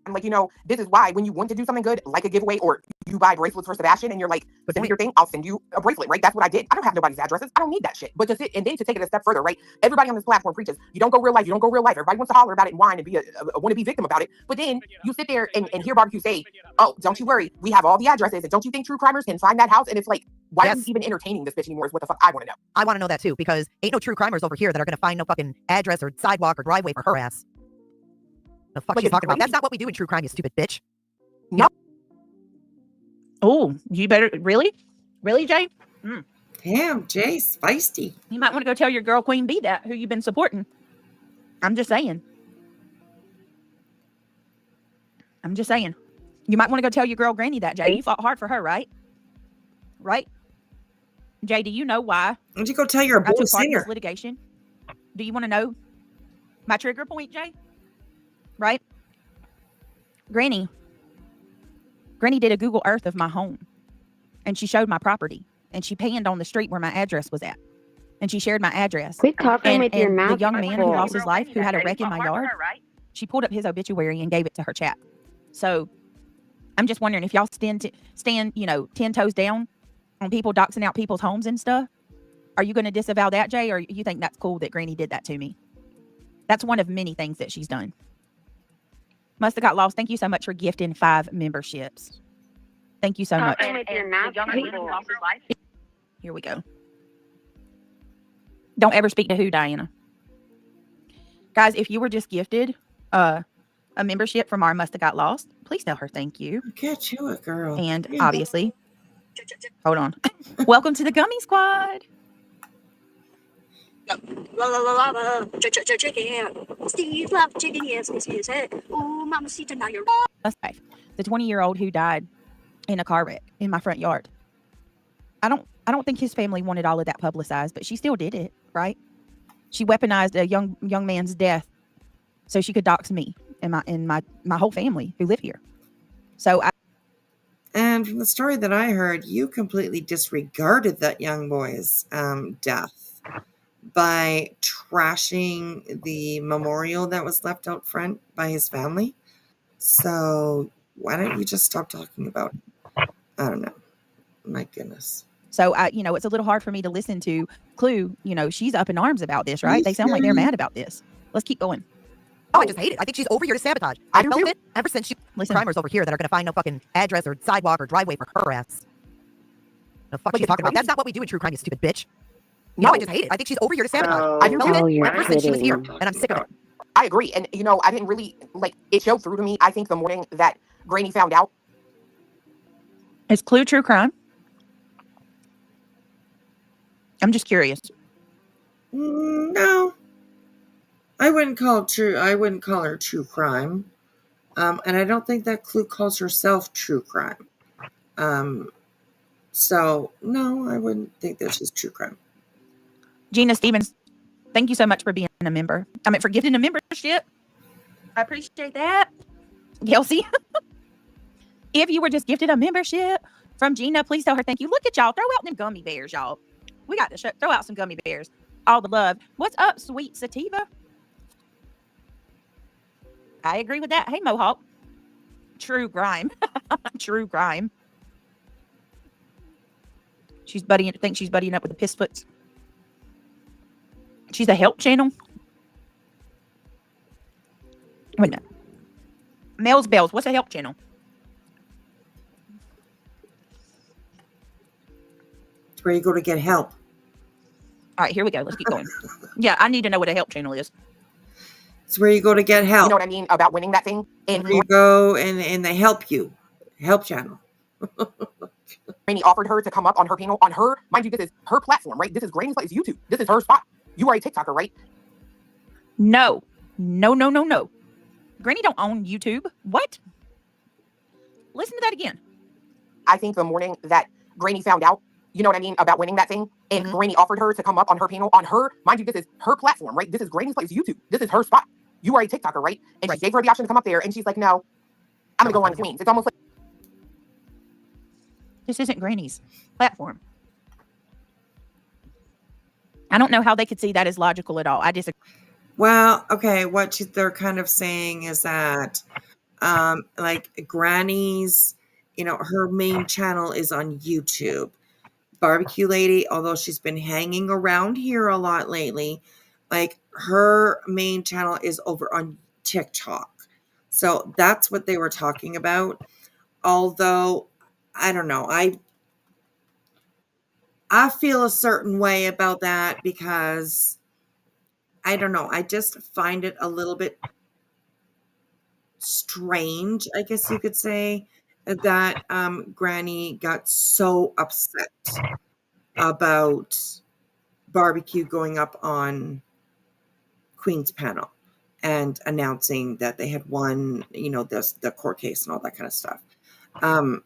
I'm like, this is why when you want to do something good, like a giveaway, or you buy bracelets for Sebastian and you're like, send me your thing, I'll send you a bracelet, right? That's what I did. I don't have nobody's addresses. I don't need that shit. But to take it a step further, right? Everybody on this platform preaches, you don't go real life. Everybody wants to holler about it and whine and be a wannabe victim about it. But then you sit there and hear barbecue say, oh, don't you worry. We have all the addresses. And don't you think true crimers can find that house? And it's like, why are you even entertaining this bitch anymore is what the fuck I want to know. I want to know that too, because ain't no true crimers over here that are going to find no fucking address or sidewalk or driveway for her ass. The fuck she's talking about? That's not what we do in true crime, you stupid bitch. No. Oh, you better really, Jay? Damn, Jay, spicy. You might want to go tell your girl Queen Bee that who you've been supporting. I'm just saying. You might want to go tell your girl Granny that, Jay. You fought hard for her, right? Right? Jay, do you know why? Why don't you go tell your boy singer? This litigation. Do you want to know my trigger point, Jay? Right? Granny did a Google Earth of my home, and she showed my property, and she panned on the street where my address was at, and she shared my address. Quit talking with your mouth. The young man who lost his life, who had a wreck in my yard, she pulled up his obituary and gave it to her chat. So I'm just wondering if y'all stand 10 toes down on people doxing out people's homes and stuff. Are you going to disavow that, Jay, or you think that's cool that Granny did that to me? That's one of many things that she's done. Must have got lost. Thank you so much for gifting 5 memberships. Thank you so much. Here we go. Don't ever speak to who, Diana. Guys, if you were just gifted a membership from our Must Have Got Lost, please tell her thank you. Get you it, girl. And obviously, hold on. Welcome to the Gummy Squad. Chicken. Steve loves chicken, yes, it. Ooh, mamacita, now you're The 20-year-old who died in a car wreck in my front yard. I don't think his family wanted all of that publicized, but she still did it, right? She weaponized a young man's death so she could dox me and my whole family who live here. And from the story that I heard, you completely disregarded that young boy's death by trashing the memorial that was left out front by his family. So why don't you just stop talking about it? I don't know. My goodness. So it's a little hard for me to listen to Clue. She's up in arms about this, right? They sound like they're mad about this. Let's keep going. Oh, I just hate it. I think she's over here to sabotage. I felt it ever since crimers over here that are going to find no fucking address or sidewalk or driveway for her ass. The fuck she's talking about? That's not what we do in true crime, you stupid bitch. No, I just hate it. I think she's over here to sabotage. I felt it ever since she was here, and I'm sick of it. I agree. And, I didn't really, it showed through to me, I think, the morning that Granny found out. Is Clue true crime? I'm just curious. No. I wouldn't call her true crime. And I don't think that Clue calls herself true crime. So, no, I wouldn't think that she's true crime. Gina Stevens, thank you so much for being a member. For gifting a membership. I appreciate that. Kelsey, if you were just gifted a membership from Gina, please tell her thank you. Look at y'all. Throw out them gummy bears, y'all. We got to throw out some gummy bears. All the love. What's up, sweet sativa? I agree with that. Hey, Mohawk. True crime. True crime. She's thinks she's buddying up with the Pissfoots. She's a help channel. Wait, no. Mel's Bells. What's a help channel? It's where you go to get help. All right, here we go. Let's keep going. Yeah, I need to know what a help channel is. It's where you go to get help. You know what I mean about winning that thing? And where you go and they help you. Help channel. Britney offered her to come up on her panel, on her, mind you, this is her platform, right? This is Granny's place, YouTube. This is her spot. You are a TikToker, right? No. Granny don't own YouTube. What? Listen to that again. I think the morning that Granny found out, you know what I mean, about winning that thing, and Granny offered her to come up on her panel, on her, mind you, this is her platform, right? This is Granny's place, YouTube. This is her spot. You are a TikToker, right? And she gave her the option to come up there, and she's like, no, I'm gonna go on Queens. It's almost like this isn't Granny's platform. I don't know how they could see that as logical at all. I disagree. Well, okay, what they're kind of saying is that, like Granny's, you know, her main channel is on YouTube. Barbecue Lady, although she's been hanging around here a lot lately, like her main channel is over on TikTok. So that's what they were talking about. Although, I don't know, I feel a certain way about that because I don't know. I just find it a little bit strange, I guess you could say, that Granny got so upset about Barbecue going up on Queen's panel and announcing that they had won, you know, the court case and all that kind of stuff.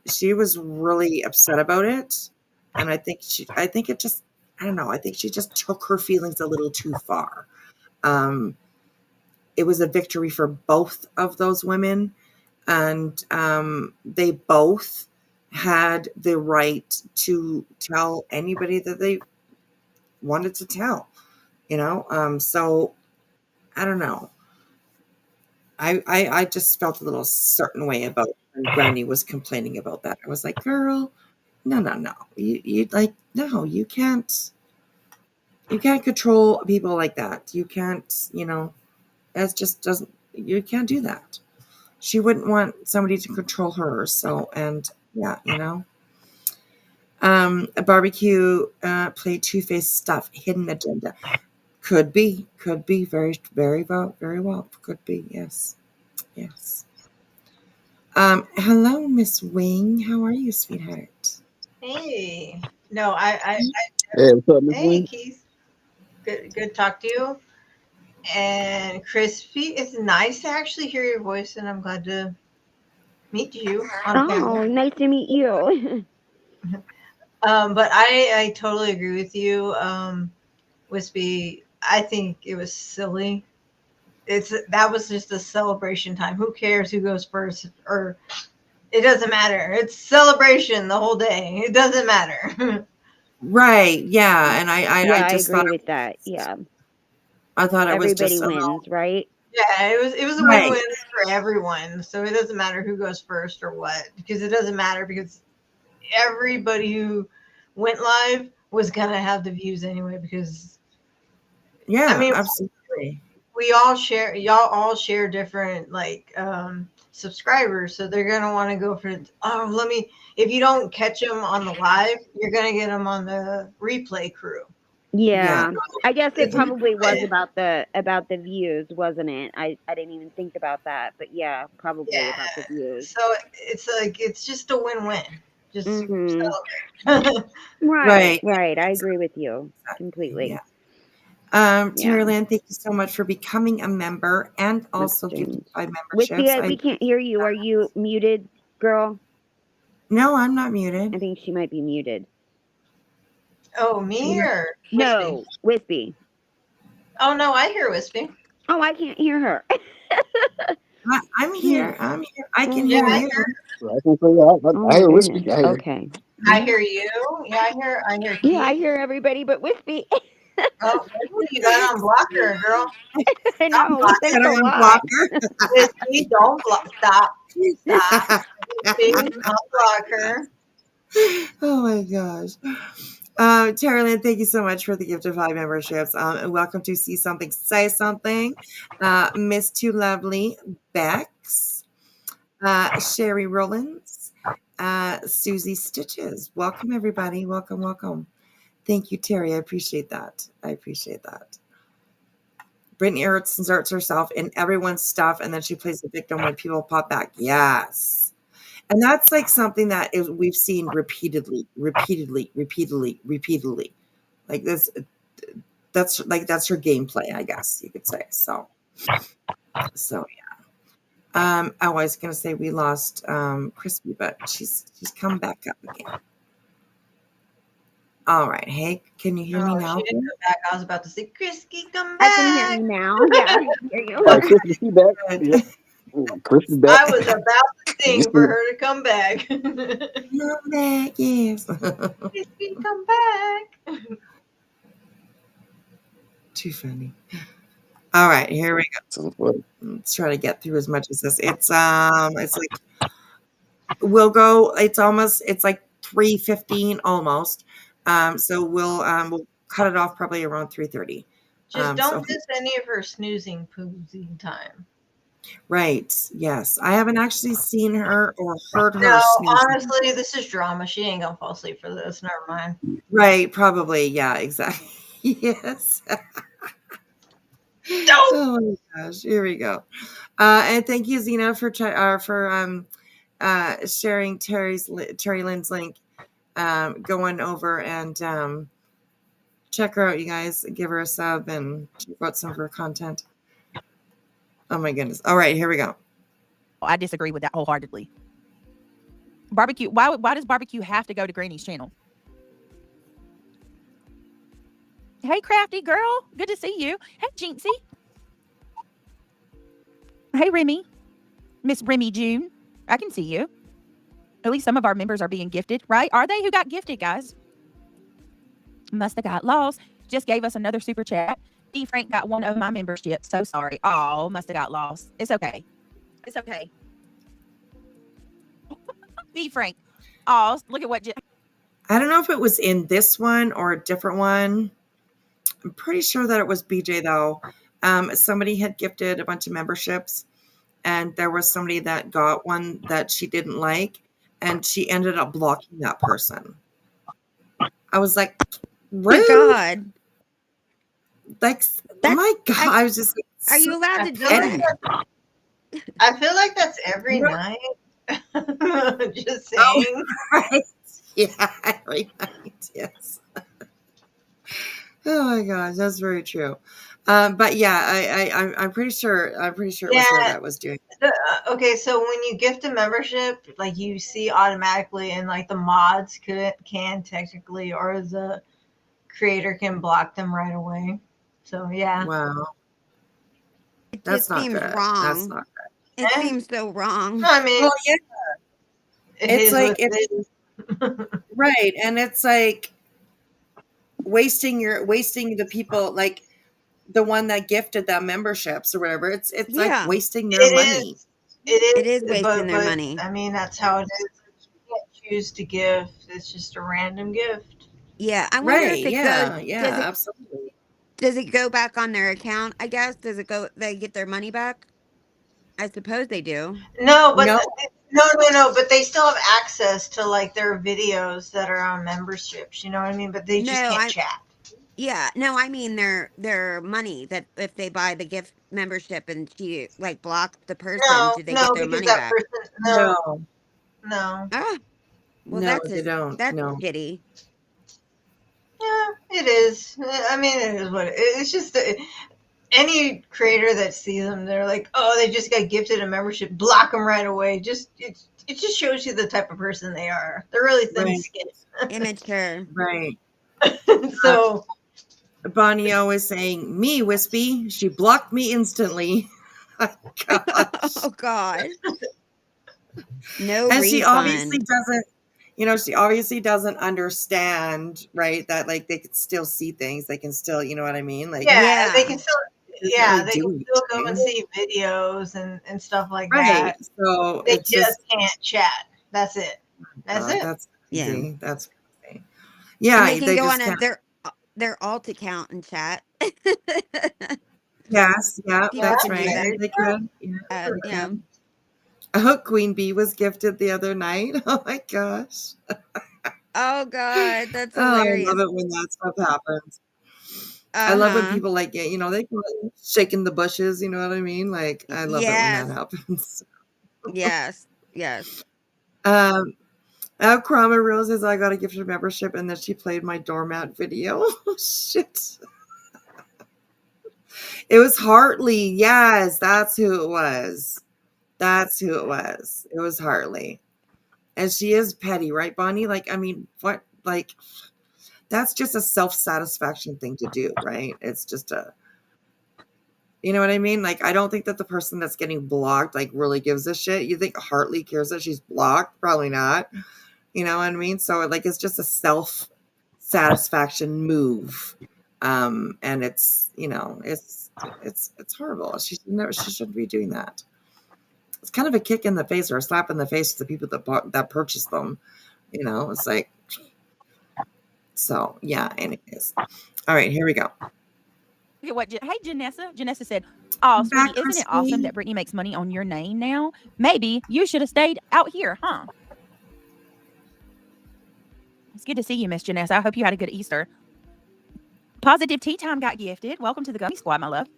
She was really upset about it. And I think I think she just took her feelings a little too far. It was a victory for both of those women, and they both had the right to tell anybody that they wanted to tell, you know? So I don't know. I just felt a little certain way about when Granny was complaining about that. I was like, girl, no. You like, no, you can't control people like that. You can't, you know, that just doesn't, you can't do that. She wouldn't want somebody to control her. So, and yeah, you know, a Barbecue played two-faced stuff, hidden agenda. Could be very, very well, could be. Yes. Hello, Miss Wing. How are you, sweetheart? Hey. No, I Hey, what's up, Miss hey, Wing? Keith. Good to talk to you. And Crispy, it's nice to actually hear your voice, and I'm glad to meet you on camera. Nice to meet you. But I totally agree with you, Wispy. I think it was silly. That was just a celebration time. Who cares who goes first? Or it doesn't matter. It's celebration the whole day. It doesn't matter. Right. Yeah. And I just agree thought with that. Yeah. I thought it was Everybody just wins, right? Yeah, it was a Right. win-win for everyone. So it doesn't matter who goes first or what, because it doesn't matter because everybody who went live was gonna have the views anyway. Because yeah, I mean, absolutely. Y'all all share different like subscribers, so they're gonna want to go for if you don't catch them on the live, you're gonna get them on the replay crew. Yeah. I guess it probably was about the views, wasn't it? I didn't even think about that, but yeah, probably about the views. So it's like it's just a win-win. Just celebrate. Right. I agree with you completely. Taraland, thank you so much for becoming a member and also giving 5 memberships. We can't hear you. Are you muted, girl? No, I'm not muted. I think she might be muted. Oh, me or Wispy? No, Wispy. Oh no, I hear Wispy. Oh, I can't hear her. I'm here. I can hear you. I can say that. I hear Wispy. Okay. I hear you. Yeah, I hear. Yeah, I hear everybody but Wispy. Oh, you got to unblock her, girl. I know. Thanks a lot. Whiskey, don't block. Stop. Stop. Whiskey, unblock her. Oh my gosh. Tara Lynn, thank you so much for the gift of 5 memberships. And welcome to See Something, Say Something. Miss Too Lovely, Bex, Sherry Rollins, Susie Stitches. Welcome, everybody. Welcome, welcome. Thank you, Terry. I appreciate that. I appreciate that. Brittney inserts herself in everyone's stuff, and then she plays the victim when people pop back. Yes. And that's like something that we've seen repeatedly. Like this, that's her gameplay, I guess you could say. So yeah. I was gonna say we lost Crispy, but she's come back up again. All right. Hey, can you hear me now? She didn't come back. I was about to say, Crispy, come back. I can hear you now. Yeah, I can hear you. Crispy, she back. Yeah. Crispy back. I was about to sing for her to come back. Come back, yes. Crispy, come back. Too funny. All right, here we go. Let's try to get through as much as this. It's like we'll go. It's like 3:15 almost. So we'll cut it off probably around 3:30. Just don't miss any of her snoozing poozing time. Right. Yes. I haven't actually seen her or heard her. No, snoozing. honestly, this is drama. She ain't gonna fall asleep for this. Never mind. Right. Probably. Yeah. Exactly. Yes. Oh my gosh. Here we go. And thank you, Zena, for sharing Terry Lynn's link. Going over and check her out, you guys. Give her a sub and check out some of her content. Oh my goodness. All right, here we go. I disagree with that wholeheartedly. Barbecue. Why does barbecue have to go to Granny's channel? Hey, Crafty girl. Good to see you. Hey, Jinxie. Hey, Remy. Miss Remy June. I can see you. At least some of our members are being gifted, right? Are they? Who got gifted, guys? Must have got lost. Just gave us another super chat. D. Frank got one of my memberships. So sorry. Oh, must have got lost. It's okay. It's okay. D. Frank. Oh, look at what. I don't know if it was in this one or a different one. I'm pretty sure that it was BJ though. Somebody had gifted a bunch of memberships, and there was somebody that got one that she didn't like, and she ended up blocking that person. I was like, rude. God. Like, my God. I was just. Are you allowed to do that? I feel like that's every night. Just saying. Right. Yeah, every night. Yes. Oh my gosh, that's very true. But yeah, I'm pretty sure it was her that was doing it. Okay, so when you gift a membership, like you see automatically, and like the mods can technically, or the creator can block them right away. So yeah. Wow. It That's just not seems good. wrong. That's not good. It seems so wrong. No, I mean, well, yeah. It's like right, and it's like wasting the people, like the one that gifted that memberships or whatever. It's like wasting their money. It is wasting their money. I mean, that's how it is. You can't choose to give. It's just a random gift. Yeah, I wonder if it goes. Yeah, absolutely. Does it go back on their account? I guess. Does it go? They get their money back? I suppose they do. No, but no. But they still have access to like their videos that are on memberships. You know what I mean? But they just can't chat. Yeah, no, I mean their money, that if they buy the gift membership and she like blocks the person, do they get their money back? No. Ah, well, no, they don't. That's no. shitty. Yeah, it is. I mean, it is what it's just. Any creator that sees them, they're like, oh, they just got gifted a membership, block them right away. It just shows you the type of person they are. They're really thin-skinned. Immature. Right. So Bonnie O is saying, me, Wispy, she blocked me instantly. Oh God. No and refund. she obviously doesn't. you know, she obviously doesn't understand, right? That like they can still see things. They can still, you know what I mean? Like, Yeah, they can still. doesn't Yeah, really they can do still go and anything. see videos and stuff like Right. that. So They it's just just, can't chat. That's it. That's it. that's Yeah. crazy. That's crazy. And Yeah, they can they go just on can't. their alt account and chat. Yes, yeah, People that's can do right. that. Yeah, they could. Yeah, they Yeah. could. Oh, Queen Bee was gifted the other night. Oh my gosh. Oh God, that's Oh, I hilarious. love it when that stuff happens. I love when Uh-huh. people like get, you know, they call it shaking the bushes, you know what I mean? Like, I love it when that Yes. happens. Yes. Yes. Krama Rose says I got a gift of membership and then she played my doormat video. Oh, shit. It was Hartley. Yes, that's who it was. That's who it was. It was Hartley. And she is petty, right, Bonnie? Like, I mean, what, like, that's just a self-satisfaction thing to do, right? It's just a, you know what I mean? Like, I don't think that the person that's getting blocked, like, really gives a shit. You think Hartley cares that she's blocked? Probably not. You know what I mean? So, like, it's just a self-satisfaction move. And it's, you know, it's horrible. She shouldn't be doing that. It's kind of a kick in the face or a slap in the face to the people that purchased them. You know, it's like, so yeah, anyways. All right, here we go. Okay, what? Hey, Janessa. Janessa said, "Oh, Back, sweetie, isn't it Christine. awesome that Brittney makes money on your name now? Maybe you should have stayed out here, huh?" It's good to see you, Miss Janessa. I hope you had a good Easter. Positive Tea Time got gifted. Welcome to the Gummy Squad, my love.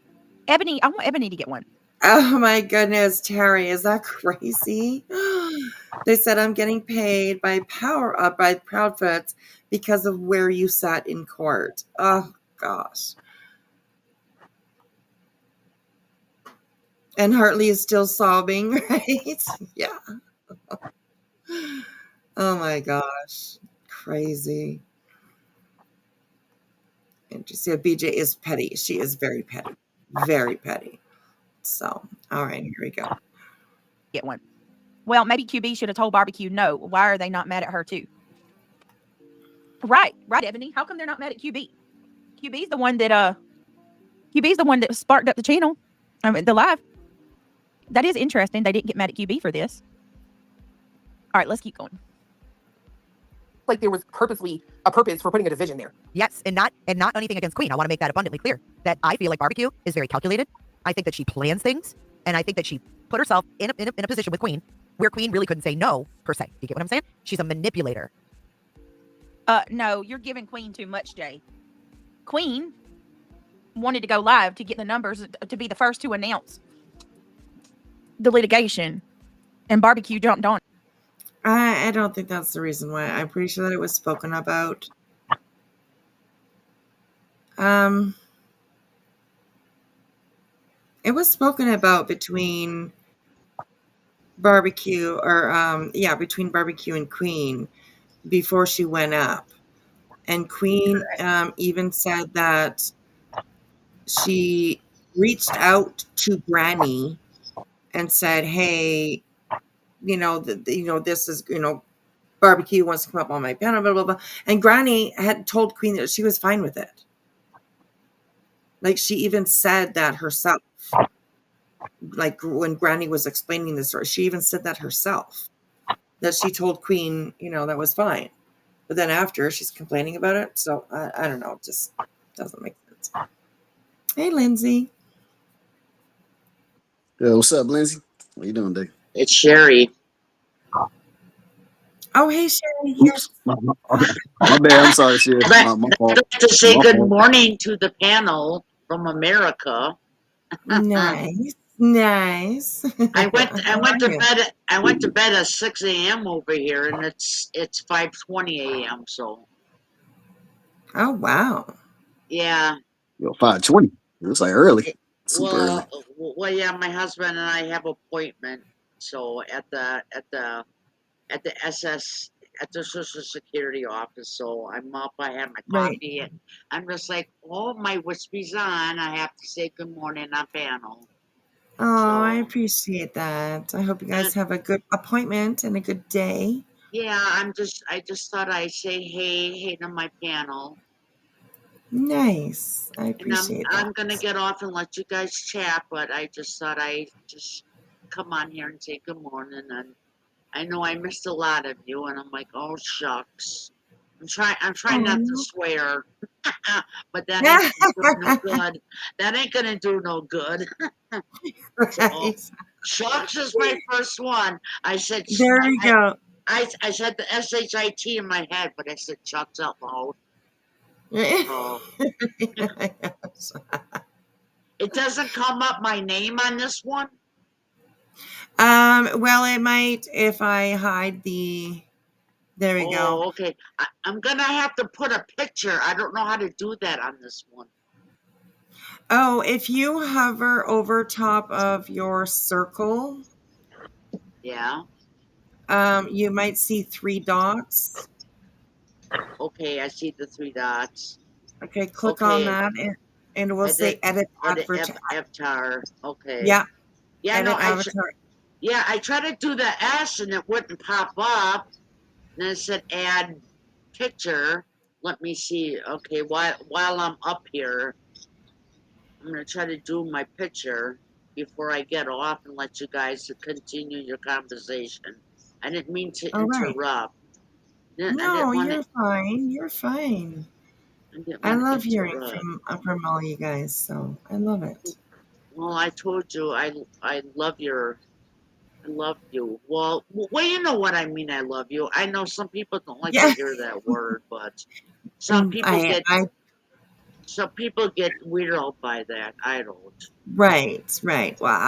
Ebony, I want Ebony to get one. Oh my goodness, Terry, is that crazy? They said I'm getting paid by Proudfoots because of where you sat in court. Oh gosh. And Hartley is still sobbing, right? Yeah. Oh my gosh. Crazy. And you see, BJ is petty. She is very petty. Very petty. So, all right, here we go. Get one. Well, maybe QB should have told Barbecue no. Why are they not mad at her too? Right, Ebony. How come they're not mad at QB? QB's the one that sparked up the channel. I mean, the live. That is interesting. They didn't get mad at QB for this. All right, let's keep going. Like there was purposely a purpose for putting a division there. Yes, and not anything against Queen. I want to make that abundantly clear. That I feel like Barbecue is very calculated. I think that she plans things, and I think that she put herself in a position with Queen where Queen really couldn't say no, per se. You get what I'm saying? She's a manipulator. No, you're giving Queen too much, Jay. Queen wanted to go live to get the numbers to be the first to announce the litigation, and Barbecue jumped on. I don't think that's the reason why. I'm pretty sure that it was spoken about. It was spoken about between Barbecue between Barbecue and Queen before she went up. And Queen even said that she reached out to Granny and said, "Hey, this is, Barbecue wants to come up on my panel, blah, blah, blah." And Granny had told Queen that she was fine with it. Like, she even said that herself. Like, when Granny was explaining the story, she even said that herself. That she told Queen, that was fine. But then after, she's complaining about it. So, I don't know. It just doesn't make sense. Hey, Lindsay. Yo, what's up, Lindsay? What you doing, Dave? It's Sherry. Oh, hey, Sherry. Oops. My bad. I'm sorry, Sherry. My fault. I'd like to say My good fault. morning to the panel from America. Nice. I went to bed at 6 a.m. over here, and it's 5:20 a.m. So. Oh wow. Yeah. Yo, 5:20. It was like early. Super early. Well, yeah. My husband and I have appointment, so at the Social Security office. So I'm up. I had my coffee, and I'm just like, oh, my whiskey's on. I have to say good morning on panel. Oh, I appreciate that. I hope you guys have a good appointment and a good day. Yeah, I just thought I'd say hey to my panel. Nice. I And appreciate I'm that. gonna get off and let you guys chat, but I just thought I'd just come on here and say good morning. And I know I missed a lot of you, and I'm like, oh shucks. I'm trying not to swear, but that ain't gonna do no good. That ain't gonna do no good. So, shucks is my first one. I said. There we go. I said the SHIT in my head, but I said shucks out loud. Oh. It doesn't come up my name on this one. Well, it might if I hide the. There we go. Oh, okay. I'm gonna have to put a picture. I don't know how to do that on this one. Oh, if you hover over top of your circle, Yeah. you might see 3 dots. Okay, I see the 3 dots. Okay, click on that, and we'll say edit avatar. Okay. Yeah. Yeah, edit no, avatar. I tried to do the S and it wouldn't pop up. And then it said add picture. Let me see. Okay, while I'm up here, I'm gonna try to do my picture before I get off and let you guys continue your conversation. I didn't mean to interrupt. No, you're fine. You're fine. I love hearing from all you guys, so I love it. Well, I told you I love you. Well, you know what I mean. I love you. I know some people don't like to hear that word, but some people some people get weirded out by that. I don't. Right. Well,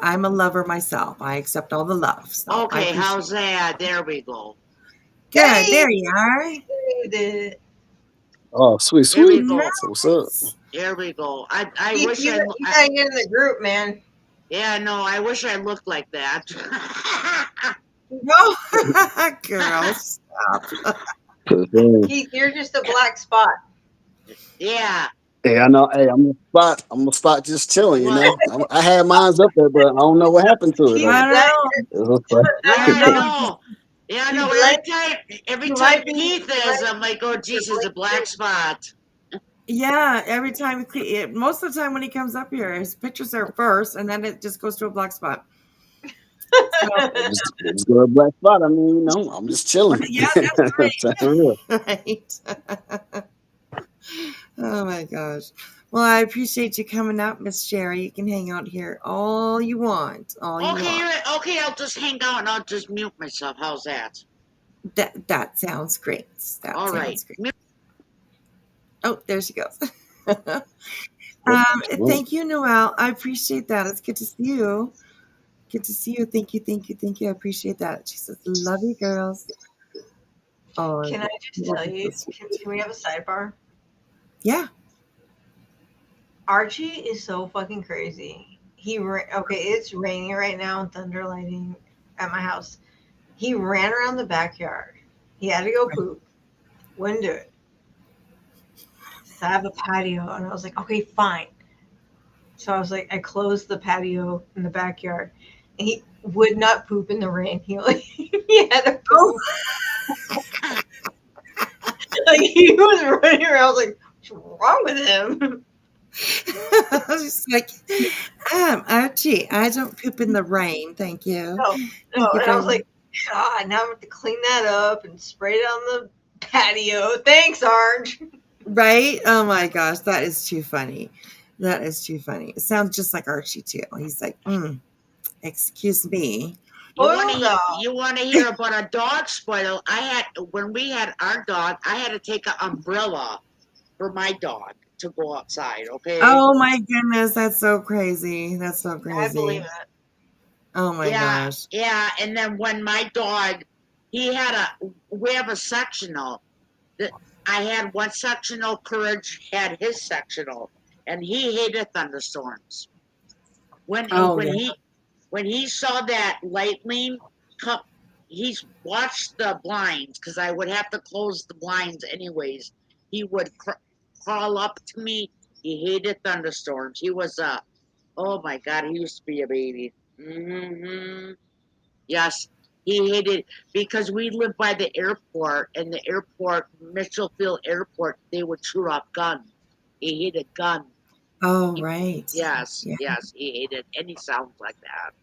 I'm a lover myself. I accept all the love. So okay, how's that? There we go. Good. Hey, there you are. Oh, sweet. There we go. What's up? There we go. I wish you gotta get in the group, man. Yeah, no, I wish I looked like that. No, girls, stop. Keith, you're just a black spot. Yeah. Hey, I know. Hey, I'm a spot just chilling. You know, I had mines up there, but I don't know what happened to it. I know. Yeah, I know. Every time Keith is, I'm like, oh, Jesus, a black spot. Yeah, every time, most of the time when he comes up here, his pictures are first, and then it just goes to a black spot. Just go to a black spot. I mean, you know, I'm just chilling. Yeah, that's right. Right. Oh my gosh. Well, I appreciate you coming out, Miss Sherry. You can hang out here all you want. Okay, I'll just hang out and I'll just mute myself. How's that? That sounds great. All right. Great. Oh, there she goes. Thank you, Noelle. I appreciate that. It's good to see you. Good to see you. Thank you. I appreciate that. She says, love you, girls. Oh, can I just tell you, can we have a sidebar? Yeah. Archie is so fucking crazy. Okay, it's raining right now and thunder lightning at my house. He ran around the backyard. He had to go poop. Wouldn't do it. So I have a patio, and I was like, okay, fine. So I was like, I closed the patio in the backyard, and he would not poop in the rain. He had to poop. Like he was running around. I was like, what's wrong with him? I was just like, Archie, I don't poop in the rain, thank you. No. And I was like, God, now I have to clean that up and spray it on the patio. Thanks, Arch. Right? Oh my gosh, that is too funny. It sounds just like Archie too. He's like, excuse me. You want to hear about a dog spoil? When we had our dog, I had to take an umbrella for my dog to go outside. Okay. Oh my goodness, that's so crazy. I believe it. Oh my gosh. Yeah, and then when my dog, we have a sectional. I had one sectional, Courage had his sectional, and he hated thunderstorms. When he saw that lightning come, he's watched the blinds, because I would have to close the blinds anyways. He would crawl up to me. He hated thunderstorms. He was oh my God, he used to be a baby. Mm-hmm. Yes. He hated because we lived by the airport, and the airport, Mitchell Field Airport, they would shoot off guns. He hated guns. Oh, right. Yes, Yeah. yes, he hated any sounds like that.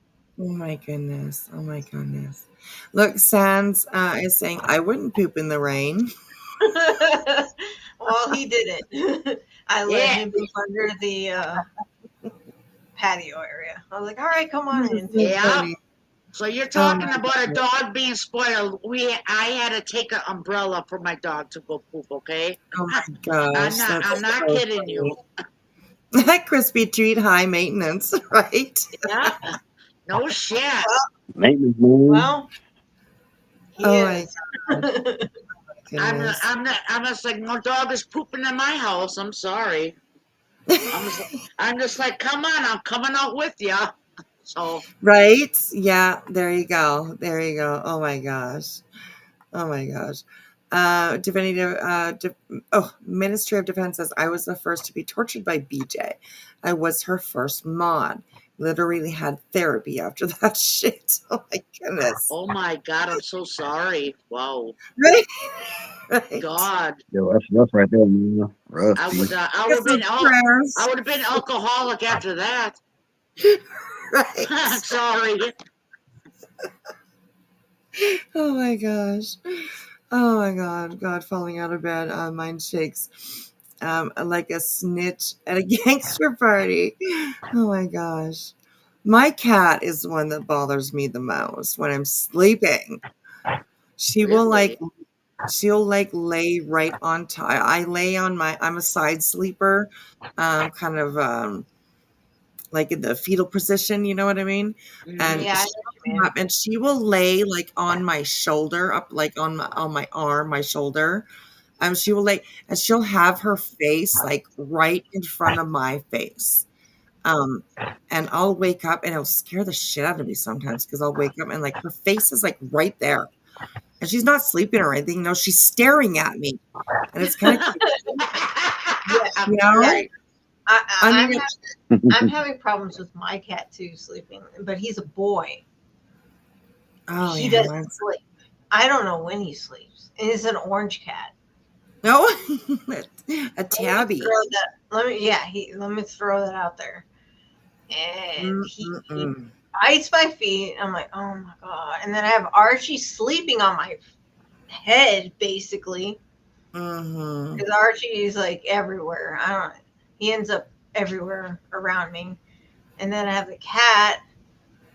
Oh my goodness. Oh my goodness. Look, Sans is saying, I wouldn't poop in the rain. Well, he did it. I let him poop under the patio area. I was like, all right, come on in. Yeah. So you're talking about a dog being spoiled. I had to take an umbrella for my dog to go poop, okay? Oh my gosh. I'm not kidding you. That crispy treat, high maintenance, right? Yeah. No shit. Maintenance, man. Well, he my is. I'm just like, no dog is pooping in my house. I'm sorry. I'm just like, come on, I'm coming out with you. So Right? Yeah, there you go. There you go. Oh my gosh. Oh my gosh. Ministry of Defense says, I was the first to be tortured by BJ. I was her first mod. Literally had therapy after that shit. Oh my goodness. oh my God, I'm so sorry. Wow. Right? Right. God. Yo, that's rough right there, man. Rough. I would have been alcoholic after that. Right. I'm sorry. Oh my gosh. Oh my God. God, falling out of bed. Mine shakes like a snitch at a gangster party. Oh my gosh. My cat is the one that bothers me the most when I'm sleeping. She will she'll lay right on top. I lay on I'm a side sleeper, kind of like in the fetal position, you know what I mean? And Yeah, and she will lay like on my shoulder, up like on my arm, my shoulder. She will lay and she'll have her face like right in front of my face. And I'll wake up and it'll scare the shit out of me sometimes because I'll wake up and like her face is like right there. And she's not sleeping or anything. No, she's staring at me. And it's kind of you know? I'm having problems with my cat too sleeping, but he's a boy. Oh, He yeah, doesn't sleep. I don't know when he sleeps. And it's an orange cat. No, a tabby. Let me throw that out there. And he bites my feet. I'm like, oh my God. And then I have Archie sleeping on my head, basically. Because Archie is like everywhere. He ends up everywhere around me. And then I have the cat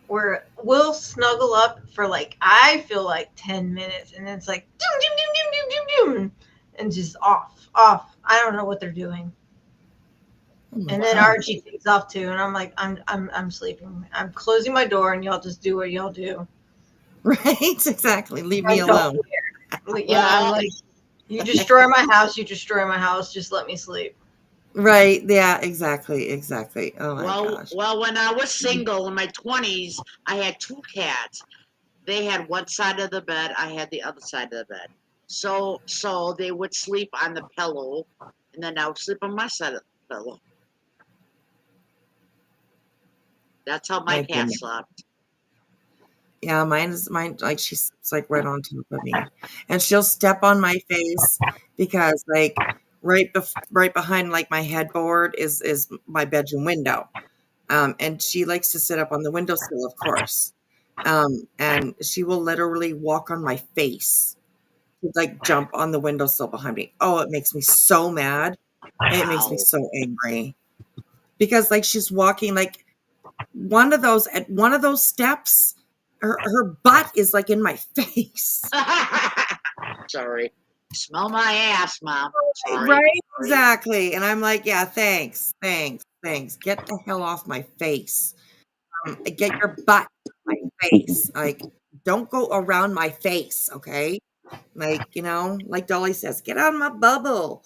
where we'll snuggle up for like, I feel like 10 minutes. And then it's like, doom, doom, doom, doom, doom, doom, doom, and just off. I don't know what they're doing. And then Archie takes off too, and I'm like, I'm sleeping. I'm closing my door, and y'all just do what y'all do. Right? Exactly. Leave me alone. Yeah, I'm like, you destroy my house. You destroy my house. Just let me sleep. Right. Yeah. Exactly. Oh my gosh. Well, when I was single in my 20s, I had two cats. They had one side of the bed. I had the other side of the bed. So they would sleep on the pillow, and then I would sleep on my side of the pillow. That's how my cat slept. Yeah, mine like she's like right on top of me, and she'll step on my face because like right behind like my headboard is my bedroom window, and she likes to sit up on the windowsill, of course, and she will literally walk on my face, like jump on the windowsill behind me. Oh, it makes me so mad. It makes me so angry because like she's walking like one of those steps. Her butt is like in my face. Sorry. Smell my ass, Mom. Sorry. Right? Exactly. And I'm like, yeah, thanks. Get the hell off my face. Get your butt off my face. Like, don't go around my face, okay? Like, like Dolly says, get out of my bubble.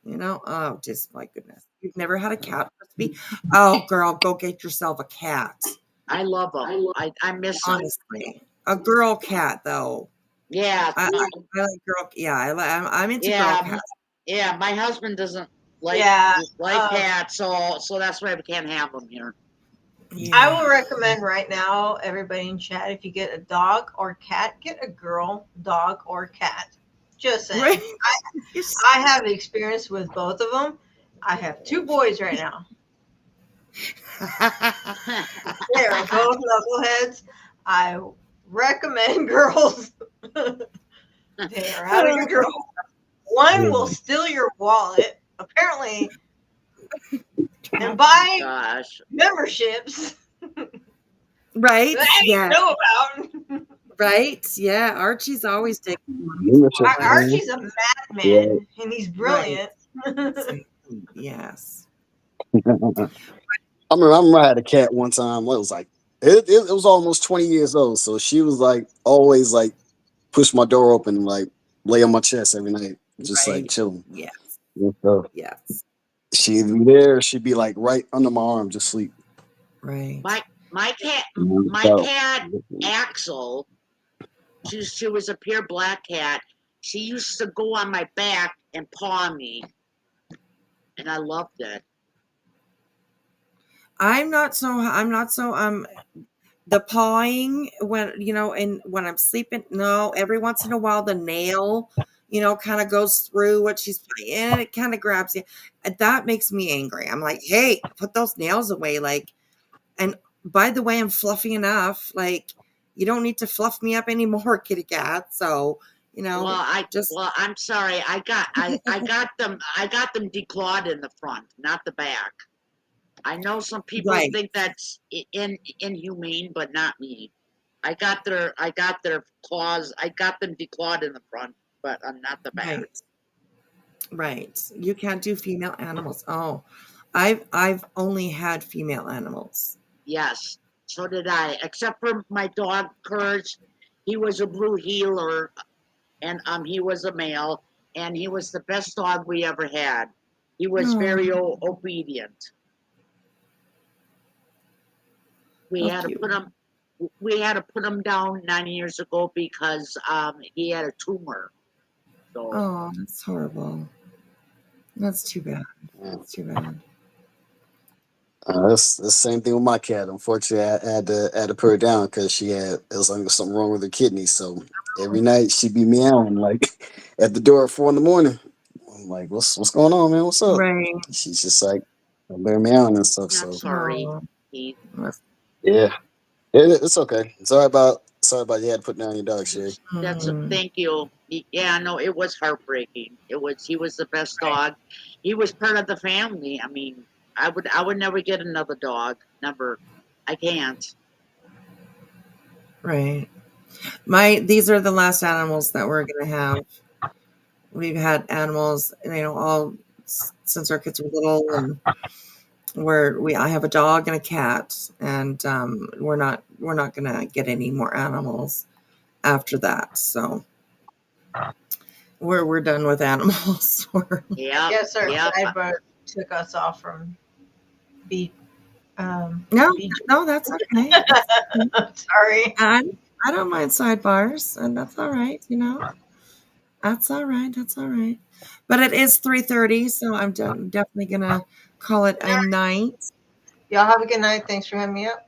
Oh, just my goodness. You've never had a cat, Crispy? Oh, girl, go get yourself a cat. I love them. I miss them. Honestly. A girl cat, though. Yeah. I like girl. Yeah, I'm into girl cats. Yeah, my husband doesn't like cats, so that's why we can't have them here. I will recommend right now, everybody in chat, if you get a dog or cat, get a girl dog or cat. Just saying. Right. I have experience with both of them. I have 2 boys right now. They are both knuckleheads. I recommend girls. They are out of control. One will steal your wallet, apparently, and buy memberships. Right? That I Yeah. know about. Right? Yeah. Archie's always taking Archie's a madman, and he's brilliant. Yes. I remember I had a cat one time. It was like it was almost 20 years old. So she was like always like push my door open, like lay on my chest every night, just like chilling. Yes. And so Yes. she'd be there. She'd be like right under my arm, just sleep. Right. My cat Axel. She was a pure black cat. She used to go on my back and paw me, and I loved it. I'm not so the pawing when and when I'm sleeping, no, every once in a while the nail, kind of goes through what she's and it kind of grabs you. And that makes me angry. I'm like, hey, put those nails away. Like, and by the way, I'm fluffy enough. Like, you don't need to fluff me up anymore, kitty cat. So, Well, I'm sorry. I got them declawed in the front, not the back. I know some people think that's inhumane, but not me. I got their claws. I got them declawed in the front, but not the back. Right. You can't do female animals. Oh, I've only had female animals. Yes, so did I. Except for my dog Courage, he was a blue heeler, and he was a male, and he was the best dog we ever had. He was very obedient. We had to put him down 9 years ago because he had a tumor. So. Oh, that's horrible. That's too bad. That's too bad. That's the same thing with my cat. Unfortunately, I had to put her down because it was like something wrong with her kidneys. So every night she'd be meowing like at the door at 4 a.m. I'm like, what's going on, man? What's up? Right. She's just like they're meowing and stuff. I'm So sorry. yeah, it's okay. Sorry about you had to put down your dog, Sherry. Thank you. Yeah, no, it was heartbreaking. He was the best dog. He was part of the family. I mean, I would never get another dog. Never. I can't. Right. These are the last animals that we're gonna have. We've had animals, all since our kids were little, and I have a dog and a cat, and we're not gonna get any more animals after that. So we're done with animals. Yeah. Yes, sir. Cyber took us off from No, that's okay. Sorry. I don't mind sidebars, and that's all right. That's all right. That's all right. But it is 3:30, so I'm definitely gonna call it a night. Y'all have a good night. Thanks for having me up.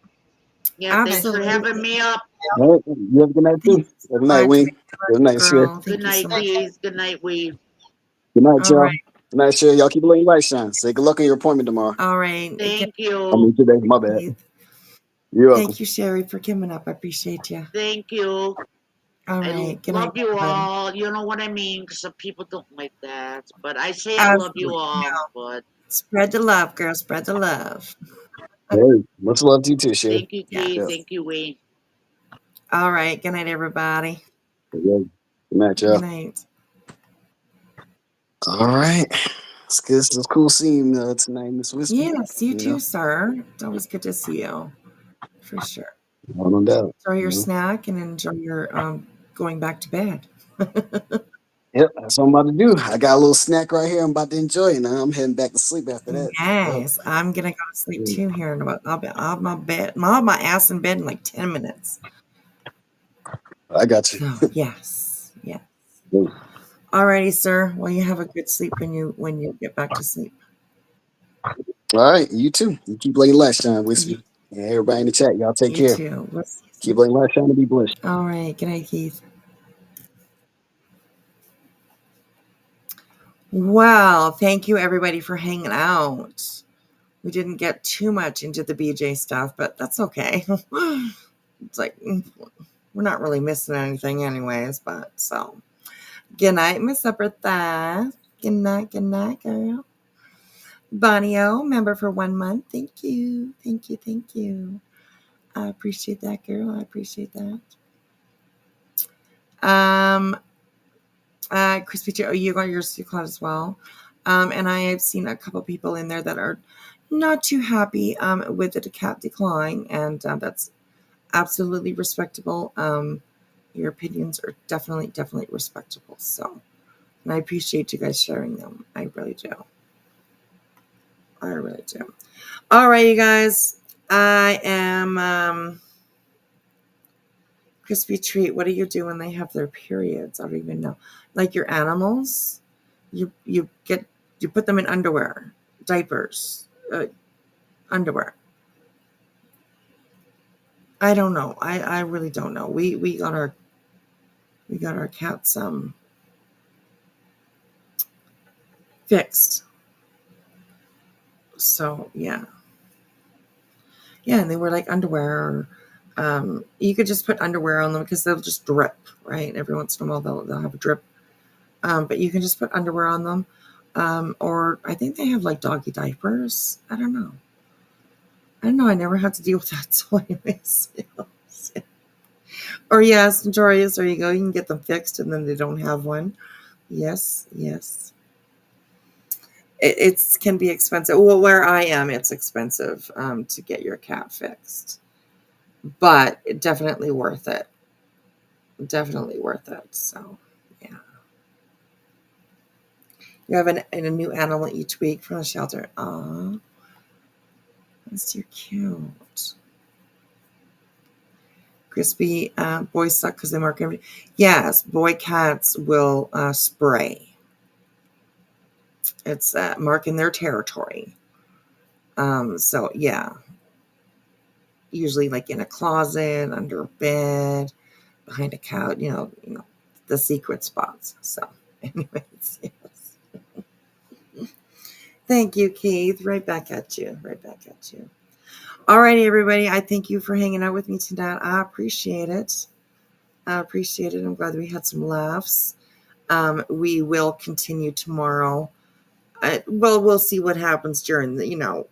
Yeah, thanks for having me up. All right, you have a good night too. Good night, Wing. Good night, Sherry. Good night, Weez. Good night, Weez. Good night, y'all. Good night, Sherry. Y'all keep letting your light shine. Say good luck on your appointment tomorrow. All right. Thank you. I mean today. My bad. You're welcome. Thank you, Sherry, for coming up. I appreciate you. Thank you. All right. I love you all. You know what I mean? Because some people don't like that. But I say I love you all. But spread the love, girl. Spread the love. Hey, much love to you too, Sherry. Thank you, Keith. Yeah. Thank you, Wayne. All right. Good night, everybody. Good night, y'all. Good night. All right. It's cool seeing you tonight, Miss Whisper. Yes, you too, sir. It's always good to see you. For sure. No doubt. Enjoy your snack and enjoy your going back to bed. Yep, that's what I'm about to do. I got a little snack right here. I'm about to enjoy it. Now I'm heading back to sleep after that. Nice. Yep. I'm gonna go to sleep too here in about. I'll have my ass in bed in like 10 minutes. I got you. So, yes. Alrighty, sir. Well, you have a good sleep when you get back to sleep. All right, you too. You keep laying last time, Whiskey. Yeah, everybody in the chat, y'all take You care. too. Keep letting light shine and be blessed. All right. Good night, Keith. Well, thank you everybody for hanging out. We didn't get too much into the BJ stuff, but that's okay. It's like we're not really missing anything anyways, but so good night, Miss Bertha. Good night, girl. Bonnie-O, member for 1 month. Thank you. Thank you. Thank you. I appreciate that, girl. I appreciate that. Crispy Joe, you got your cloud as well. And I have seen a couple people in there that are not too happy with the cat decline, and that's absolutely respectable. Your opinions are definitely respectable. So, and I appreciate you guys sharing them. I really do. I really do. All right, you guys. I am Crispy Treat. What do you do when they have their periods? I don't even know. Like your animals, you put them in underwear, diapers, underwear. I don't know. I really don't know. We got our cats fixed. So yeah, and they were like underwear. You could just put underwear on them because they'll just drip, right? Every once in a while they'll have a drip. But you can just put underwear on them. Or I think they have like doggy diapers. I don't know. I never had to deal with that. So anyways, or yes, Notorious, there you go. You can get them fixed and then they don't have one. Yes. It can be expensive. Well, where I am, it's expensive to get your cat fixed. But definitely worth it. Definitely worth it. So, yeah. You have a new animal each week from the shelter. Aw. That's too cute. Crispy boys suck because they mark everything. Yes, boy cats will spray. It's marking their territory. So yeah, usually like in a closet, under a bed, behind a couch. You know the secret spots. So, anyways, yes. Thank you, Keith. Right back at you. All righty, everybody. I thank you for hanging out with me tonight. I appreciate it. I'm glad we had some laughs. We will continue tomorrow. We'll see what happens during the,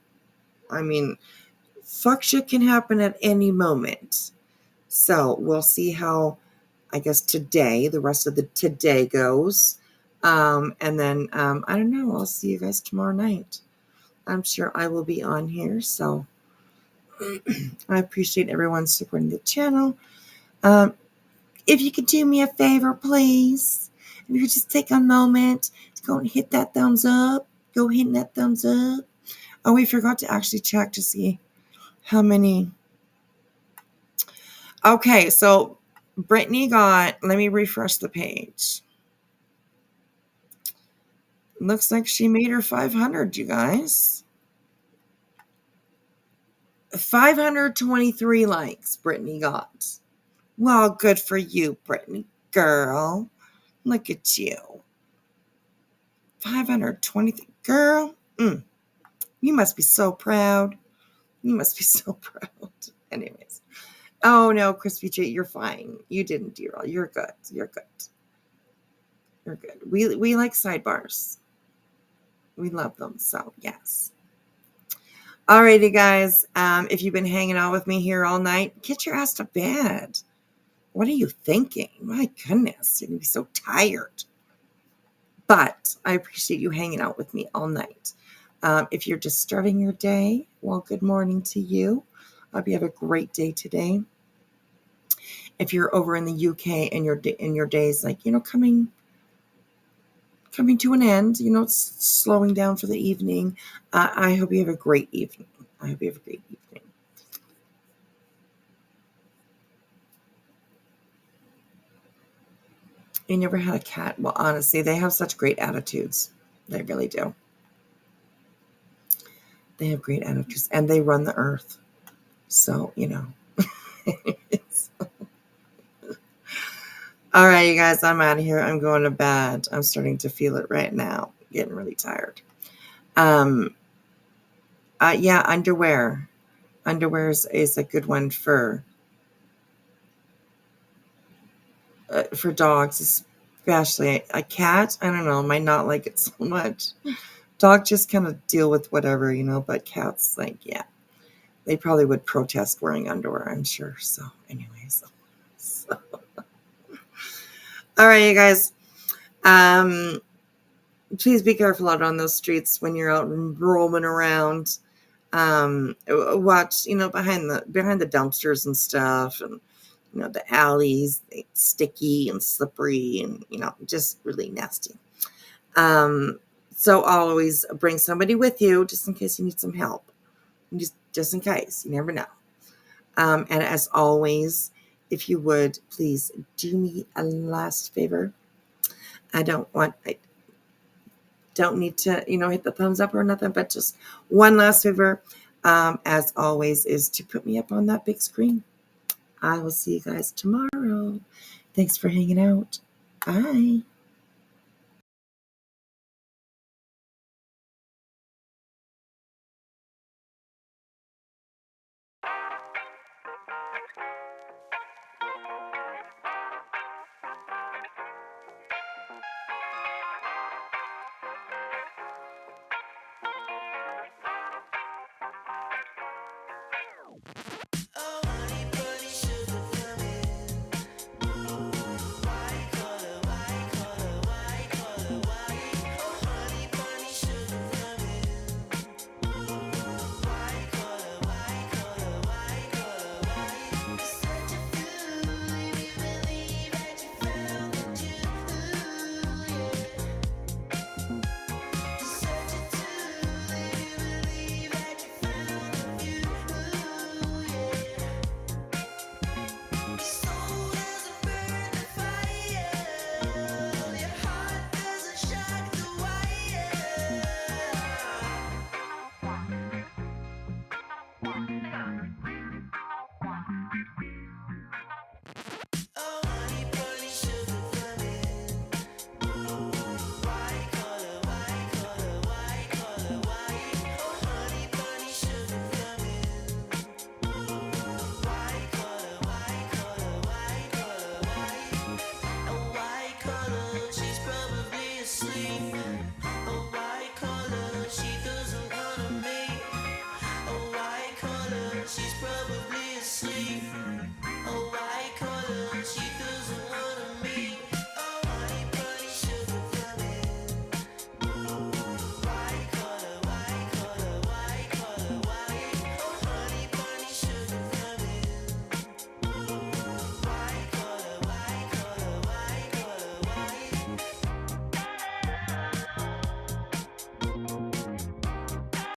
fuck shit can happen at any moment. So we'll see how, I guess, the rest of the today goes. And then, I don't know. I'll see you guys tomorrow night. I'm sure I will be on here. So I appreciate everyone supporting the channel. If you could do me a favor, please. If you could just take a moment to go and hit that thumbs up. Go hit that thumbs up. Oh, we forgot to actually check to see how many. Okay, so Brittney let me refresh the page. Looks like she made her 500, you guys. 523 likes Brittney got. Well, good for you, Brittney girl. Look at you. 523. Girl, you must be so proud. Anyways. Oh, no, Crispy J, you're fine. You didn't, dear. You're good. We like sidebars. We love them. So, yes. Alrighty, guys. If you've been hanging out with me here all night, get your ass to bed. What are you thinking? My goodness, you're going to be so tired. But I appreciate you hanging out with me all night. If you're just starting your day, well, good morning to you. I hope you have a great day today. If you're over in the UK and your day's like, coming to an end, it's slowing down for the evening. I hope you have a great evening. You never had a cat? Well, honestly, they have such great attitudes. They really do. They have great attitudes, and they run the earth. So, all right, you guys, I'm out of here. I'm going to bed. I'm starting to feel it right now. Getting really tired. Yeah, underwear. Underwear is a good one for dogs, especially. A cat, I don't know, might not like it so much. Dog just kind of deal with whatever, but cats, like, yeah, they probably would protest wearing underwear, I'm sure. So, anyways. All right, you guys. Please be careful out on those streets when you're out roaming around. Watch, behind the dumpsters and stuff, and the alleys, it's sticky and slippery, and just really nasty. So always bring somebody with you just in case you need some help. Just in case, you never know. And as always, if you would please do me a last favor. I don't need to, hit the thumbs up or nothing, but just one last favor, as always, is to put me up on that big screen. I will see you guys tomorrow. Thanks for hanging out. Bye.